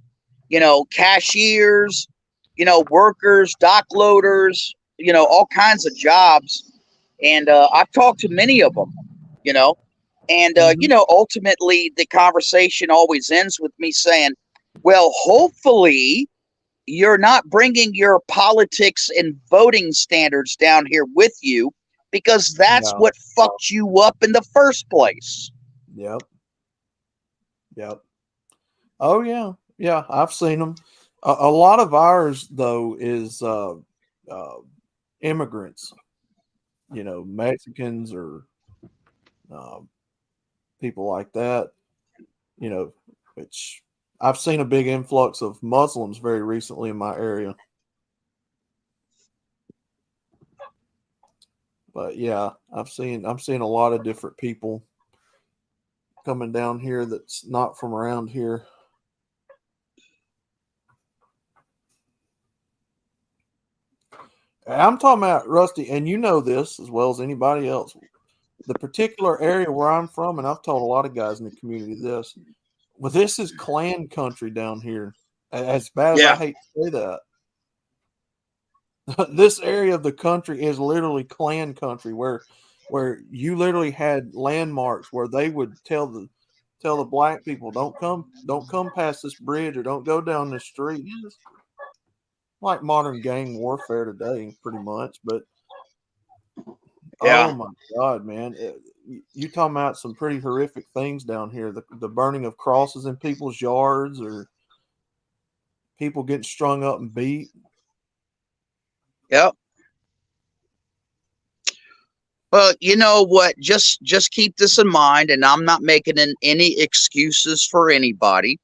You know, cashiers, you know, workers, dock loaders, you know, all kinds of jobs, and I've talked to many of them. You know, and you know, ultimately, the conversation always ends with me saying, "Well, hopefully." You're not bringing your politics and voting standards down here with you because that's what fucked you up in the first place. Yep. Oh yeah. I've seen them. A lot of ours though is immigrants. You know, Mexicans or people like that. You know, which I've seen a big influx of Muslims very recently in my area. But yeah, I'm seeing a lot of different people coming down here that's not from around here. I'm talking about, Rusty, and you know this as well as anybody else. The particular area where I'm from, and I've told a lot of guys in the community this. Well, this is clan country down here. As bad as I hate to say that, this area of the country is literally clan country, where you literally had landmarks where they would tell the black people, don't come past this bridge or don't go down this street. It's like modern gang warfare today, pretty much. But oh my God, man. You talking about some pretty horrific things down here. The burning of crosses in people's yards or people getting strung up and beat. Yep. Well, you know what? Just keep this in mind, and I'm not making any excuses for anybody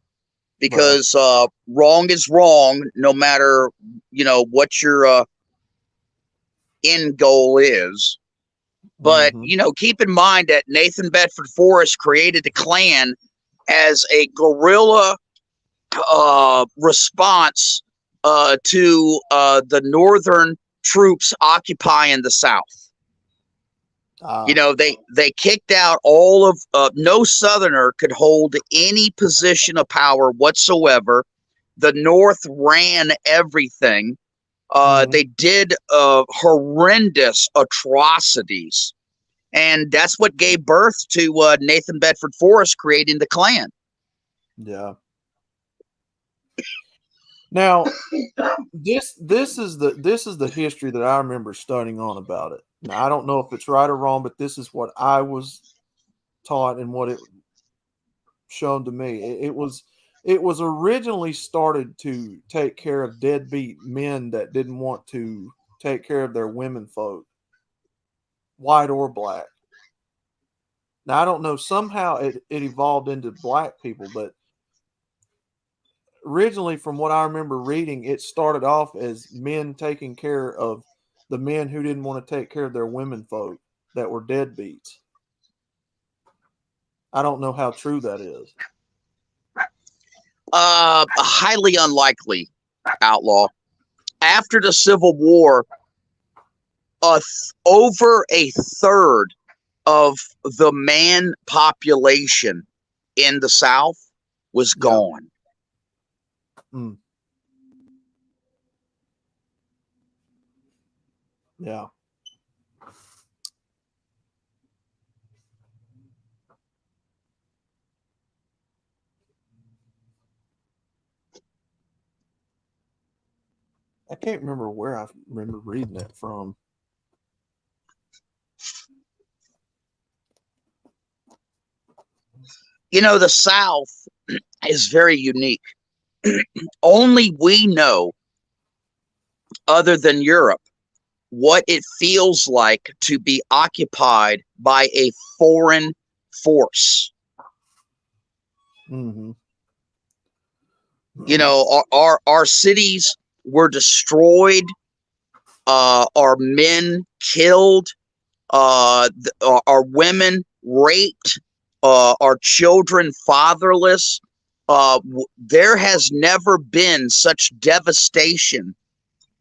because wrong is wrong, no matter you know what your end goal is. But you know, keep in mind that Nathan Bedford Forrest created the Klan as a guerrilla response to the northern troops occupying the South. You know, they kicked out all of no Southerner could hold any position of power whatsoever. The North ran everything. They did horrendous atrocities, and that's what gave birth to Nathan Bedford Forrest creating the Klan. Yeah. Now, this is the history that I remember studying on about it. Now, I don't know if it's right or wrong, but this is what I was taught and what it shown to me. It was originally started to take care of deadbeat men that didn't want to take care of their women folk, white or black. Now, I don't know, somehow it evolved into black people, but originally, from what I remember reading, it started off as men taking care of the men who didn't want to take care of their women folk that were deadbeats. I don't know how true that is. Highly unlikely, Outlaw. After the Civil War, over a third of the man population in the South was gone. Mm. Yeah. I can't remember where I remember reading it from. You know, the South is very unique. Only we know, other than Europe, what it feels like to be occupied by a foreign force. Mm-hmm. You know, our cities were destroyed, our men killed, our women raped, our children fatherless. There has never been such devastation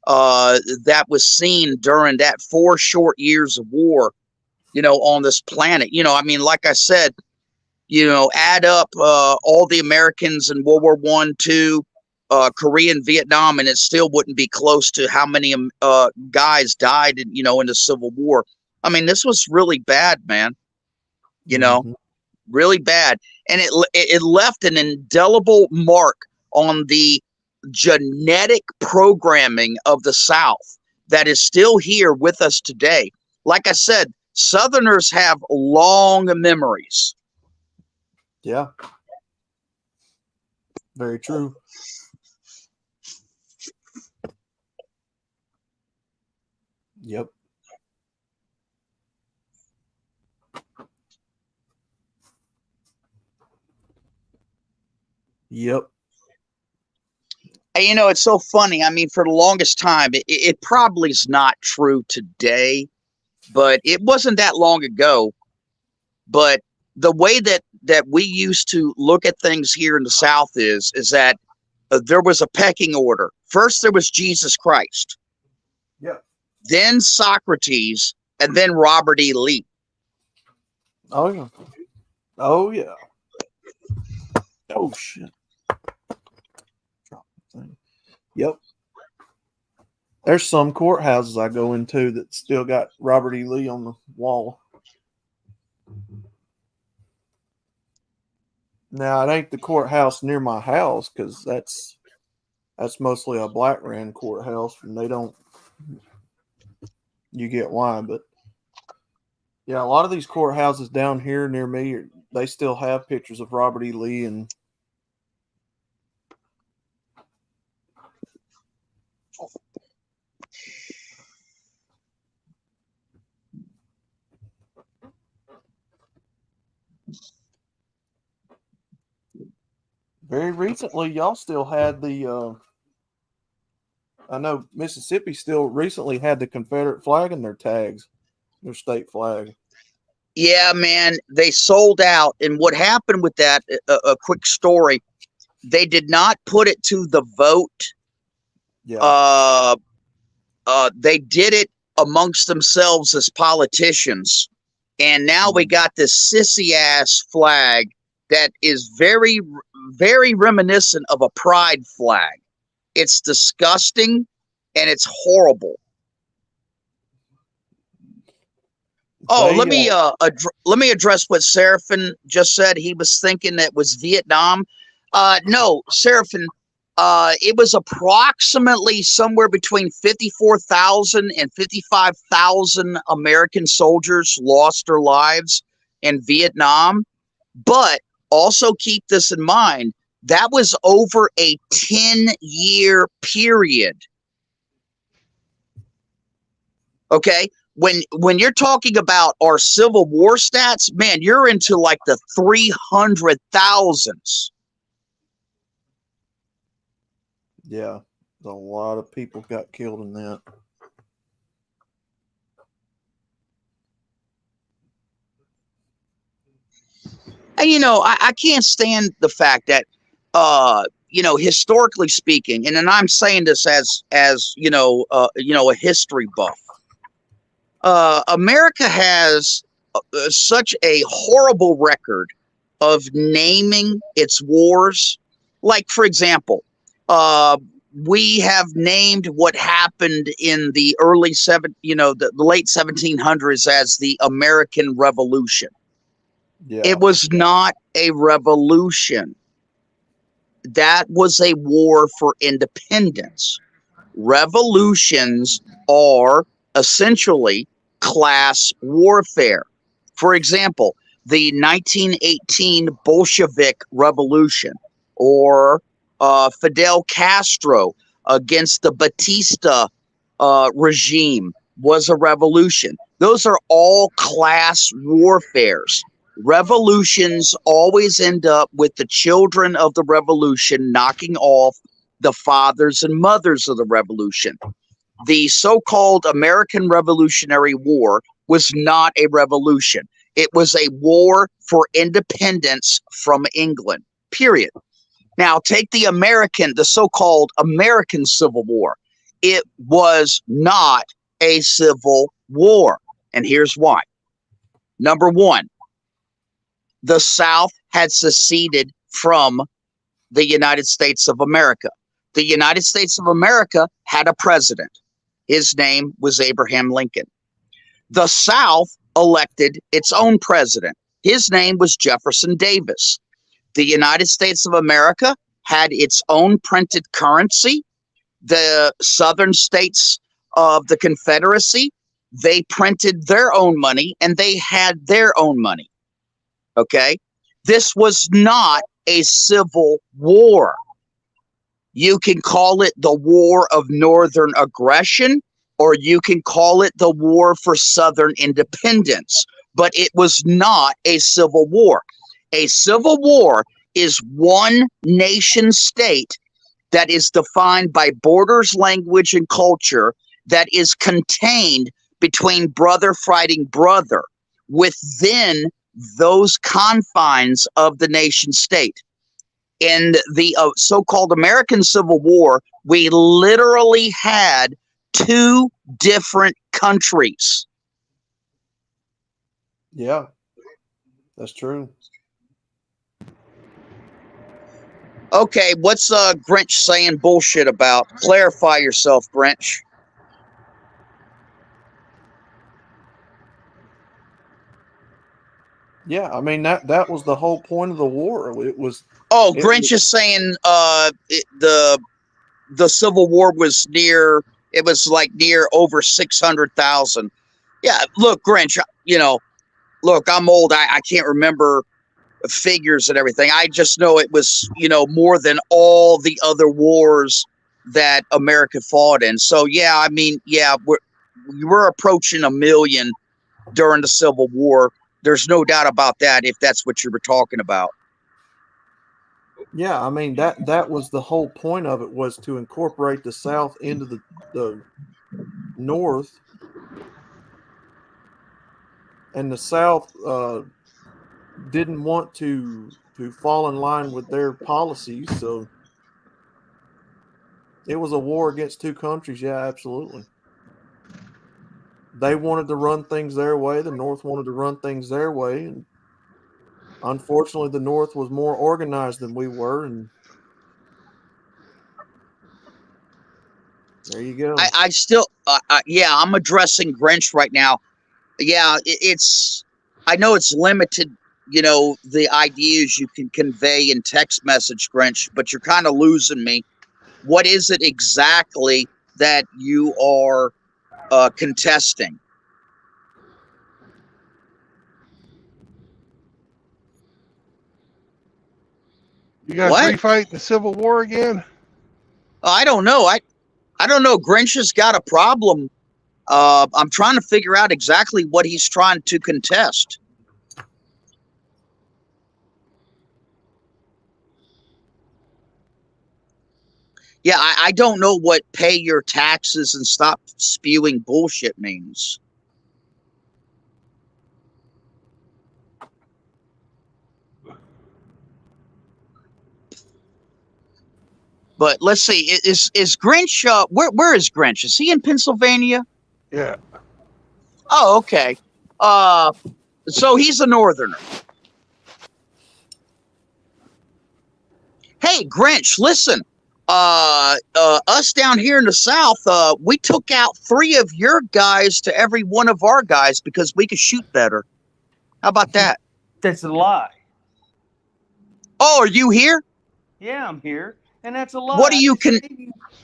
that was seen during that 4 short years of war, you know, on this planet. You know, I mean, like I said, you know, add up all the Americans in World War I, II, Korea and Vietnam, and it still wouldn't be close to how many guys died, you know, in the Civil War. I mean, this was really bad, man. You know, really bad, and it left an indelible mark on the genetic programming of the South that is still here with us today. Like I said, Southerners have long memories. Yeah. Very true. Yep. Yep. And, you know, it's so funny. I mean, for the longest time, it probably is not true today, but it wasn't that long ago. But the way that we used to look at things here in the South is that there was a pecking order. First, there was Jesus Christ. Yep. Then Socrates, and then Robert E. Lee. Oh yeah. Oh yeah. Oh shit. Yep. There's some courthouses I go into that still got Robert E. Lee on the wall. Now it ain't the courthouse near my house because that's mostly a black ran courthouse, and they don't. You get why, but yeah, a lot of these courthouses down here near me, they still have pictures of Robert E. Lee and. Very recently, y'all still had the. I know Mississippi still recently had the Confederate flag in their tags, their state flag. Yeah, man, they sold out. And what happened with that, a quick story, they did not put it to the vote. Yeah. They did it amongst themselves as politicians. And now we got this sissy ass flag that is very, very reminiscent of a pride flag. It's disgusting and it's horrible. Oh, let me address what Seraphin just said. He was thinking that was Vietnam. No, Seraphin. It was approximately somewhere between 54,000 and 55,000 American soldiers lost their lives in Vietnam. But also keep this in mind. That was over a 10-year period. Okay? When you're talking about our Civil War stats, man, you're into like the 300,000s. Yeah, a lot of people got killed in that. And I can't stand the fact that historically speaking, and I'm saying this as a history buff. America has such a horrible record of naming its wars. Like, for example, we have named what happened in the the late 1700s as the American Revolution. Yeah. It was not a revolution. That was a war for independence. Revolutions are essentially class warfare. For example, the 1918 Bolshevik Revolution, or Fidel Castro against the Batista regime, was a revolution. Those are all class warfares. Revolutions always end up with the children of the revolution knocking off the fathers and mothers of the revolution. The so-called American Revolutionary War was not a revolution. It was a war for independence from England, period. Now, take the so-called American Civil War. It was not a civil war. And here's why. Number one, the South had seceded from the United States of America. The United States of America had a president. His name was Abraham Lincoln. The South elected its own president. His name was Jefferson Davis. The United States of America had its own printed currency. The southern states of the Confederacy, they printed their own money and they had their own money. Okay? This was not a civil war. You can call it the War of Northern Aggression, or you can call it the War for Southern Independence, but it was not a civil war. A civil war is one nation state that is defined by borders, language, and culture that is contained between brother fighting brother within those confines of the nation state. In the so-called American Civil War, we literally had two different countries. Yeah, that's true. Okay, what's Grinch saying bullshit about? Clarify yourself, Grinch. Yeah, I mean that was the whole point of the war. Grinch is saying the Civil War was near. It was like near over 600,000. Yeah, look, Grinch. Look, I'm old. I can't remember figures and everything. I just know it was more than all the other wars that America fought in. So yeah, I mean, yeah, we're approaching 1 million during the Civil War. There's no doubt about that, if that's what you were talking about. Yeah, I mean that was the whole point of it, was to incorporate the South into the North. and the South didn't want to fall in line with their policies, so it was a war against two countries. Yeah, absolutely. They wanted to run things their way. The North wanted to run things their way, and unfortunately, the North was more organized than we were, and there you go. I still, yeah, I'm addressing Grinch right now. Yeah, it's, I know it's limited, you know, the ideas you can convey in text message, Grinch, but you're kind of losing me. What is it exactly that you are contesting? You guys What? refight the Civil War again? I don't know. I don't know. Grinch has got a problem. I'm trying to figure out exactly what he's trying to contest. Yeah, I don't know what pay your taxes and stop spewing bullshit means. But let's see, is Grinch, where is Grinch? Is he in Pennsylvania? Yeah. Oh, okay. So he's a northerner. Hey, Grinch, listen. Us down here in the South, we took out 3 of your guys to every one of our guys because we could shoot better. How about that? That's a lie. Oh, are you here? Yeah, I'm here, and that's a lie. What do you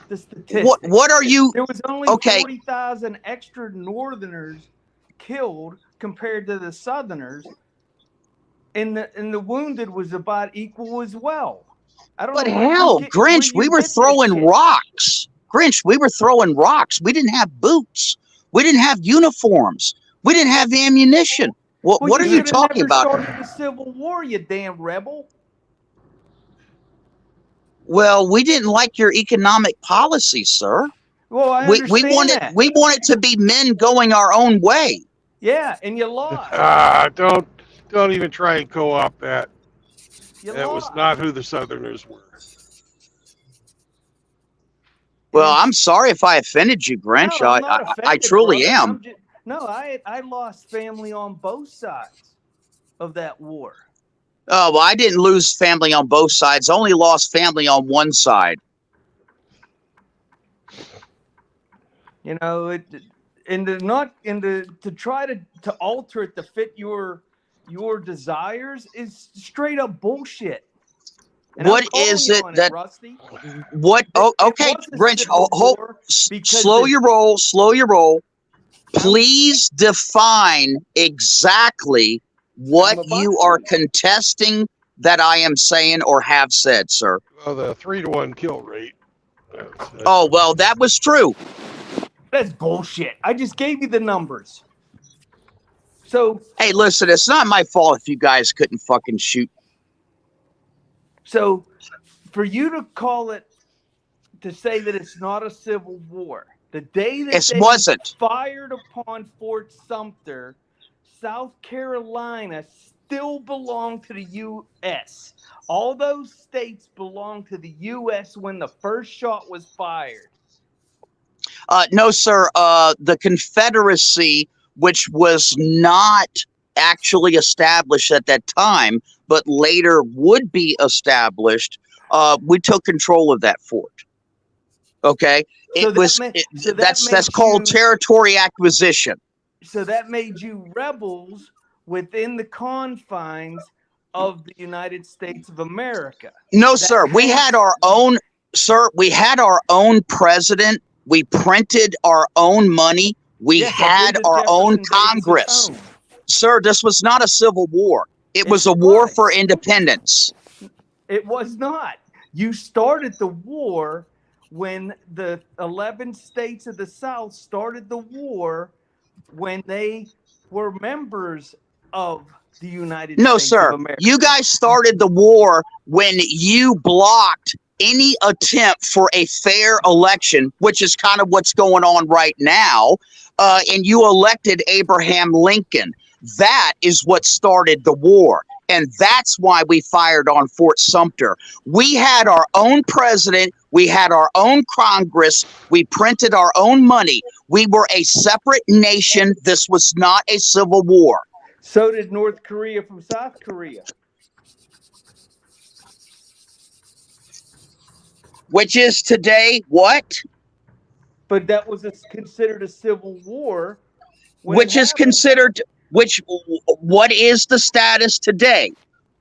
the statistics. What are you? There was only 40,000 extra Northerners killed compared to the Southerners, and the wounded was about equal as well. I don't But know hell, Grinch, we were throwing rocks. Grinch, we were throwing rocks. We didn't have boots. We didn't have uniforms. We didn't have ammunition. What are you talking about? Started the Civil War, you damn rebel. Well, we didn't like your economic policy, sir. Well, I we understand that. We wanted to be men going our own way. Yeah, and you lost. Don't even try and co-opt that. That was lost. not who the Southerners were. Well, I'm sorry if I offended you, Grinch. No, I truly am. I lost family on both sides of that war. Oh, well, I didn't lose family on both sides. I only lost family on one side. You know, to try to alter it to fit your desires is straight up bullshit. And what is it that Rusty? What? Oh, okay, Grinch. Slow your roll. Slow your roll. Please define exactly what you are contesting that I am saying or have said, sir. Well, the 3-to-1 kill rate. Oh, well, that was true. That's bullshit. I just gave you the numbers. So, hey, listen, it's not my fault if you guys couldn't fucking shoot. So, for you to call it, to say that it's not a civil war, the day that they fired upon Fort Sumter, South Carolina still belonged to the U.S. All those states belonged to the U.S. when the first shot was fired. No, sir. The Confederacy, which was not actually established at that time, but later would be established, we took control of that fort. Okay, that's called territory acquisition. So that made you rebels within the confines of the United States of America. No, sir. We had our own, sir. We had our own president. We printed our own money. We had our own Congress. Sir, this was not a civil war. It was a war for independence. It was not. You started the war when the 11 states of the South started the war when they were members of the United States of America. You guys started the war when you blocked any attempt for a fair election, which is kind of what's going on right now, and you elected Abraham Lincoln. That is what started the war. And that's why we fired on Fort Sumter. We had our own president. We had our own Congress. We printed our own money. We were a separate nation. This was not a civil war. So did North Korea from South Korea. Which is today what? But that was considered a civil war. Which is considered, what is the status today?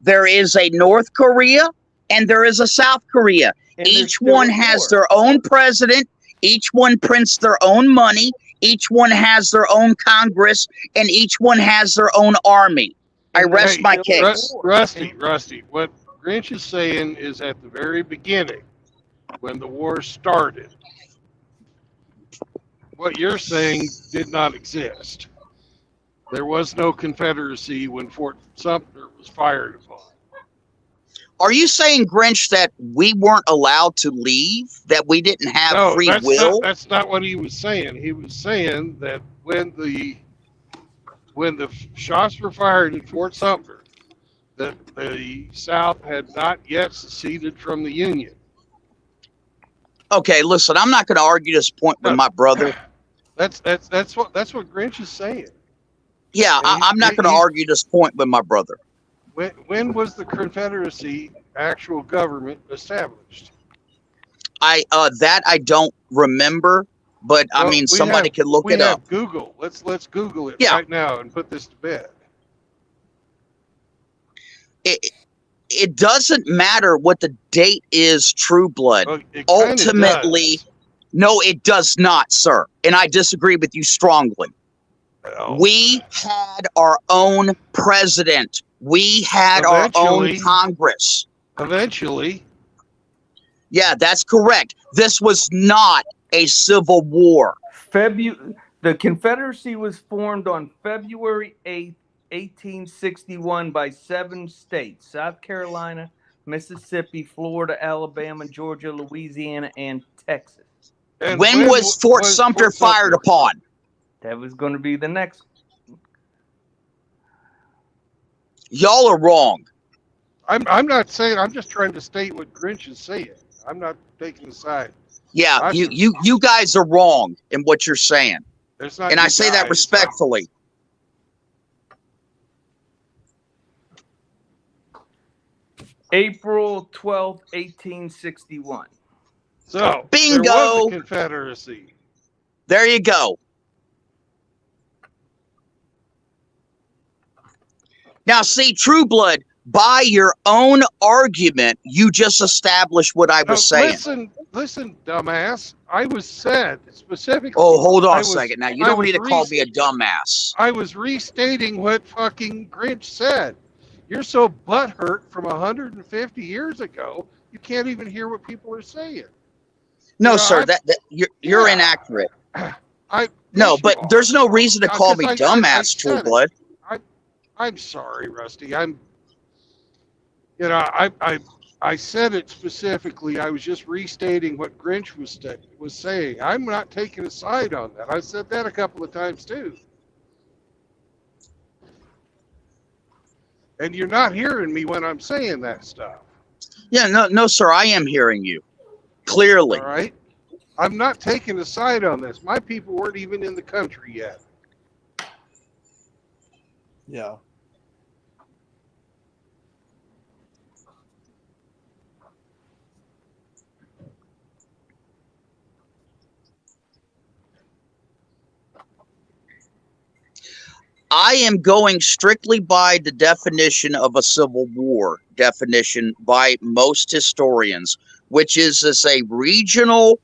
There is a North Korea and there is a South Korea. And each one has their own president. Each one prints their own money. Each one has their own Congress, and each one has their own army. I rest my case. Rusty, what Grinch is saying is at the very beginning, when the war started, what you're saying did not exist. There was no Confederacy when Fort Sumter was fired upon. Are you saying, Grinch, that we weren't allowed to leave? That we didn't have free will? That's not what he was saying. He was saying that when the shots were fired at Fort Sumter, that the South had not yet seceded from the Union. Okay, listen, I'm not going to argue this point with my brother. That's what Grinch is saying. Yeah, I'm not going to argue this point with my brother. When was the Confederacy actual government established? That I don't remember, but I mean somebody could look it up. Google. Let's Google it Yeah. right now and put this to bed. It doesn't matter what the date is, True Blood. Well, it Ultimately, does. no, it does not, sir. And I disagree with you strongly. Well, We had our own president. We had our own Eventually. Congress. eventually, Yeah, that's correct. This was not a civil war. The Confederacy was formed on February 8th, 1861 by 7 states: South Carolina, Mississippi, Florida, Alabama, Georgia, Louisiana, and Texas. and When was Fort Sumter fired upon? That was going to be the next. Y'all are wrong. I'm not saying. I'm just trying to state what Grinch is saying. I'm not taking a side. Yeah, you guys are wrong in what you're saying. There's not And I you say that guys. respectfully. April 12th, 1861. So Bingo. There was a Confederacy. There you go. Now, see, True Blood, by your own argument, you just established what I was saying. Listen, dumbass. I was said specifically. Oh, hold on a second. Now, you I don't was need to call me a dumbass. I was restating what fucking Grinch said. You're so butthurt from 150 years ago, you can't even hear what people are saying. No, Yeah, sir, you're inaccurate. No, but there's no reason to call me dumbass, True Blood. I'm sorry, Rusty. I said it specifically. I was just restating what Grinch was saying. I'm not taking a side on that. I said that a couple of times too. And you're not hearing me when I'm saying that stuff. Yeah, no, sir, I am hearing you clearly. All right. I'm not taking a side on this. My people weren't even in the country yet. Yeah. I am going strictly by the definition of a civil war, definition by most historians, which is as a regional,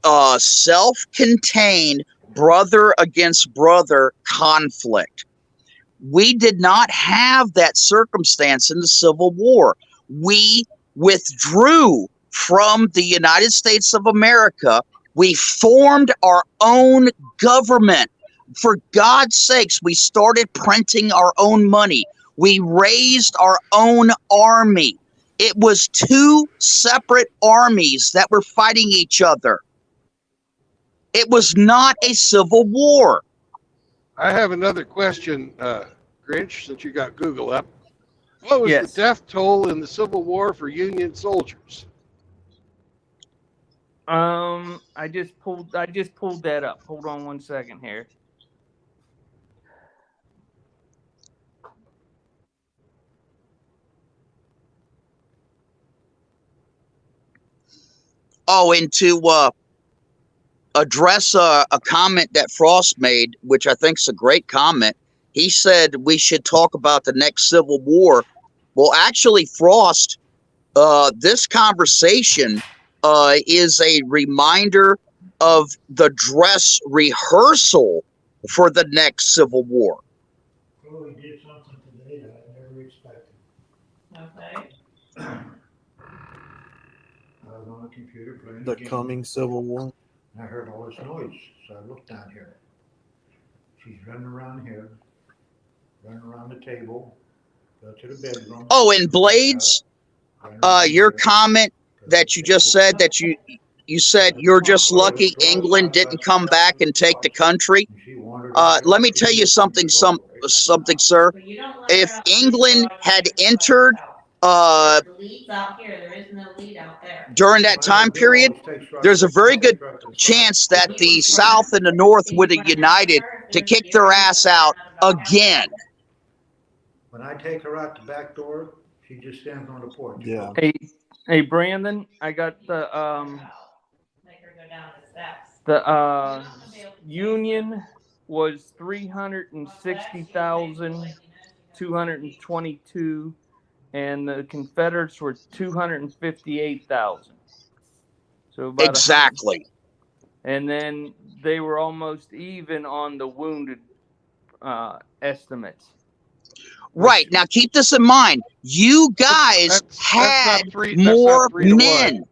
self-contained brother against brother conflict. We did not have that circumstance in the Civil War. We withdrew from the United States of America. We formed our own government. For God's sakes, we started printing our own money. We raised our own army. It was 2 separate armies that were fighting each other. It was not a civil war. I have another question, Grinch, since you got Google up. What was Yes. the death toll in the Civil War for Union soldiers? I just pulled that up. Hold on one second here. Oh, and to address a comment that Frost made, which I think is a great comment. He said we should talk about the next Civil War. Well, actually, Frost, this conversation is a reminder of the dress rehearsal for the next Civil War. Oh, we did something today that I never expected. Okay. I was on the computer playing The the game, coming Civil War. and I heard all this noise, so I looked down here. She's running around here, running around the table, go to the bedroom. Oh, and Blades, running around your here, comment go to that the you just table. said that you said you're just lucky England didn't come back and take the country. And she wandered Let me tell you something, something, sir. But you don't let If her out England until had you're entered out. The lead's out here. There is no lead out there. during that time period, there's a very good chance that the South and the North would have united to kick their ass out again. When I take her out the back door, she just stands on the porch. Yeah. Hey, Brandon, I got the Make her go down the steps. the Union was 360,222, and the Confederates were 258,000. So about Exactly. and then they were almost even on the wounded estimates. Right. Now keep this in mind. You guys had more men.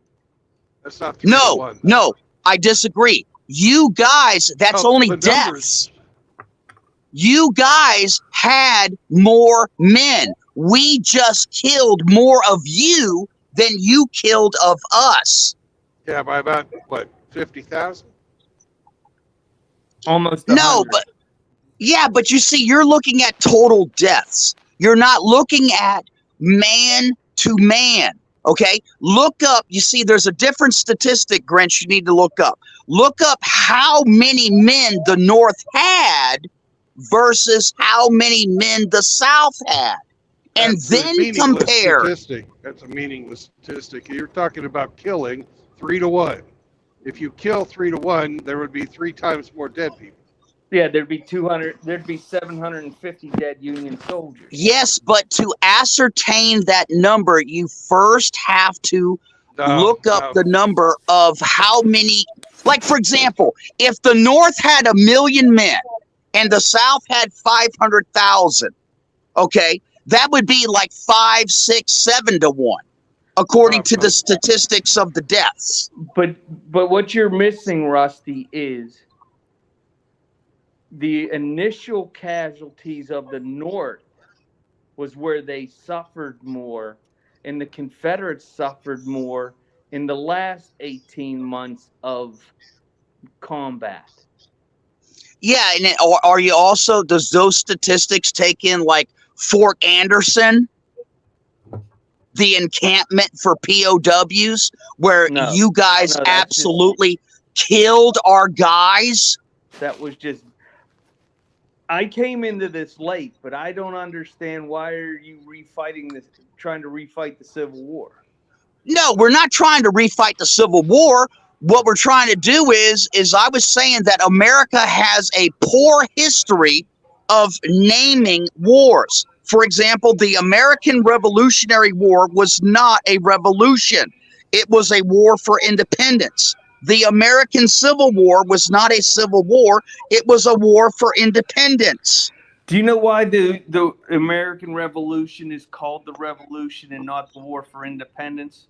That's not 3 to 1. No, I disagree. You guys, that's only the deaths. You guys had more men. We just killed more of you than you killed of us. Yeah, by about, what, 50,000? Almost No, 100. but yeah, but you see, you're looking at total deaths. You're not looking at man to man. Okay, look up. You see, there's a different statistic, Grinch, you need to look up. Look up how many men the North had versus how many men the South had. And That's a then meaningless compare. Statistic. That's a meaningless statistic. You're talking about killing 3 to 1. If you kill 3 to 1, there would be 3 times more dead people. Yeah, there'd be 750 dead Union soldiers. Yes, but to ascertain that number, you first have to look up the number of how many. Like, for example, if the North had 1 million men and the South had 500,000, okay, that would be like 5, 6, 7 to 1, according to the statistics of the deaths. But what you're missing, Rusty, is the initial casualties of the North was where they suffered more, and the Confederates suffered more in the last 18 months of combat. Yeah, and are you also, does those statistics take in like Fort Anderson, the encampment for POWs, where you guys absolutely killed our guys? That was just, I came into this late, but I don't understand why are you trying to refight the Civil War? No, we're not trying to refight the Civil War. What we're trying to do is I was saying that America has a poor history of naming wars. For example, the American Revolutionary War was not a revolution. It was a war for independence. The American Civil War was not a civil war. It was a war for independence. Do you know why the American Revolution is called the Revolution and not the War for Independence?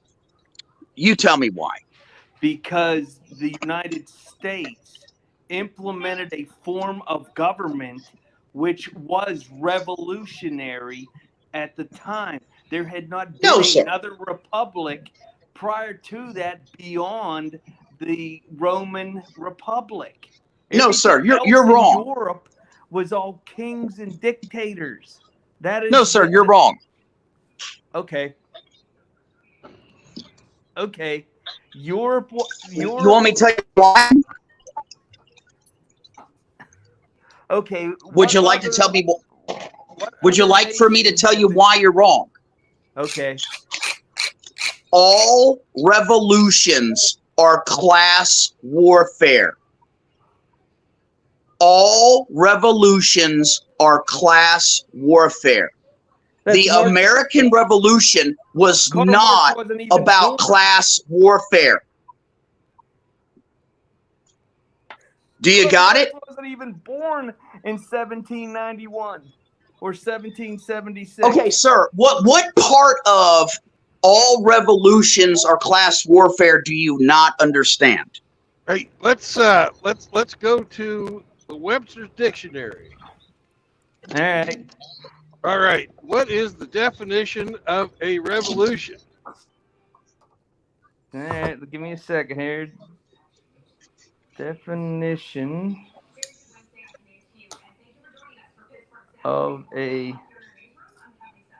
You tell me why. Because the United States implemented a form of government which was revolutionary at the time. There had not been another republic prior to that beyond the Roman Republic. No, sir, you're wrong. Europe was all kings and dictators. That is No, sir, you're wrong. Okay. Okay. Europe. You want me to tell you why? Okay. Would you like to tell me? Would you like for me to tell you why you're wrong? Okay. All revolutions are class warfare. All revolutions are class warfare. The American Revolution was not about class warfare. Do you got it? Wasn't even born in 1791 or 1776. Okay, sir. What part of all revolutions are class warfare do you not understand? Hey, let's go to the Webster's Dictionary. All right. All right. What is the definition of a revolution? All right. Give me a second here. Definition of a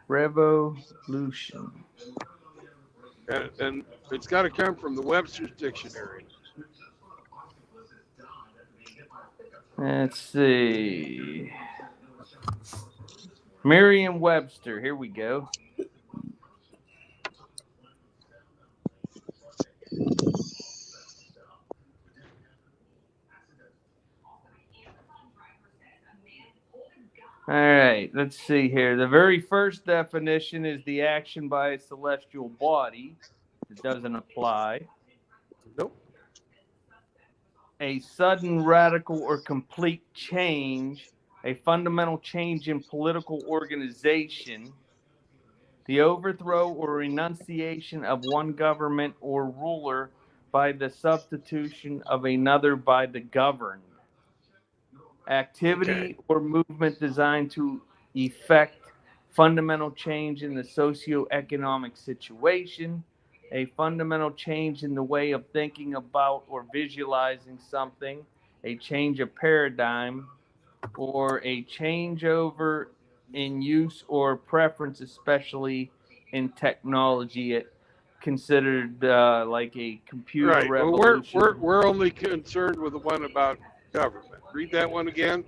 revolution. And it's got to come from the Webster's Dictionary. Let's see. Merriam-Webster. Here we go. All right, let's see here. The very first definition is the action by a celestial body. It doesn't apply. Nope. A sudden, radical, or complete change, a fundamental change in political organization, the overthrow or renunciation of one government or ruler by the substitution of another by the governed. Activity or movement designed to effect fundamental change in the socioeconomic situation, a fundamental change in the way of thinking about or visualizing something, a change of paradigm, or a changeover in use or preference, especially in technology. It considered like a computer revolution. Well, we're only concerned with the one about government. Read that one again.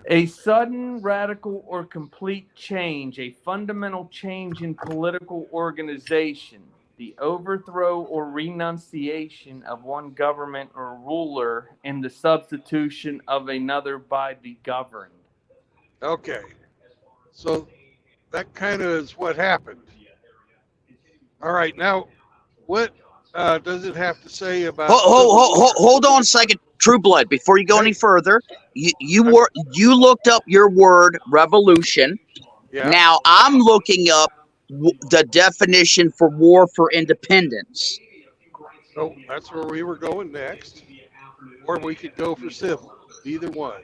A sudden, radical, or complete change, a fundamental change in political organization, the overthrow or renunciation of one government or ruler, and the substitution of another by the governed. Okay. So that kind of is what happened. All right. Now, what does it have to say about? Hold on a second, True Blood. Before you go any further, you looked up your word revolution. Yeah. Now I'm looking up the definition for war for independence. So that's where we were going next, or we could go for civil. Either one.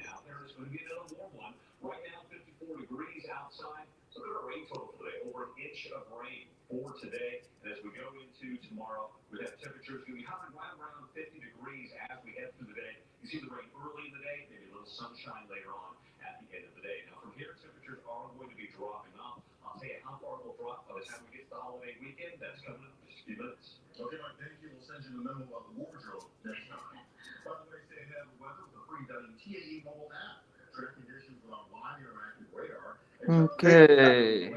For today, and as we go into tomorrow, we have temperatures going to be hovering right around 50 degrees as we head through the day. You see the rain early in the day, maybe a little sunshine later on at the end of the day. Now from here, temperatures are going to be dropping off. I'll tell you how far they'll drop by the time we get to the holiday weekend. That's coming up in just a few minutes. Okay, Mike, thank you. We'll send you the memo of the wardrobe next time. By the way, stay ahead of the weather with the free WTAE mobile app. Track conditions with our live interactive radar. Okay.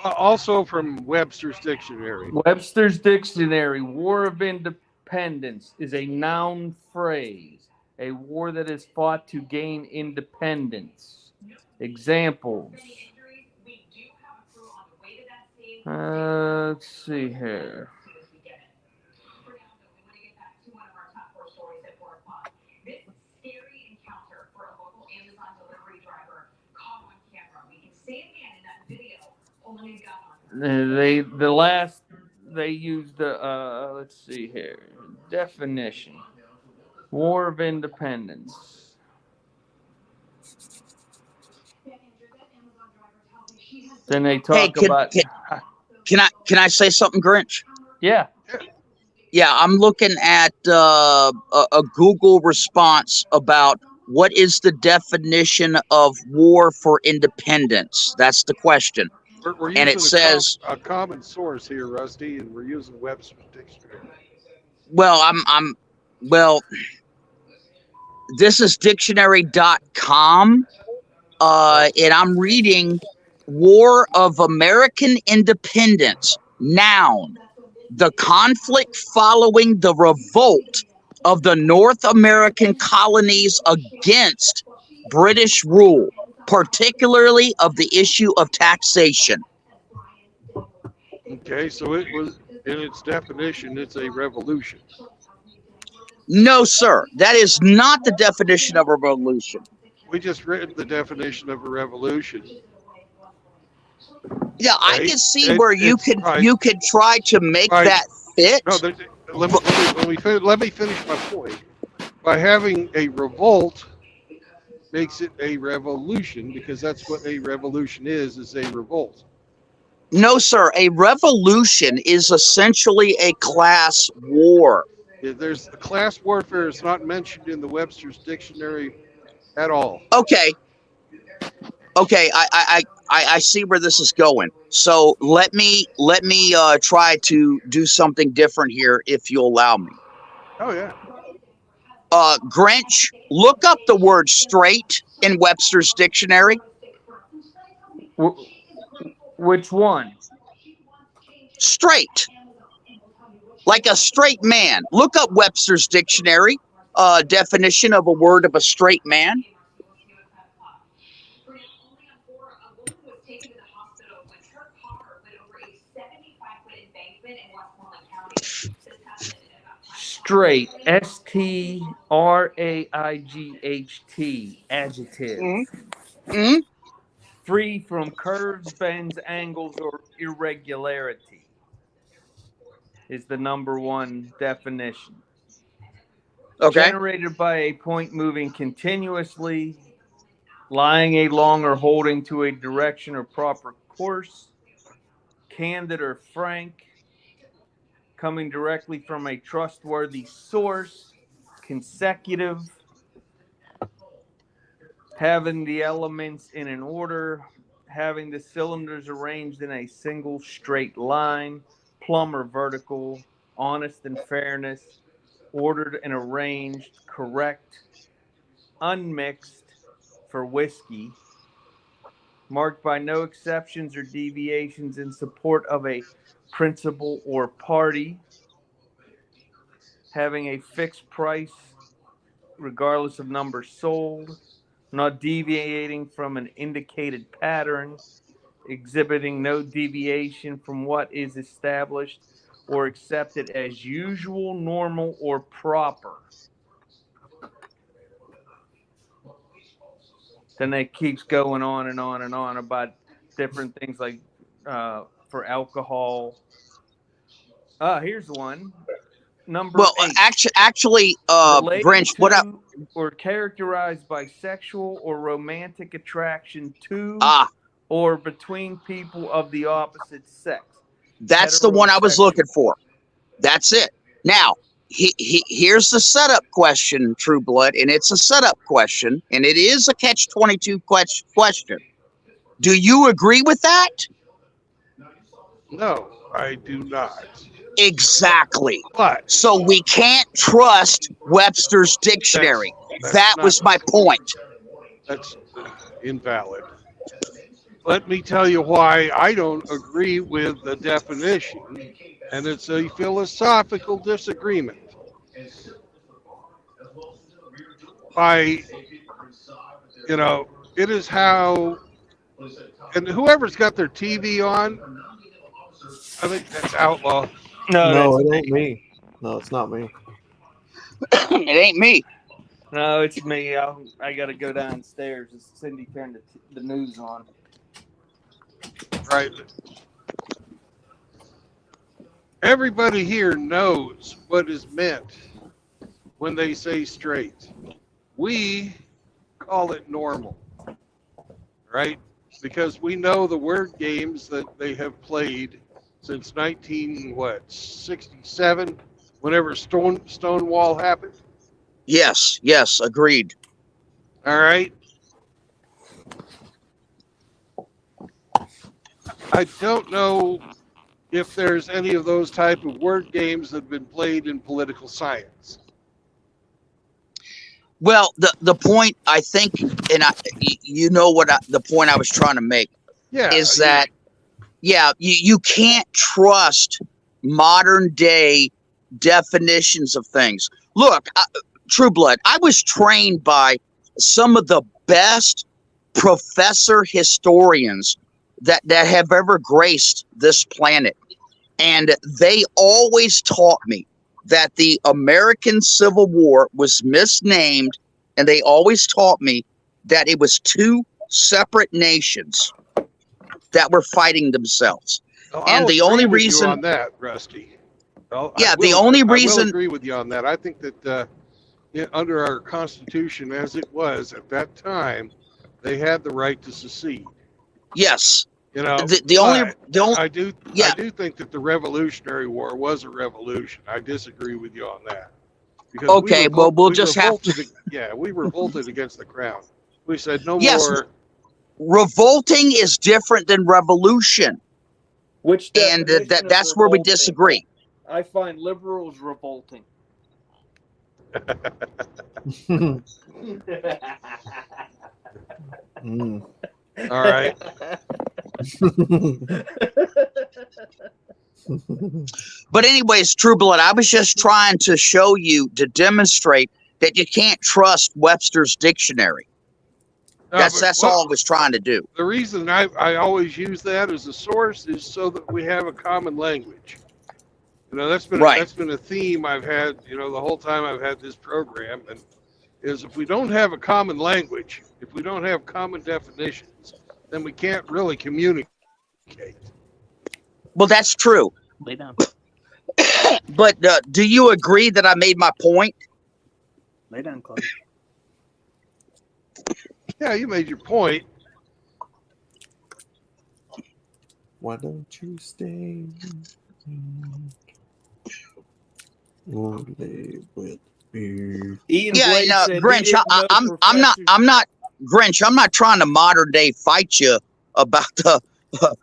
Also from Webster's Dictionary. Webster's Dictionary, War of Independence is a noun phrase, a war that is fought to gain independence. Examples. Let's see here. They used the let's see here, definition, War of Independence. Then they talk about. Can I say something, Grinch? Yeah. Yeah, I'm looking at a Google response about what is the definition of war for independence. That's the question, We're and it using says, a common source here, Rusty, and we're using Webster's dictionary. well, well, this is dictionary.com, and I'm reading War of American Independence, noun, the conflict following the revolt of the North American colonies against British rule, particularly of the issue of taxation. Okay, so it was, in its definition, it's a revolution. No, sir, that is not the definition of a revolution. We just read the definition of a revolution. Yeah, I Okay? can see where you It's could try to make right. that fit. No, let me finish my point. By having a revolt makes it a revolution, because that's what a revolution is a revolt. No, sir, a revolution is essentially a class war. There's class warfare is not mentioned in the Webster's dictionary at all. Okay, I see where this is going. So let me try to do something different here, if you'll allow me. Oh yeah. Grinch, look up the word straight in Webster's dictionary. Which one? Straight. Like a straight man. Look up Webster's dictionary, definition of a word of a straight man. Straight. S-T-R-A-I-G-H-T. Adjective. Mm-hmm. Free from curves, bends, angles, or irregularity is the number one definition. Okay. Generated by a point moving continuously, lying along or holding to a direction or proper course, candid or frank, coming directly from a trustworthy source, consecutive, having the elements in an order, having the cylinders arranged in a single straight line, plumb or vertical, honest and fairness, ordered and arranged, correct, unmixed for whiskey, marked by no exceptions or deviations in support of a principle or party, having a fixed price regardless of number sold, not deviating from an indicated pattern, exhibiting no deviation from what is established or accepted as usual, normal, or proper. Then it keeps going on and on and on about different things like for alcohol. Here's one. Number 8. Actually, relating Grinch, what up? Or characterized by sexual or romantic attraction to or between people of the opposite sex. That's the one I was looking for. That's it. Now, here's the setup question, True Blood, and it's a setup question, and it is a catch-22 question. Do you agree with that? No, I do not. Exactly. But so we can't trust Webster's dictionary. That was my point. That's invalid. Let me tell you why I don't agree with the definition, and it's a philosophical disagreement. It is how, and whoever's got their TV on, I think that's outlaw. No, it ain't me. No, it's not me. It ain't me. No, it's me. I got to go downstairs. Cindy turned the news on. Right. Everybody here knows what is meant when they say straight. We call it normal, right? Because we know the word games that they have played since 1967 whenever Stonewall happened? Yes, yes, agreed. All right. I don't know if there's any of those type of word games that have been played in political science. Well, the point I think, and you know what the point I was trying to make is that, you can't trust modern day definitions of things. Look, True Blood, I was trained by some of the best professor historians that have ever graced this planet. And they always taught me that the American Civil War was misnamed, and they always taught me that it was two separate nations that were fighting themselves. And the only reason on that, Rusty. Well, yeah, the only reason I will agree with you on that. I think that under our Constitution, as it was at that time, they had the right to secede. Yes. You know, the only I do think that the Revolutionary War was a revolution. I disagree with you on that. Because okay, we'll just have to. We revolted against the crown. We said no Yes, more. revolting is different than revolution. And that's where we disagree. I find liberals revolting. All right. But anyways, True Blood, I was just trying to show you, to demonstrate that you can't trust Webster's dictionary. That's all I was trying to do. The reason I always use that as a source is so that we have a common language. You know, that's been a theme I've had, the whole time I've had this program, and is if we don't have a common language, if we don't have common definitions, then we can't really communicate. Well, that's true. Lay down. But do you agree that I made my point? Lay down, Chloe. Yeah, you made your point. Why don't you stay? Or live with me. Grinch, I'm not Grinch. I'm not trying to modern day fight you about the, the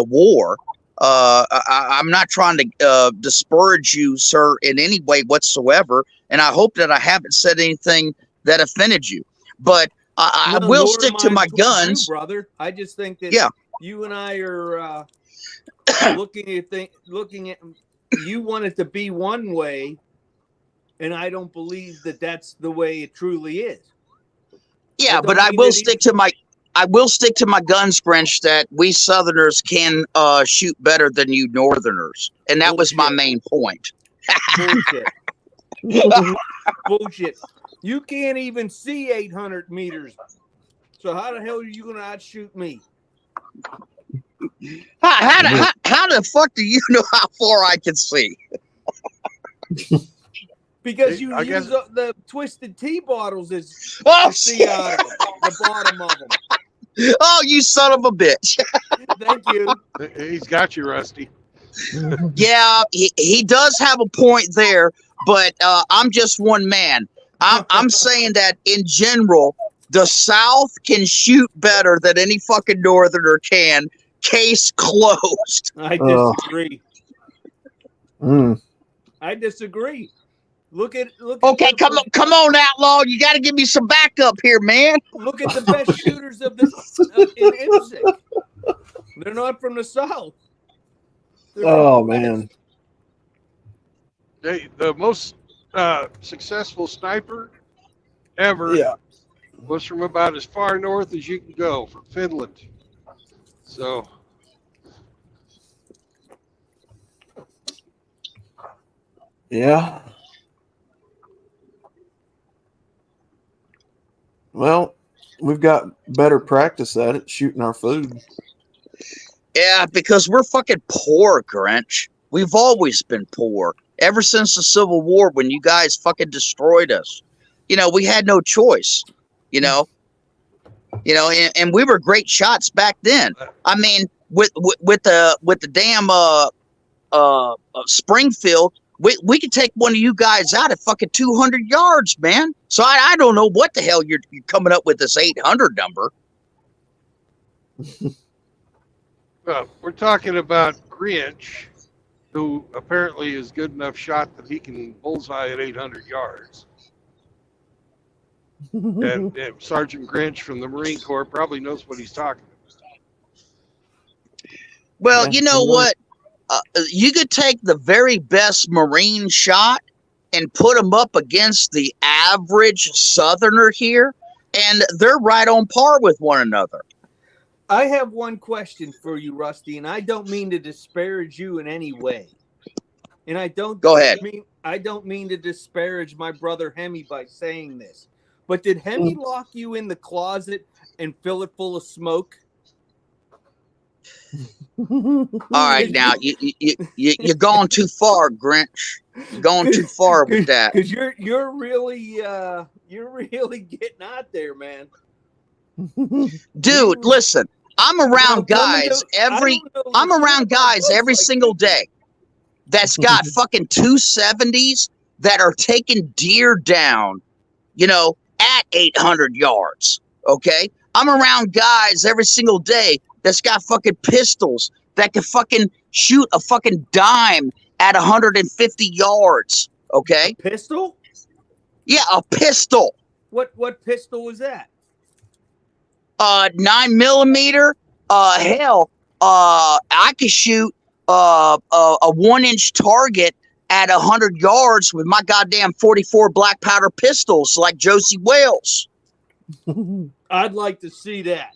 war. I'm not trying to disparage you, sir, in any way whatsoever. And I hope that I haven't said anything that offended you. But I will stick to my guns, brother. I just think that you and I are looking at. You want it to be one way, and I don't believe that that's the way it truly is. Yeah, but I will stick to my guns, Grinch, that we Southerners can shoot better than you Northerners, and that was my main point. Bullshit. Bullshit. You can't even see 800 meters. So how the hell are you going to outshoot me? How the fuck do you know how far I can see? Because you use the twisted tea bottles to see out of them, the bottom of them. Oh, you son of a bitch. Thank you. He's got you, Rusty. Yeah, he does have a point there, but I'm just one man. I'm saying that in general, the South can shoot better than any fucking Northerner can. Case closed. I disagree. I disagree. Look at. Okay, come on, Outlaw. You got to give me some backup here, man. Look at the best shooters of this in IPSC. They're not from the South. Oh man. The most successful sniper ever was from about as far north as you can go, from Finland. So yeah. Well, we've got better practice at it, shooting our food. Yeah, because we're fucking poor, Grinch. We've always been poor. Ever since the Civil War, when you guys fucking destroyed us. We had no choice. And we were great shots back then. I mean, with the damn Springfield, we could take one of you guys out at fucking 200 yards, man. So I don't know what the hell you're coming up with this 800 number. Well, we're talking about Grinch, who apparently is good enough shot that he can bullseye at 800 yards. And Sergeant Grinch from the Marine Corps probably knows what he's talking about. Well, you know what? You could take the very best Marine shot and put them up against the average Southerner here, and they're right on par with one another. I have one question for you, Rusty, and I don't mean to disparage you in any way. And I don't go ahead. I don't mean to disparage my brother Hemi by saying this. But did Hemi lock you in the closet and fill it full of smoke? All right, now you're going too far, Grinch. You're going too far with that. Because you're really getting out there, man. Dude, listen. I'm around guys every single day that's got fucking 270s that are taking deer down, at 800 yards. Okay, I'm around guys every single day that's got fucking pistols that can fucking shoot a fucking dime at 150 yards. Okay, a pistol? Yeah, a pistol. What pistol was that? 9mm. Hell, I could shoot a 1-inch target at 100 yards with my goddamn 44 black powder pistols like Josie Wales. I'd like to see that.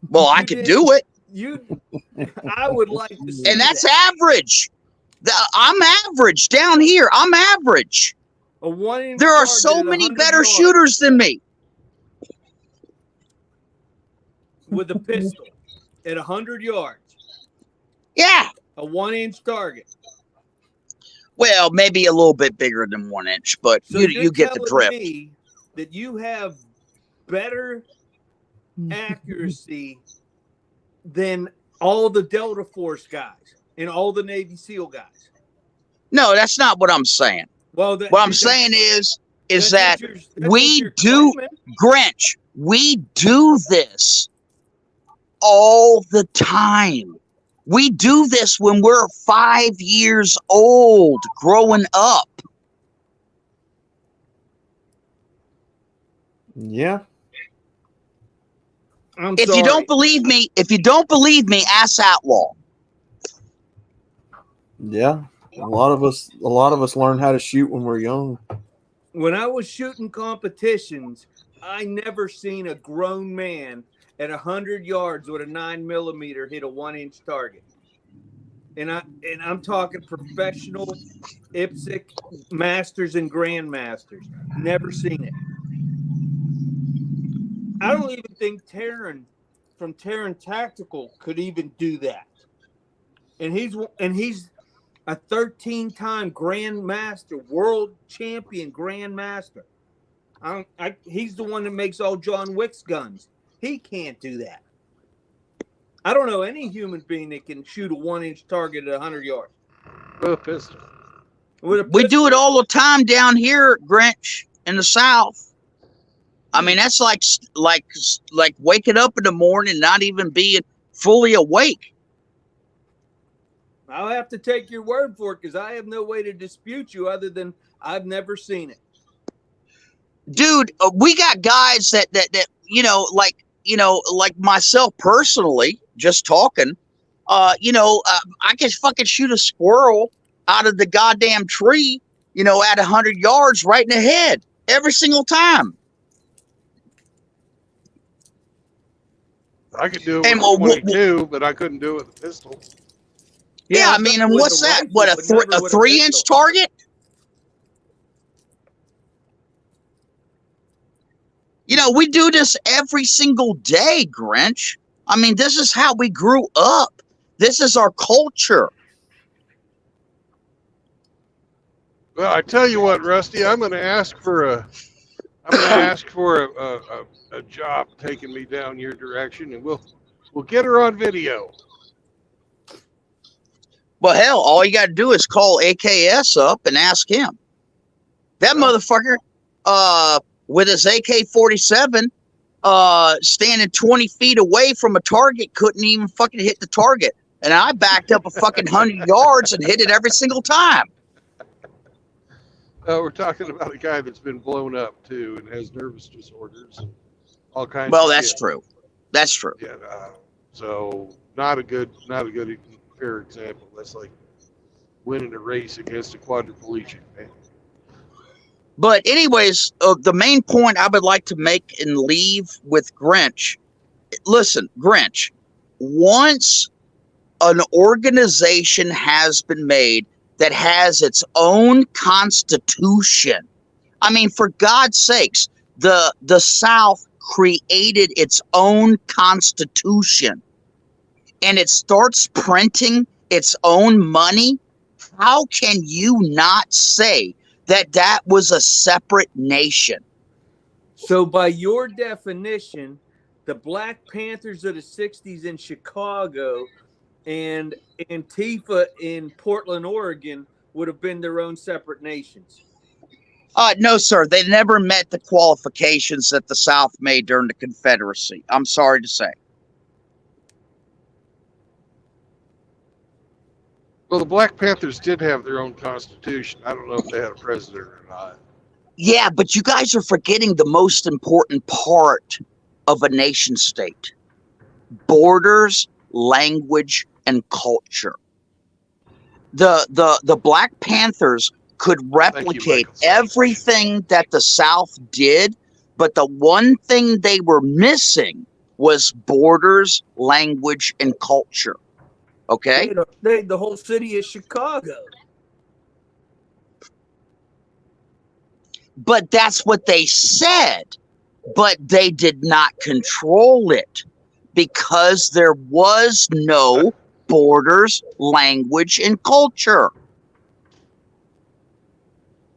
Well, I could do it. I would like to see and that's average. I'm average down here. I'm average. There are so many better shooters than me. With a pistol at 100 yards. Yeah. A 1-inch target. Well, maybe a little bit bigger than 1 inch, but so you get the drift. Me that you have better accuracy than all the Delta Force guys and all the Navy SEAL guys. No, that's not what I'm saying. Well, what I'm saying is that we do, Grinch, we do this all the time. We do this when we're 5 years old, growing up. Yeah. If you don't believe me, ask Outlaw. Yeah. A lot of us learn how to shoot when we're young. When I was shooting competitions, I never seen a grown man at 100 yards with a 9mm hit a 1-inch target. And I'm talking professional IPSC masters and grandmasters. Never seen it. I don't even think Taryn from Taryn Tactical could even do that. And he's a 13-time grandmaster, world champion grandmaster. He's the one that makes all John Wick's guns. He can't do that. I don't know any human being that can shoot a 1-inch target at 100 yards. With a pistol. We do it all the time down here, Grinch, in the South. I mean, that's like waking up in the morning, not even being fully awake. I'll have to take your word for it because I have no way to dispute you other than I've never seen it. Dude, we got guys that like myself personally, just talking, I can fucking shoot a squirrel out of the goddamn tree, at 100 yards right in the head every single time. I could do it with a 22, but I couldn't do it with a pistol. Yeah, I mean, and what's that? Rifle, what, a 3-inch target? We do this every single day, Grinch. I mean, this is how we grew up. This is our culture. Well, I tell you what, Rusty, I'm going to ask for a job taking me down your direction, and we'll get her on video. Well, hell, all you got to do is call AKS up and ask him. That motherfucker, with his AK-47, standing 20 feet away from a target, couldn't even fucking hit the target. And I backed up a fucking 100 yards and hit it every single time. We're talking about a guy that's been blown up too and has nervous disorders and all kinds. Well, of that's shit. true. That's true. Yeah. So not a good fair example. That's like winning a race against a quadriplegic, man. But anyways, the main point I would like to make and leave with Grinch. Listen, Grinch, once an organization has been made that has its own constitution, I mean, for God's sakes, the South created its own constitution and it starts printing its own money. How can you not say that that was a separate nation? So by your definition, the Black Panthers of the 60s in Chicago and Antifa in Portland, Oregon would have been their own separate nations. No, sir. They never met the qualifications that the South made during the Confederacy. I'm sorry to say. Well, the Black Panthers did have their own constitution. I don't know if they had a president or not. Yeah, but you guys are forgetting the most important part of a nation state: borders, language, and culture. The Black Panthers could replicate everything that the South did, but the one thing they were missing was borders, language, and culture. Okay? They the whole city of Chicago. But that's what they said. But they did not control it because there was no borders, language, and culture.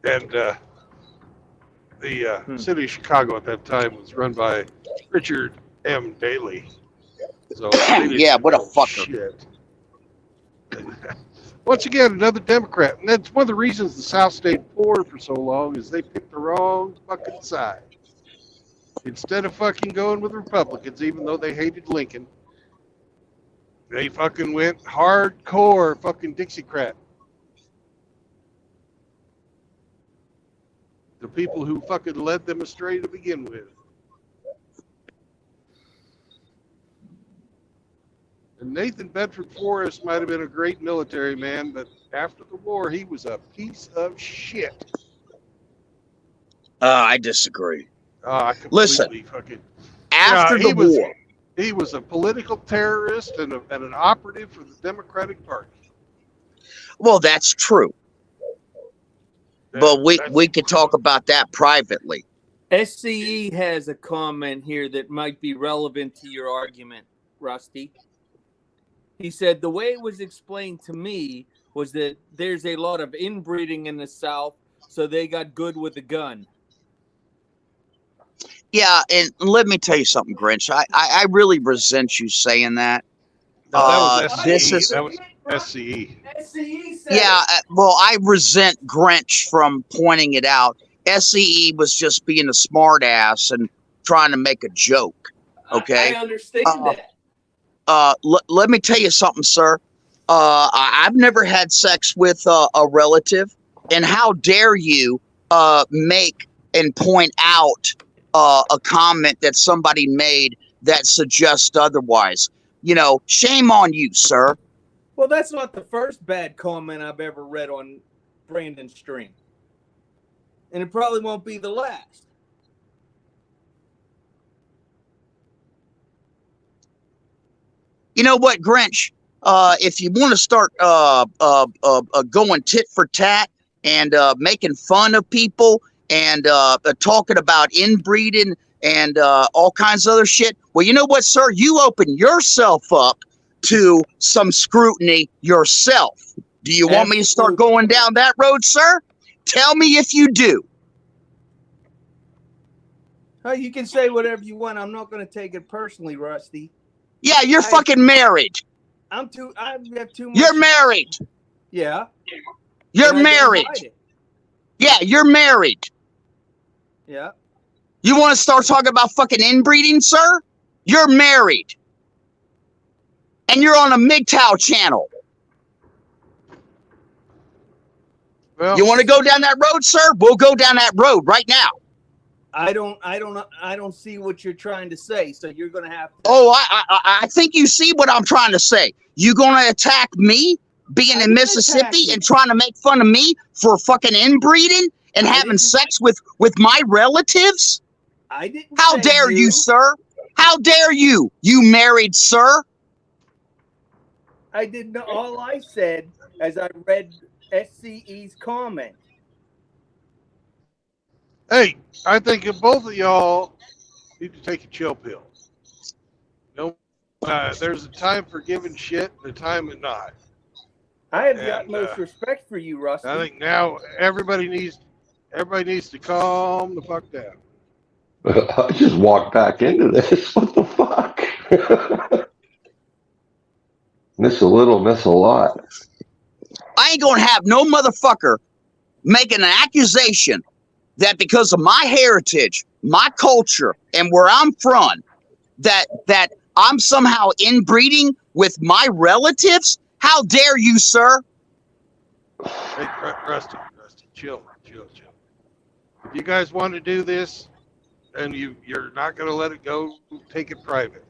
And the city of Chicago at that time was run by Richard M. Daley. So yeah, what a fucker. Shit. Once again, another Democrat. And that's one of the reasons the South stayed poor for so long is they picked the wrong fucking side. Instead of fucking going with Republicans, even though they hated Lincoln, they fucking went hardcore fucking Dixiecrat. The people who fucking led them astray to begin with. And Nathan Bedford Forrest might have been a great military man, but after the war, he was a piece of shit. I disagree. Listen, after the war, he was a political terrorist and an operative for the Democratic Party. Well, that's true. But we could talk about that privately. SCE has a comment here that might be relevant to your argument, Rusty. He said, the way it was explained to me was that there's a lot of inbreeding in the South, so they got good with the gun. Yeah, and let me tell you something, Grinch. I really resent you saying that. No, that was SCE. That was SCE. SCE said yeah, well, I resent Grinch from pointing it out. SCE was just being a smart ass and trying to make a joke. Okay? I understand that. Let me tell you something, sir. I've never had sex with a relative, and how dare you make and point out a comment that somebody made that suggests otherwise? You know, shame on you, sir. Well, that's not the first bad comment I've ever read on Brandon's stream. And it probably won't be the last. You know what, Grinch? If you want to start going tit for tat and making fun of people and talking about inbreeding and all kinds of other shit, well, you know what, sir? You open yourself up to some scrutiny yourself. Do you want me to start going down that road, sir? Tell me if you do. Oh, you can say whatever you want. I'm not going to take it personally, Rusty. Yeah, you're fucking married. I have too much. You're married. Yeah. You're And I don't married. hide it. Yeah, you're married. Yeah. You want to start talking about fucking inbreeding, sir? You're married. And you're on a MGTOW channel. Well, you want to go down that road, sir? We'll go down that road right now. I don't see what you're trying to say, so you're gonna have to. Oh, I think you see what I'm trying to say. You gonna attack me being in Mississippi and trying to make fun of me for fucking inbreeding and having sex with my relatives? I didn't. How dare you, sir? How dare you, you married sir? I didn't know. All I said as I read SCE's comment. Hey, I think if both of y'all need to take a chill pill. No, there's a time for giving shit and a time and not. I have the utmost respect for you, Rusty. I think now everybody needs to calm the fuck down. I just walked back into this. What the fuck? Miss a little, miss a lot. I ain't gonna have no motherfucker making an accusation that because of my heritage, my culture, and where I'm from, that I'm somehow inbreeding with my relatives. How dare you, sir? Hey, Rusty, chill. If you guys want to do this, and you're not going to let it go, take it private.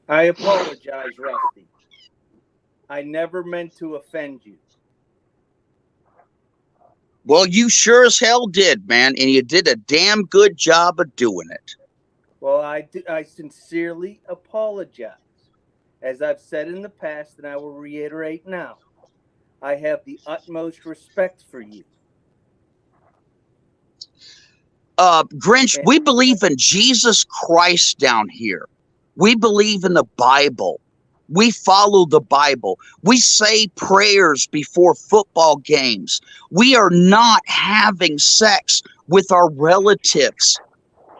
I apologize, Rusty. I never meant to offend you. Well, you sure as hell did, man, and you did a damn good job of doing it. Well, I sincerely apologize. As I've said in the past, and I will reiterate now, I have the utmost respect for you. Grinch, we believe in Jesus Christ down here. We believe in the Bible. We follow the Bible. We say prayers before football games. We are not having sex with our relatives.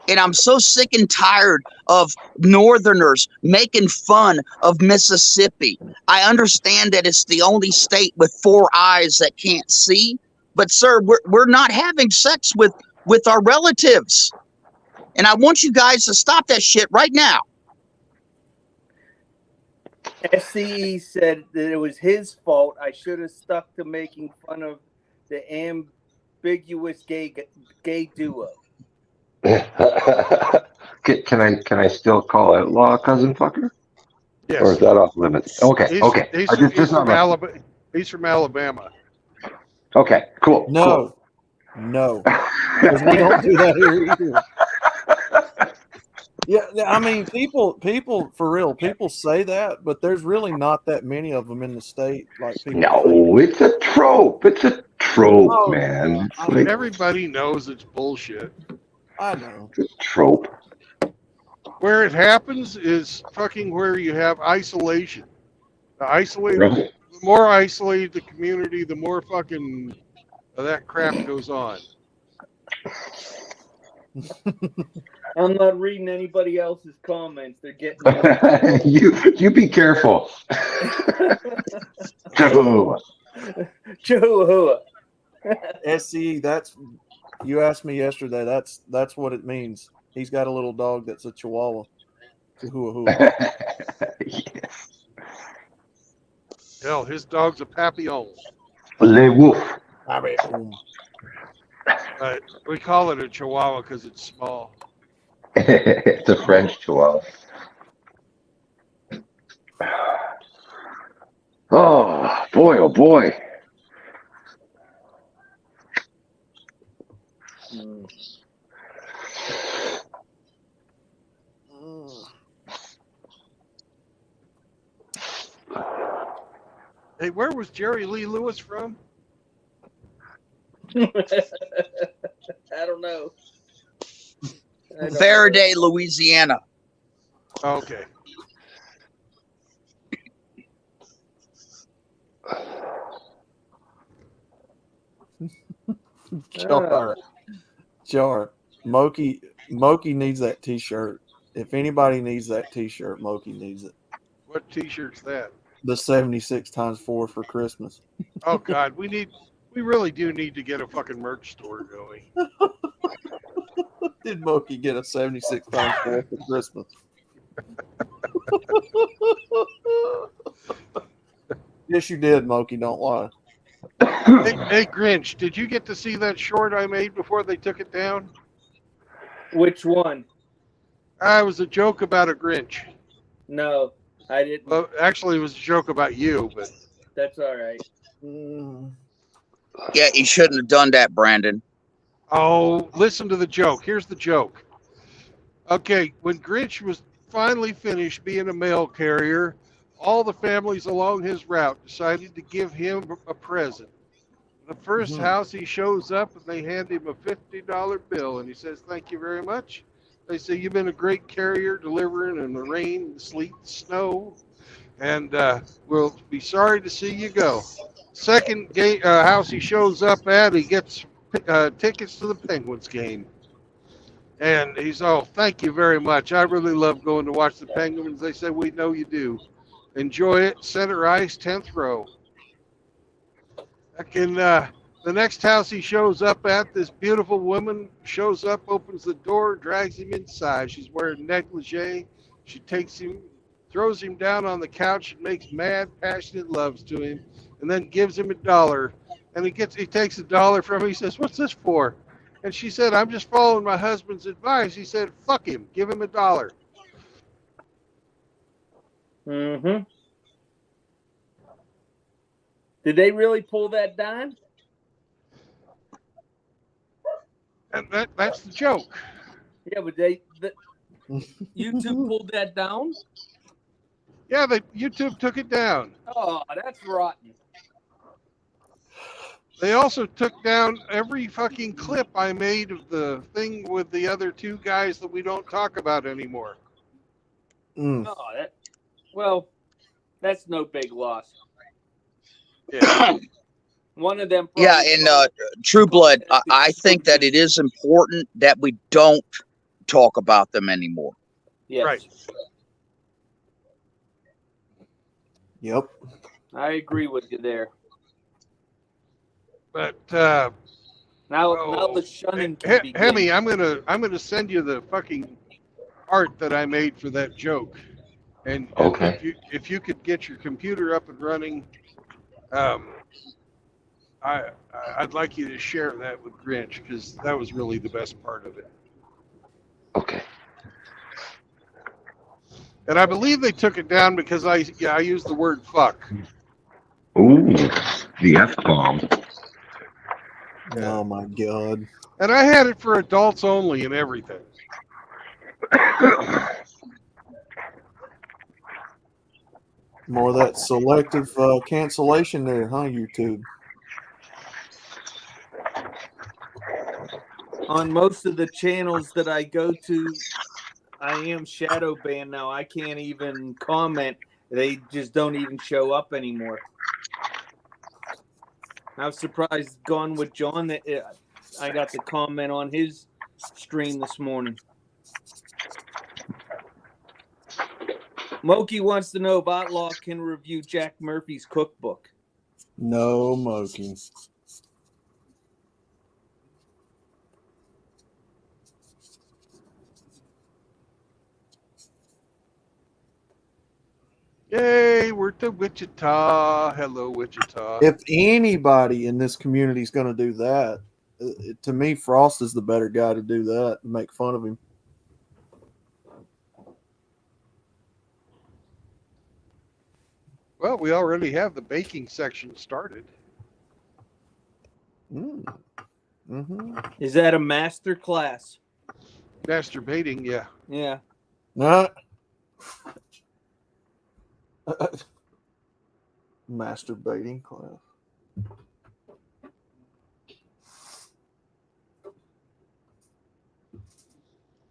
And I'm so sick and tired of Northerners making fun of Mississippi. I understand that it's the only state with 4 eyes that can't see. But, sir, we're not having sex with our relatives. And I want you guys to stop that shit right now. SCE said that it was his fault. I should have stuck to making fun of the ambiguous gay duo. Can I still call outlaw cousin fucker? Yes. Or is that off limits? Okay. He's from Alabama. Okay. Cool. No. Because we don't do that here either. Yeah, I mean, people for real, people say that, but there's really not that many of them in the state. Like people. No, it's a trope. It's a trope, man. It's like, everybody knows it's bullshit. I know. It's a trope. Where it happens is fucking where you have isolation. The more isolated the community, the more fucking that crap goes on. I'm not reading anybody else's comments. They're getting you be careful. Chihuahua. SCE, you asked me yesterday. That's what it means. He's got a little dog that's a Chihuahua. Chihuahua. Yes. Hell, his dog's a Papillon. Le Wolf. We call it a Chihuahua because it's small. It's a French Chihuahua. Oh boy! Oh boy! Hey, where was Jerry Lee Lewis from? I don't know. Faraday, Louisiana. Okay. Jar. Moki Moki needs that T-shirt. If anybody needs that T-shirt, Moki needs it. What T-shirt's that? The 76 times 4 for Christmas. Oh God, we really do need to get a fucking merch store going. Did Moki get a 76 times 4 for Christmas? Yes, you did, Moki. Don't lie. Hey, Grinch, did you get to see that short I made before they took it down? Which one? It was a joke about a Grinch. No, I didn't. Well, actually, it was a joke about you, but That's all right. Yeah, you shouldn't have done that, Brandon. oh, listen to the joke. Here's the joke. Okay, when Grinch was finally finished being a mail carrier, all the families along his route decided to give him a present. The first house he shows up and they hand him a $50 bill and he says, "Thank you very much." They say, "You've been a great carrier delivering in the rain, the sleet, the snow, and we'll be sorry to see you go." Second house he shows up at, he gets tickets to the Penguins game. And he's, "Oh, thank you very much. I really love going to watch the Penguins." They say, "We know you do. Enjoy it. Center ice, 10th row." The next house he shows up at, this beautiful woman shows up, opens the door, drags him inside. She's wearing negligee. She takes him, throws him down on the couch, and makes mad, passionate loves to him, and then gives him $1. And he takes $1 from him. He says, "What's this for?" And she said, "I'm just following my husband's advice." He said, "Fuck him. Give him $1." Mm-hmm. Did they really pull that down? And that's the joke. Yeah, but YouTube pulled that down? Yeah, YouTube took it down. Oh, that's rotten. They also took down every fucking clip I made of the thing with the other two guys that we don't talk about anymore. Oh, that's no big loss. Yeah. One of them. Yeah, and True Blood, I think that it is important that we don't talk about them anymore. Yes. Right. Yep. I agree with you there. But now the shunning can begin. Hemi, I'm gonna send you the fucking art that I made for that joke, and Okay. if you could get your computer up and running, I'd like you to share that with Grinch because that was really the best part of it. Okay. And I believe they took it down because I used the word fuck. Ooh, the F-bomb. Oh my God. And I had it for adults only and everything. More of that selective cancellation there, huh, YouTube? On most of the channels that I go to, I am shadow banned now. I can't even comment. They just don't even show up anymore. I was surprised Gone with John that I got the comment on his stream this morning. Moki wants to know if Outlaw can review Jack Murphy's cookbook. No, Moki. Yay, we're to Wichita. Hello, Wichita. If anybody in this community is going to do that, to me, Frost is the better guy to do that, to make fun of him. Well, we already have the baking section started. Mm-hmm. Is that a master class? Masturbating, yeah. Yeah. Masturbating class.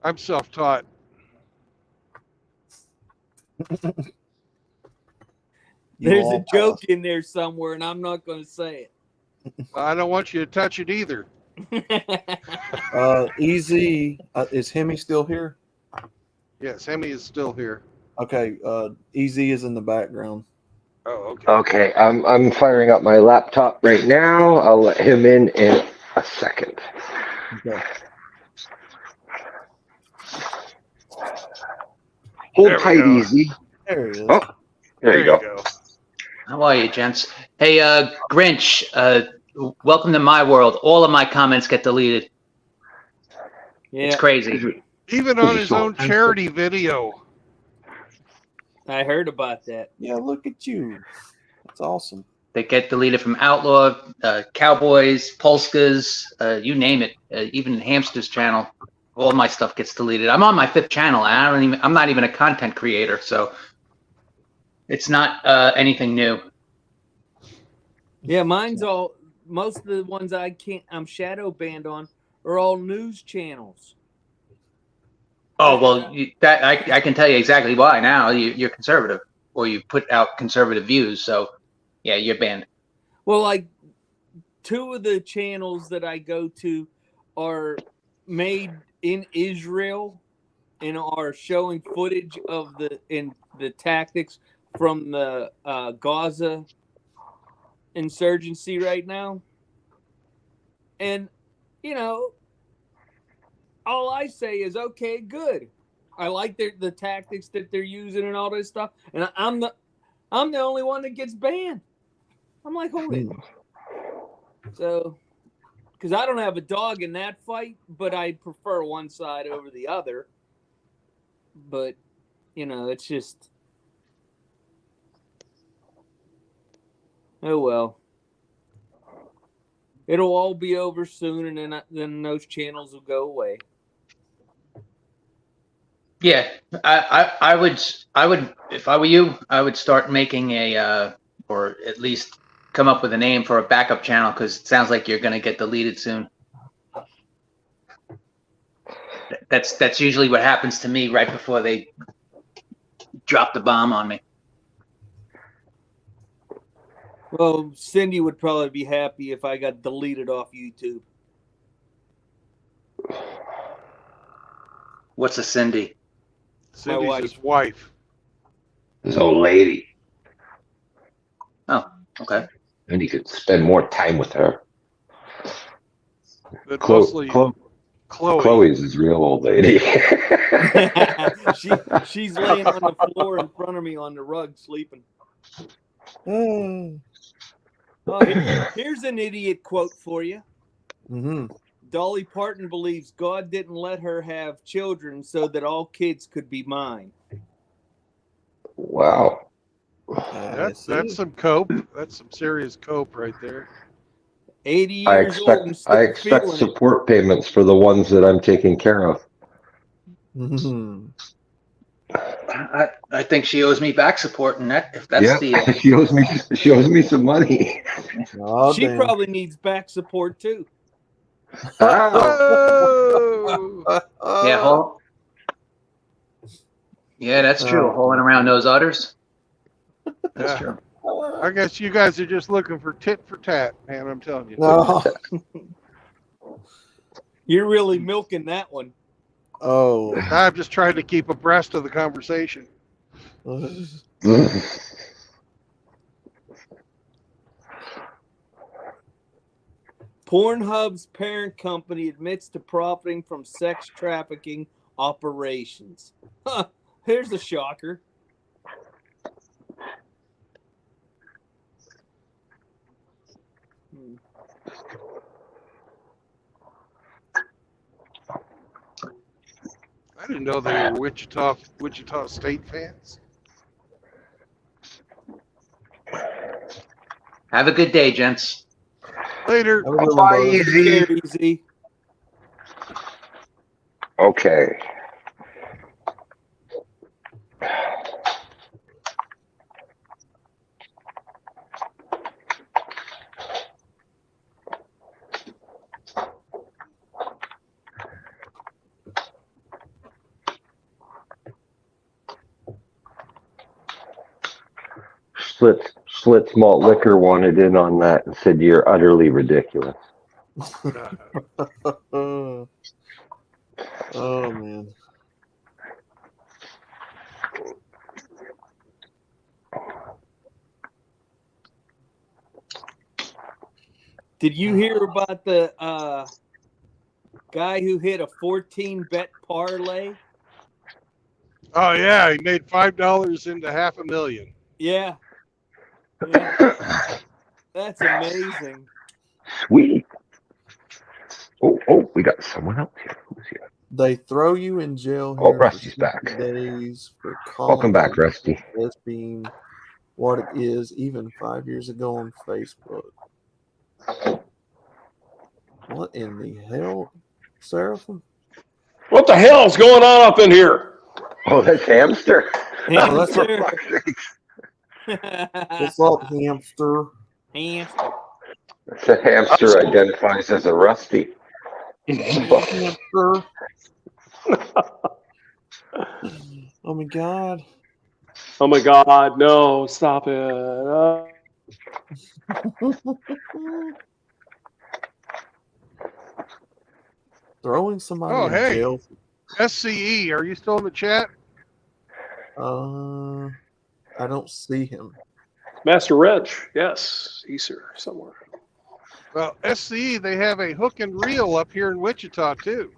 I'm self-taught. There's a joke in there somewhere, and I'm not going to say it. I don't want you to touch it either. Easy. Is Hemi still here? Yes, Hemi is still here. Okay. Easy is in the background. Oh, okay. Okay, I'm firing up my laptop right now. I'll let him in a second. Okay. Hold There we tight, go. Easy. There he is. Oh, there you go. How are you, gents? Hey, Grinch, welcome to my world. All of my comments get deleted. Yeah. It's crazy. Even on his own charity video. I heard about that. Yeah, look at you. That's awesome. They get deleted from Outlaw, Cowboys, Polskas, you name it. Even Hamster's channel. All my stuff gets deleted. I'm on my 5th channel, and I'm not even a content creator, so it's not anything new. Yeah, mine's all. Most of the ones I'm shadow banned on are all news channels. Oh well, I can tell you exactly why now. You're conservative, or you put out conservative views, so yeah, you're banned. Well, like 2 of the channels that I go to are made in Israel and are showing footage of the tactics from the Gaza insurgency right now. And all I say is, okay, good. I like the tactics that they're using and all this stuff. And I'm the only one that gets banned. I'm like, hold it. So, because I don't have a dog in that fight, but I prefer one side over the other. But, it's just, oh well. It'll all be over soon, and then those channels will go away. Yeah, I would if I were you, I would start making or at least come up with a name for a backup channel, because it sounds like you're going to get deleted soon. That's usually what happens to me right before they drop the bomb on me. Well, Cindy would probably be happy if I got deleted off YouTube. What's a Cindy? Cindy's his wife. His old lady. Oh, okay. And he could spend more time with her. But mostly Chloe. Chloe's his real old lady. She's laying on the floor in front of me on the rug sleeping. Here's an idiot quote for you. Mm-hmm. Dolly Parton believes God didn't let her have children so that all kids could be mine. Wow. That's some cope. That's some serious cope right there. 80 years old and still I expect feeling support payments for the ones that I'm taking care of. Mm-hmm. I think she owes me back support, and if that's Yeah, she owes me some money. Oh, she damn. probably needs back support too. Yeah, that's true. Holding around those udders. That's true. I guess you guys are just looking for tit for tat, man. I'm telling you. No. You're really milking that one. Oh. I'm just trying to keep abreast of the conversation. Pornhub's parent company admits to profiting from sex trafficking operations. Huh, here's a shocker. I didn't know they were Wichita State fans. Have a good day, gents. Later. Bye, Easy. Okay. Schlitz Malt Liquor wanted in on that and said you're utterly ridiculous. Oh man. Did you hear about the guy who hit a 14-bet parlay? Oh yeah, he made $5 into $500,000. Yeah. Yeah. That's amazing. Sweet. Oh, we got someone else here. Who's here? They throw you in jail Oh, here Rusty's for back. 60 days for Welcome calling back, Rusty. as being what it is even 5 years ago on Facebook. What in the hell, Seraphim? What the hell is going on up in here? Oh, that's Hamster. Oh, that's Hamster. What's up, Hamster? Hamster. That's a Hamster identifies as a Rusty. Hamster. Oh my God. Oh my God, no, stop it. Throwing somebody Oh in hey, jail. SCE, are you still in the chat? I don't see him. Master Reg, yes, he's here somewhere. Well, SCE, they have a hook and reel up here in Wichita too.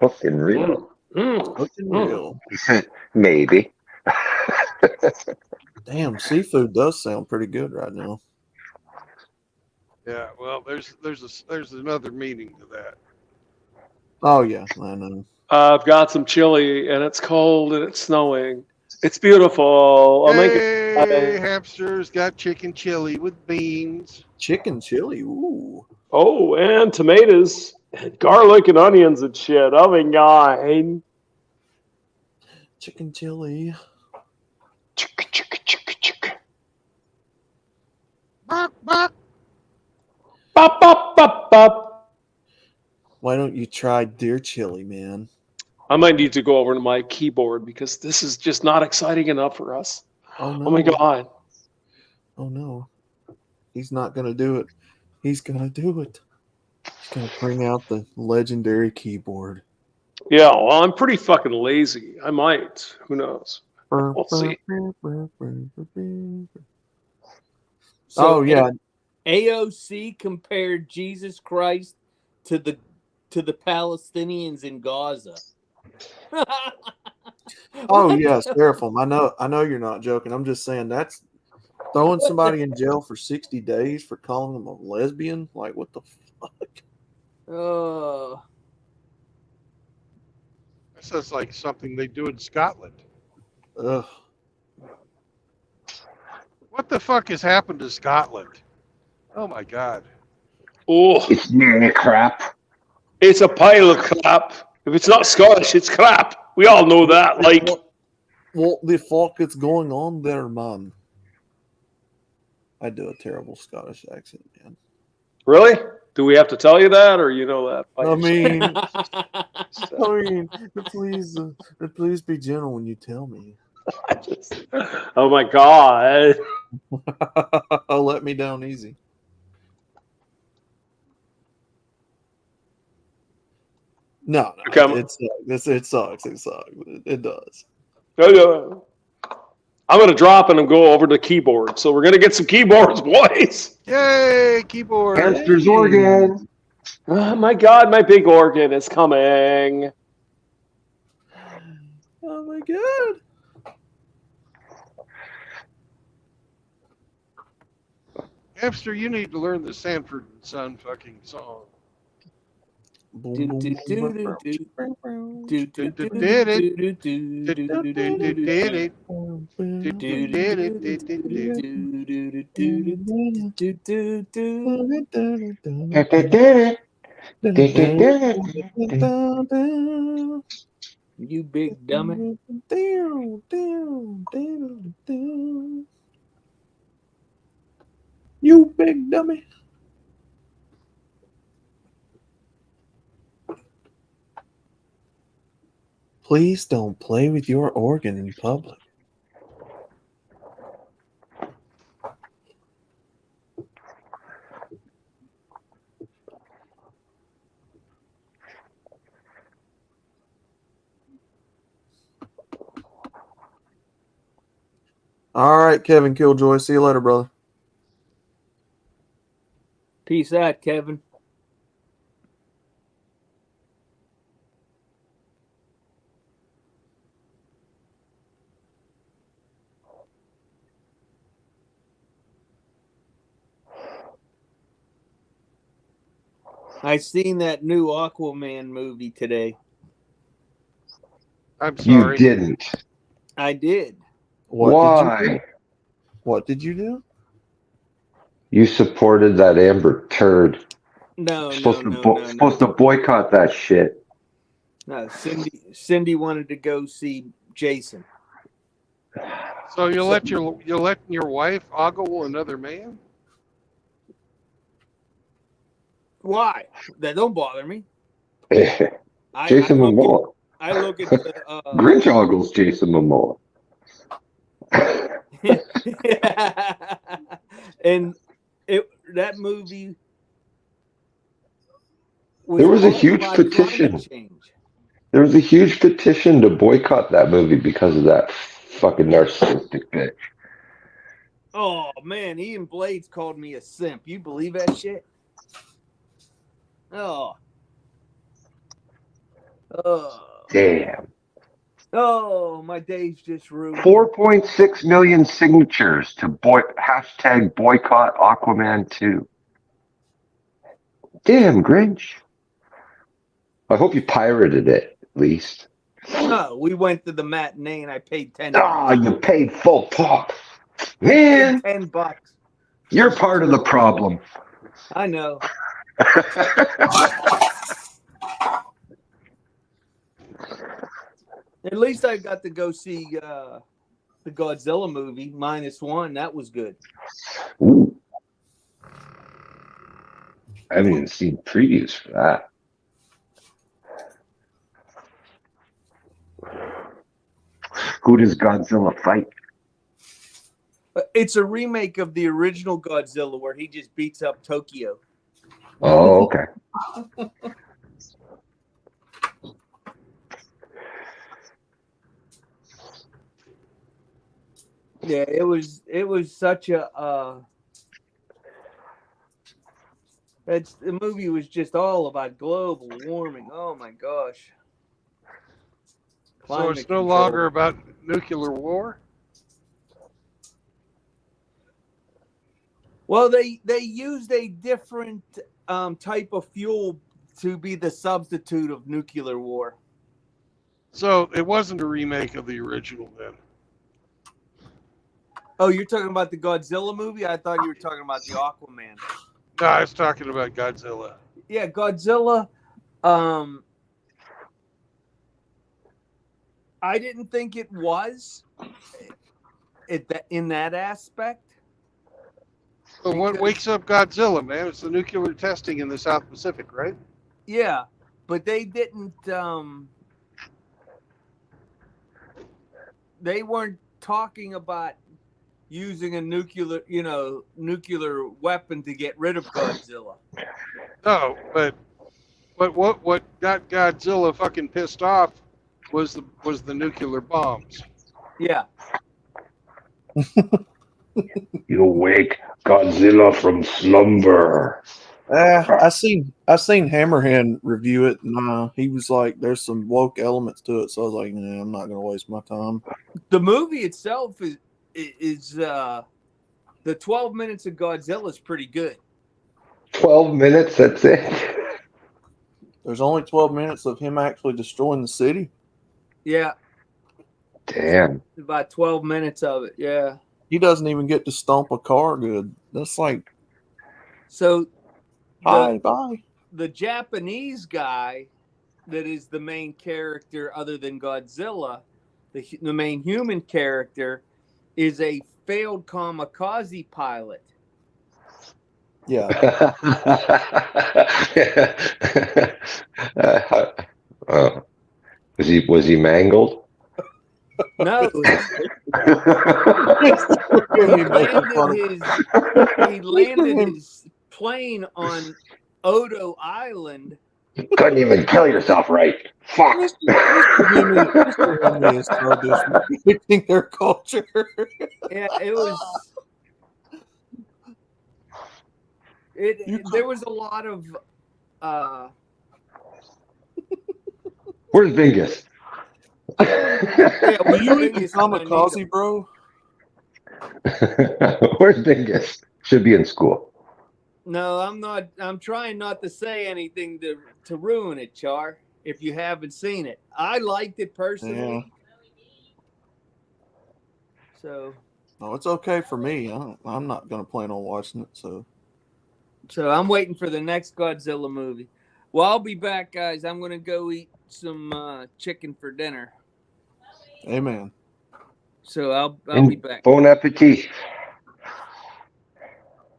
Hook and reel. Hook and reel. Maybe. Damn, seafood does sound pretty good right now. Yeah, well, there's another meaning to that. Oh yeah, I know. I've got some chili, and it's cold, and it's snowing. It's beautiful. I'll make Hey, it. Hamster's got chicken chili with beans. Chicken chili, ooh. Oh, and tomatoes, and garlic, and onions and shit. Oh my God. Chicken chili. Bop, bop. Bop, bop, bop, bop. Why don't you try deer chili, man? I might need to go over to my keyboard because this is just not exciting enough for us. Oh no. Oh my God. Oh no. He's not gonna do it. He's gonna do it. He's gonna bring out the legendary keyboard. Yeah, well, I'm pretty fucking lazy. I might. Who knows? We'll see. Oh yeah. AOC compared Jesus Christ to the Palestinians in Gaza. Oh yeah, Seraphim. I know you're not joking. I'm just saying that's throwing somebody in jail for 60 days for calling them a lesbian. Like what the fuck? Oh. That sounds like something they do in Scotland. Ugh. What the fuck has happened to Scotland? Oh my God. Oh, it's near crap. It's a pile of crap. If it's not Scottish, it's crap. We all know that. Like, what the fuck is going on there, man? I do a terrible Scottish accent, man. Really? Do we have to tell you that, or you know that? I mean, please be gentle when you tell me. Oh my God! Let me down easy. No, it sucks. It sucks. It does. I'm going to drop and go over to keyboard. So we're going to get some keyboards, boys. Yay, keyboard. Hamster's organ. Oh my God, my big organ is coming. Oh my God. Hamster, you need to learn the Sanford and Son fucking song. You big dummy. You big dummy. Please don't play with your organ in public. All right, Kevin Killjoy. See you later, brother. Peace out, Kevin. I seen that new Aquaman movie today. I'm sorry. You didn't. I did. Why? What did you do? You supported that Amber turd. No, supposed no. to boycott that shit. No, Cindy wanted to go see Jason. So you'll let your wife ogle another man? Why? That don't bother me. Jason Momoa. I look at the Grinch ogles Jason Momoa. and that movie There was a all huge about petition. climate change. There was a huge petition to boycott that movie because of that fucking narcissistic bitch. Oh man, Ian Blades called me a simp. You believe that shit? Oh. Damn. Oh, my day's just ruined. 4.6 million signatures to hashtag boycott Aquaman 2. Damn, Grinch. I hope you pirated it, at least. No, we went to the matinee and I paid $10. Ah, you paid full pop. Man, $10. you're part of the problem. I know. At least I got to go see the Godzilla movie, -1. That was good. Ooh. I haven't even seen previews for that. Who does Godzilla fight? It's a remake of the original Godzilla where he just beats up Tokyo. Oh, okay. Yeah, it was such a the movie was just all about global warming. Oh my gosh. So it's no longer about nuclear war? Well, they used a different type of fuel to be the substitute of nuclear war. So it wasn't a remake of the original then? Oh, you're talking about the Godzilla movie? I thought you were talking about the Aquaman. No, I was talking about Godzilla. Yeah, Godzilla. I didn't think it was in that aspect. So what wakes up Godzilla, man? It's the nuclear testing in the South Pacific, right? Yeah, but they didn't. They weren't talking about using a nuclear weapon to get rid of Godzilla. No, but what got Godzilla fucking pissed off was the nuclear bombs. Yeah. You wake Godzilla from slumber. I seen Hammerhand review it, and he was like, "There's some woke elements to it," so I was like, "Nah, I'm not gonna waste my time." The movie itself is the 12 minutes of Godzilla is pretty good. 12 minutes, that's it. There's only 12 minutes of him actually destroying the city. Yeah. Damn. About 12 minutes of it, yeah. He doesn't even get to stomp a car good. That's like, so bye. The Japanese guy that is the main character other than Godzilla, the main human character, is a failed kamikaze pilot. Yeah. Was he mangled? No. He landed his plane on Odo Island Couldn't even kill yourself right. Fuck. Mr. Henry is so disrespecting their culture. Yeah, it was. There was a lot of. Where's Dingus? Yeah, Were you in kamikaze, bro? Where's Dingus? Should be in school. No, I'm not. I'm trying not to say anything to ruin it, Char. If you haven't seen it, I liked it personally. Yeah. So. No, it's okay for me. I'm not gonna plan on watching it. So I'm waiting for the next Godzilla movie. Well, I'll be back, guys. I'm gonna go eat some chicken for dinner. Amen. So I'll be back. Bon appetit.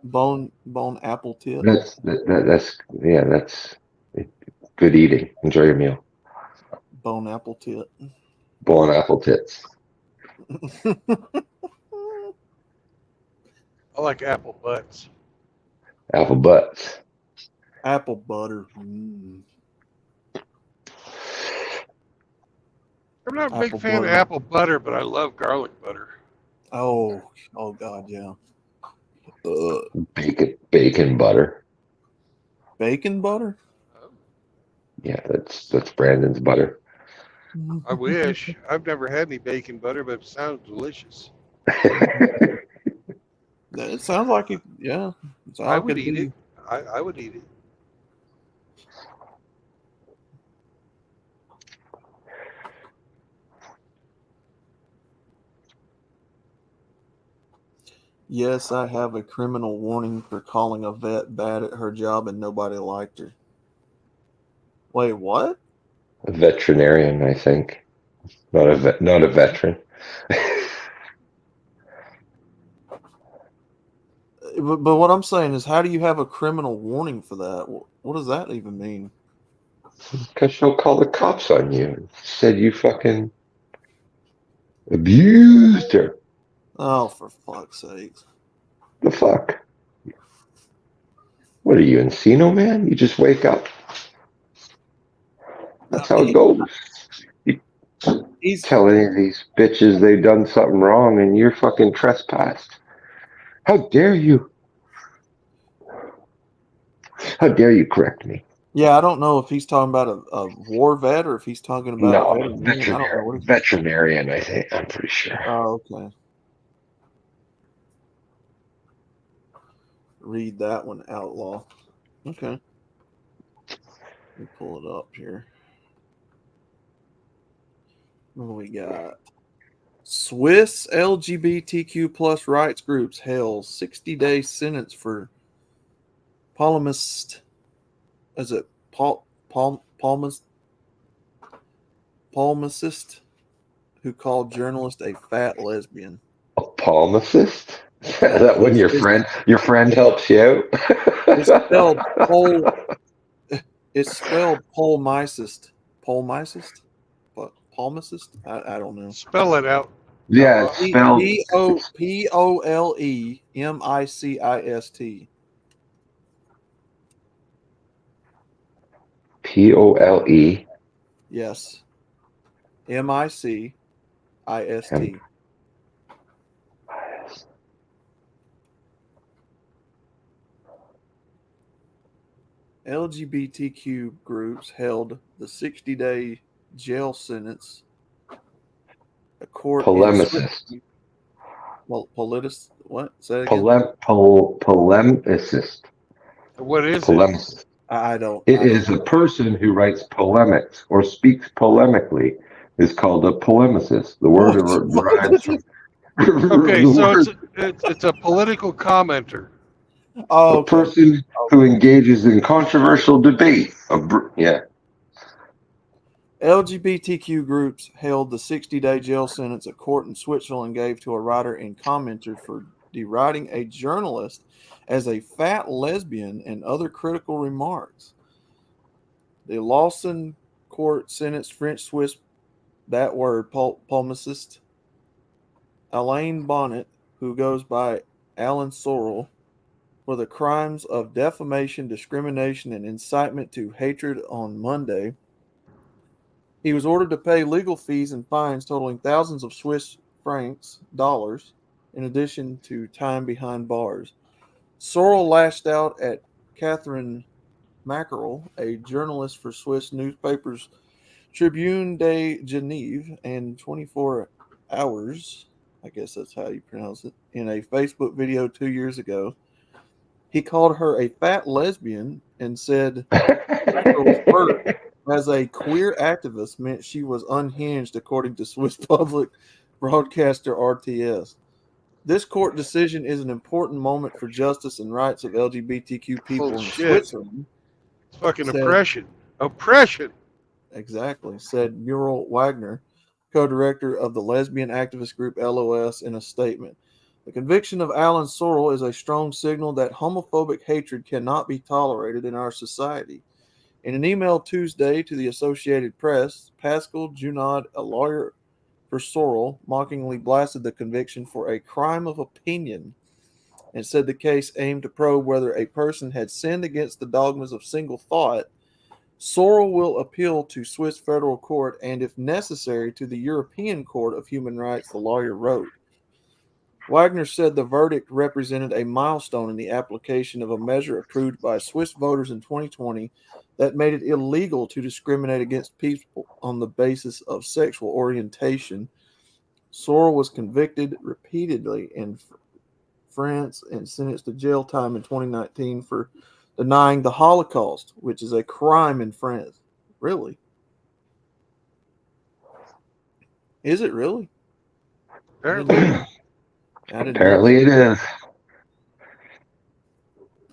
Bone apple tip. That's good eating. Enjoy your meal. Bone apple tip. Bon apple tits. I like apple butts. Apple butts. Apple butter. Mm. I'm not a big fan of apple butter, but I love garlic butter. Oh God, yeah. Bacon butter. Bacon butter? Yeah, that's Brandon's butter. I wish. I've never had any bacon butter, but it sounds delicious. It sounds like it. Yeah, I would eat it. I would eat it. Yes, I have a criminal warning for calling a vet bad at her job and nobody liked her. Wait, what? A veterinarian, I think. Not a veteran. But what I'm saying is, how do you have a criminal warning for that? What does that even mean? Because she'll call the cops on you. Said you fucking abused her. Oh, for fuck's sakes. The fuck? What are you, Encino, man? You just wake up. That's how it goes. You tell any of these bitches they've done something wrong and you're fucking trespassed. How dare you? How dare you correct me? Yeah, I don't know if he's talking about a war vet or if he's talking about No, veterinarian, I think. I'm pretty sure. Oh, okay. Read that one, outlaw. Okay. Let me pull it up here. What do we got? Swiss LGBTQ plus rights groups held 60-day sentence for polemist. Is it polemicist who called journalist a fat lesbian? A palmicist? Is that when your friend helps you out? It's spelled It's spelled polemicist. Polemicist? What? Palmicist? I don't know. Spell it out. Yeah, it's spelled Polemicist. POLE. Yes. MICIST. LGBTQ groups held the 60-day jail sentence. A court Polemicist. What? Say that again. Polemicist. What is Polemicist. I don't. It is a person who writes polemics or speaks polemically is called a polemicist. The word derives from. Okay, so it's a political commenter. Oh, a person who engages in controversial debate. Yeah. LGBTQ groups held the 60-day jail sentence a court in Switzerland gave to a writer and commenter for deriding a journalist as a fat lesbian and other critical remarks. The Lawson court sentenced French-Swiss, that word, polemicist, Alain Bonnet, who goes by Alan Sorrell, for the crimes of defamation, discrimination, and incitement to hatred on Monday. He was ordered to pay legal fees and fines totaling thousands of Swiss francs, dollars, in addition to time behind bars. Sorrell lashed out at Catherine Mackerel, a journalist for Swiss newspapers Tribune de Genève and 24 Hours, I guess that's how you pronounce it, in a Facebook video 2 years ago. He called her a fat lesbian and said Mackerel's work as a queer activist meant she was unhinged, according to Swiss public broadcaster RTS. This court decision is an important moment for justice and rights of LGBTQ people in Switzerland. It's fucking oppression. Oppression. Exactly, said Muriel Wagner, co-director of the lesbian activist group LOS, in a statement. The conviction of Alan Sorrell is a strong signal that homophobic hatred cannot be tolerated in our society. In an email Tuesday to the Associated Press, Pascal Junod, a lawyer for Sorrell, mockingly blasted the conviction for a crime of opinion and said the case aimed to probe whether a person had sinned against the dogmas of single thought. Sorrell will appeal to Swiss federal court and, if necessary, to the European Court of Human Rights, the lawyer wrote. Wagner said the verdict represented a milestone in the application of a measure approved by Swiss voters in 2020 that made it illegal to discriminate against people on the basis of sexual orientation. Sorrell was convicted repeatedly in France and sentenced to jail time in 2019 for denying the Holocaust, which is a crime in France. Really? Is it really? Apparently. Apparently it is.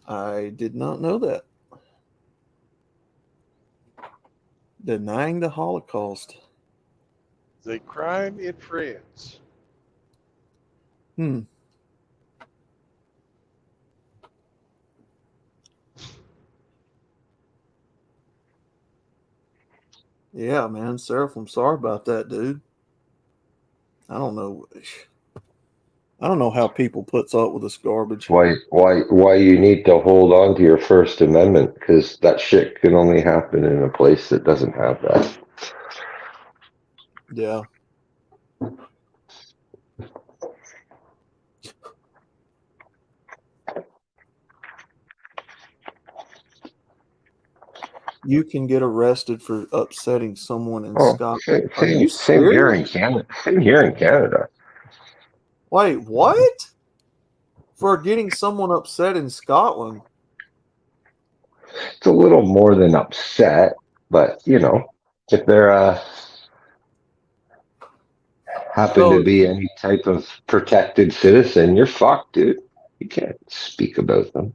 I did not know that. Denying the Holocaust. It's a crime in France. Yeah, man, Seraph, I'm sorry about that, dude. I don't know how people puts up with this garbage. Why you need to hold on to your First Amendment, because that shit can only happen in a place that doesn't have that. Yeah. You can get arrested for upsetting someone in Scotland. Are you serious? Same here in Canada. Same here in Canada. Wait, what? For getting someone upset in Scotland? It's a little more than upset, but you know, if they're happen to be any type of protected citizen, you're fucked, dude. You can't speak about them.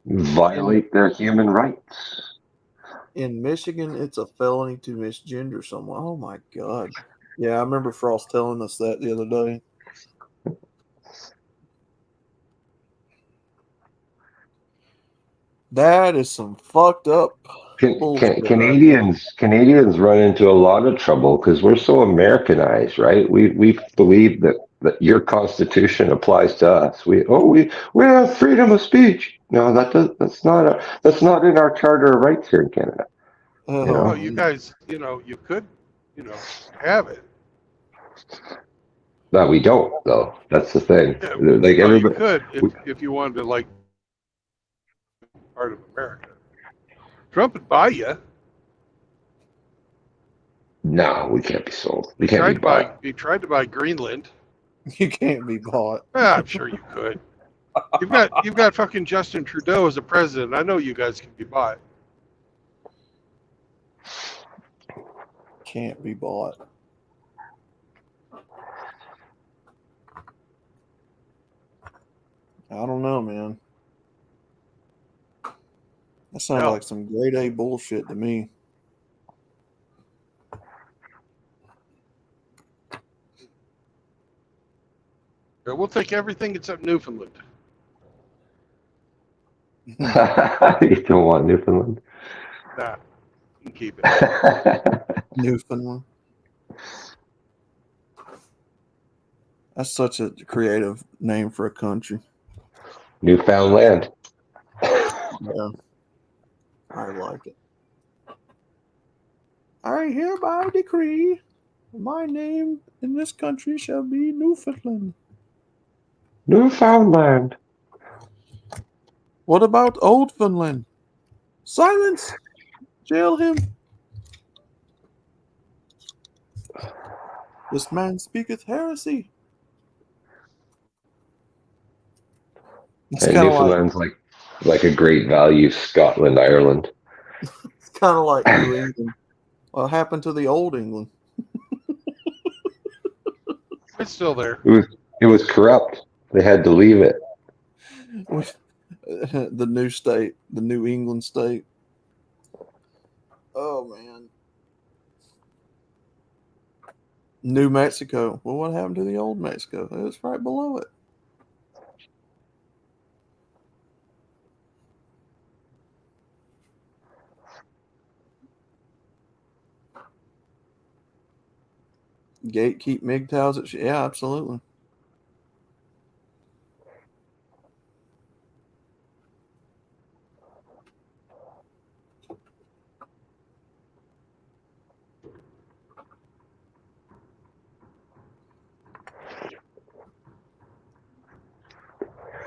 You violate their human rights. In Michigan, it's a felony to misgender someone. Oh my God. Yeah, I remember Frost telling us that the other day. That is some fucked up bullshit. Canadians run into a lot of trouble because we're so Americanized, right? We believe that your Constitution applies to us. We have freedom of speech. No, that's not in our Charter of Rights here in Canada. Oh, you guys, you could, have it. No, we don't, though. That's the thing. Yeah, like everybody, you could if you wanted to, like, part of America. Trump would buy you. No, we can't be sold. We can't be bought. He tried to buy Greenland. You can't be bought. I'm sure you could. You've got fucking Justin Trudeau as a president. I know you guys can be bought. Can't be bought. I don't know, man. That sounds like some grade A bullshit to me. We'll take everything except Newfoundland. You don't want Newfoundland? Nah, you can keep it. Newfoundland. That's such a creative name for a country. Newfoundland. Yeah, I like it. I hereby decree my name in this country shall be Newfoundland. Newfoundland. What about Old Finland? Silence! Jail him. This man speaketh heresy. It's And kind of like Newfoundland's like a great value Scotland, Ireland. New England. What happened to the old England? It's still there. It was corrupt. They had to leave it. The new state, the New England state. Oh man. New Mexico. Well, what happened to the old Mexico? It was right below it. Gatekeep MGTOWs. Yeah, absolutely.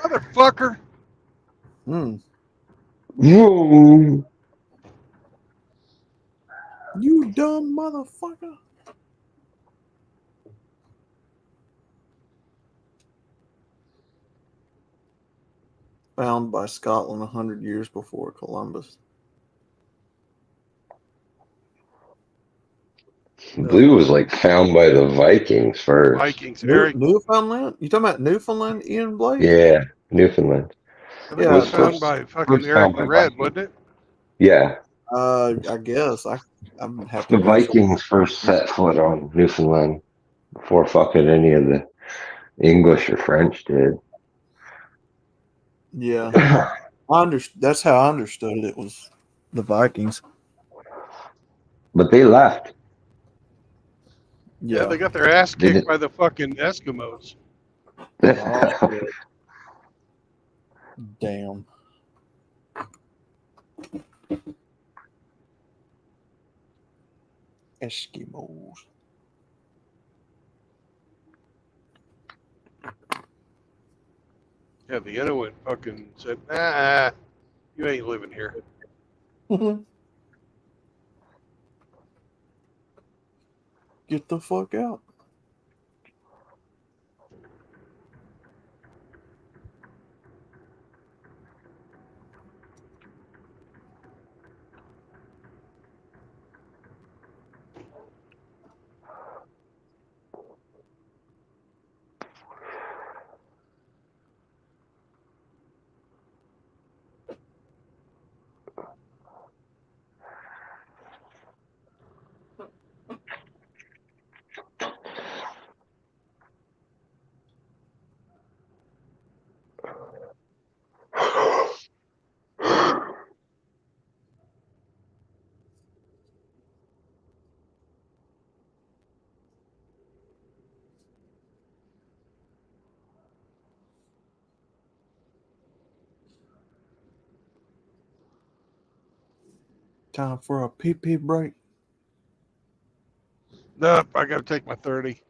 Motherfucker. You dumb motherfucker. Found by Scotland 100 years before Columbus. I believe it was like found by the Vikings first. Vikings, Eric. Newfoundland? You talking about Newfoundland, Ian Blake? Yeah, Newfoundland. I think it was found by fucking Eric the Red, wasn't it? Yeah. I guess I'm have to. The Vikings first set foot on Newfoundland before fucking any of the English or French did. Yeah, that's how I understood it. It was the Vikings. But they left. Yeah, they got their ass kicked by the fucking Eskimos. Oh, damn. Eskimos. Yeah, the Inuit fucking said, nah, you ain't living here. Get the fuck out. Time for a pee-pee break. Nope, I got to take my 30.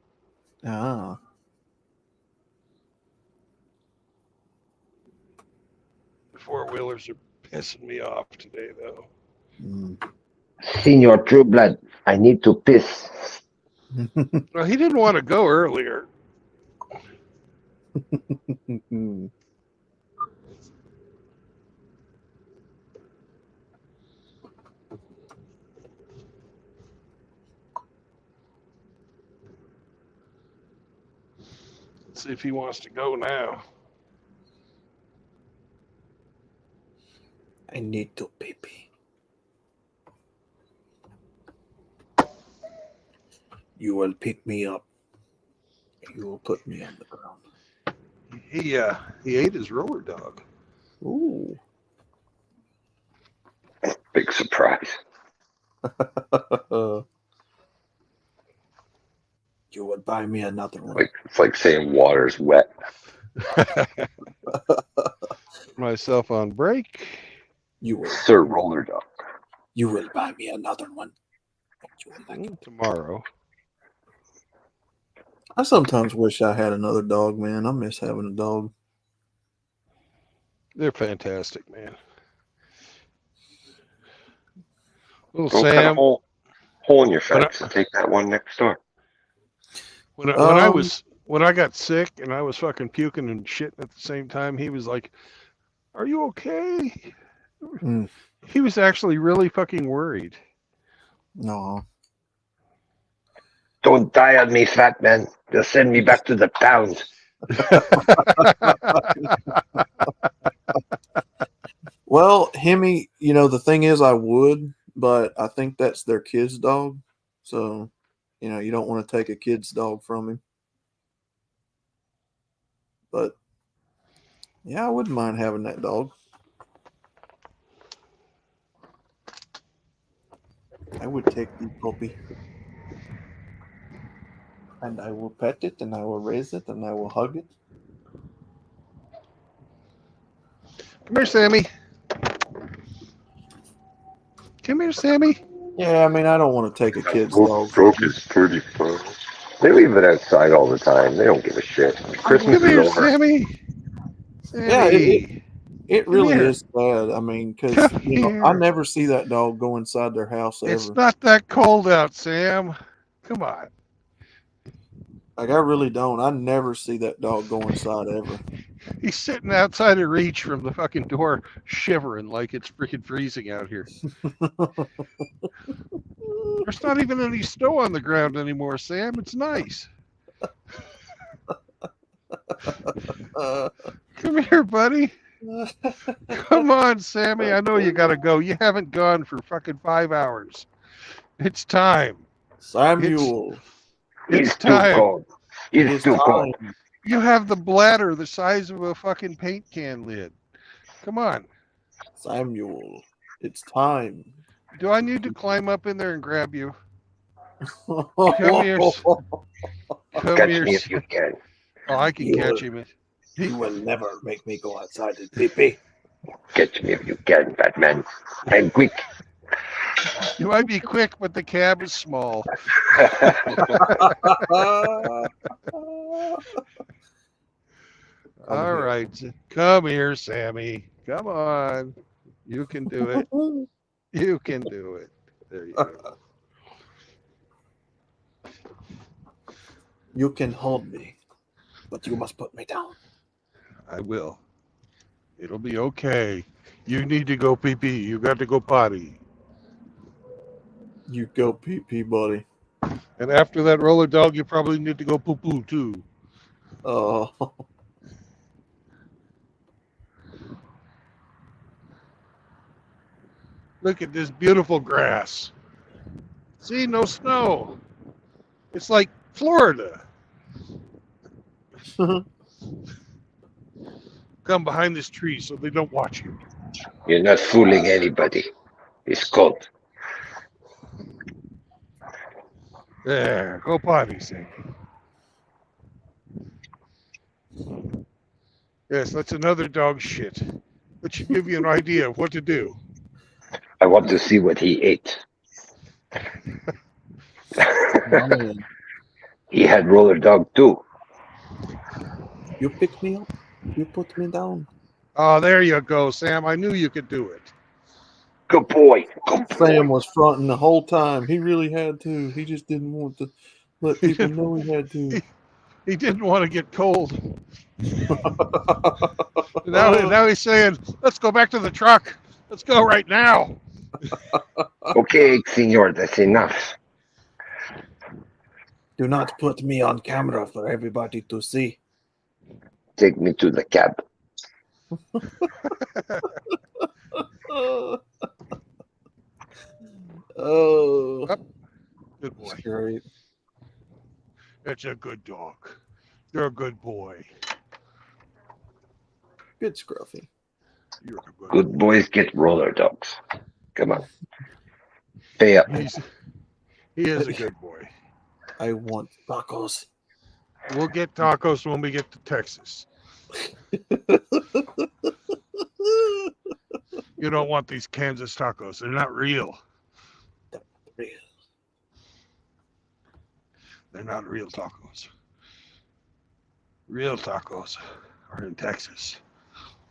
Ah. The four-wheelers are pissing me off today, though. Senior True Blood, I need to piss. Well, he didn't want to go earlier. Let's see if he wants to go now. I need to pee-pee. You will pick me up. You will put me on the ground. He ate his roller dog. Ooh. Big surprise. You would buy me another one. It's like saying water's wet. myself on break. You will. Sir Roller Dog. You will buy me another one. Tomorrow. I sometimes wish I had another dog, man. I miss having a dog. They're fantastic, man. Little Go cut a Sam. hole in your fence and take that one next door. When I got sick and I was fucking puking and shitting at the same time, he was like, "Are you okay?" Mm. He was actually really fucking worried. No. Don't die on me, fat man. They'll send me back to the pound. Well, Hemi, the thing is, I would, but I think that's their kid's dog. So, you don't want to take a kid's dog from him. But, yeah, I wouldn't mind having that dog. I would take the puppy. And I will pet it, and I will raise it, and I will hug it. Come here, Sammy. Come here, Sammy. Yeah, I mean, I don't want to take a kid's dog. Broke is pretty fun. They leave it outside all the time. They don't give a shit. Christmas Come here, is over. Sammy. Yeah, it really here. is sad. I mean, because I never see that dog go inside their house ever. It's not that cold out, Sam. Come on. Like, I really don't. I never see that dog go inside ever. He's sitting outside of reach from the fucking door, shivering like it's freaking freezing out here. There's not even any snow on the ground anymore, Sam. It's nice. Come here, buddy. Come on, Sammy. I know you gotta go. You haven't gone for fucking 5 hours. It's time. Samuel. It's time. Cold. It's too cold. You have the bladder the size of a fucking paint can lid. Come on. Samuel, it's time. Do I need to climb up in there and grab you? Come here. Catch me if you can. Oh, I can catch him. You will never make me go outside and pee-pee. Catch me if you can, Batman. And quick. You might be quick, but the cab is small. All right. Come here, Sammy. Come on. You can do it. You can do it. There you go. You can hold me, but you must put me down. I will. It'll be okay. You need to go pee-pee. You got to go potty. You go pee-pee, buddy. And after that roller dog, you probably need to go poo-poo, too. Oh. Look at this beautiful grass. See, no snow. It's like Florida. Come behind this tree so they don't watch you. You're not fooling anybody. It's cold. There, go potty, Sammy. Yes, that's another dog shit. That should give you an idea of what to do. I want to see what he ate. He had roller dog too. You pick me up. You put me down. Oh, there you go, Sam. I knew you could do it. Good boy. Good boy. Sam was fronting the whole time. He really had to. He just didn't want to let people know he had to. He didn't want to get cold. Now he's saying, let's go back to the truck. Let's go right now. Okay, senor, that's enough. Do not put me on camera for everybody to see. Take me to the cab. Oh, good boy. Great. That's a good dog. You're a good boy. Good Scruffy. You're a Good boys get roller dogs. Come on. Pay up. He is a good boy. I want tacos. We'll get tacos when we get to Texas. You don't want these Kansas tacos. They're not real. They're not real tacos. Real tacos are in Texas.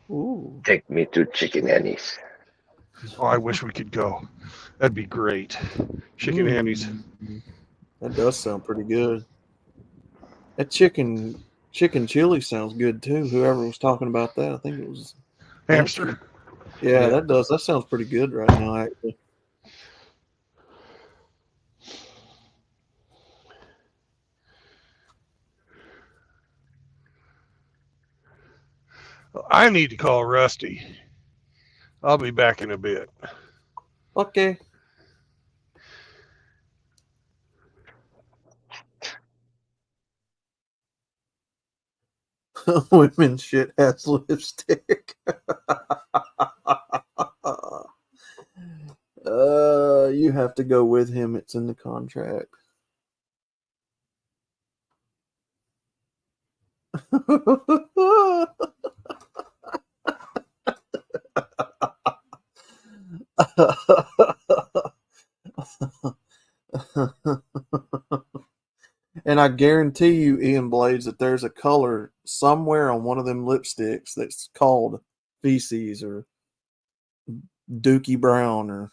Ooh. Take me to Chicken Annie's. Oh, I wish we could go. That'd be great. Chicken Annie's. That does sound pretty good. That chicken chili sounds good too. Whoever was talking about that, I think it was Hamster. Yeah, that sounds pretty good right now, actually. I need to call Rusty. I'll be back in a bit. Okay. Women shit has lipstick. You have to go with him. It's in the contract. And I guarantee you, Ian Blades, that there's a color somewhere on one of them lipsticks that's called feces or dookie brown or,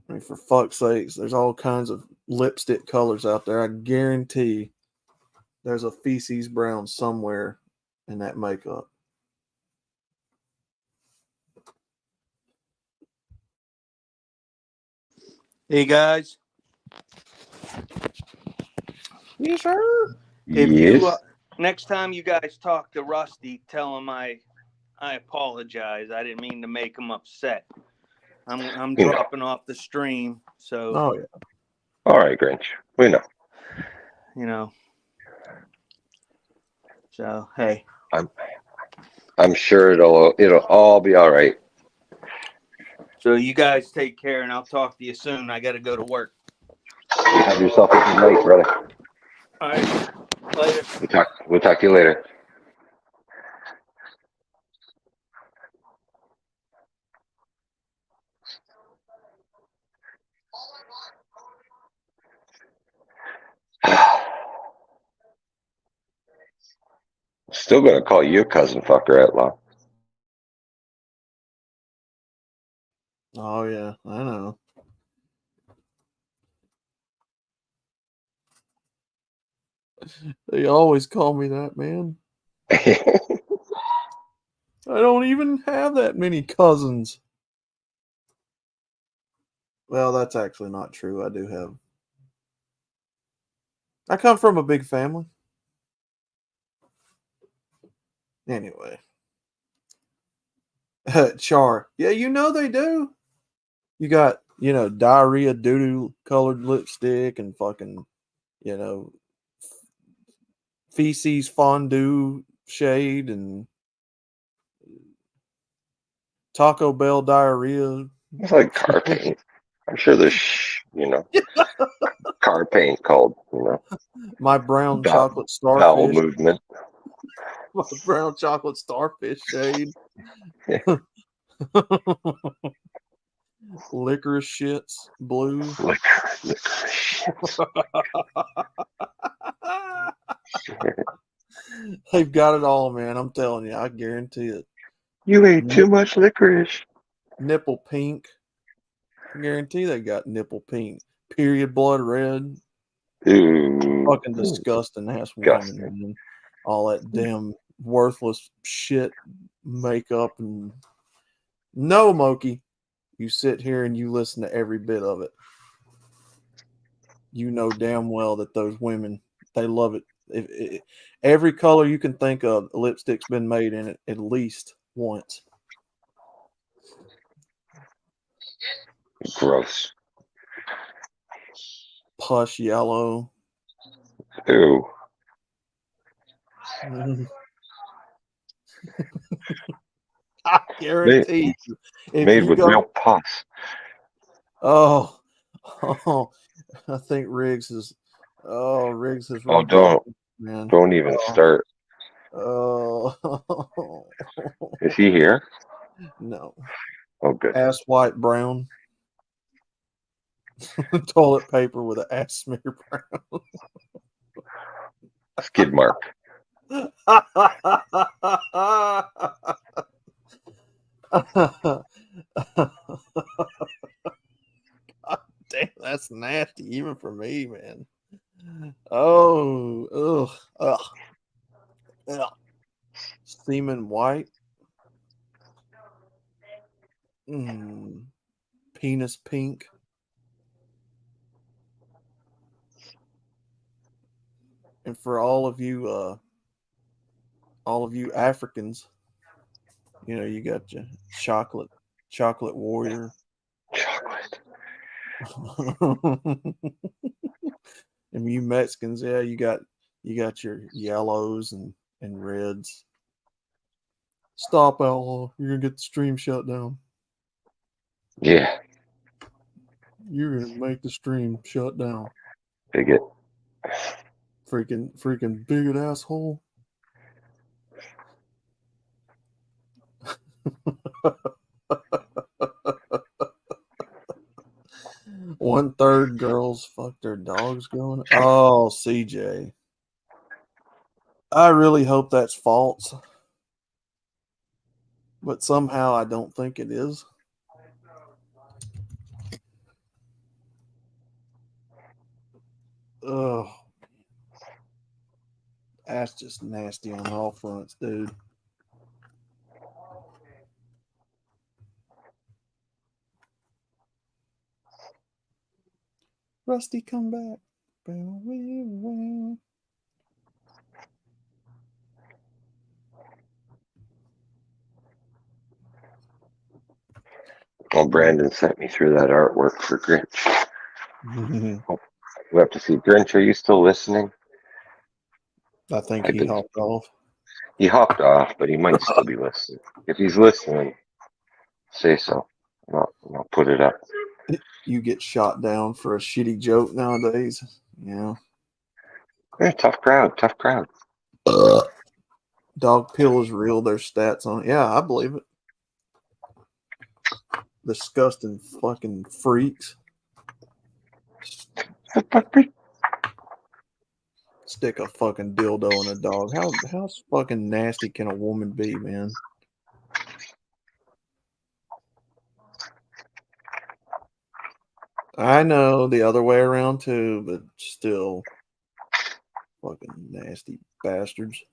I mean, for fuck's sakes, there's all kinds of lipstick colors out there. I guarantee there's a feces brown somewhere in that makeup. Hey guys. Yes, sir. If you Yes. next time you guys talk to Rusty, tell him I apologize. I didn't mean to make him upset. I'm You know. dropping off the stream, so Oh yeah. All right, Grinch. We know. you know. So hey. I'm sure it'll all be all right. So you guys take care, and I'll talk to you soon. I got to go to work. You have yourself a good night, brother. All right. Later. We'll talk to you later. Still gonna call you cousin fucker, Outlaw. Oh yeah, I know. They always call me that, man. I don't even have that many cousins. Well, that's actually not true. I do have. I come from a big family. Anyway. Char. Yeah, you know they do. You got, diarrhea doo-doo colored lipstick and fucking, feces fondue shade and Taco Bell diarrhea. It's like car paint. I'm sure there's, car paint called, My brown bowel chocolate starfish. movement. My brown chocolate starfish shade. Licorice shits, blue. Licorice shits. They've got it all, man. I'm telling you, I guarantee it. You ate too much licorice. Nipple pink. I guarantee they got nipple pink. Period blood red. Ooh. Fucking disgusting ass women, man. All that damn worthless shit makeup and no, Moki. You sit here and you listen to every bit of it. You know damn well that those women, they love it. Every color you can think of, lipstick's been made in it at least once. Gross. Plush yellow. Ew. I guarantee you. Made with real pus. Oh, I think Riggs is. Oh, Riggs is. Oh, man. Don't even start. Oh. Is he here? No. Oh, good. Ass white brown. Toilet paper with an ass smear brown. Skid mark. Damn, that's nasty, even for me, man. Oh, ugh. Semen white. Penis pink. And for all of you Africans, you got your chocolate warrior. Chocolate. And you Mexicans, yeah, you got your yellows and reds. Stop, outlaw! You're gonna get the stream shut down. Yeah. You're gonna make the stream shut down. Bigot. Freaking bigot asshole. One-third girls fuck their dogs going. Oh, CJ. I really hope that's false. But somehow I don't think it is. Ugh. That's just nasty on all fronts, dude. Rusty, come back. Well, Brandon sent me through that artwork for Grinch. We have to see. Grinch, are you still listening? I think he hopped off. He hopped off, but he might still be listening. If he's listening, say so. I'll put it up. You get shot down for a shitty joke nowadays. Yeah. Tough crowd. Dog pill is real. There's stats on it. Yeah, I believe it. Disgusting fucking freaks. Stick a fucking dildo in a dog. How fucking nasty can a woman be, man? I know the other way around too, but still, fucking nasty bastards.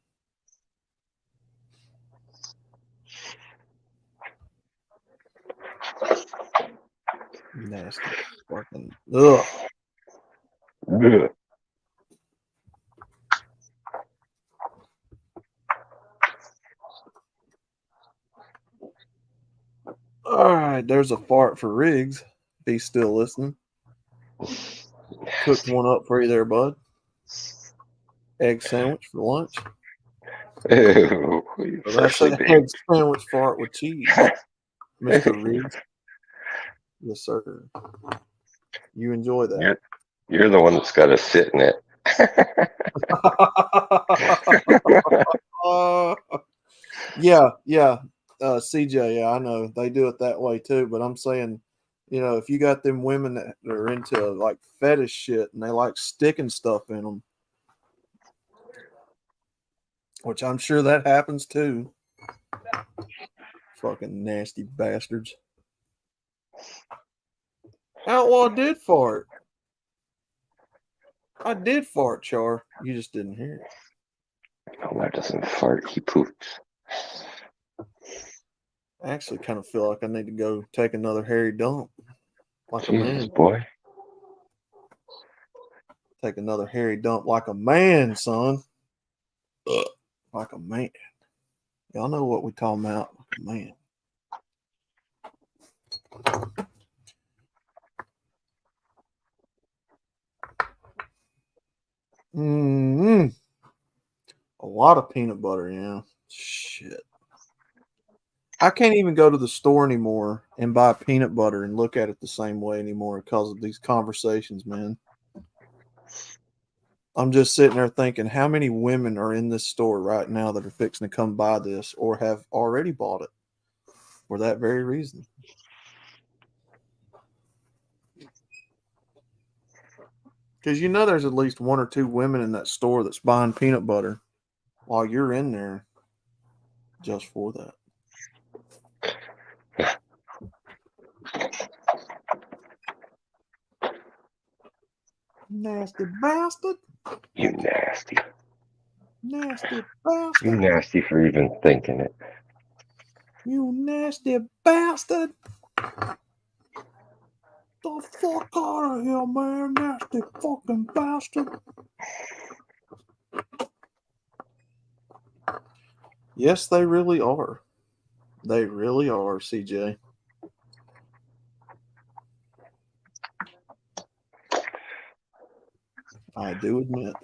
Nasty fucking ugh. Ugh. All right, there's a fart for Riggs. He's still listening. Cooked one up for you there, bud. Egg sandwich for lunch. Ew, So that's an egg sandwich fart with cheese, Mr. Riggs. Yes, sir. You enjoy that. You're the one that's got to sit in it. Yeah. CJ, yeah, I know they do it that way too. But I'm saying, if you got them women that are into like fetish shit and they like sticking stuff in them, which I'm sure that happens too. Fucking nasty bastards. Outlaw did fart. I did fart, Char. You just didn't hear it. Outlaw doesn't fart. He poops. I actually kind of feel like I need to go take another hairy dump. Like Jesus, a man. Boy. Take another hairy dump like a man, son. Like a man. Y'all know what we talking about. Like a man. A lot of peanut butter, yeah. Shit. I can't even go to the store anymore and buy peanut butter and look at it the same way anymore because of these conversations, man. I'm just sitting there thinking, how many women are in this store right now that are fixing to come buy this or have already bought it? for that very reason. Because you know there's at least 1 or 2 women in that store that's buying peanut butter while you're in there just for that. Nasty bastard. You nasty. Nasty bastard. You nasty for even thinking it. You nasty bastard. The fuck out of here, man. Nasty fucking bastard. Yes, they really are. They really are, CJ. I do admit.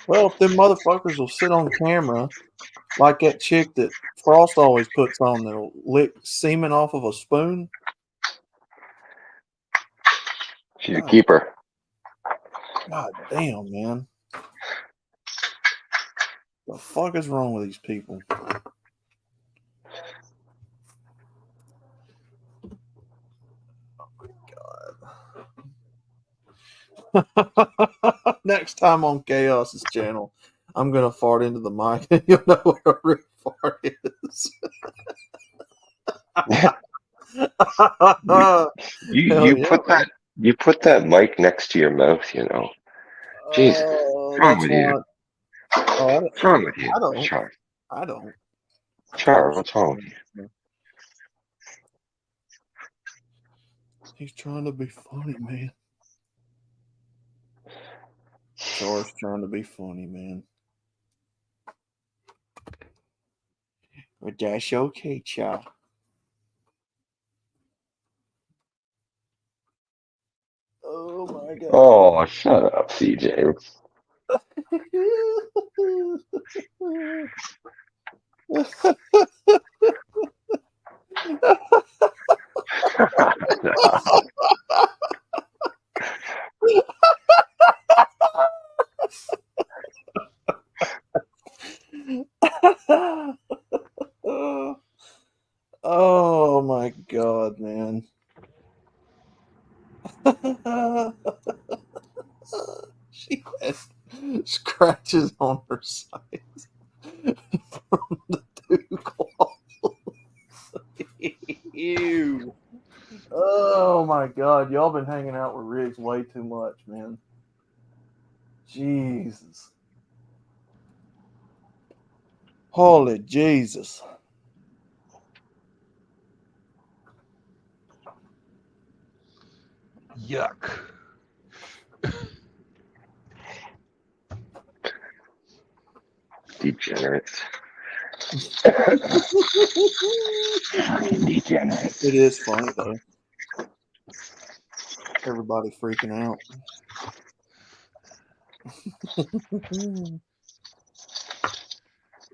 Well, if them motherfuckers will sit on camera like that chick that Frost always puts on that'll lick semen off of a spoon. She's a keeper. God damn, man. The fuck is wrong with these people? Next time on Chaos's channel, I'm gonna fart into the mic and you'll know what a real fart is. You put that mic next to your mouth, you know. Jesus, what's wrong with you? What's wrong with you, Char? I don't. Char, what's wrong with you? He's trying to be funny, man. Char's trying to be funny, man. But that's okay, Char. Oh my god. Oh, shut up, CJ. Oh my god, man. She has scratches on her side from the dew claws. Ew. Oh my god, y'all been hanging out with Riggs way too much, man. Jesus. Holy Jesus. Yuck. Degenerates. Degenerates. It is funny though. Everybody freaking out.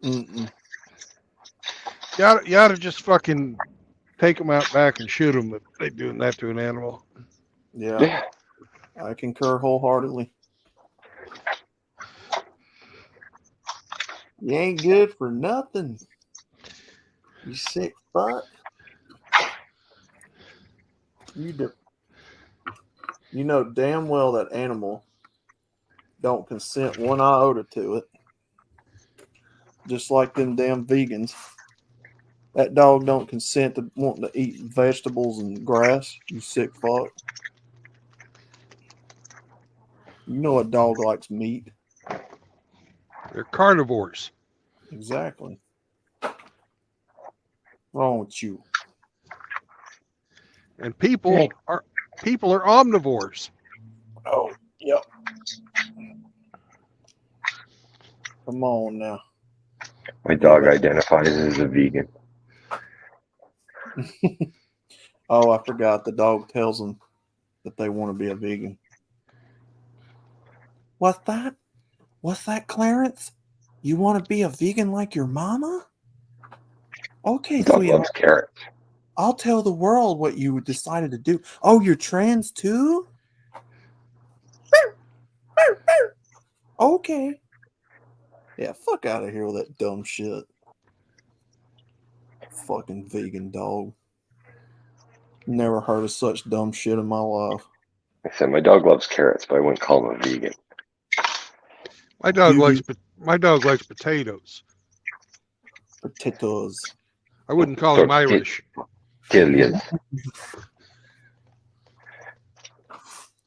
Mm-mm. You ought to just fucking take them out back and shoot them if they're doing that to an animal. Yeah. I concur wholeheartedly. You ain't good for nothing. You sick fuck. You know damn well that animal don't consent one iota to it. Just like them damn vegans. That dog don't consent to wanting to eat vegetables and grass. You sick fuck. You know a dog likes meat. They're carnivores. Exactly. Wrong with you? And people are omnivores. Oh, yep. Come on now. My dog identifies as a vegan. Oh, I forgot. The dog tells them that they want to be a vegan. What's that? What's that, Clarence? You want to be a vegan like your mama? Okay, The dog sweetheart. loves carrots. I'll tell the world what you decided to do. Oh, you're trans too? Okay. Yeah, fuck out of here with that dumb shit. Fucking vegan dog. Never heard of such dumb shit in my life. I said my dog loves carrots, but I wouldn't call him a vegan. My dog likes potatoes. Potatoes. I wouldn't call him Irish. Tortillas.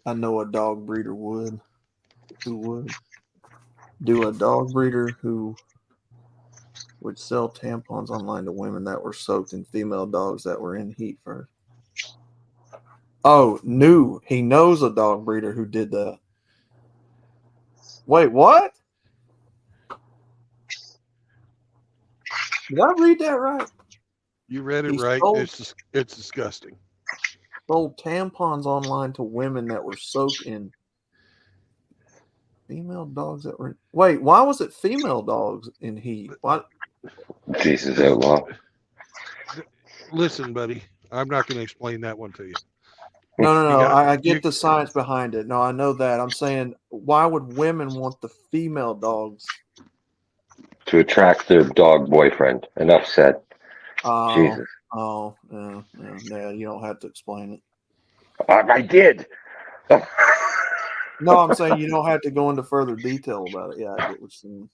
I know a dog breeder would. Who would? Do a dog breeder who would sell tampons online to women that were soaked in female dogs that were in heat first. Oh, he knows a dog breeder who did that. Wait, what? Did I read that right? You read it right. It's disgusting. Sold tampons online to women that were soaked in female dogs that were. Wait, why was it female dogs in heat? What? Jesus outlaw. Listen, buddy, I'm not going to explain that one to you. No. I get the science behind it. No, I know that. I'm saying, why would women want the female dogs? To attract their dog boyfriend. Enough said. Jesus. Oh, yeah, you don't have to explain it. I did. No, I'm saying you don't have to go into further detail about it. Yeah, I get what you're saying.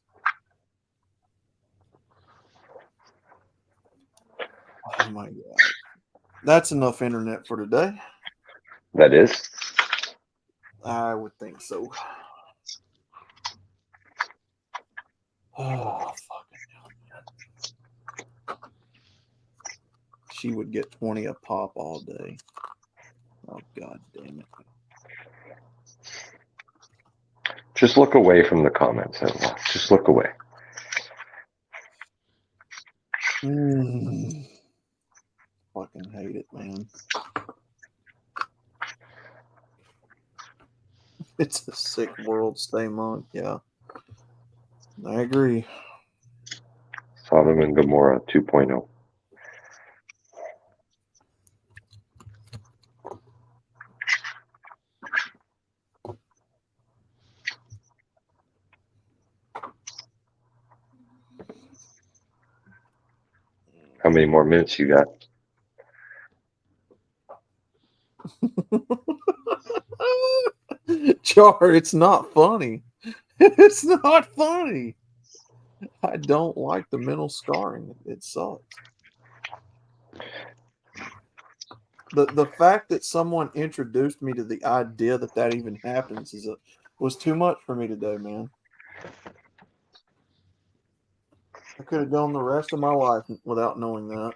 Oh my God. That's enough internet for today. That is? I would think so. Oh, fucking hell, man. She would get 20 a pop all day. Oh, God damn it. Just look away from the comments, outlaw. Just look away. Fucking hate it, man. It's a sick world. Stay monk. Yeah. I agree. Sodom and Gomorrah 2.0. How many more minutes you got? Char, it's not funny. It's not funny. I don't like the mental scarring. It sucks. The fact that someone introduced me to the idea that even happens was too much for me today, man. I could have gone the rest of my life without knowing that.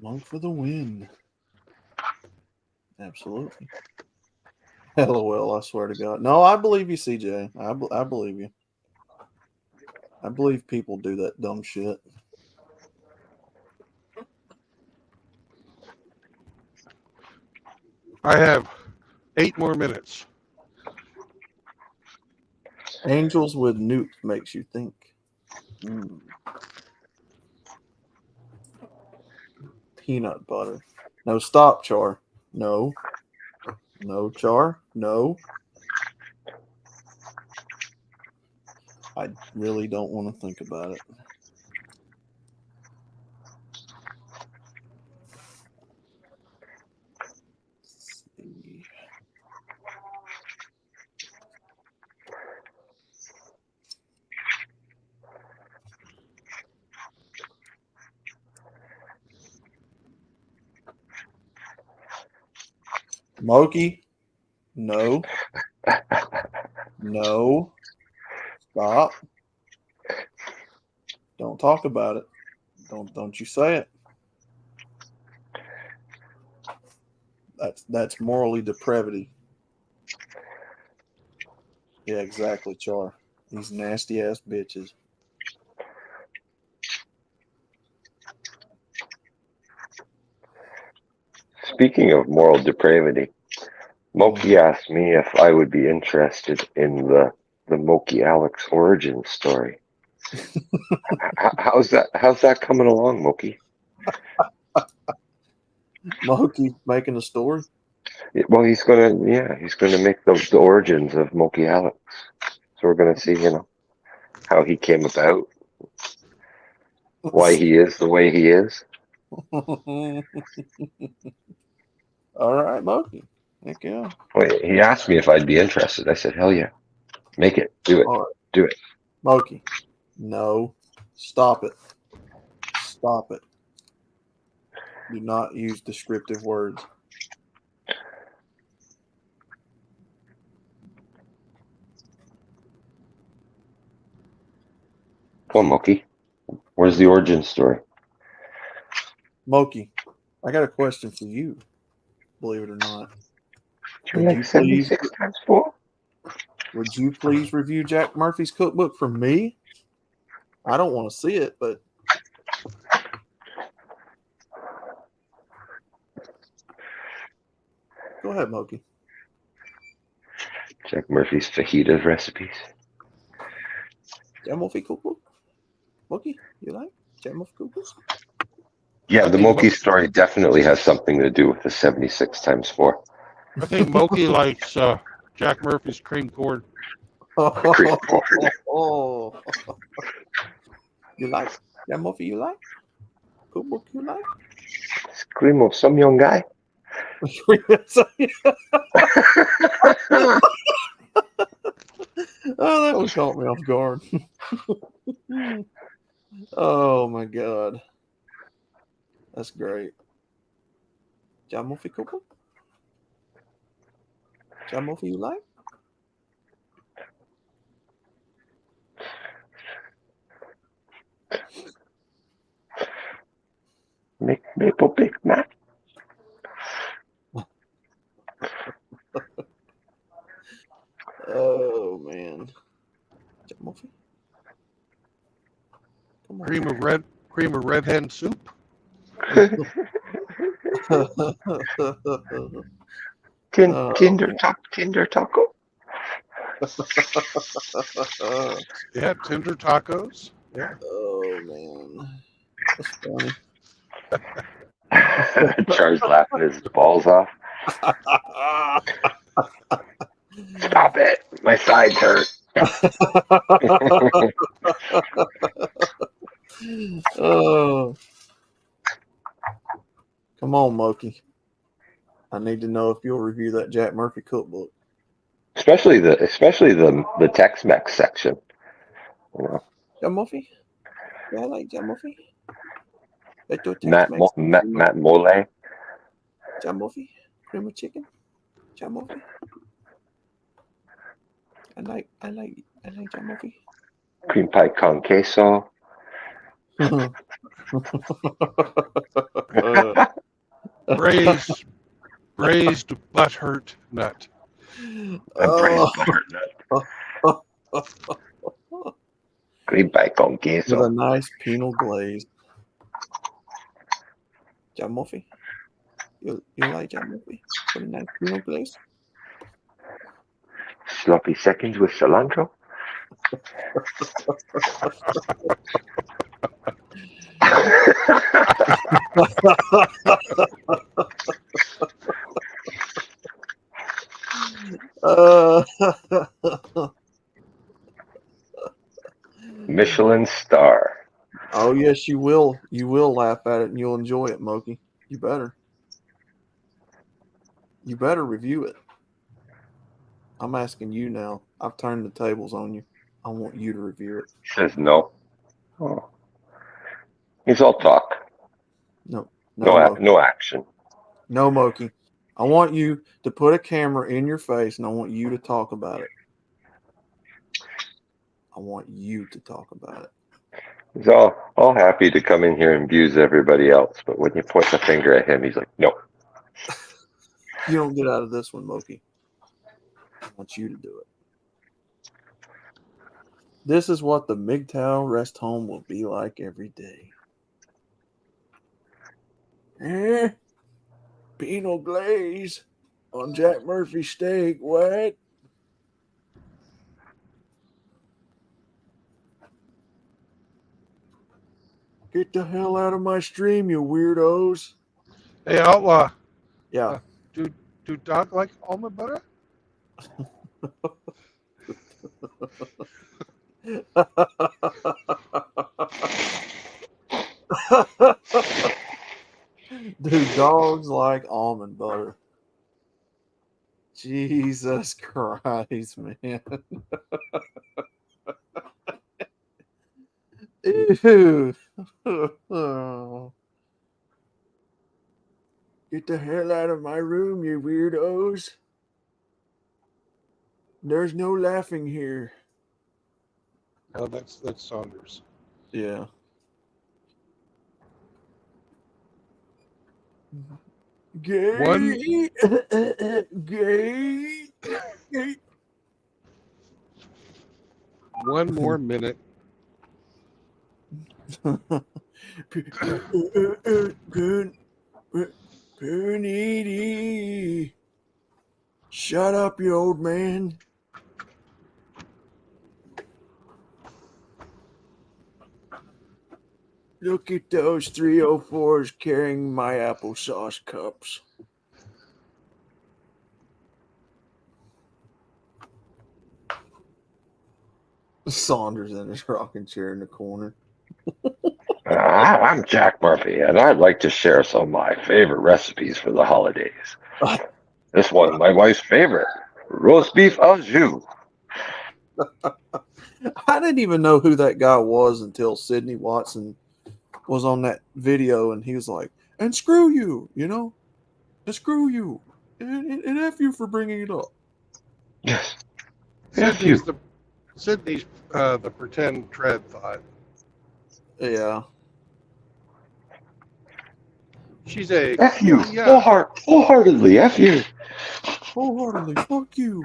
Long for the win. Absolutely. LOL, I swear to God. No, I believe you, CJ. I believe you. I believe people do that dumb shit. I have 8 more minutes. Angels with newt makes you think. Peanut butter. No, stop, Char. No. No, Char. No. I really don't want to think about it. Let's see. Moki? No. No. Stop. Don't talk about it. Don't you say it. That's morally depravity. Yeah, exactly, Char. These nasty ass bitches. Speaking of moral depravity, Moki asked me if I would be interested in the Moki Alex origin story. How's that coming along, Mookie? Mookie making a story. Well, he's gonna make the origins of Mookie Alex. So we're gonna see, how he came about, why he is the way he is. All right, Mookie. Heck yeah. Well, he asked me if I'd be interested. I said, hell yeah, make it, do it, All right. do it. Mookie. No. Stop it. Stop it. Do not use descriptive words. Come on, Mookie. Where's the origin story? Mookie, I got a question for you, believe it or not. You're like 76 times 4? Would you please review Jack Murphy's cookbook for me? I don't want to see it, but go ahead, Mookie. Jack Murphy's fajita recipes. Jack Murphy cookbook? Mookie, you like Jack Murphy cookbook? Yeah, the Mookie story definitely has something to do with the 76 times 4. I think Mookie likes Jack Murphy's cream corn. Cream corn. Oh. You like Jack Murphy? You like cookbook? You like? Scream of some young guy. Oh, that one caught me off guard. Oh my god, that's great. Jack Murphy cookbook? Jack Murphy, you like? Maple Big Mac. Oh man, Jack Murphy. Come on. Cream of red hen soup. Tinder taco. Yeah, tender tacos. Yeah. Oh man, that's funny. Char's laughing his balls off. Stop it! My sides hurt. Oh, come on, Mookie. I need to know if you'll review that Jack Murphy cookbook. Especially the Tex-Mex section. Jack Murphy? Yeah, I like Jack Murphy. Matt Mole. Jack Murphy? Cream of chicken? Jack Murphy? I like Jack Murphy. Cream pie con queso. Braised butthurt nut. Braised butthurt nut. Cream pie con queso. With a nice Pinot glaze. Jack Murphy? You like Jack Murphy? With a nice Pinot glaze? Sloppy seconds with cilantro. Michelin star. Oh yes, you will. You will laugh at it and you'll enjoy it, Mookie. You better. You better review it. I'm asking you now. I've turned the tables on you. I want you to review it. Says no. Oh. He's all talk. No Action. No, Mookie. I want you to put a camera in your face and I want you to talk about it. I want you to talk about it. He's all happy to come in here and abuse everybody else, but when you point the finger at him, he's like, no. You don't get out of this one, Mookie. I want you to do it. This is what the MGTOW rest home will be like every day. Pinot glaze on Jack Murphy steak. What? Get the hell out of my stream, you weirdos. Hey, Outlaw. Yeah. Do dog like almond butter? Do dogs like almond butter? Jesus Christ, man. Ew. Get the hell out of my room, you weirdos. There's no laughing here. Oh, that's Saunders. Yeah. Gay. Gay. Gay. One more minute. Panini. Shut up, you old man. Look at those 304s carrying my applesauce cups. Saunders in his rocking chair in the corner. I'm Jack Murphy, and I'd like to share some of my favorite recipes for the holidays. This one's my wife's favorite, roast beef au jus. I didn't even know who that guy was until Sidney Watson was on that video, and he was like, and screw you, and screw you, and F you for bringing it up. Yes. Sydney's the pretend tread thought. Yeah. She's a F you. Yeah. Wholeheartedly, F you. Wholeheartedly, fuck you.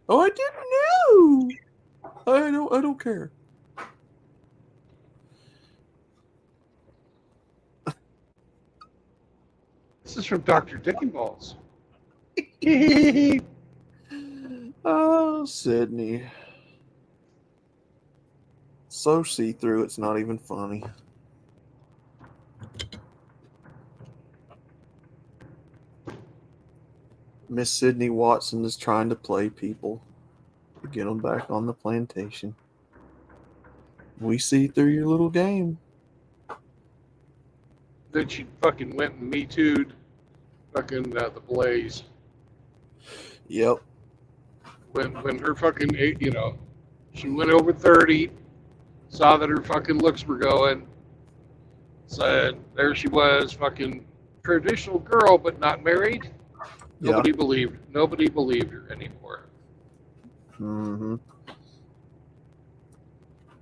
Oh, I didn't know. I don't care. This is from Dr. Dickenballs. Oh, Sydney. So see-through, it's not even funny. Miss Sydney Watson is trying to play people to get them back on the plantation. We see through your little game. Then she fucking went and Me Too'd fucking the Blaze. Yep. When her fucking, she went over 30, saw that her fucking looks were going, said there she was, fucking traditional girl, but not married. Nobody believed her anymore. Mm-hmm.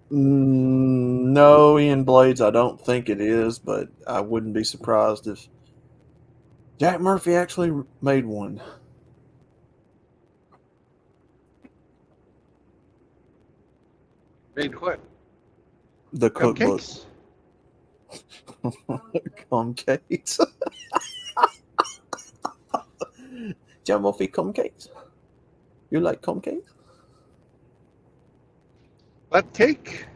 No, Ian Blades, I don't think it is, but I wouldn't be surprised if Jack Murphy actually made one. Made what? The cookbook. Cupcakes. Jack Murphy cupcakes. You like cupcakes? That cake?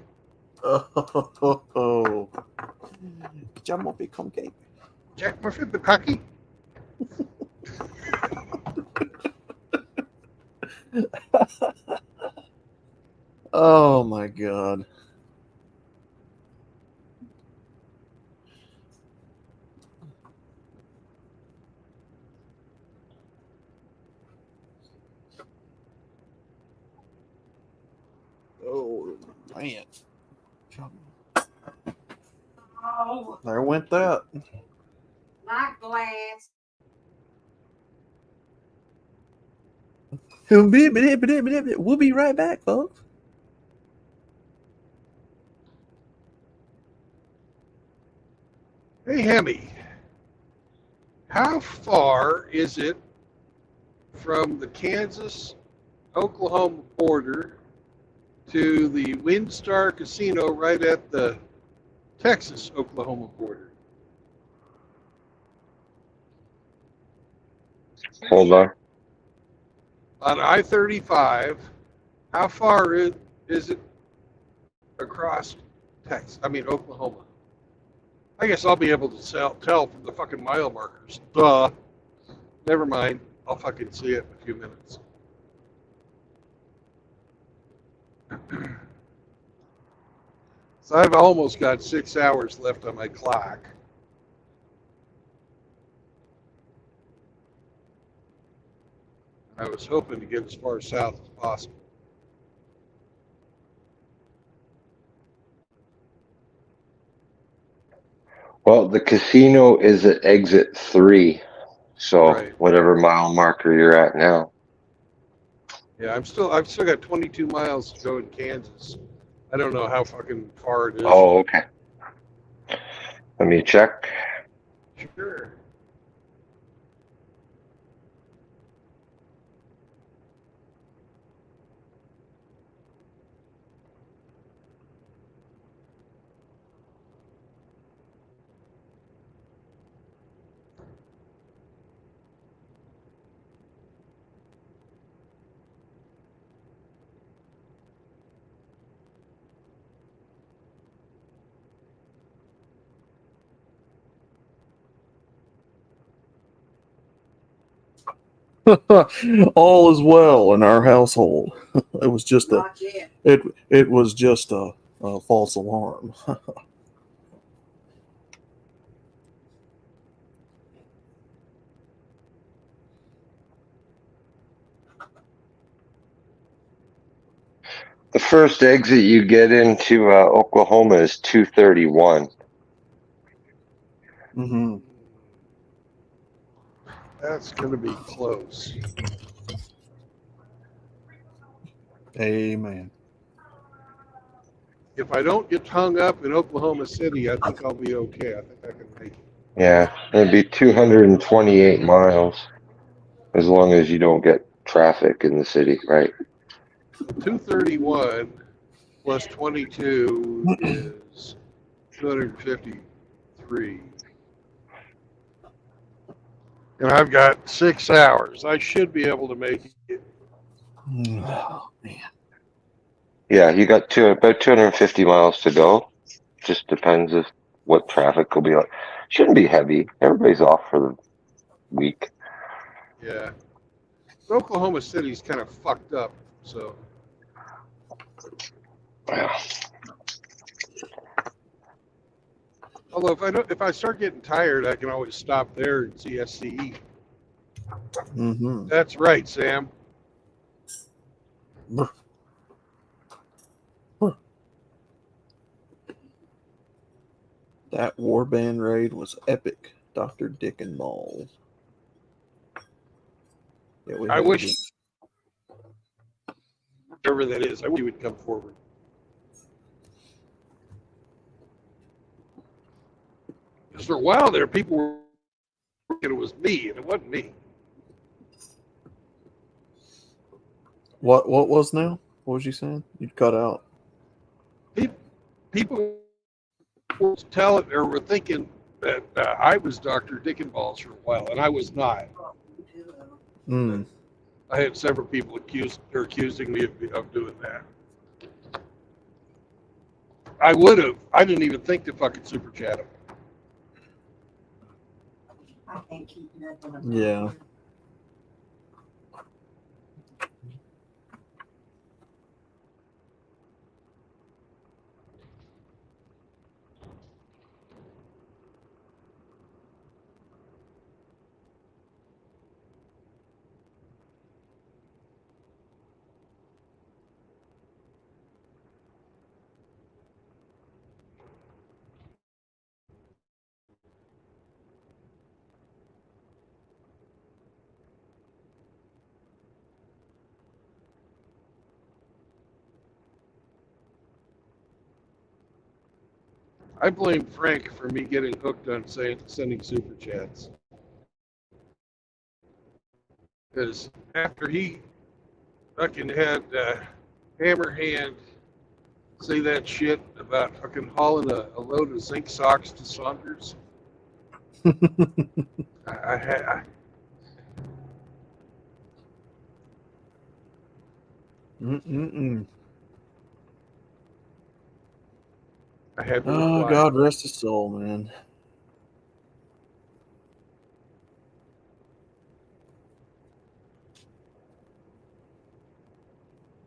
Oh. Jack Murphy cupcake. Jack Murphy the cocky? Oh my God. Oh man. There went that. My glass. We'll be right back, folks. Hey, Hemi, how far is it from the Kansas-Oklahoma border to the WinStar Casino right at the Texas-Oklahoma border? Hold on. On I-35, how far is it across Oklahoma. I guess I'll be able to tell from the fucking mile markers. Duh. Never mind. I'll fucking see it in a few minutes. So I've almost got 6 hours left on my clock. I was hoping to get as far south as possible. Well, the casino is at exit 3, so Right. whatever mile marker you're at now. Yeah, I've still got 22 miles to go in Kansas. I don't know how fucking far it is. Oh, okay. Let me check. Sure. All is well in our household. It was just it was just a false alarm. The first exit you get into Oklahoma is 231. Mm-hmm. That's going to be close. Amen. If I don't get hung up in Oklahoma City, I think I'll be okay. I think I can make it. Yeah, it'd be 228 miles, as long as you don't get traffic in the city, right? So 231 plus 22 is 253. And I've got 6 hours. I should be able to make it. Oh, man. Yeah, you got about 250 miles to go. Just depends if what traffic will be like. Shouldn't be heavy. Everybody's off for the week. Yeah. Oklahoma City's kind of fucked up, so. Yeah. Although if I start getting tired, I can always stop there and see SCE. Mm-hmm. That's right, Sam. That warband raid was epic, Dr. Dick and Balls. Yeah, I wish, whoever that is, I wish he would come forward. Because for a while there, people were thinking it was me, and it wasn't me. What was now? What was you saying? You cut out. People were telling or were thinking that I was Dr. Dick and Balls for a while, and I was not. Mm. I had several people accusing me of doing that. I would have. I didn't even think to fucking super chat him. Yeah. I blame Frank for me getting hooked on sending super chats. Because after he fucking had Hammerhand say that shit about fucking hauling a load of zinc socks to Saunders, I Mm-mm-mm. I had to Oh, reply. God rest his soul, man.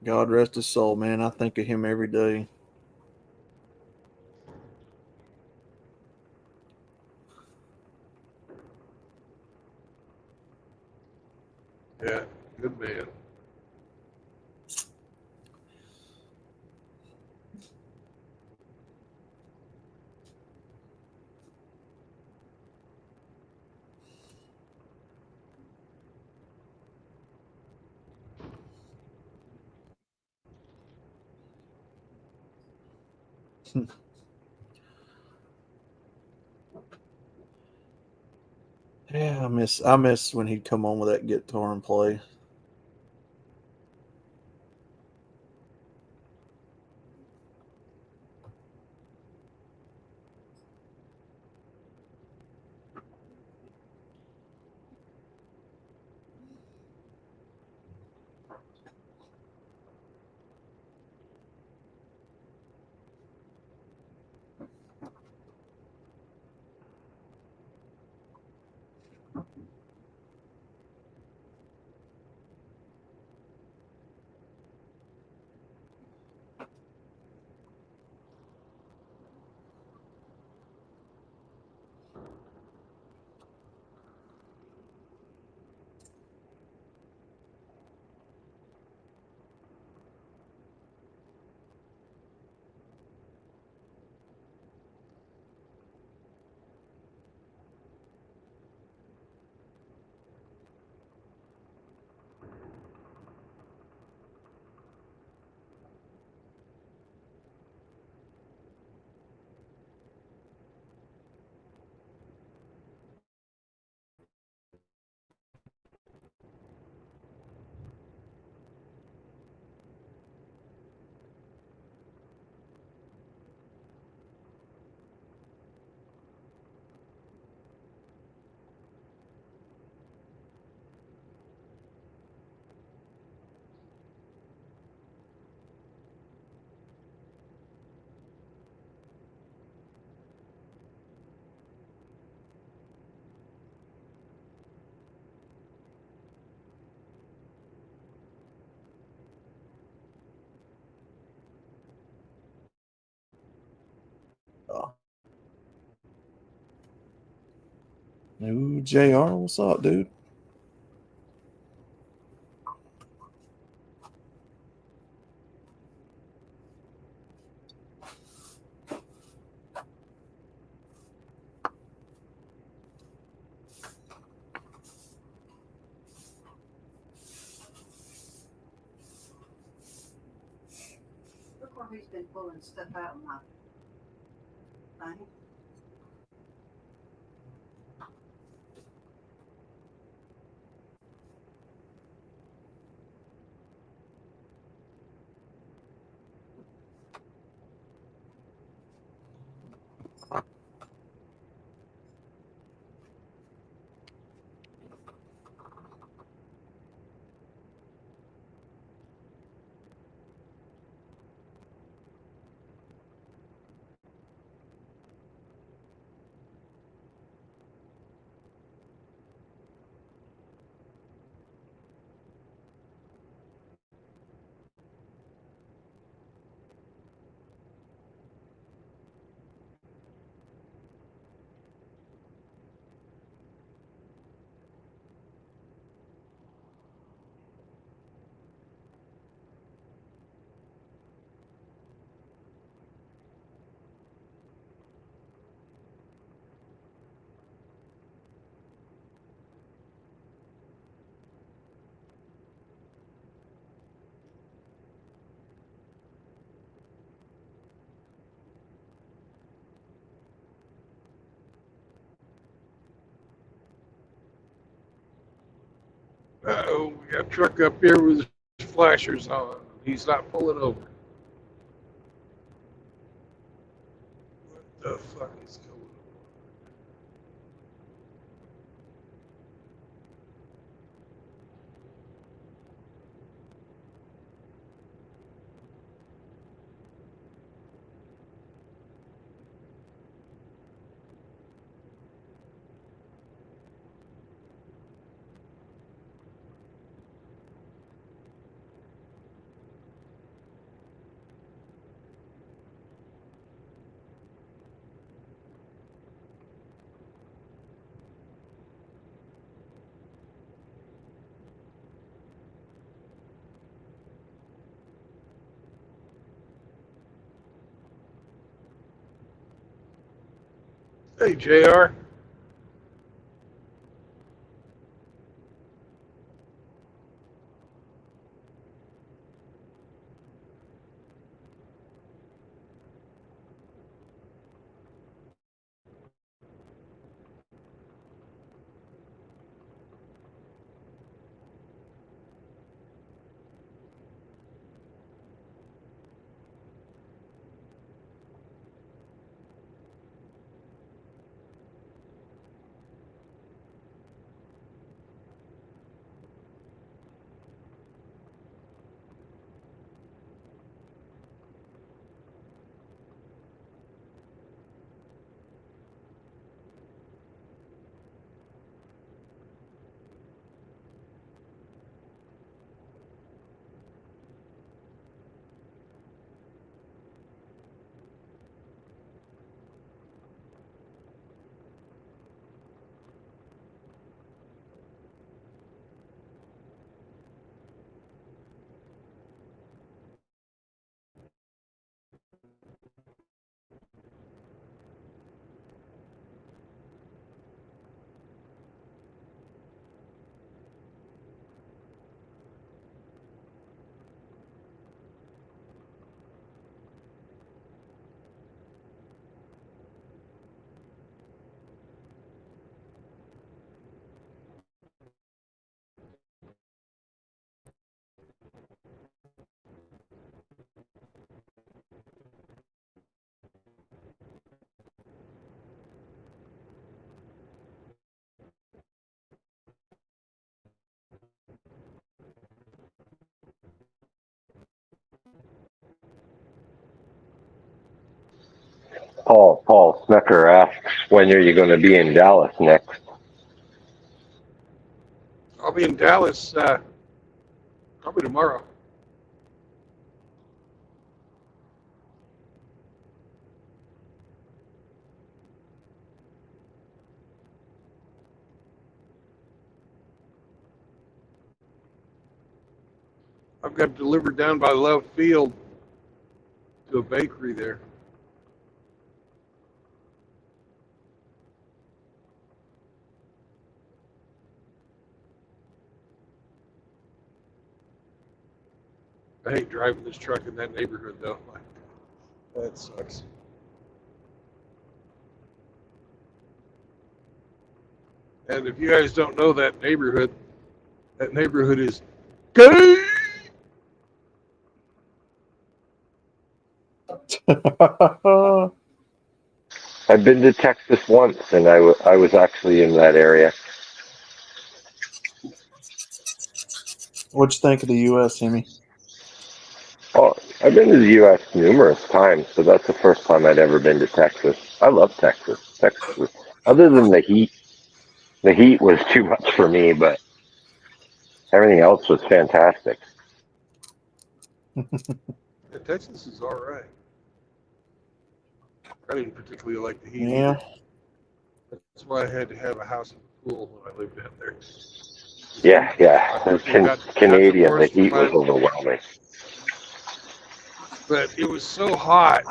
God rest his soul, man. I think of him every day. Yeah, good man. Yeah, I miss when he'd come on with that guitar and play. Ooh, JR, what's up, dude? Look where he's been pulling stuff out of my thing. Uh-oh, we got a truck up here with his flashers on. He's not pulling over. What the fuck is going on? Hey, JR. Paul Snecker asks, when are you going to be in Dallas next? I'll be in Dallas probably tomorrow. I've got delivered down by Love Field to a bakery there. I hate driving this truck in that neighborhood, though. That sucks. And if you guys don't know that neighborhood is gay. I've been to Texas once, and I was actually in that area. What'd you think of the U.S., Emmy? Oh, I've been to the U.S. numerous times, but that's the first time I'd ever been to Texas. I love Texas. Texas, other than the heat was too much for me, but everything else was fantastic. Yeah, Texas is all right. I didn't particularly like the heat. Yeah. That's why I had to have a house and a pool when I lived down there. Yeah. As Canadian, the heat was overwhelming. But it was so hot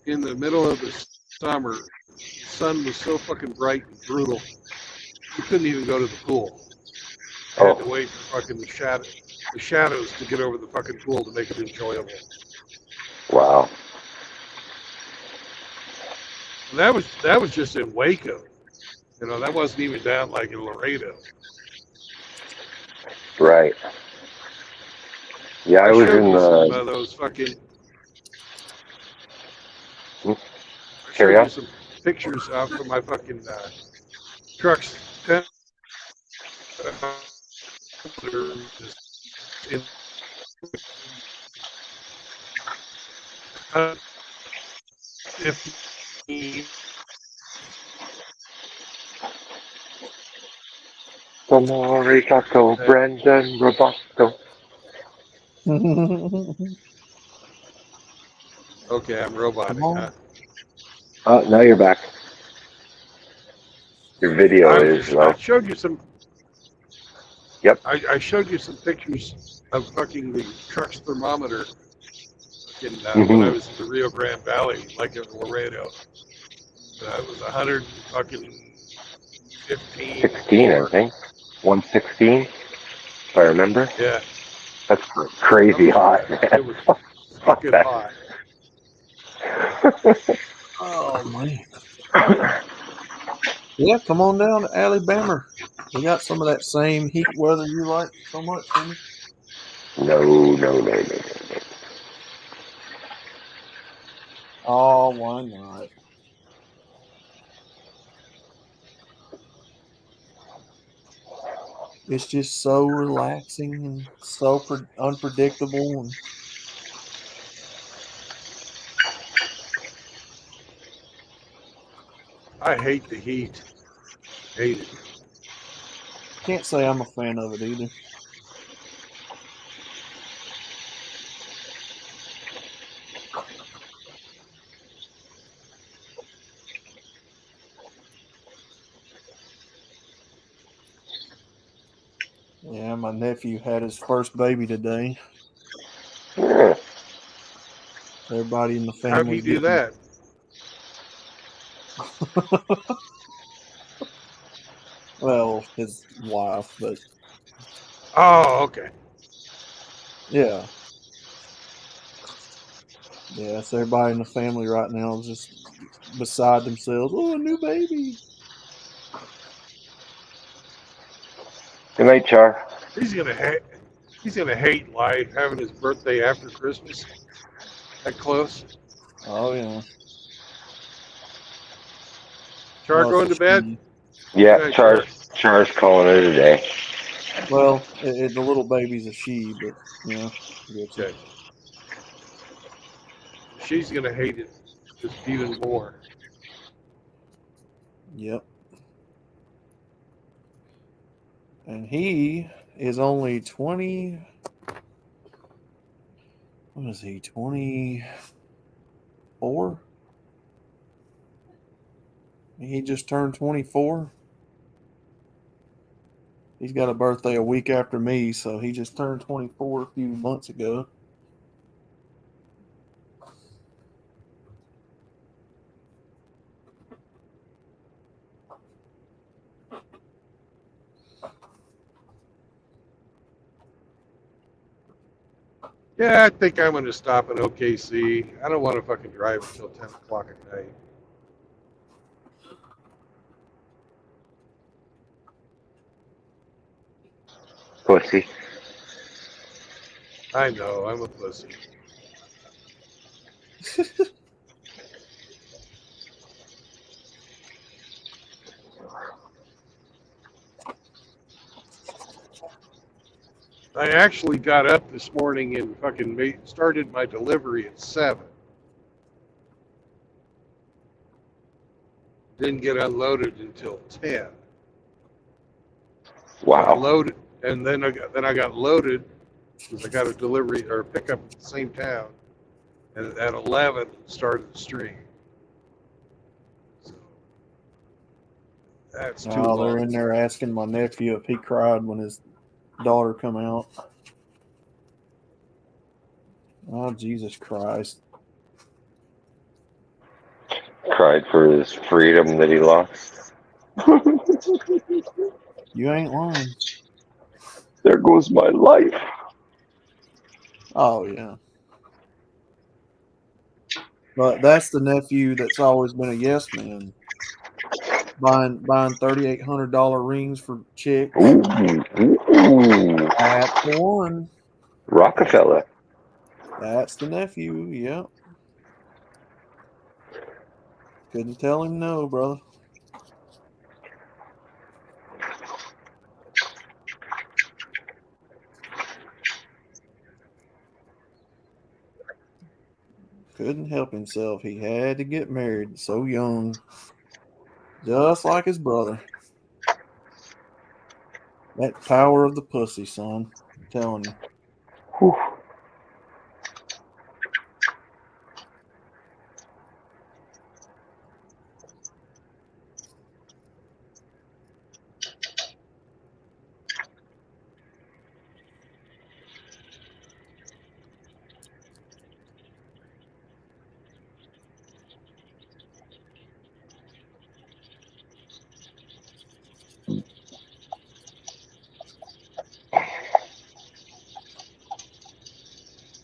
in the middle of the summer. The sun was so fucking bright and brutal. You couldn't even go to the pool. You had to wait for fucking the shadows to get over the fucking pool to make it enjoyable. Wow. And that was just in Waco. You know, that wasn't even down like in Laredo. Right. Yeah, I was in some of those fucking. I showed you some pictures off of my fucking trucks. Ricaco, Brendan Robusto. Okay, I'm roboting, huh? Now you're back. Your video is though. I showed you some. Yep. I showed you some pictures of fucking the truck's thermometer when I was in the Rio Grande Valley, like in Laredo. It was 100 fucking 15. 16, I think. 116, if I remember. Yeah. That's crazy hot, Yeah, man. it was fucking hot. Oh man. Yeah, come on down to Alabama. We got some of that same heat weather you like so much, Jimmy. No. Oh, why not? It's just so relaxing and so unpredictable. And I hate the heat. Hate it. can't say I'm a fan of it either. Yeah, my nephew had his first baby today. Yeah. Everybody in the How'd family he do getting that? well, his wife, but Oh, okay. yeah. Yeah, so everybody in the family right now is just beside themselves. Oh, a new baby. Good night, Char. He's gonna hate. He's gonna hate life having his birthday after Christmas. That close. Oh yeah. Char Well, it's going a to bed. she. Yeah, Good night, Char. Char's calling it a day. Well, the little baby's a she, but yeah, I get you. Okay. She's gonna hate it just even more. Yep. And he is only 20. What is he? 24? He just turned 24. He's got a birthday a week after me, so he just turned 24 a few months ago. Yeah, I think I'm gonna stop in OKC. I don't want to fucking drive until 10 o'clock at night. Pussy. I know, I'm a pussy. I actually got up this morning and fucking started my delivery at 7. Didn't get unloaded until 10. Got Wow. loaded, and then I got loaded because I got a delivery or a pickup at the same town, and at 11 started the stream. So that's too Oh, they're long. in there asking my nephew if he cried when his daughter come out. Oh, Jesus Christ. Cried for his freedom that he lost. You ain't lying. There goes my life. Oh, yeah. But that's the nephew that's always been a yes man. Buying $3,800 rings for chicks. Ooh. That's the one. Rockefeller. That's the nephew. Yep. Couldn't tell him no, brother. Couldn't help himself. He had to get married so young. Just like his brother. That power of the pussy, son. I'm telling you. Whew.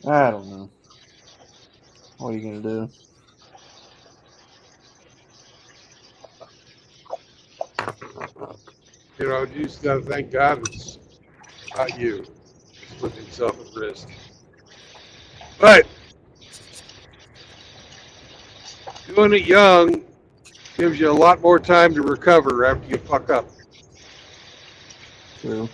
I don't know. What are you gonna do? You know, you just got to thank God it's not you. He's putting himself at risk. But doing it young gives you a lot more time to recover after you fuck up. True.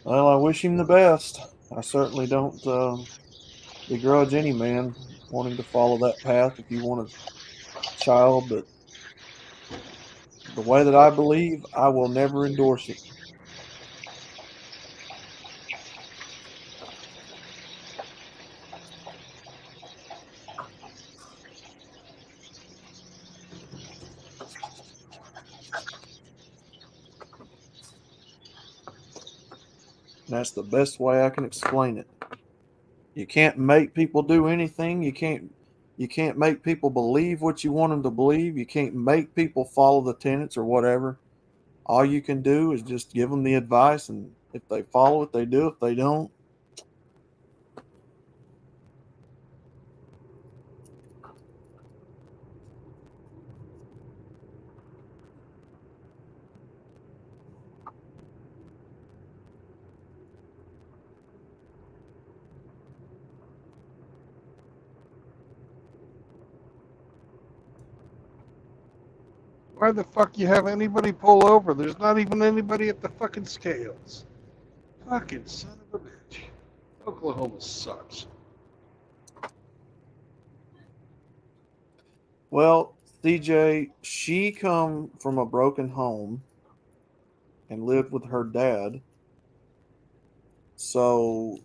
Well, I wish him the best. I certainly don't begrudge any man wanting to follow that path if you want a child, but the way that I believe, I will never endorse it. That's the best way I can explain it. You can't make people do anything. You can't make people believe what you want them to believe. You can't make people follow the tenets or whatever. All you can do is just give them the advice, and if they follow it, they do. If they don't, Why the fuck you have anybody pull over? There's not even anybody at the fucking scales. Fucking son of a bitch. Oklahoma sucks. well, CJ, she come from a broken home and lived with her dad. So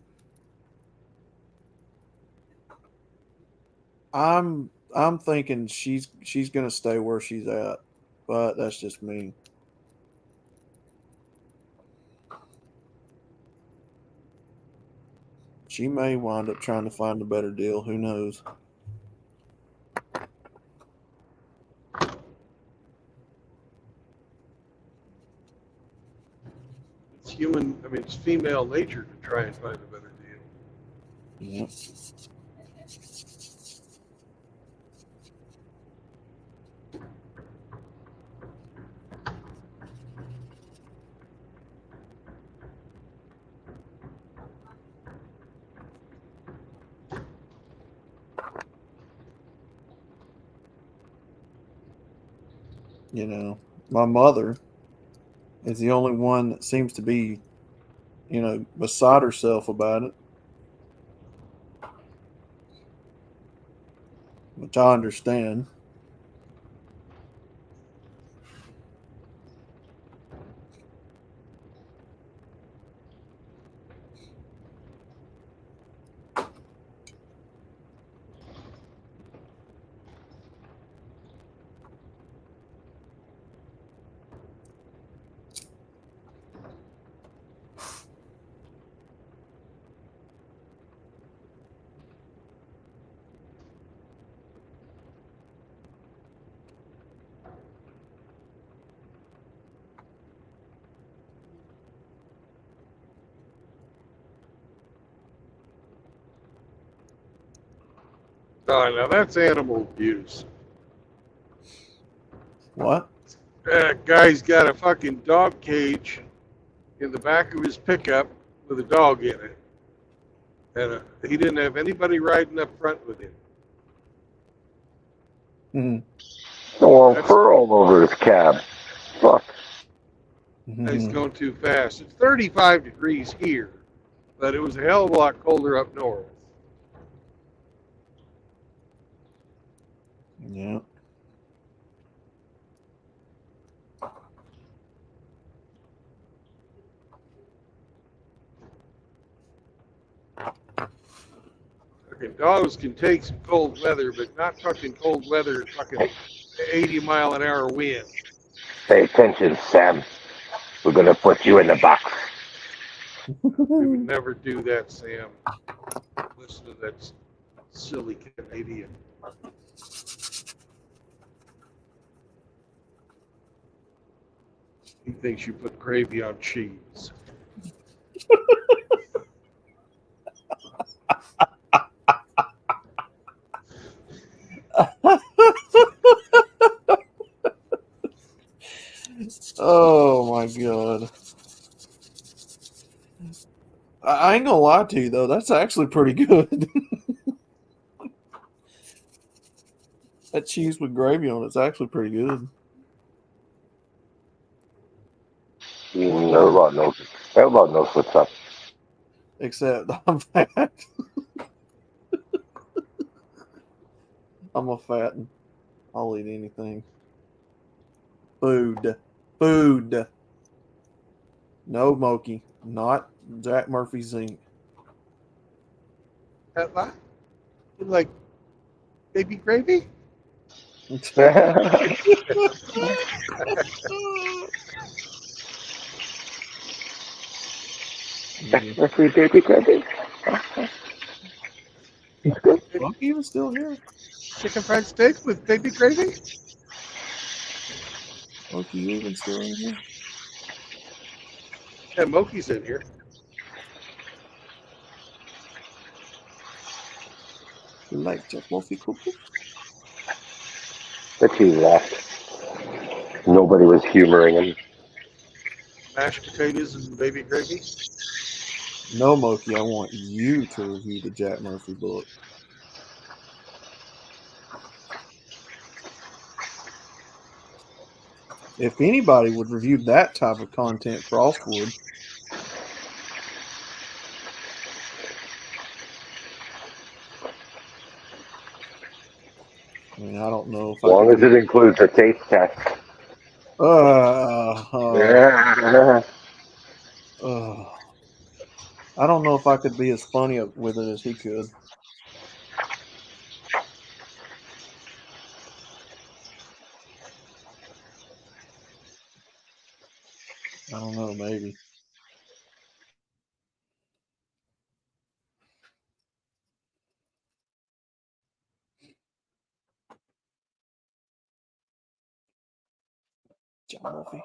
I'm thinking she's gonna stay where she's at, but that's just me. She may wind up trying to find a better deal. Who knows? It's human, I mean, it's female nature to try and find a better deal. Yep. You know, my mother is the only one that seems to be, beside herself about it, which I understand. Oh, now that's animal abuse. What? That guy's got a fucking dog cage in the back of his pickup with a dog in it. And he didn't have anybody riding up front with him. Throwing fur all over his cab. Fuck. He's going too fast. It's 35 degrees here, but it was a hell of a lot colder up north. Yeah. Fucking dogs can take some cold weather, but not fucking cold weather at fucking 80-mile-an-hour wind. Pay attention, Sam. We're gonna put you in the box. We would never do that, Sam. Listen to that silly Canadian. He thinks you put gravy on cheese. Oh my god. I ain't gonna lie to you though, that's actually pretty good. That cheese with gravy on it's actually pretty good. Outlaw knows what's up. Except I'm fat. I'm a fatten. I'll eat anything. Food. Food. No Moki. Not Jack Murphy's Inc. Outlaw? You like baby gravy? Murphy, baby gravy. Moki even still here? Chicken fried steak with baby gravy? Moki, you even still in here? Yeah, Moki's in here. You like Jack Murphy cookie? But he left. Nobody was humoring him. Mashed potatoes and baby gravy? No, Moki, I want you to review the Jack Murphy book. If anybody would review that type of content, Frost would. I mean, I don't know if As long I as could it includes a taste test. I don't know if I could be as funny with it as he could. I don't know, maybe. Jack Murphy.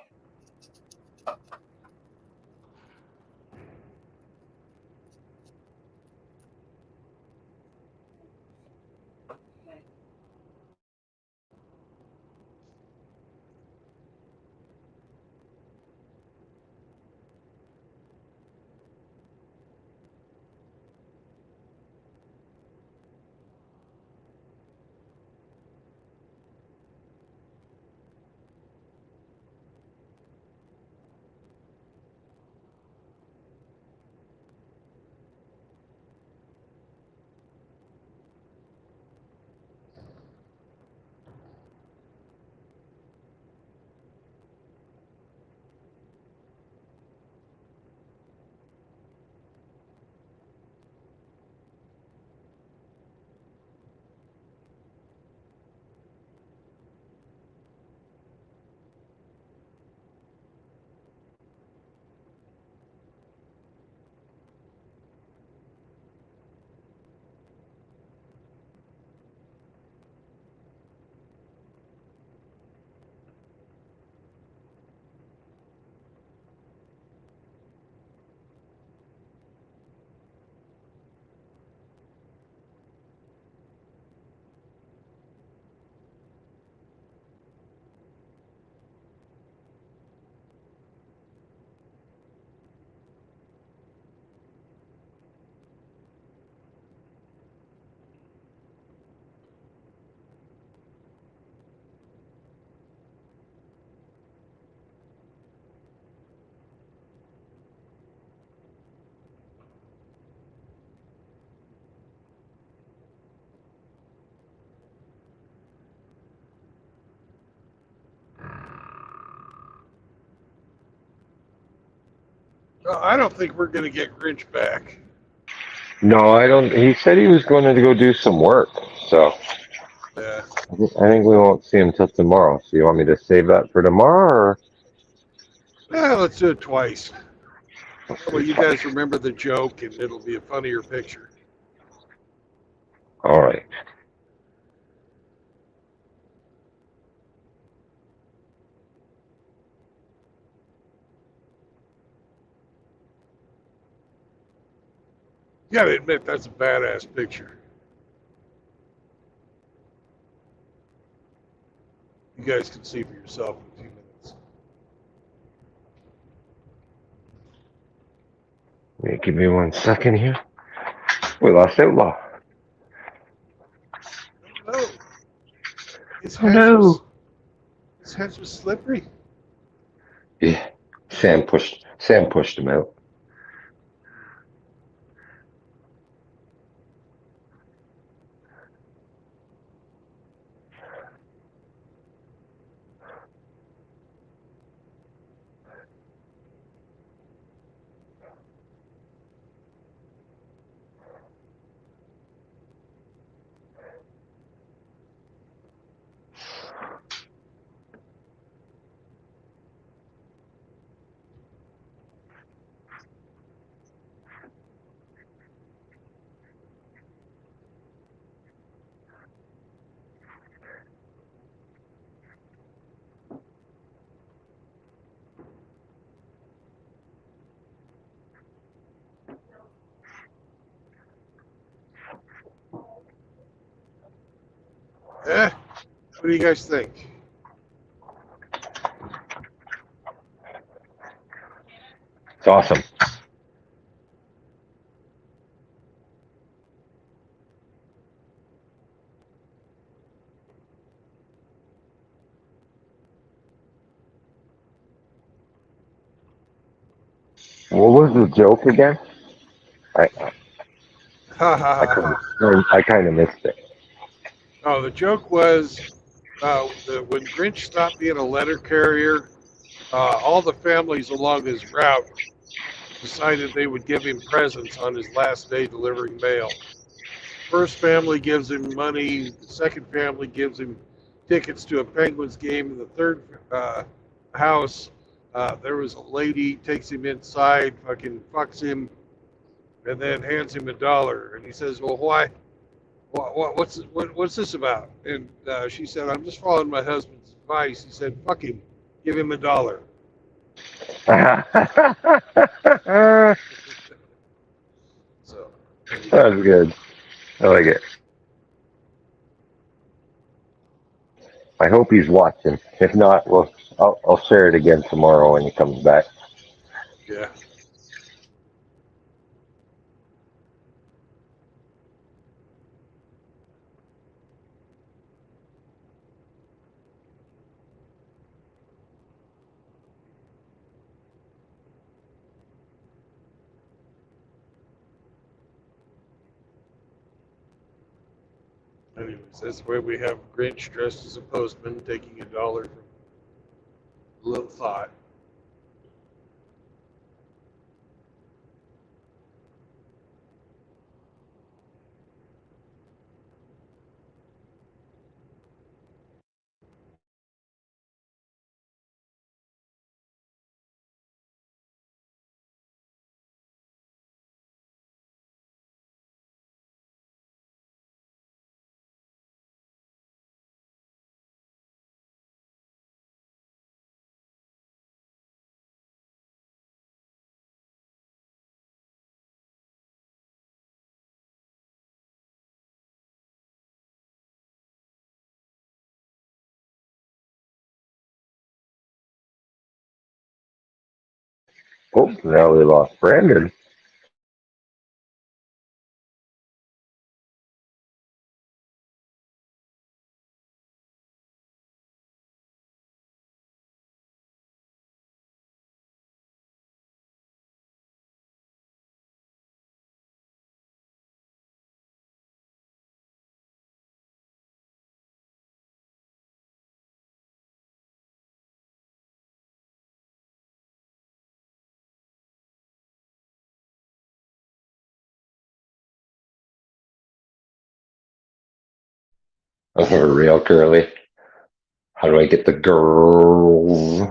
Well, I don't think we're going to get Grinch back. No, I don't. He said he was going to go do some work. So Yeah. I think we won't see him till tomorrow. So you want me to save that for tomorrow? Or? Let's do it twice. Well, you guys remember the joke, and it'll be a funnier picture. All right. You gotta admit, that's a badass picture. You guys can see for yourself in a few minutes. Give me 1 second here. We lost Outlaw. No, his Oh hands no. was slippery. Yeah. Sam pushed him out. What do you guys think? It's awesome. What was the joke again? I kind of missed it. Oh, the joke was when Grinch stopped being a letter carrier, all the families along his route decided they would give him presents on his last day delivering mail. First family gives him money. The second family gives him tickets to a Penguins game. In the third house, there was a lady takes him inside, fucking fucks him, and then hands him $1. And he says, "Well, why? What's this about?" And she said, "I'm just following my husband's advice." He said, "Fuck him, give him $1." So That was good. I like it. I hope he's watching. If not, I'll share it again tomorrow when he comes back. yeah. Anyways, that's where we have Grinch dressed as a postman taking $1 from a little thought. Oh, now we lost Brandon. I'm real curly. How do I get the girls?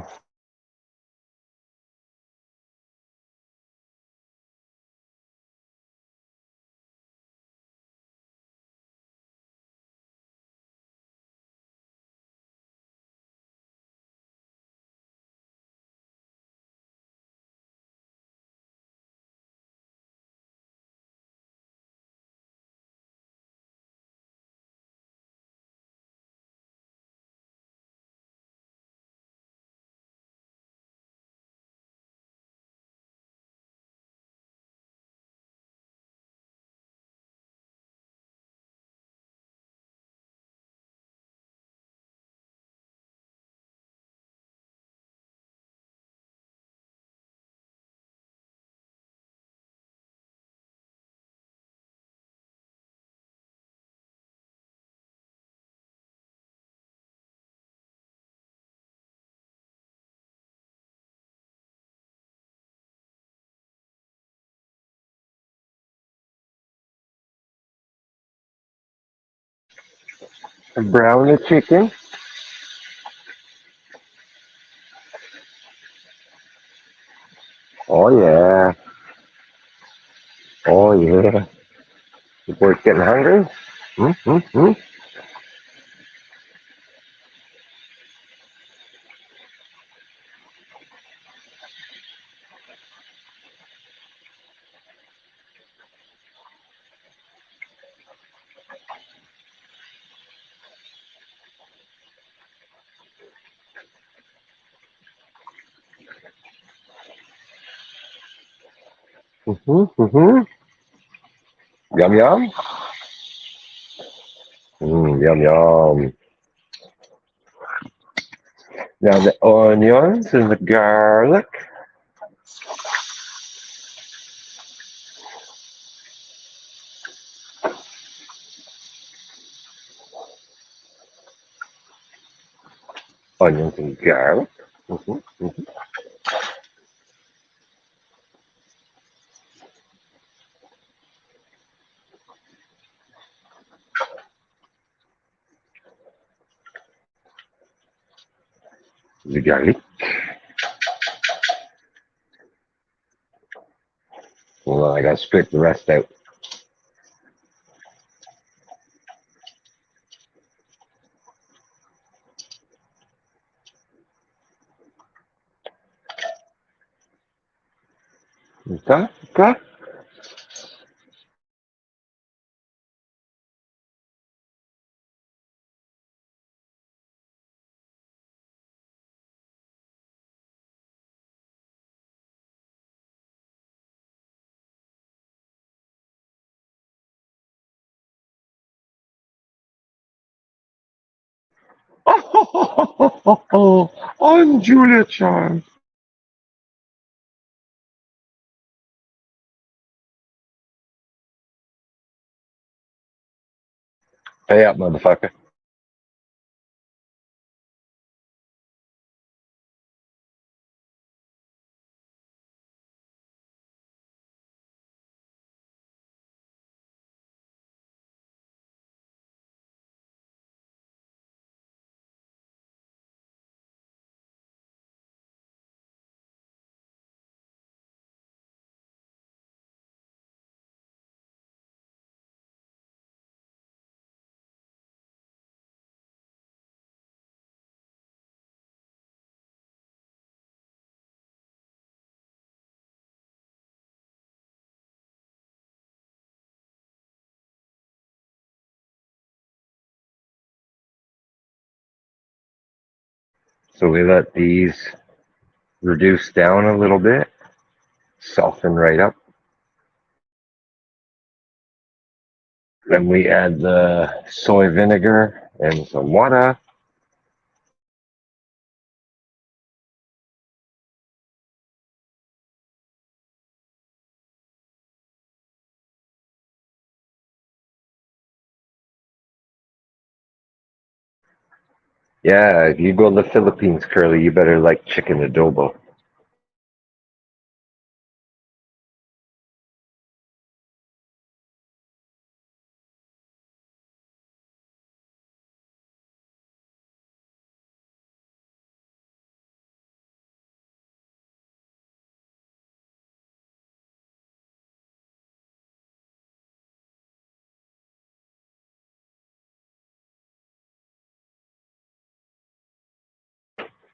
A brown chicken. Oh yeah. Oh yeah. The boy's getting hungry. Mm-hmm. Mm-hmm. Mm-hmm. Yum yum. Yum yum. Now the onions and the garlic. Onions and garlic. Mm-hmm. Mm-hmm. The garlic. Well, I gotta scrape the rest out. Okay. Okay. Oh, I'm Julia Child. Pay up, motherfucker. So we let these reduce down a little bit, soften right up. Then we add the soy vinegar and some water. Yeah, if you go to the Philippines, Curly, you better like chicken adobo.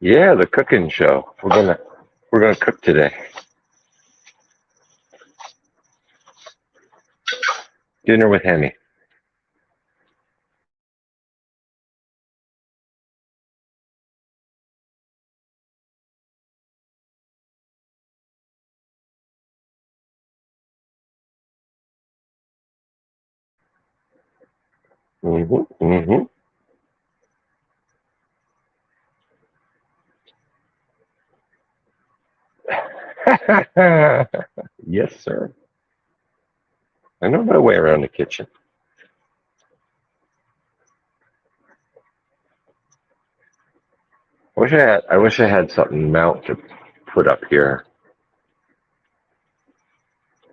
Yeah, the cooking show. We're gonna cook today. Dinner with Hemi. Mm-hmm. Mm-hmm. Yes, sir. I know my way around the kitchen. I wish I had something mount to put up here,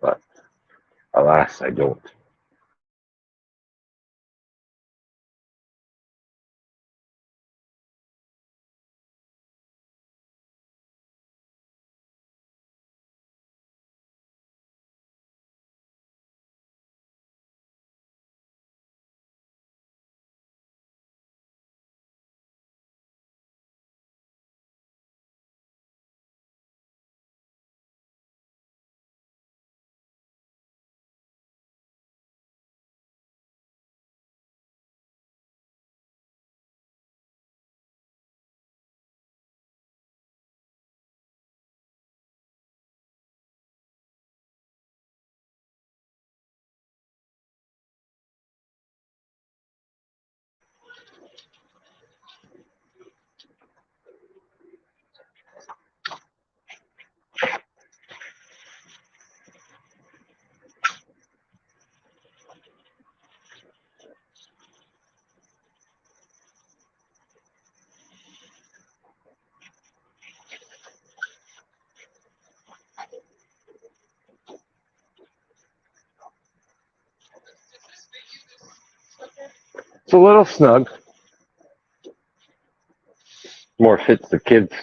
but alas, I don't. It's a little snug. More fits the kids.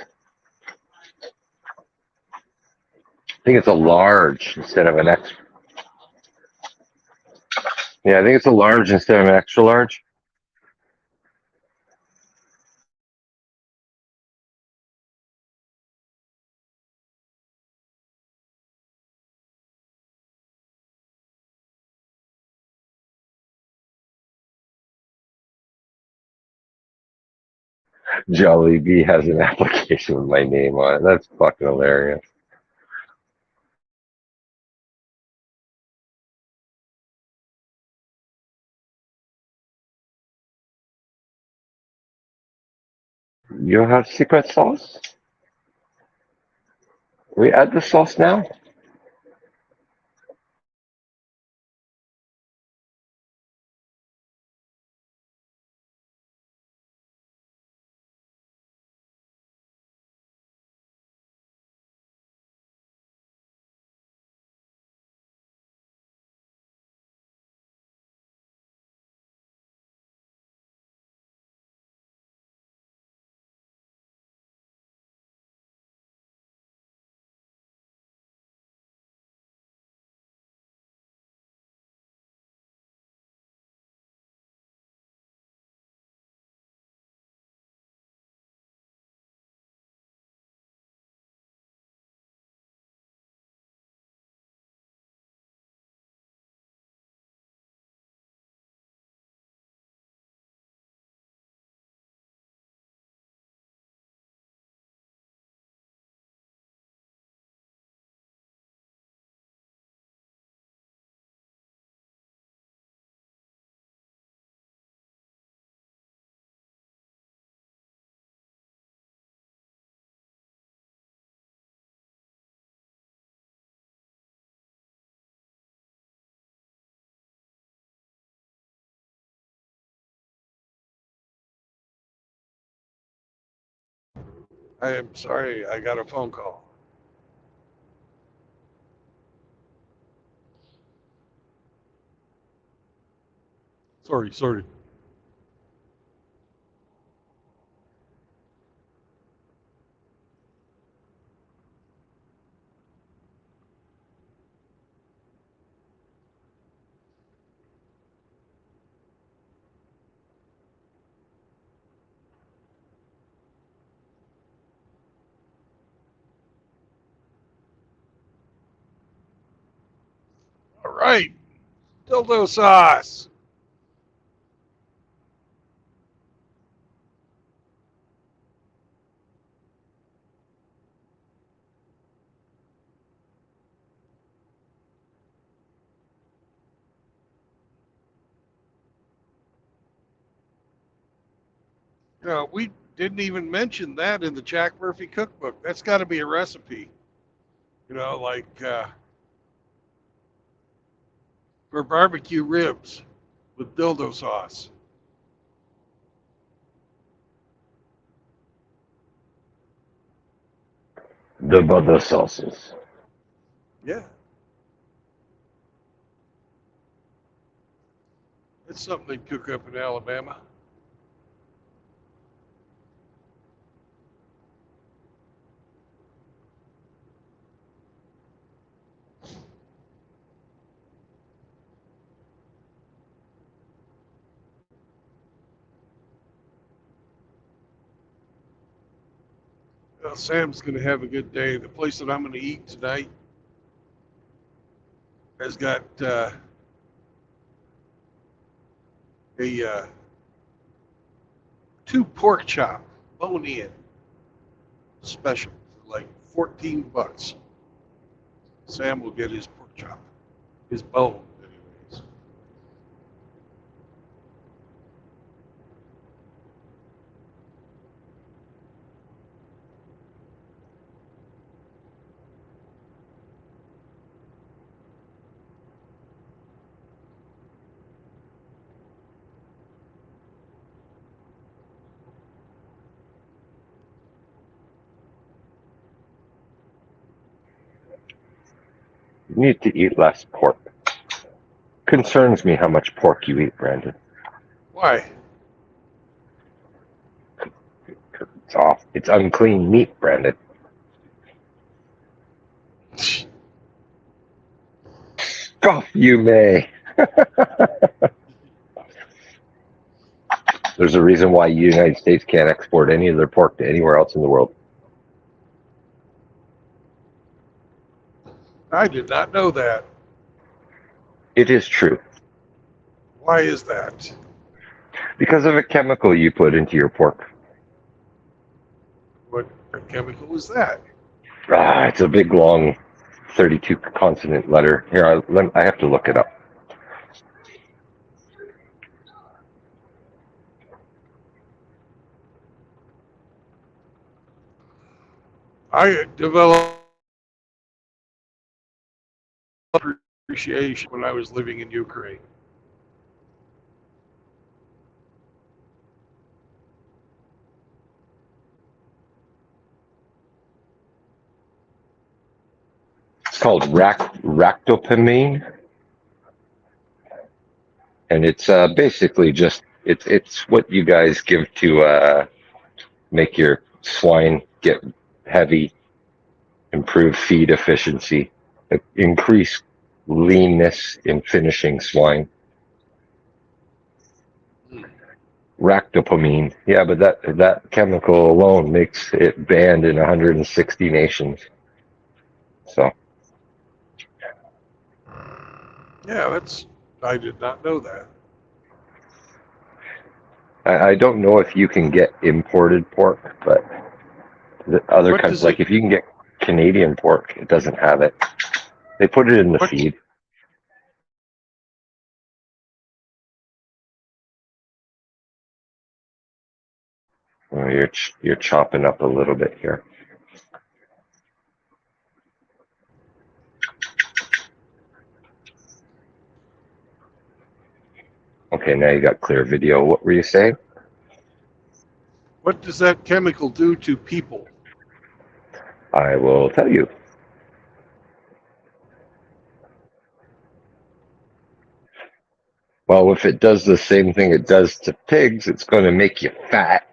I think it's a large instead of an extra. Yeah, I think it's a large instead of an extra large. Jollibee has an application with my name on it. That's fucking hilarious. You don't have secret sauce? We add the sauce now? I am sorry, I got a phone call. Sorry. All right, dildo sauce. We didn't even mention that in the Jack Murphy cookbook. That's got to be a recipe. Like for barbecue ribs with dildo sauce. The butter sauces. Yeah. It's something they cook up in Alabama. Well, Sam's going to have a good day. The place that I'm going to eat tonight has got a 2 pork chop bone in special for like $14. Sam will get his pork chop, his bone, anyways. You need to eat less pork. Concerns me how much pork you eat, Brandon. Why? It's off. It's unclean meat, Brandon. Scoff you may. There's a reason why the United States can't export any of their pork to anywhere else in the world. I did not know that. It is true. Why is that? Because of a chemical you put into your pork. What chemical is that? It's a big, long 32 consonant letter. Here, I have to look it up. I developed appreciation when I was living in Ukraine. It's called ractopamine, and it's basically just it's what you guys give to make your swine get heavy, improve feed efficiency, increase leanness in finishing swine. Ractopamine, yeah, but that chemical alone makes it banned in 160 nations. So. Yeah, I did not know that. I don't know if you can get imported pork, but the other kinds, like if you can get Canadian pork, it doesn't have it. They put it in the feed. Oh, you're chopping up a little bit here. Okay, now you got clear video. What were you saying? What does that chemical do to people? I will tell you. Well, if it does the same thing it does to pigs, it's going to make you fat.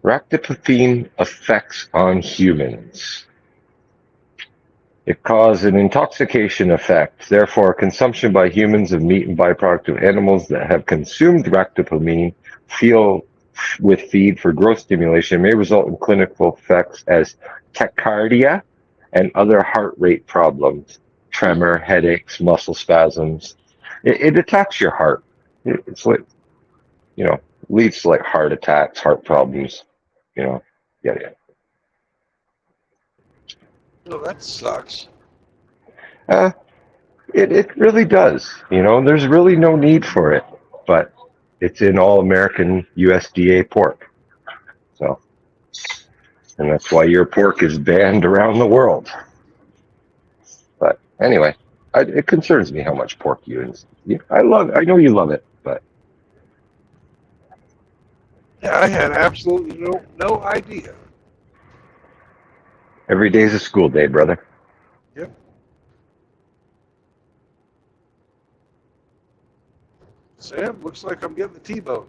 Ractopamine effects on humans. It causes an intoxication effect. Therefore, consumption by humans of meat and byproduct of animals that have consumed ractopamine with feed for growth stimulation may result in clinical effects as tachycardia and other heart rate problems, tremor, headaches, muscle spasms. It attacks your heart. It's like, leads to like heart attacks, heart problems, yeah. Oh, that sucks. It really does. There's really no need for it, but it's in all American USDA pork. So, and that's why your pork is banned around the world. But anyway, it concerns me how much pork you eat. I know you love it, but yeah, I had absolutely no idea. Every day's a school day, brother. Yep. Sam, looks like I'm getting the T-bone.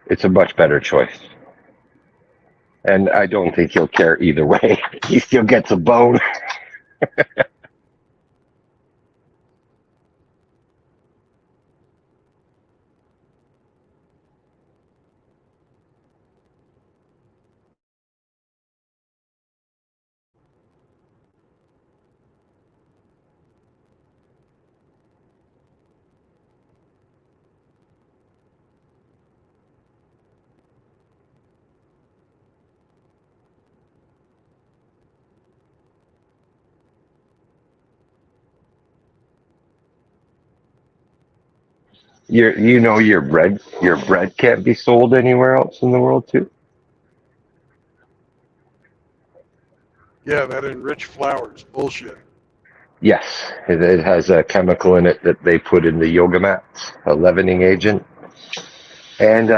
It's a much better choice. And I don't think he'll care either way. He still gets a bone. Your bread can't be sold anywhere else in the world too. Yeah, that enriched flour is bullshit. Yes, it has a chemical in it that they put in the yoga mats, a leavening agent, and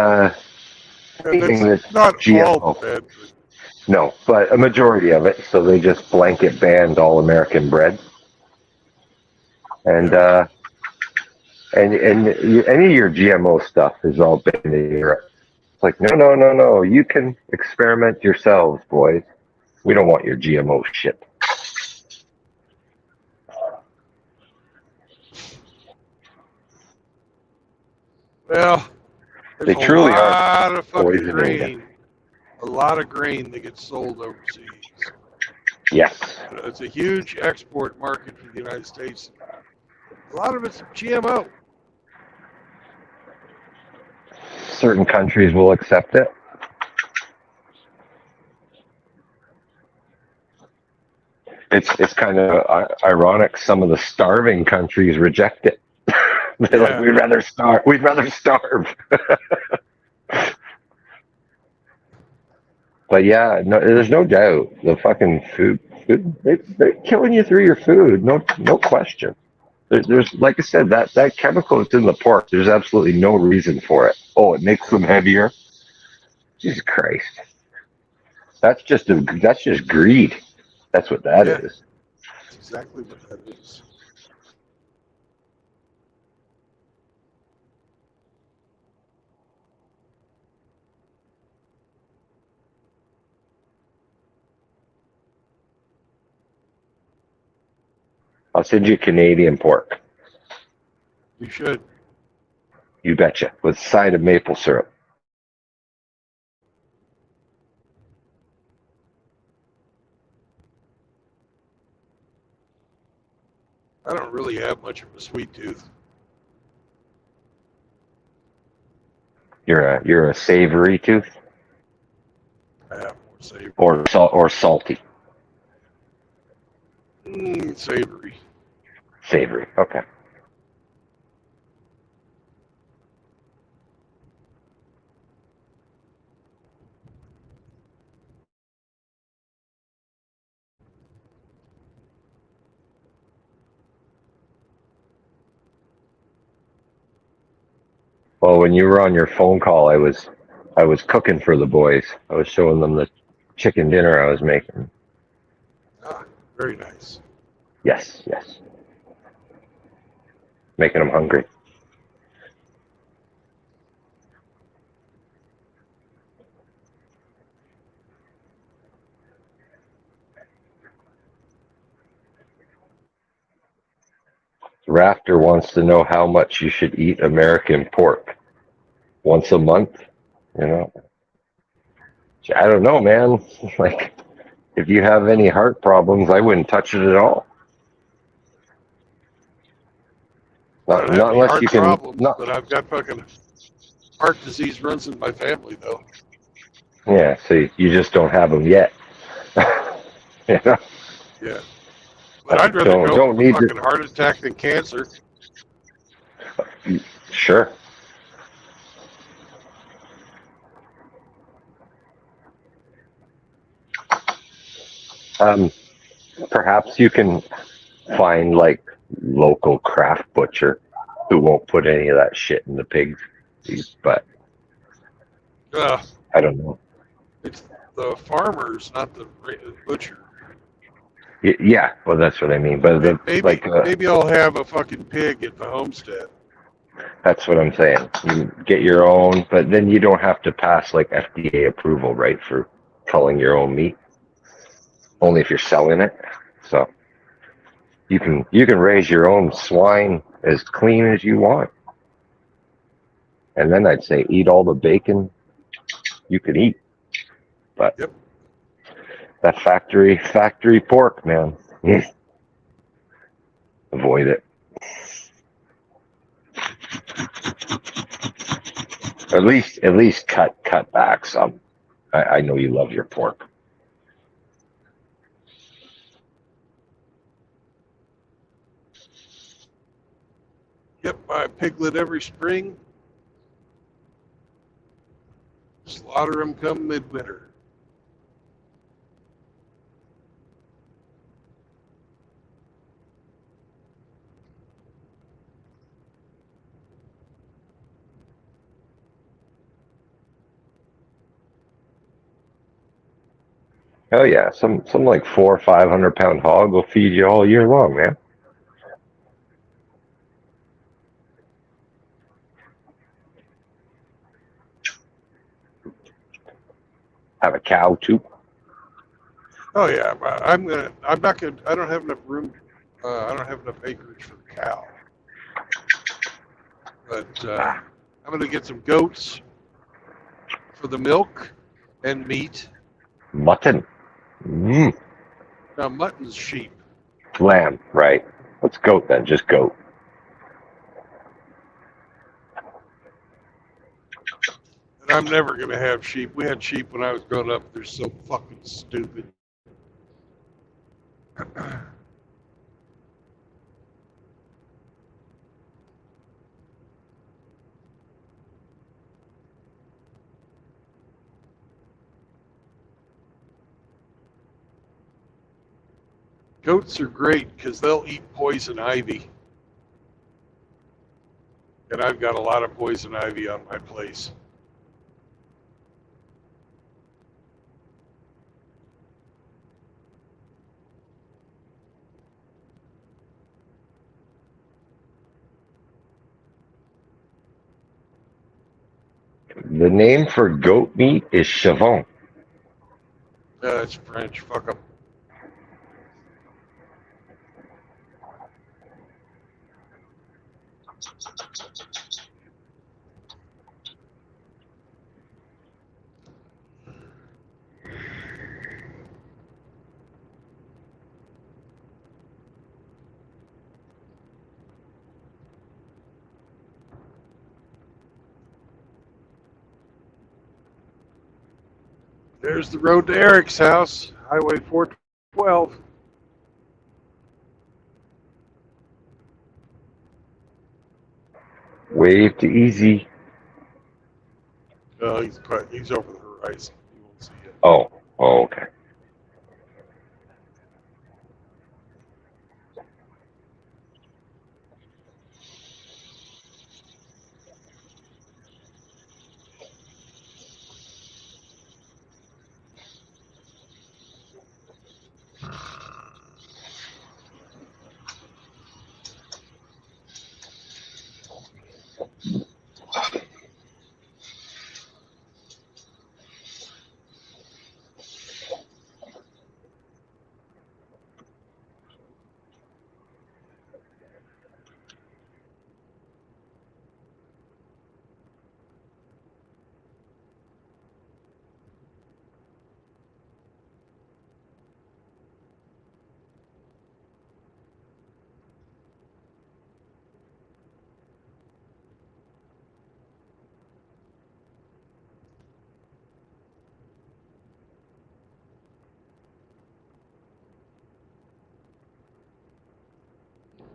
anything that's not GMO. all bread. No, but a majority of it. So they just blanket banned all American bread, and any of your GMO stuff is all banned in Europe. It's like no. You can experiment yourselves, boys. We don't want your GMO shit. Well, there's They a truly are lot of fucking poisoning grain. A lot of grain that gets sold overseas. Yes. It's a huge export market for the United States. A lot of it's GMO. Certain countries will accept it. It's kind of ironic. Some of the starving countries reject it. They're like, we'd rather starve. We'd rather starve. But yeah, no, there's no doubt the fucking food they're killing you through your food. No question. There's like I said, that chemical that's in the pork. There's absolutely no reason for it. Oh, it makes them heavier. Jesus Christ. That's just greed. That's what that is. That's exactly what that is. I'll send you Canadian pork. You should. You betcha. With a side of maple syrup. I don't really have much of a sweet tooth. You're a savory tooth? I have more savory. Or salty. Savory. Savory. Okay. Well, when you were on your phone call, I was cooking for the boys. I was showing them the chicken dinner I was making. Ah, very nice. Yes. Making them hungry. Rafter wants to know how much you should eat American pork. Once a month? You know? I don't know, man. Like, if you have any heart problems, I wouldn't touch it at all. I don't have any unless heart you can. problems, but I've got fucking heart disease runs in my family, though. Yeah, so you just don't have them yet. You know? Yeah. But I'd rather go don't for need fucking heart attack than cancer. Sure. Perhaps you can find like local craft butcher who won't put any of that shit in the pigs, but I don't know. It's the farmers, not the butcher. Yeah, well, that's what I mean. But Maybe I'll have a fucking pig at the homestead. That's what I'm saying. You get your own, but then you don't have to pass like FDA approval, right, for culling your own meat. Only if you're selling it. So you can raise your own swine as clean as you want. And then I'd say eat all the bacon you can eat. But that factory pork, man. Avoid it. At least cut back some. I know you love your pork. Yep, I piglet every spring. Slaughter them come midwinter. Oh yeah, some like 400 or 500 pound hog will feed you all year long, man. Have a cow too. Oh yeah, but I'm not gonna. I don't have enough room. I don't have enough acreage for the cow. But I'm gonna get some goats for the milk and meat. Mutton. Mm. Now mutton's sheep. Lamb, right. Let's goat then, just goat. And I'm never gonna have sheep. We had sheep when I was growing up. They're so fucking stupid. Goats are great because they'll eat poison ivy. And I've got a lot of poison ivy on my place. The name for goat meat is chevon. It's French. Fuck 'em. There's the road to Eric's house, Highway 412. Wave to easy. He's over the horizon. You won't see it. Oh, okay.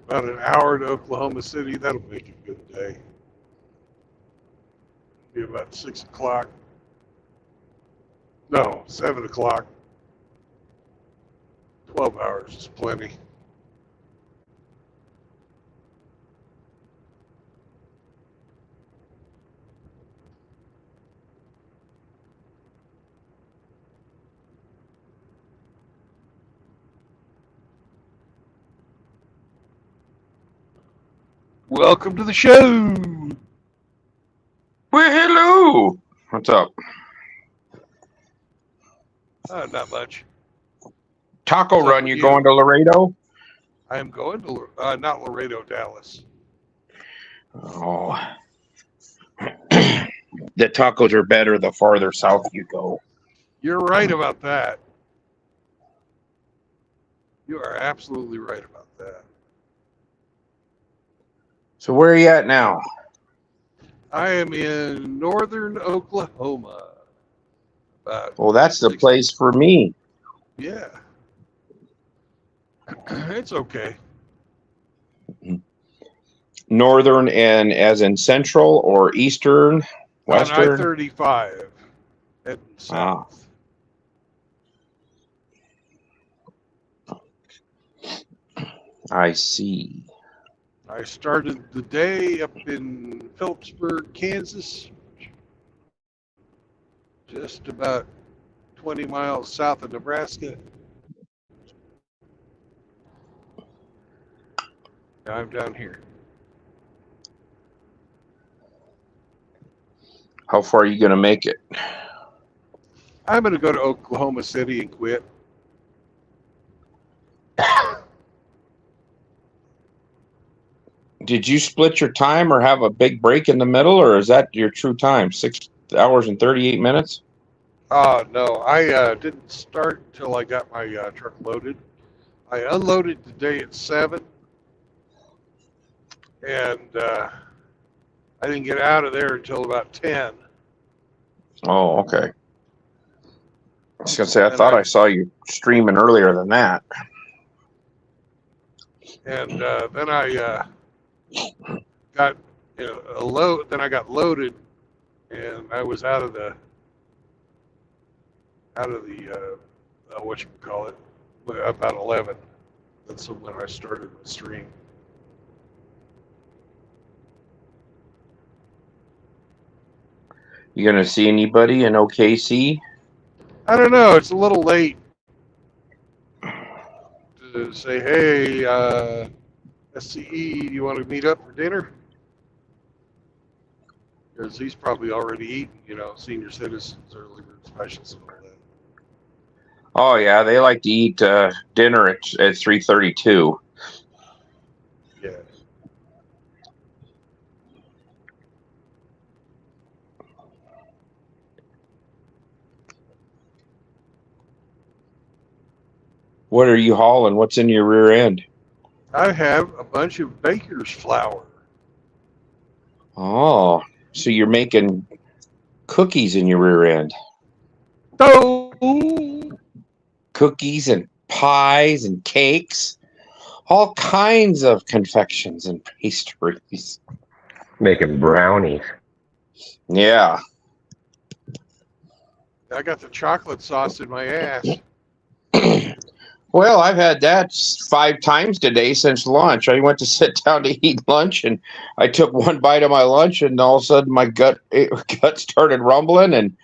About an hour to Oklahoma City. That'll make a good day. Be about 6 o'clock. No, 7 o'clock. 12 hours is plenty. Welcome to the show. Well, hello. What's up? Not much. Taco run, you going to Laredo? I am going to, not Laredo, Dallas. Oh. The tacos are better the farther south you go. You're right about that. You are absolutely right about that. So where are you at now? I am in northern Oklahoma. Well, that's the place for me. Yeah. It's okay. Northern and as in central or eastern, western? On I-35 heading south. I see. I started the day up in Phillipsburg, Kansas, just about 20 miles south of Nebraska. Now I'm down here. How far are you going to make it? I'm going to go to Oklahoma City and quit. Did you split your time or have a big break in the middle, or is that your true time? 6 hours and 38 minutes? Oh, no. I didn't start until I got my truck loaded. I unloaded today at 7. And I didn't get out of there until about 10. Oh, okay. I was going to say, I thought I saw you streaming earlier than that. And then I got a load. Then I got loaded, and I was out of the what you call it, about 11. That's when I started the stream. You going to see anybody in OKC? I don't know. It's a little late to say, hey, SCE, do you want to meet up for dinner? Because he's probably already eaten, senior citizens, early bird specials, and all that. Oh, yeah. They like to eat dinner at 3:32. Yeah. What are you hauling? What's in your rear end? I have a bunch of baker's flour. Oh, so you're making cookies in your rear end. Oh. Cookies and pies and cakes. All kinds of confections and pastries. Making brownies. Yeah. I got the chocolate sauce in my ass. Well, I've had that 5 times today since lunch. I went to sit down to eat lunch, and I took one bite of my lunch, and all of a sudden my gut started rumbling, and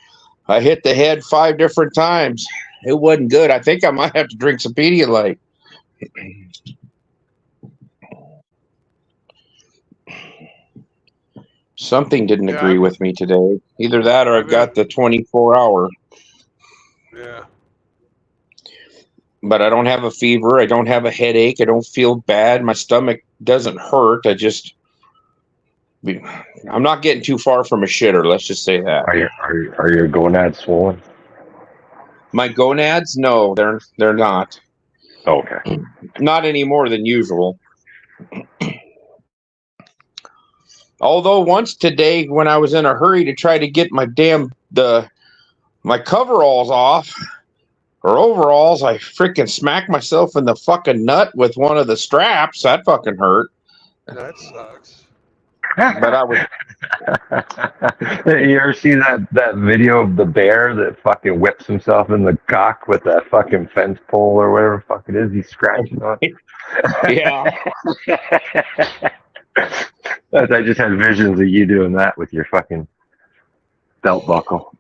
I hit the head 5 different times. It wasn't good. I think I might have to drink some Pedialyte. Something didn't agree with me today. Either that or I've got the 24-hour. Yeah. But I don't have a fever. I don't have a headache. I don't feel bad. My stomach doesn't hurt. I'm not getting too far from a shitter. Let's just say that. Are your gonads swollen? My gonads? No, they're not. Okay. Not any more than usual. Although once today, when I was in a hurry to try to get my my coveralls off or overalls, I freaking smacked myself in the fucking nut with one of the straps. That fucking hurt. That sucks. But I was. You ever see that video of the bear that fucking whips himself in the cock with that fucking fence pole or whatever the fuck it is he's scratching on? Yeah. I just had visions of you doing that with your fucking belt buckle.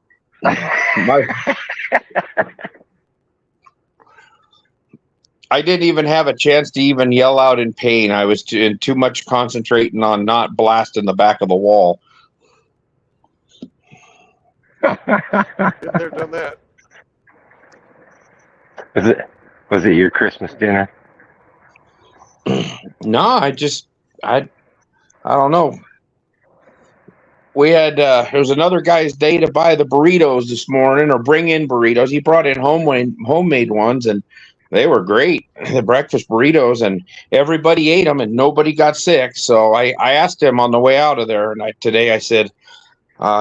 I didn't even have a chance to even yell out in pain. I was too much concentrating on not blasting the back of the wall. Been there, done that. Was it your Christmas dinner? No, I don't know. We had there was another guy's day to buy the burritos this morning or bring in burritos. He brought in homemade ones, and they were great, the breakfast burritos, and everybody ate them and nobody got sick. So I asked him on the way out of there, and today I said,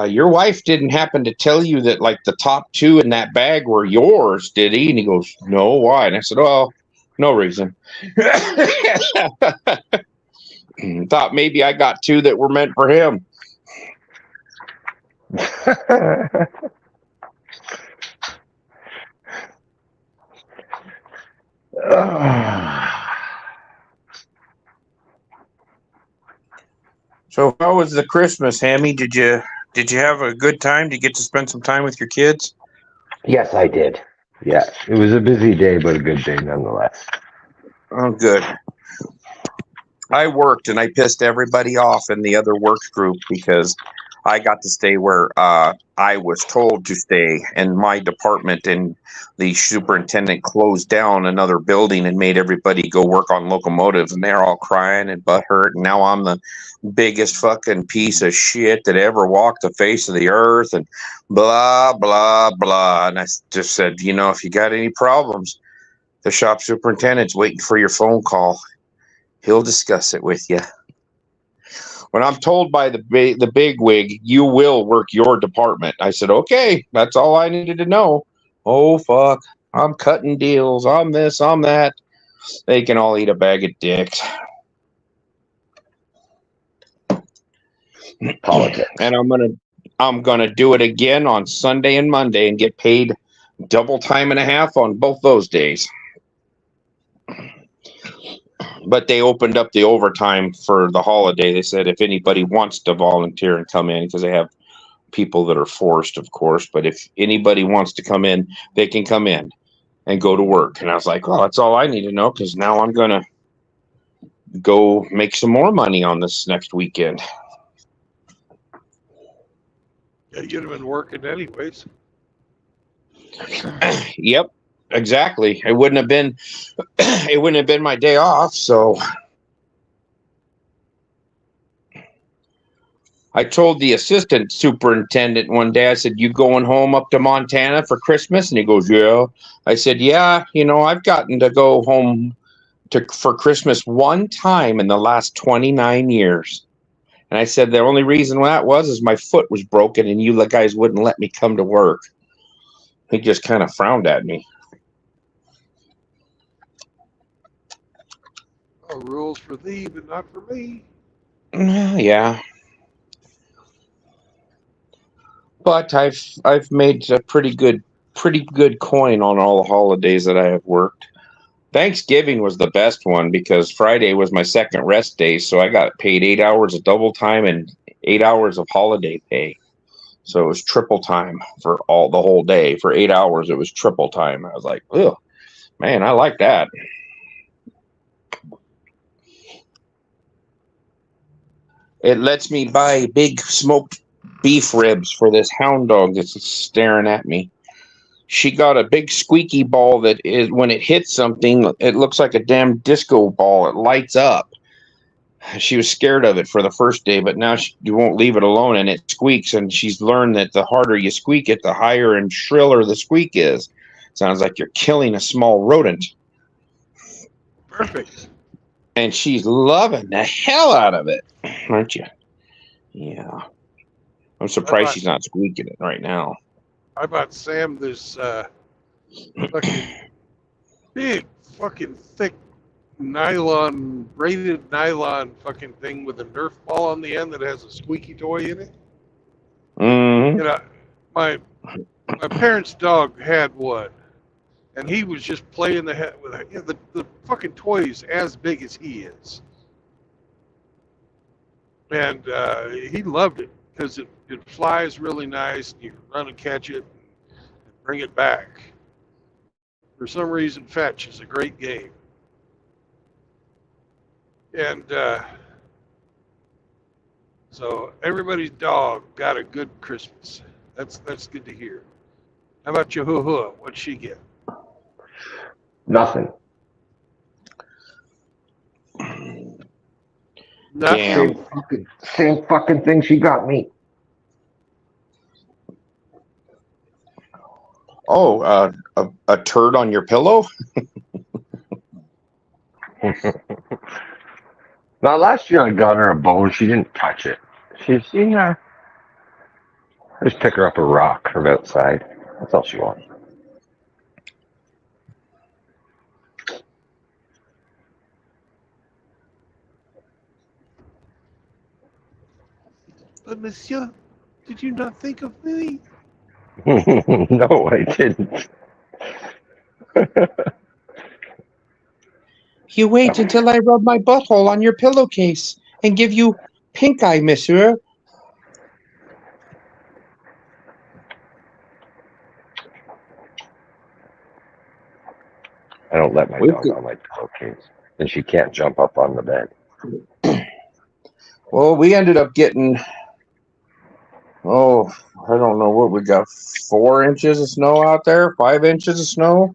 your wife didn't happen to tell you that like the top 2 in that bag were yours, did he? And he goes, no, why? And I said, well, no reason. Thought maybe I got 2 that were meant for him. So how was the Christmas, Hammy? Did you have a good time? Did you get to spend some time with your kids? Yes, I did. Yeah, it was a busy day, but a good day nonetheless. Oh, good. I worked and I pissed everybody off in the other work group because I got to stay where I was told to stay, and my department and the superintendent closed down another building and made everybody go work on locomotives, and they're all crying and butthurt. And now I'm the biggest fucking piece of shit that ever walked the face of the earth, and blah blah blah. And I just said, if you got any problems, the shop superintendent's waiting for your phone call. He'll discuss it with you. When I'm told by the big wig, you will work your department, I said, okay, that's all I needed to know. Oh, fuck. I'm cutting deals. I'm this, I'm that. They can all eat a bag of dicks. Politics. And I'm gonna do it again on Sunday and Monday and get paid double time and a half on both those days. But they opened up the overtime for the holiday. They said if anybody wants to volunteer and come in, because they have people that are forced, of course, but if anybody wants to come in, they can come in and go to work. And I was like, well, that's all I need to know, because now I'm going to go make some more money on this next weekend. Yeah, you'd have been working anyways. Yep, exactly. It wouldn't have been my day off, so I told the assistant superintendent one day, I said, you going home up to Montana for Christmas? And he goes, yeah. I said, yeah, I've gotten to go home for Christmas one time in the last 29 years. And I said, the only reason that was is my foot was broken and you guys wouldn't let me come to work. He just kind of frowned at me. Oh, rules for thee, but not for me. Yeah. But I've made a pretty good coin on all the holidays that I have worked. Thanksgiving was the best one because Friday was my second rest day, so I got paid 8 hours of double time and 8 hours of holiday pay. So it was triple time for the whole day. For 8 hours, it was triple time. I was like, oh, man, I like that. It lets me buy big smoked beef ribs for this hound dog that's staring at me. She got a big squeaky ball that is, when it hits something, it looks like a damn disco ball. It lights up. She was scared of it for the first day, but now you won't leave it alone, and it squeaks, and she's learned that the harder you squeak it, the higher and shriller the squeak is. Sounds like you're killing a small rodent. Perfect. And she's loving the hell out of it, aren't you? Yeah. I'm surprised she's not squeaking it right now. I bought Sam this fucking big, fucking thick braided nylon fucking thing with a Nerf ball on the end that has a squeaky toy in it. Mm-hmm. My parents' dog had one, and he was just playing with the fucking toy is as big as he is, and he loved it because it flies really nice, and you can run and catch it and bring it back. For some reason, fetch is a great game. And so everybody's dog got a good Christmas. That's good to hear. How about Yahuwah? What'd she get? Nothing. Nothing. Same fucking thing she got me. Oh, a turd on your pillow? Now, last year I got her a bone. She didn't touch it. I just pick her up a rock from outside. That's all she wants. But Monsieur, did you not think of me? No, I didn't. You wait until I rub my butthole on your pillowcase and give you pink eye, monsieur. I don't let my We dog could- on my pillowcase, and she can't jump up on the bed. Well, we ended up getting, I don't know what we got, 4 inches of snow out there, 5 inches of snow.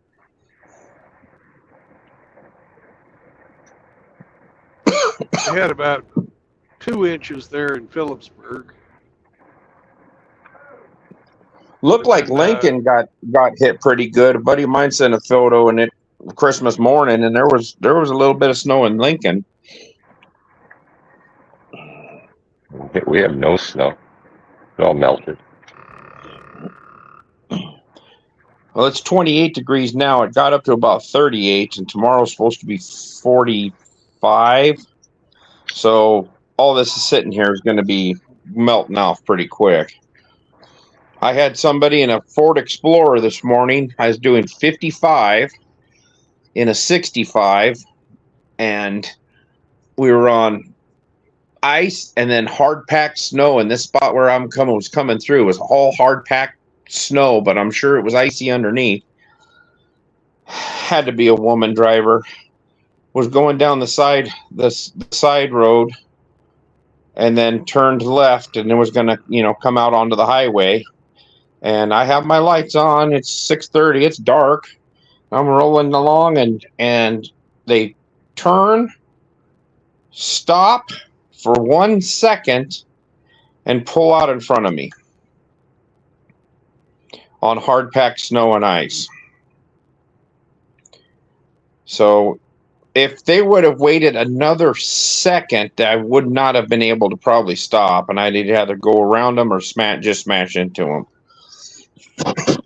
We had about 2 inches there in Phillipsburg. Looked like Lincoln got hit pretty good. A buddy of mine sent a photo and it Christmas morning, and there was a little bit of snow in Lincoln. We have no snow. It all melted. Well, it's 28 degrees now. It got up to about 38, and tomorrow's supposed to be 45. So all this is sitting here is going to be melting off pretty quick. I had somebody in a Ford Explorer this morning. I was doing 55 in a 65, and we were on ice and then hard packed snow. And this spot where I'm coming through was all hard packed snow, but I'm sure it was icy underneath. Had to be a woman driver. Was going down the side road, and then turned left, and it was gonna come out onto the highway. And I have my lights on. It's 6:30. It's dark. I'm rolling along, and they turn, stop for 1 second, and pull out in front of me on hard-packed snow and ice. So if they would have waited another second, I would not have been able to probably stop, and I'd either go around them or smash into them.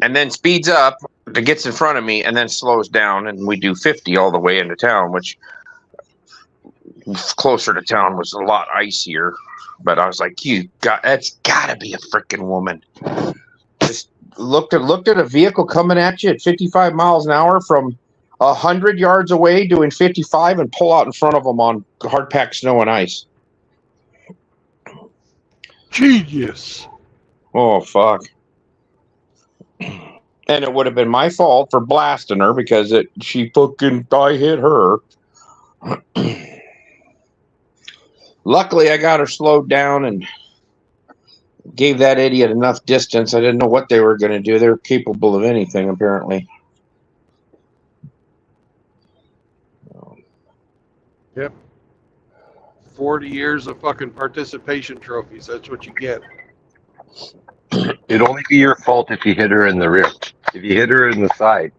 And then speeds up, it gets in front of me, and then slows down, and we do 50 all the way into town, which closer to town was a lot icier. But I was like, that's got to be a freaking woman. Just looked at a vehicle coming at you at 55 miles an hour from 100 yards away doing 55 and pull out in front of them on hard-packed snow and ice. Genius. Oh, fuck. And it would have been my fault for blasting her because I hit her. Luckily, I got her slowed down and gave that idiot enough distance. I didn't know what they were going to do. They're capable of anything, apparently. Yep. 40 years of fucking participation trophies. That's what you get. It'd only be your fault if you hit her in the rear. If you hit her in the side,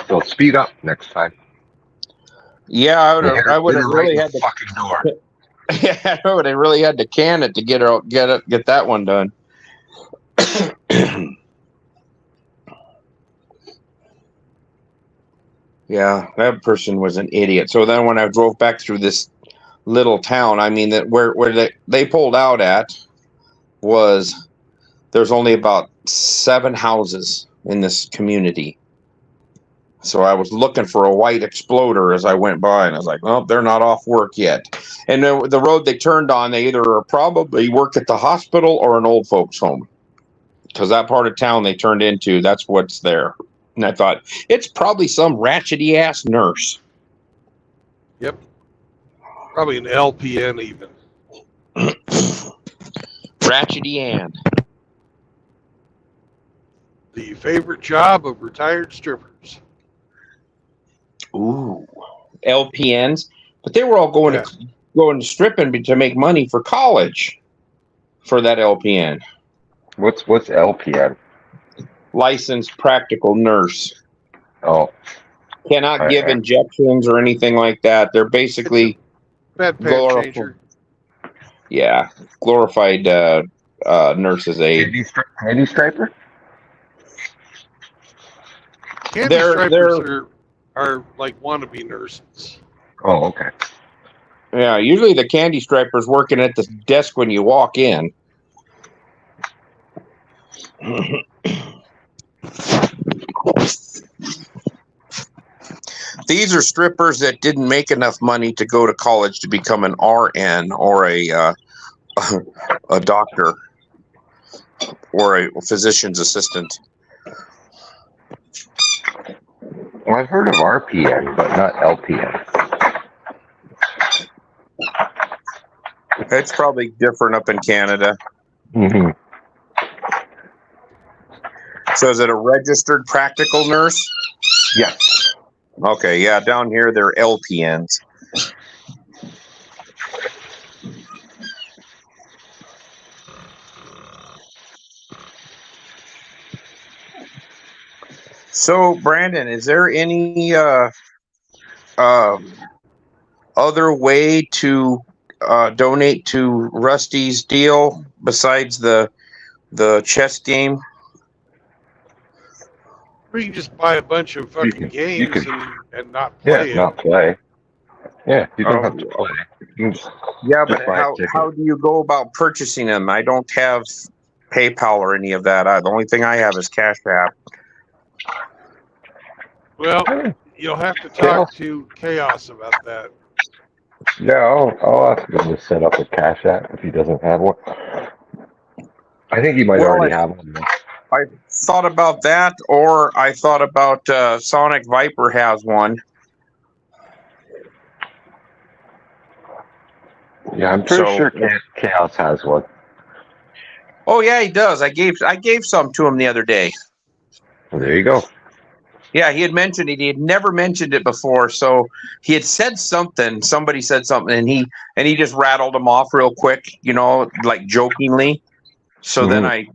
so speed up next time. Yeah, I would have really had to fucking door. Yeah, I would have really had to can it to get that one done. Yeah, that person was an idiot. So then when I drove back through this little town, I mean, that where they pulled out at was there's only about 7 houses in this community. So I was looking for a white Exploder as I went by, and I was like, well, they're not off work yet. And the road they turned on, they either probably work at the hospital or an old folks home. Because that part of town they turned into, that's what's there. And I thought, it's probably some ratchety ass nurse. Yep. Probably an LPN even. Ratchety Ann. The favorite job of retired strippers. Ooh. LPNs. But they were all going to stripping to make money for college for that LPN. What's LPN? Licensed practical nurse. Oh. Cannot give injections or anything like that. They're basically changer. Yeah, glorified nurses aid. Candy striper? Candy stripers are like wannabe nurses. Oh, okay. Yeah, usually the candy striper's working at the desk when you walk in. These are strippers that didn't make enough money to go to college to become an RN or a doctor or a physician's assistant. I've heard of RPN, but not LPN. It's probably different up in Canada. Mm-hmm. So is it a registered practical nurse? Yes. Okay, yeah, down here they're LPNs. So, Brandon, is there any other way to donate to Rusty's deal besides the chess game? Or you can just buy a bunch of fucking games and not play not play. Yeah, you don't have to Oh, play. You can just yeah, but buy a ticket. how do you go about purchasing them? I don't have PayPal or any of that. The only thing I have is Cash App. Well, you'll have to talk to Chaos about that. Yeah, I'll ask him to set up a Cash App if he doesn't have one. I think he might already have one. I thought about that, or I thought about Sonic Viper has one. Yeah, I'm pretty sure Chaos has one. Oh yeah, he does. I gave some to him the other day. Well, there you go. Yeah, he had mentioned it. He had never mentioned it before, so he had said something. Somebody said something, and he just rattled them off real quick, like jokingly. So then I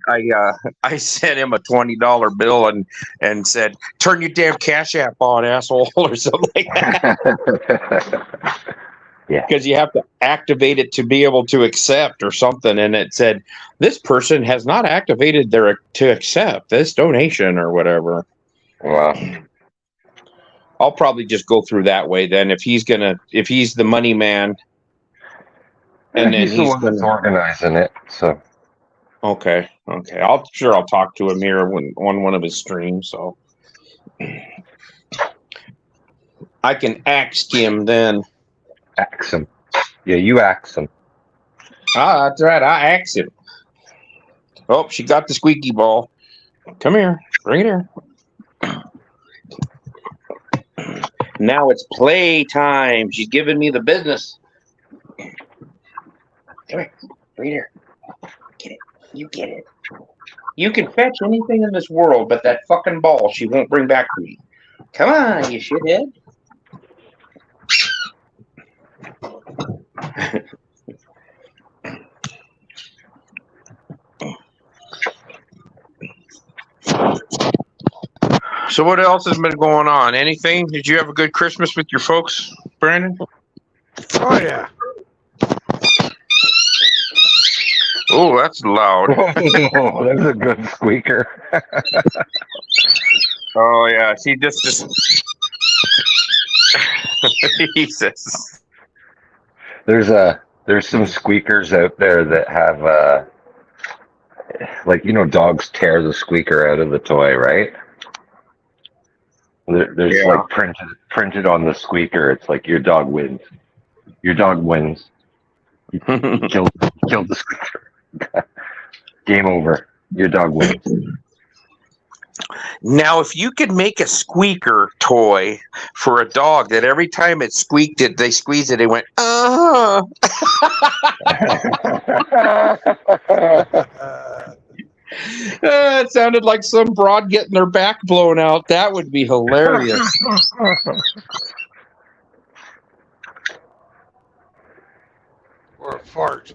sent him a $20 bill and said, "Turn your damn Cash App on, asshole," or something like that. Yeah, because you have to activate it to be able to accept or something, and it said this person has not activated to accept this donation or whatever. Wow. I'll probably just go through that way then if he's the money man, and then he's the one that's organizing it. So okay. I'll talk to him here on one of his streams, so I can ask him then. Ask him. Yeah, you ask him. Ah, that's right. I asked him. Oh, she got the squeaky ball. Come here. Bring it here. Now it's play time. She's giving me the business. Come here. Bring it here. Get it. You get it. You can fetch anything in this world, but that fucking ball she won't bring back to me. Come on, you shithead. So what else has been going on? Anything? Did you have a good Christmas with your folks, Brandon? Oh yeah. Oh, that's loud. Oh, that's a good squeaker. Oh yeah, see just Jesus. There's some squeakers out there that have dogs tear the squeaker out of the toy, right? There's like printed on the squeaker. It's like your dog wins. Your dog wins. You killed the squeaker. Game over. Your dog wins. Now, if you could make a squeaker toy for a dog that every time it squeaked it, they squeezed it, it went, it sounded like some broad getting their back blown out. That would be hilarious. Or a fart.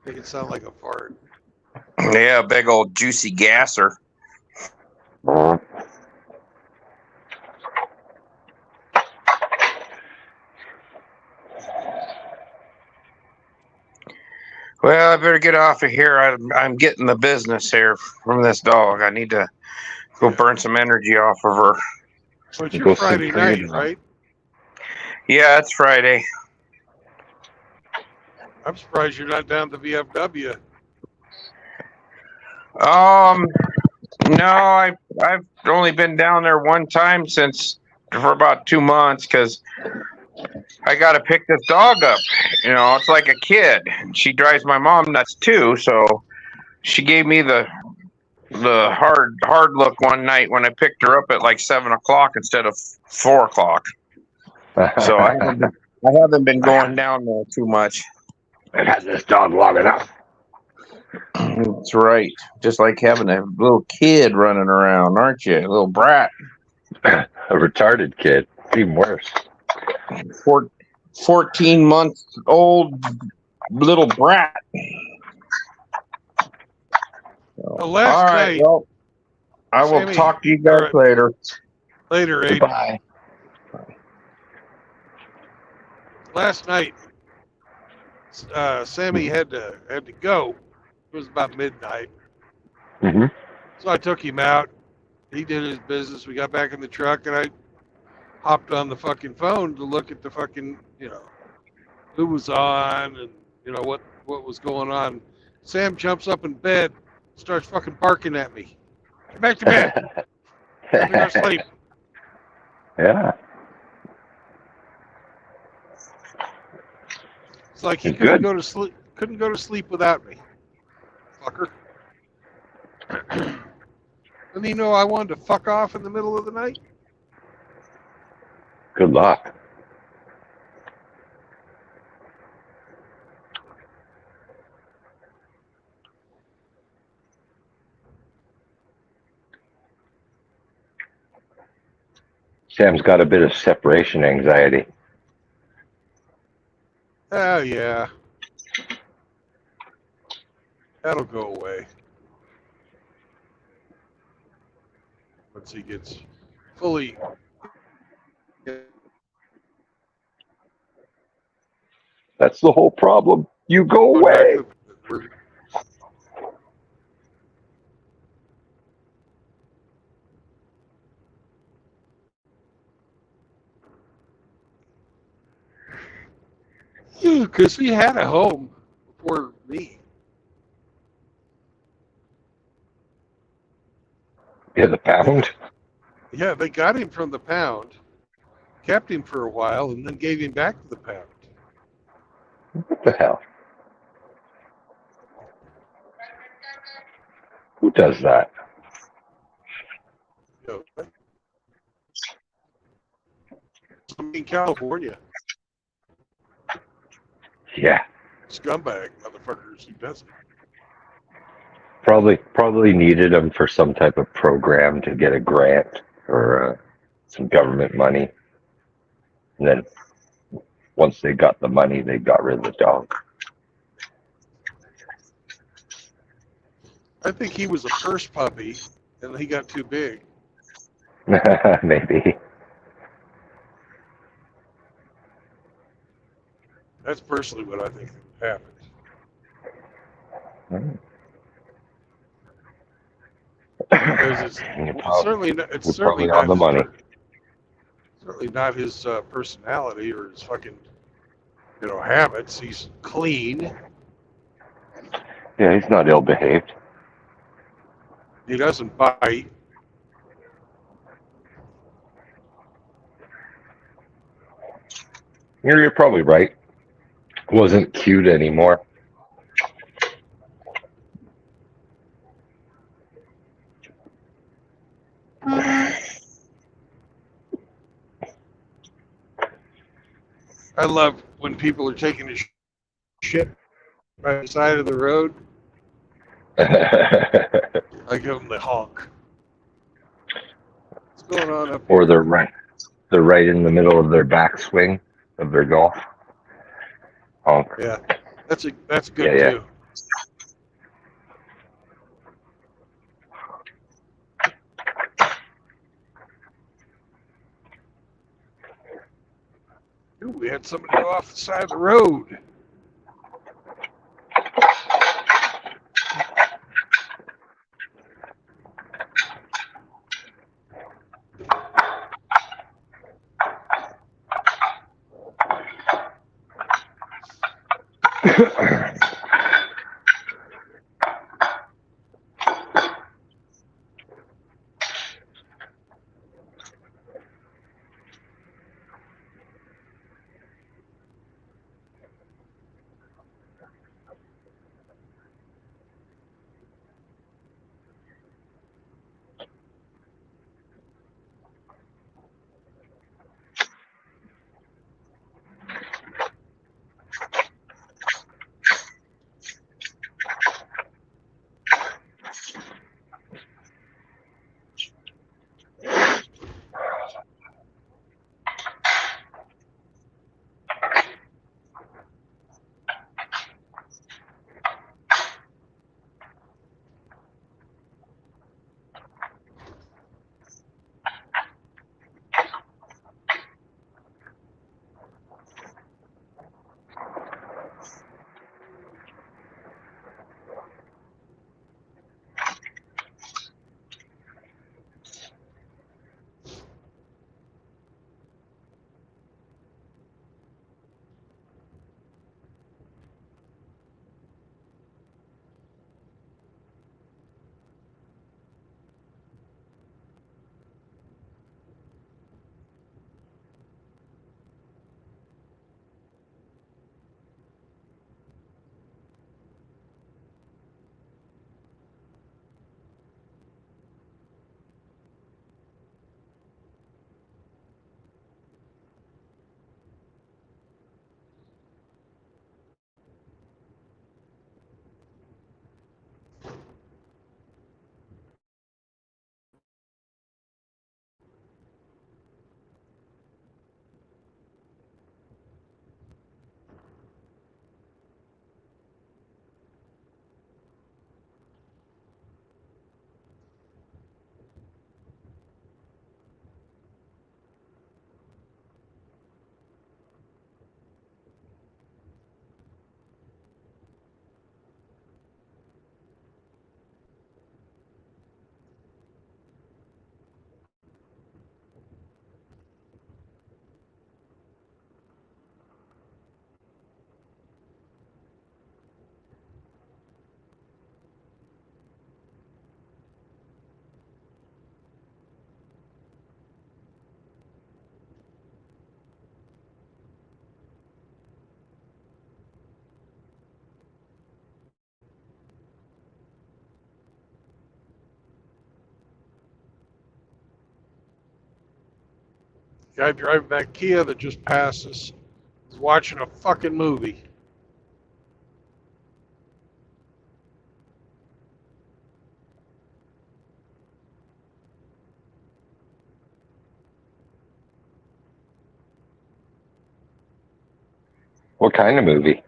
Make it sound like a fart. Yeah, big old juicy gasser. Well, I better get off of here. I'm getting the business here from this dog. I need to go burn some energy off of her. So it's your Friday night, right? Yeah, it's Friday. I'm surprised you're not down to VFW. No, I've only been down there one time for about 2 months because I got to pick this dog up. It's like a kid. She drives my mom nuts too, so she gave me the the hard look one night when I picked her up at like 7 o'clock instead of 4 o'clock. So I haven't been going down there too much. I've had this dog long enough. That's right. Just like having a little kid running around, aren't you? A little brat. A retarded kid. Even worse. 14-month-old little brat. Well, last all right. night, Well, I will Sammy, talk to you guys later. Later, Aiden. Goodbye. Last night, Sammy had to go. It was about midnight. Mm-hmm. So I took him out. He did his business. We got back in the truck, and I hopped on the fucking phone to look at the fucking, who was on and, what was going on. Sam jumps up in bed, starts fucking barking at me. Get back to bed. Let me go to sleep. Yeah. It's like he It's couldn't good. go to sleep. Couldn't go to sleep without me, fucker. Didn't he know I wanted to fuck off in the middle of the night? Good luck. Sam's got a bit of separation anxiety. Oh yeah, that'll go away once he gets fully. That's the whole problem. You go Going back away. to because he had a home before me. Yeah, the pound. Yeah, they got him from the pound, kept him for a while, and then gave him back to the pound. What the hell? Who does that? In California. Yeah. Scumbag motherfuckers who does it. Probably needed him for some type of program to get a grant or some government money. And then once they got the money, they got rid of the dog. I think he was a first puppy, and he got too big. Maybe. That's personally what I think happened. Because it's certainly not on the money. Certainly not his personality or his fucking habits. He's clean. Yeah, he's not ill behaved. He doesn't bite. You're probably right. Wasn't cute anymore. I love when people are taking a shit by the side of the road. I give them the honk. What's going on up Or here? they're right in the middle of their backswing of their golf. Honk. Yeah, that's good Yeah. too. Ooh, we had somebody go off the side of the road. Guy driving that Kia that just passed us is watching a fucking movie. What kind of movie?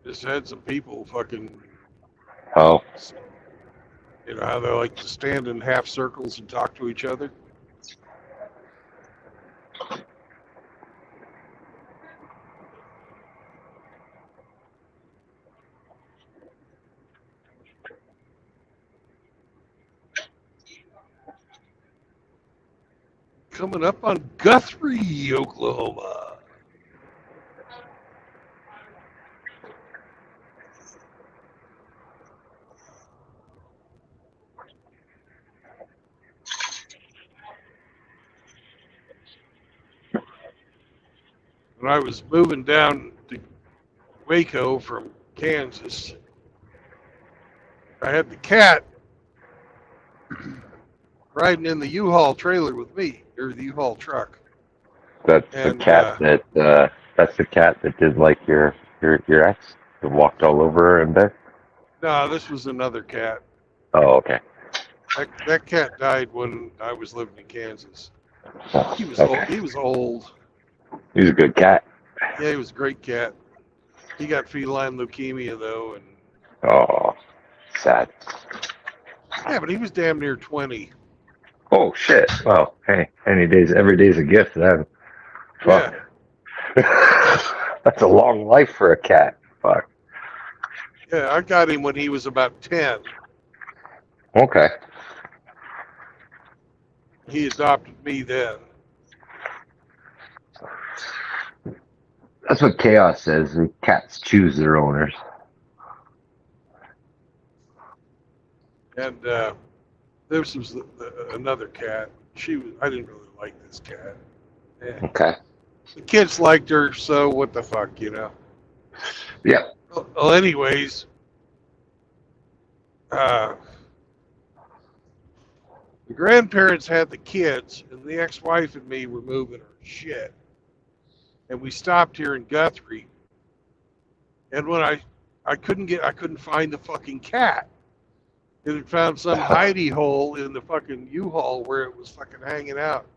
Just had some people fucking, Oh, you know how they like to stand in half circles and talk to each other? Coming up on Guthrie, Oklahoma. When I was moving down to Waco from Kansas, I had the cat riding in the U-Haul trailer with me, or the U-Haul truck. that's And, the cat that's the cat that did like your ex that walked all over her in bed. No, this was another cat. Oh, okay. That cat died when I was living in Kansas. Oh, He was okay. old. He was old. He was a good cat. Yeah, he was a great cat. He got feline leukemia though, and Oh, sad. yeah, but he was damn near 20. Oh shit. Well, hey, every day's a gift then. Fuck. Yeah, That's a long life for a cat. Fuck. yeah, I got him when he was about 10. Okay. He adopted me then. That's what Chaos says. The cats choose their owners. And this was another cat. I didn't really like this cat. Yeah. Okay. The kids liked her, so what the fuck, you know? Yeah. Well, anyways, the grandparents had the kids, and the ex-wife and me were moving her shit. And we stopped here in Guthrie. And when I couldn't find the fucking cat. It had found some hidey hole in the fucking U-Haul where it was fucking hanging out.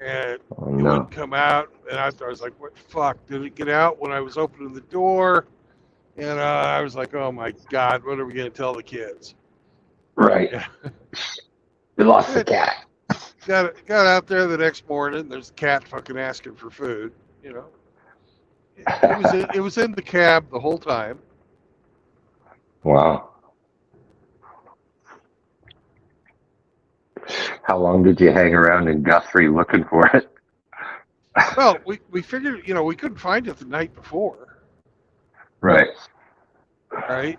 And it wouldn't come out. And I was like, what the fuck? Did it get out when I was opening the door? And I was like, oh my God, what are we going to tell the kids? Right. Yeah. We lost the cat. Got out there the next morning. There's a cat fucking asking for food. You know, it was in the cab the whole time. Wow. How long did you hang around in Guthrie looking for it? Well, we figured, you know, we couldn't find it the night before. Right. Right.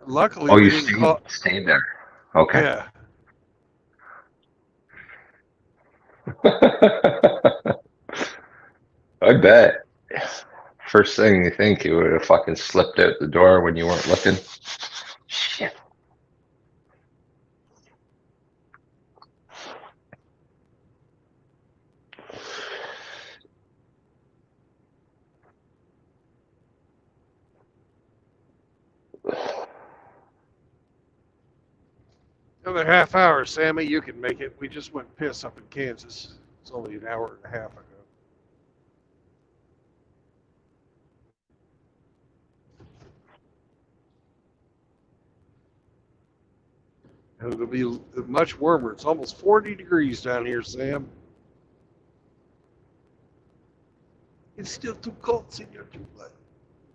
Luckily, Oh, we you didn't stayed there. Okay. Yeah. I bet. First thing you think, you would have fucking slipped out the door when you weren't looking. Shit. Another half hour, Sammy. You can make it. We just went piss up in Kansas. It's only an hour and a half ago. And it'll be much warmer. It's almost 40 degrees down here, Sam. It's still too cold, Senor Tubelight.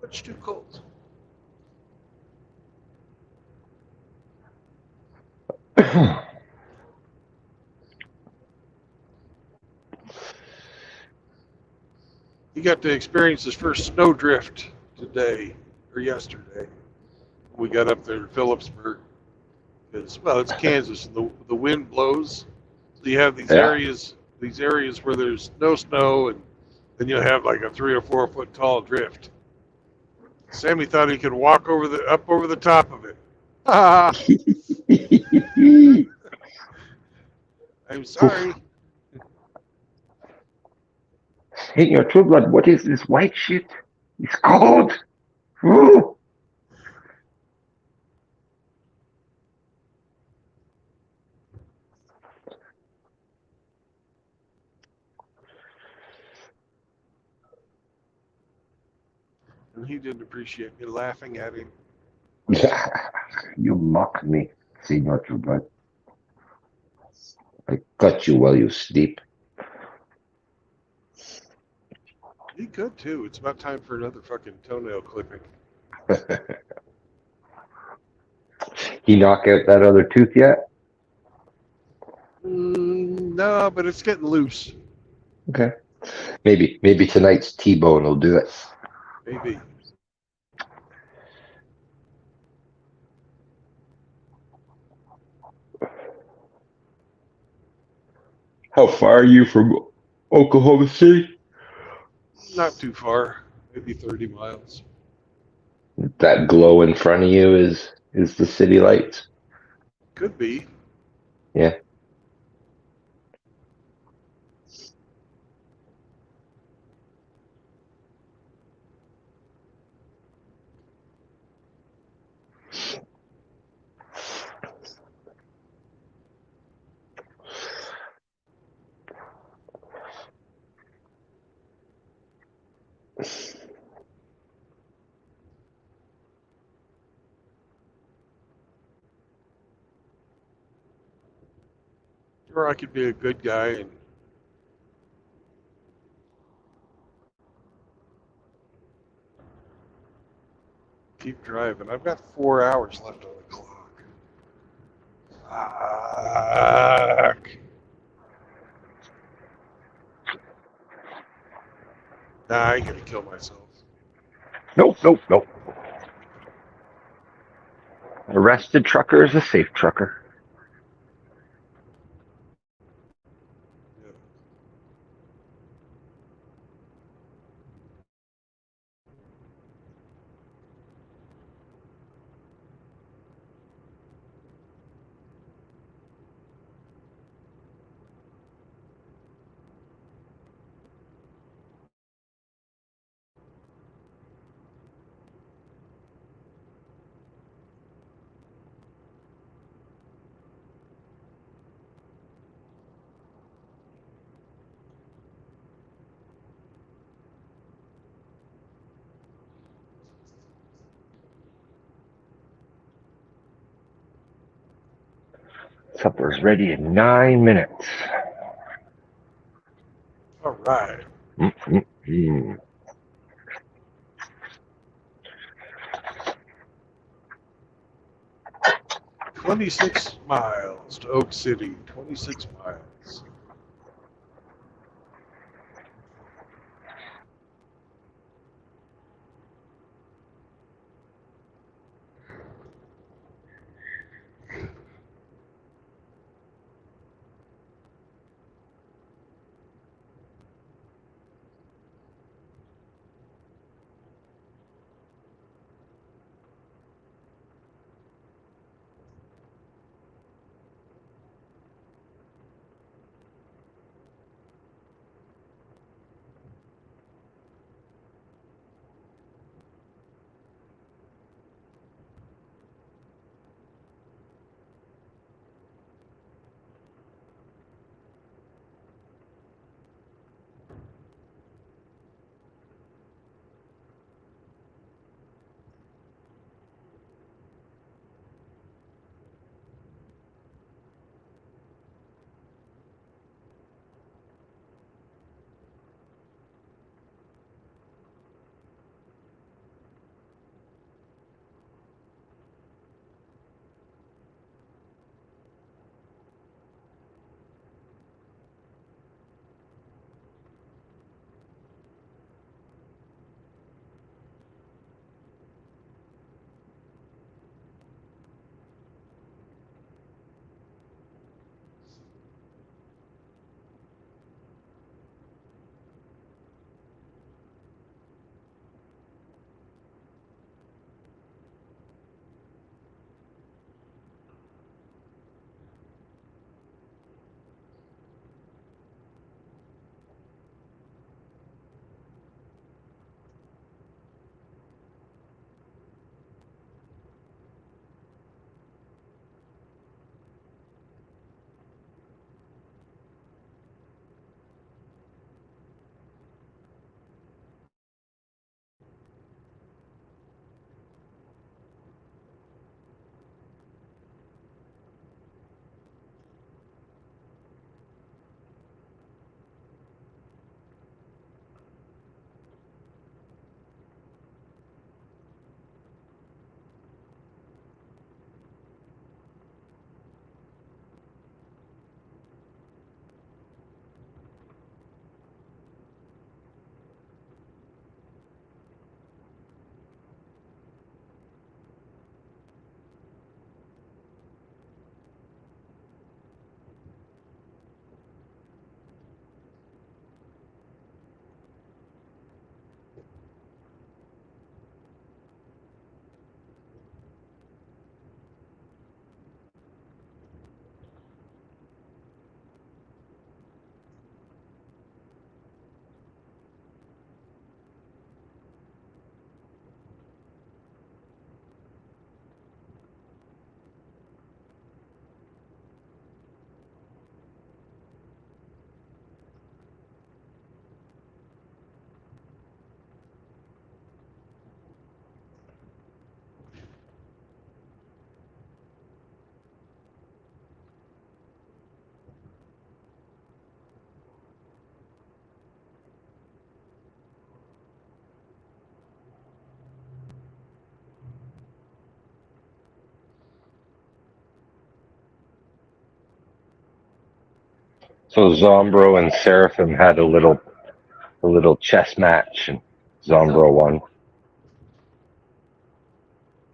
Much too cold. He got to experience his first snowdrift today or yesterday. We got up there to Phillipsburg. Well, it's Kansas. The wind blows. So you have these areas where there's no snow, and then you'll have like a 3 or 4 foot tall drift. Sammy thought he could walk up over the top of it. time. Sorry. Ain't your true blood. What is this white shit? It's cold. Ooh. And he didn't appreciate me laughing at him. You mock me, Senor True Blood. I cut you while you sleep. He could too. It's about time for another fucking toenail clipping. He knock out that other tooth yet? No, but it's getting loose. Okay. Maybe tonight's T-bone will do it. Maybe. How far are you from Oklahoma City? Not too far. Maybe 30 miles. That glow in front of you is the city lights. Could be. Yeah. Or I could be a good guy and keep driving. I've got 4 hours left on the clock. Fuck. Nah, I ain't gonna kill myself. Nope. Arrested trucker is a safe trucker. Supper's ready in 9 minutes. All right. Mm-mm-mm. 26 miles to Oak City. 26 miles. So Zombro and Seraphim had a little chess match, and Zombro won.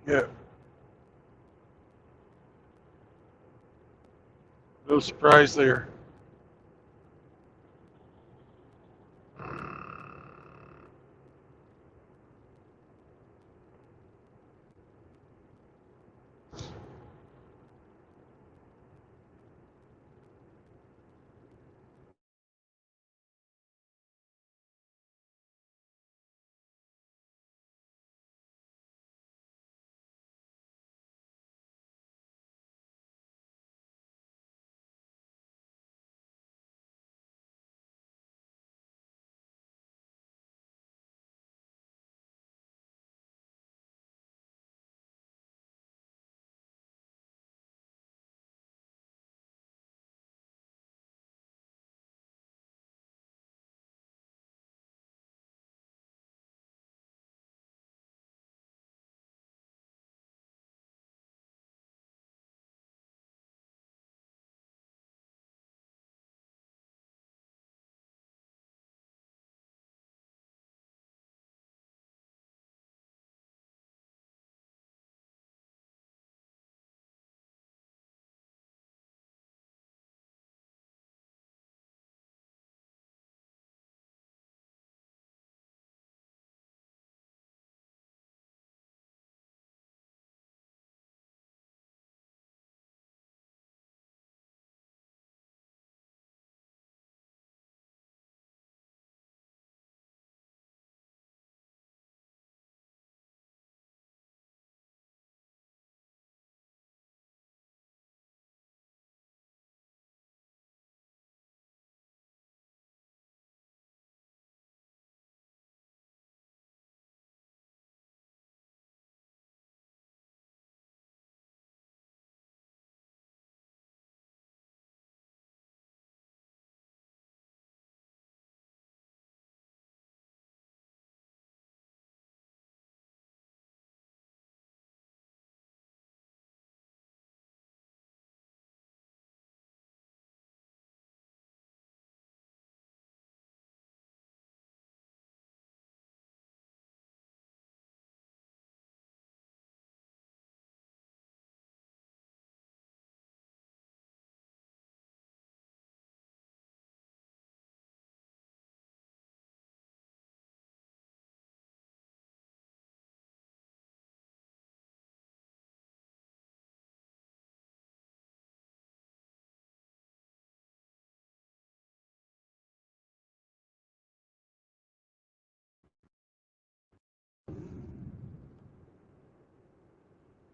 Yeah. No surprise there.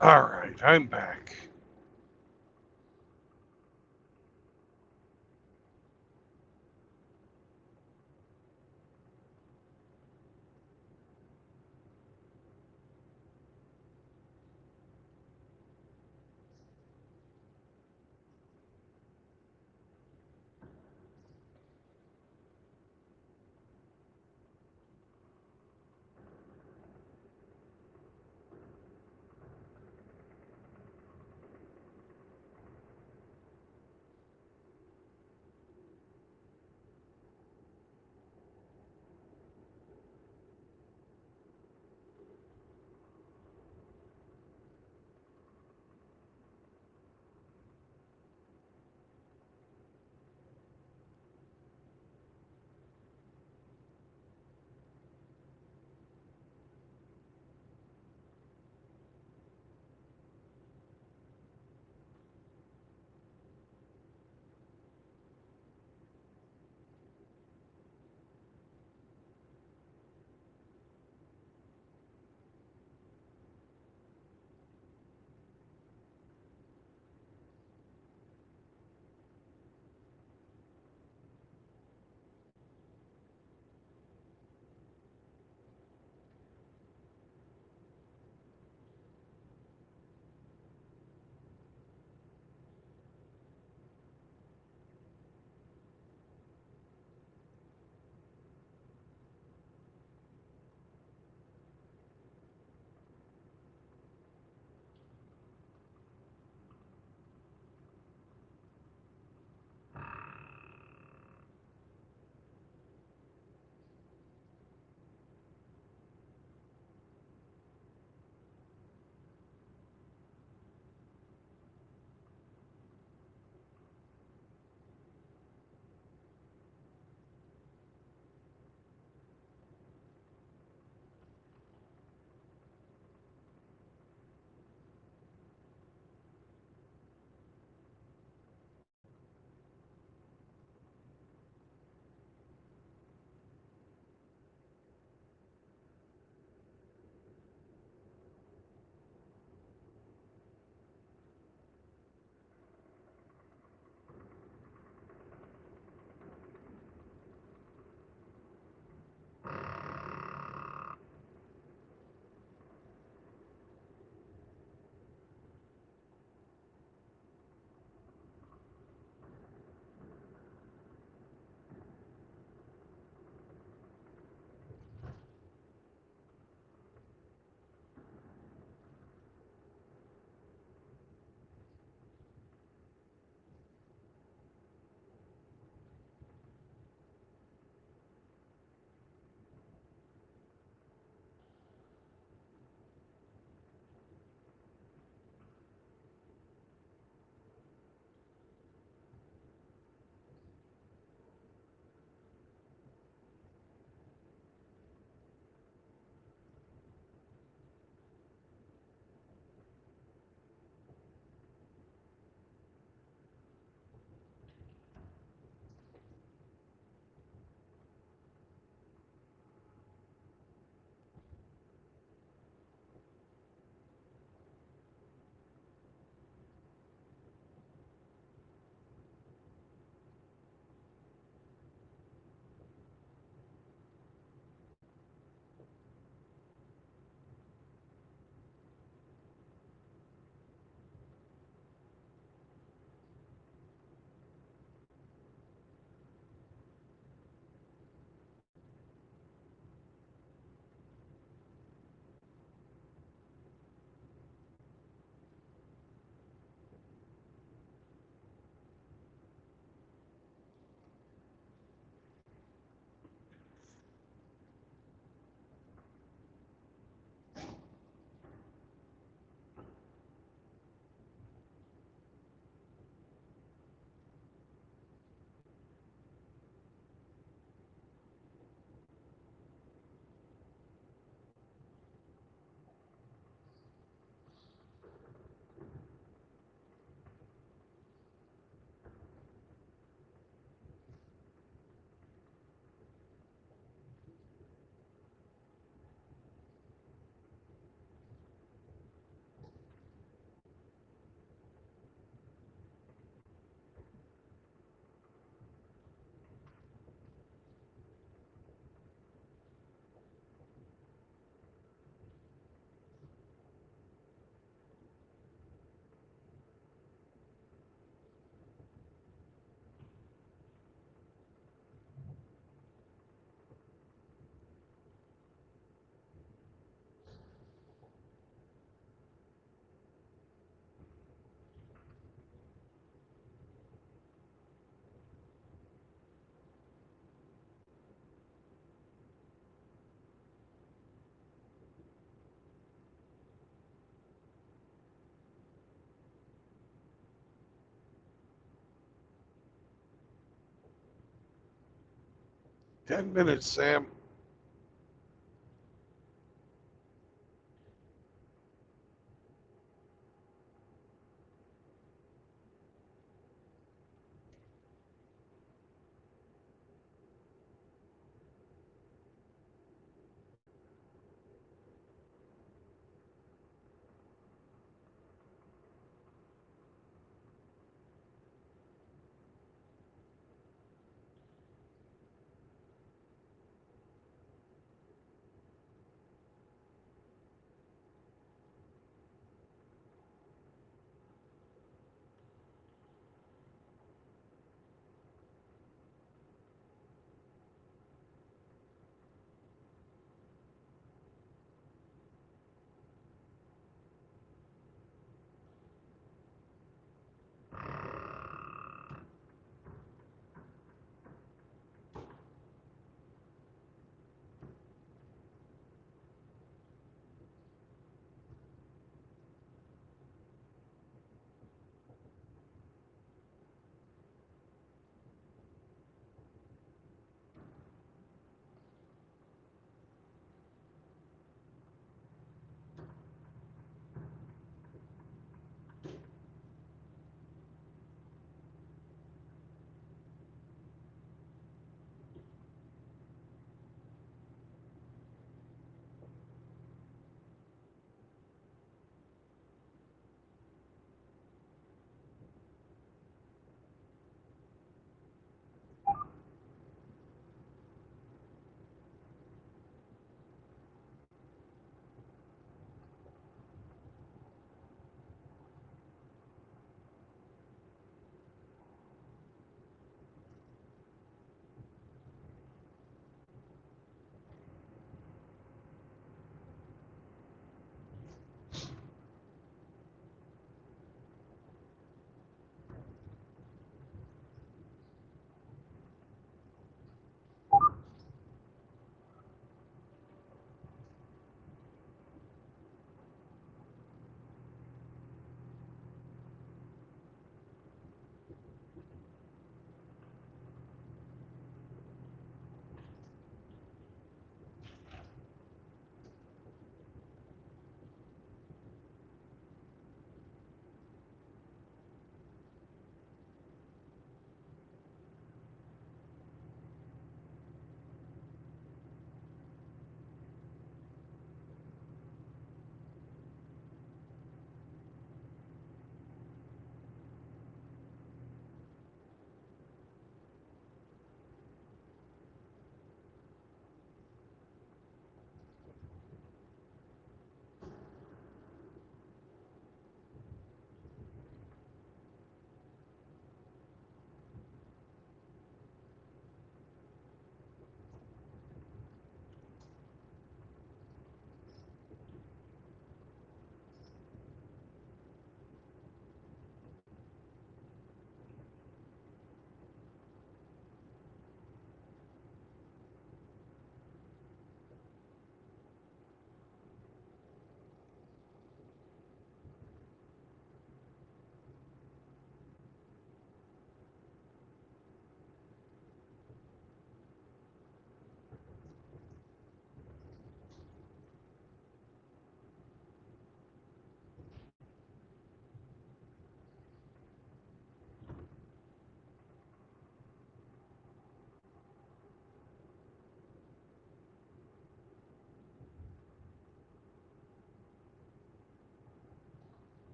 All right, I'm back. 10 minutes, Sam.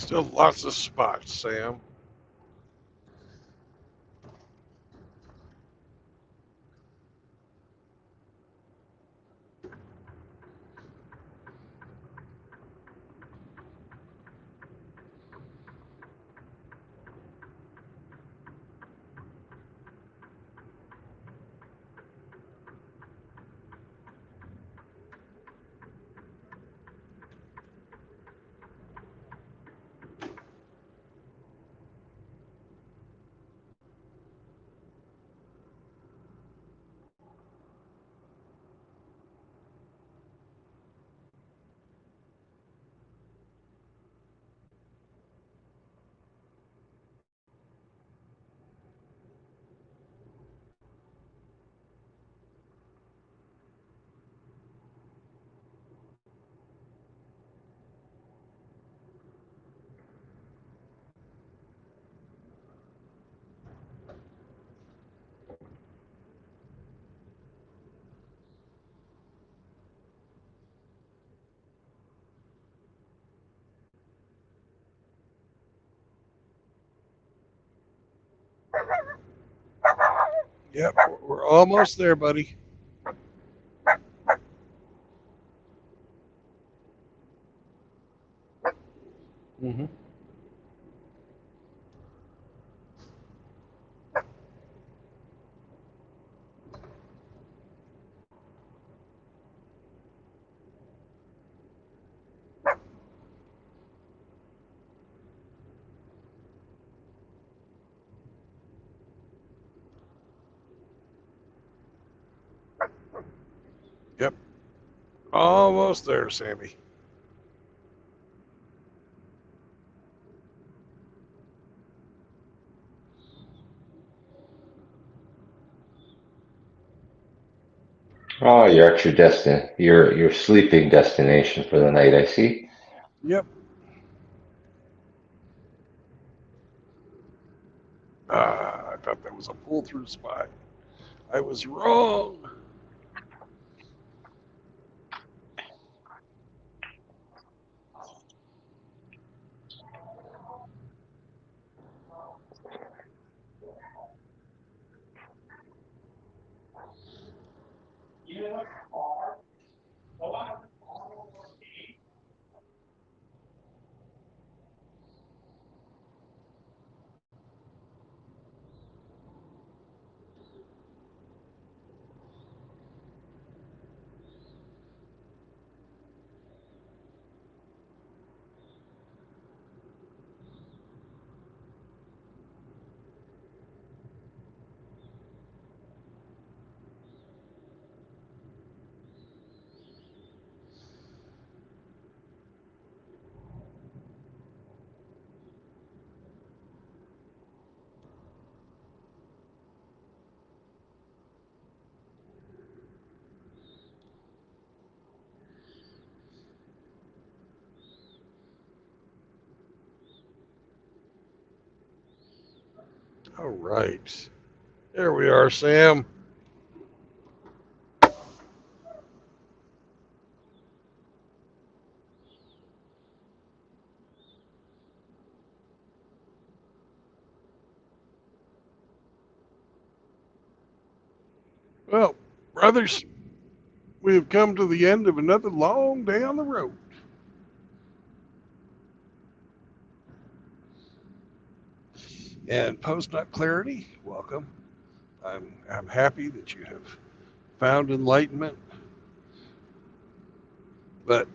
Still lots of spots, Sam. Yep, we're almost there, buddy. Mm-hmm. Yep, almost there, Sammy. Oh, you're at your your sleeping destination for the night, I see. Yep. I thought that was a pull-through spot. I was wrong. All right. There we are, Sam. Well, brothers, we have come to the end of another long day on the road. And post-nut clarity, welcome. I'm happy that you have found enlightenment, but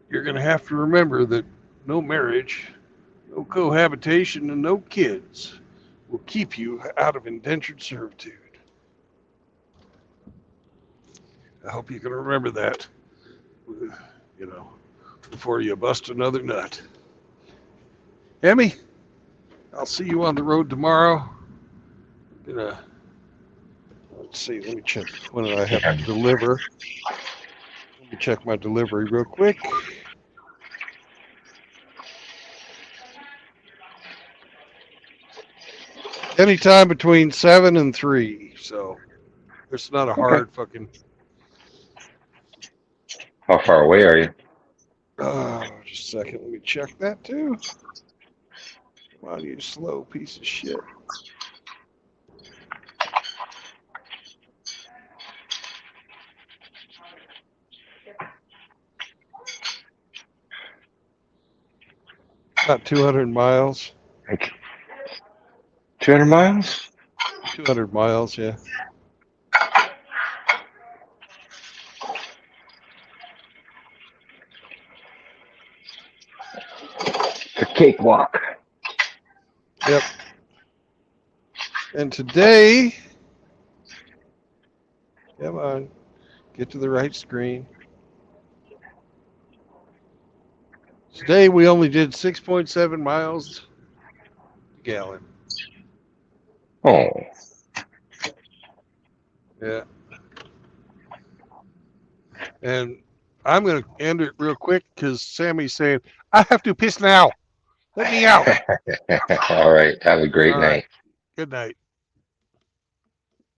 you're going to have to remember that no marriage, no cohabitation, and no kids will keep you out of indentured servitude. I hope you can remember that, you know, before you bust another nut. Emmy, I'll see you on the road tomorrow. Let's see, let me check when I have to deliver. Let me check my delivery real quick. Anytime between 7 and 3, so it's not a hard fucking. How far away are you? Just a second. Let me check that too. Come on, you slow piece of shit. About 200 miles. 200 miles? 200 miles, yeah. A cakewalk. Yep. And today, come on, get to the right screen. Today we only did 6.7 miles a gallon. Oh. Yeah. And I'm going to end it real quick because Sammy's saying, I have to piss now. Let me out. All right. Have a great All night. right. Good night.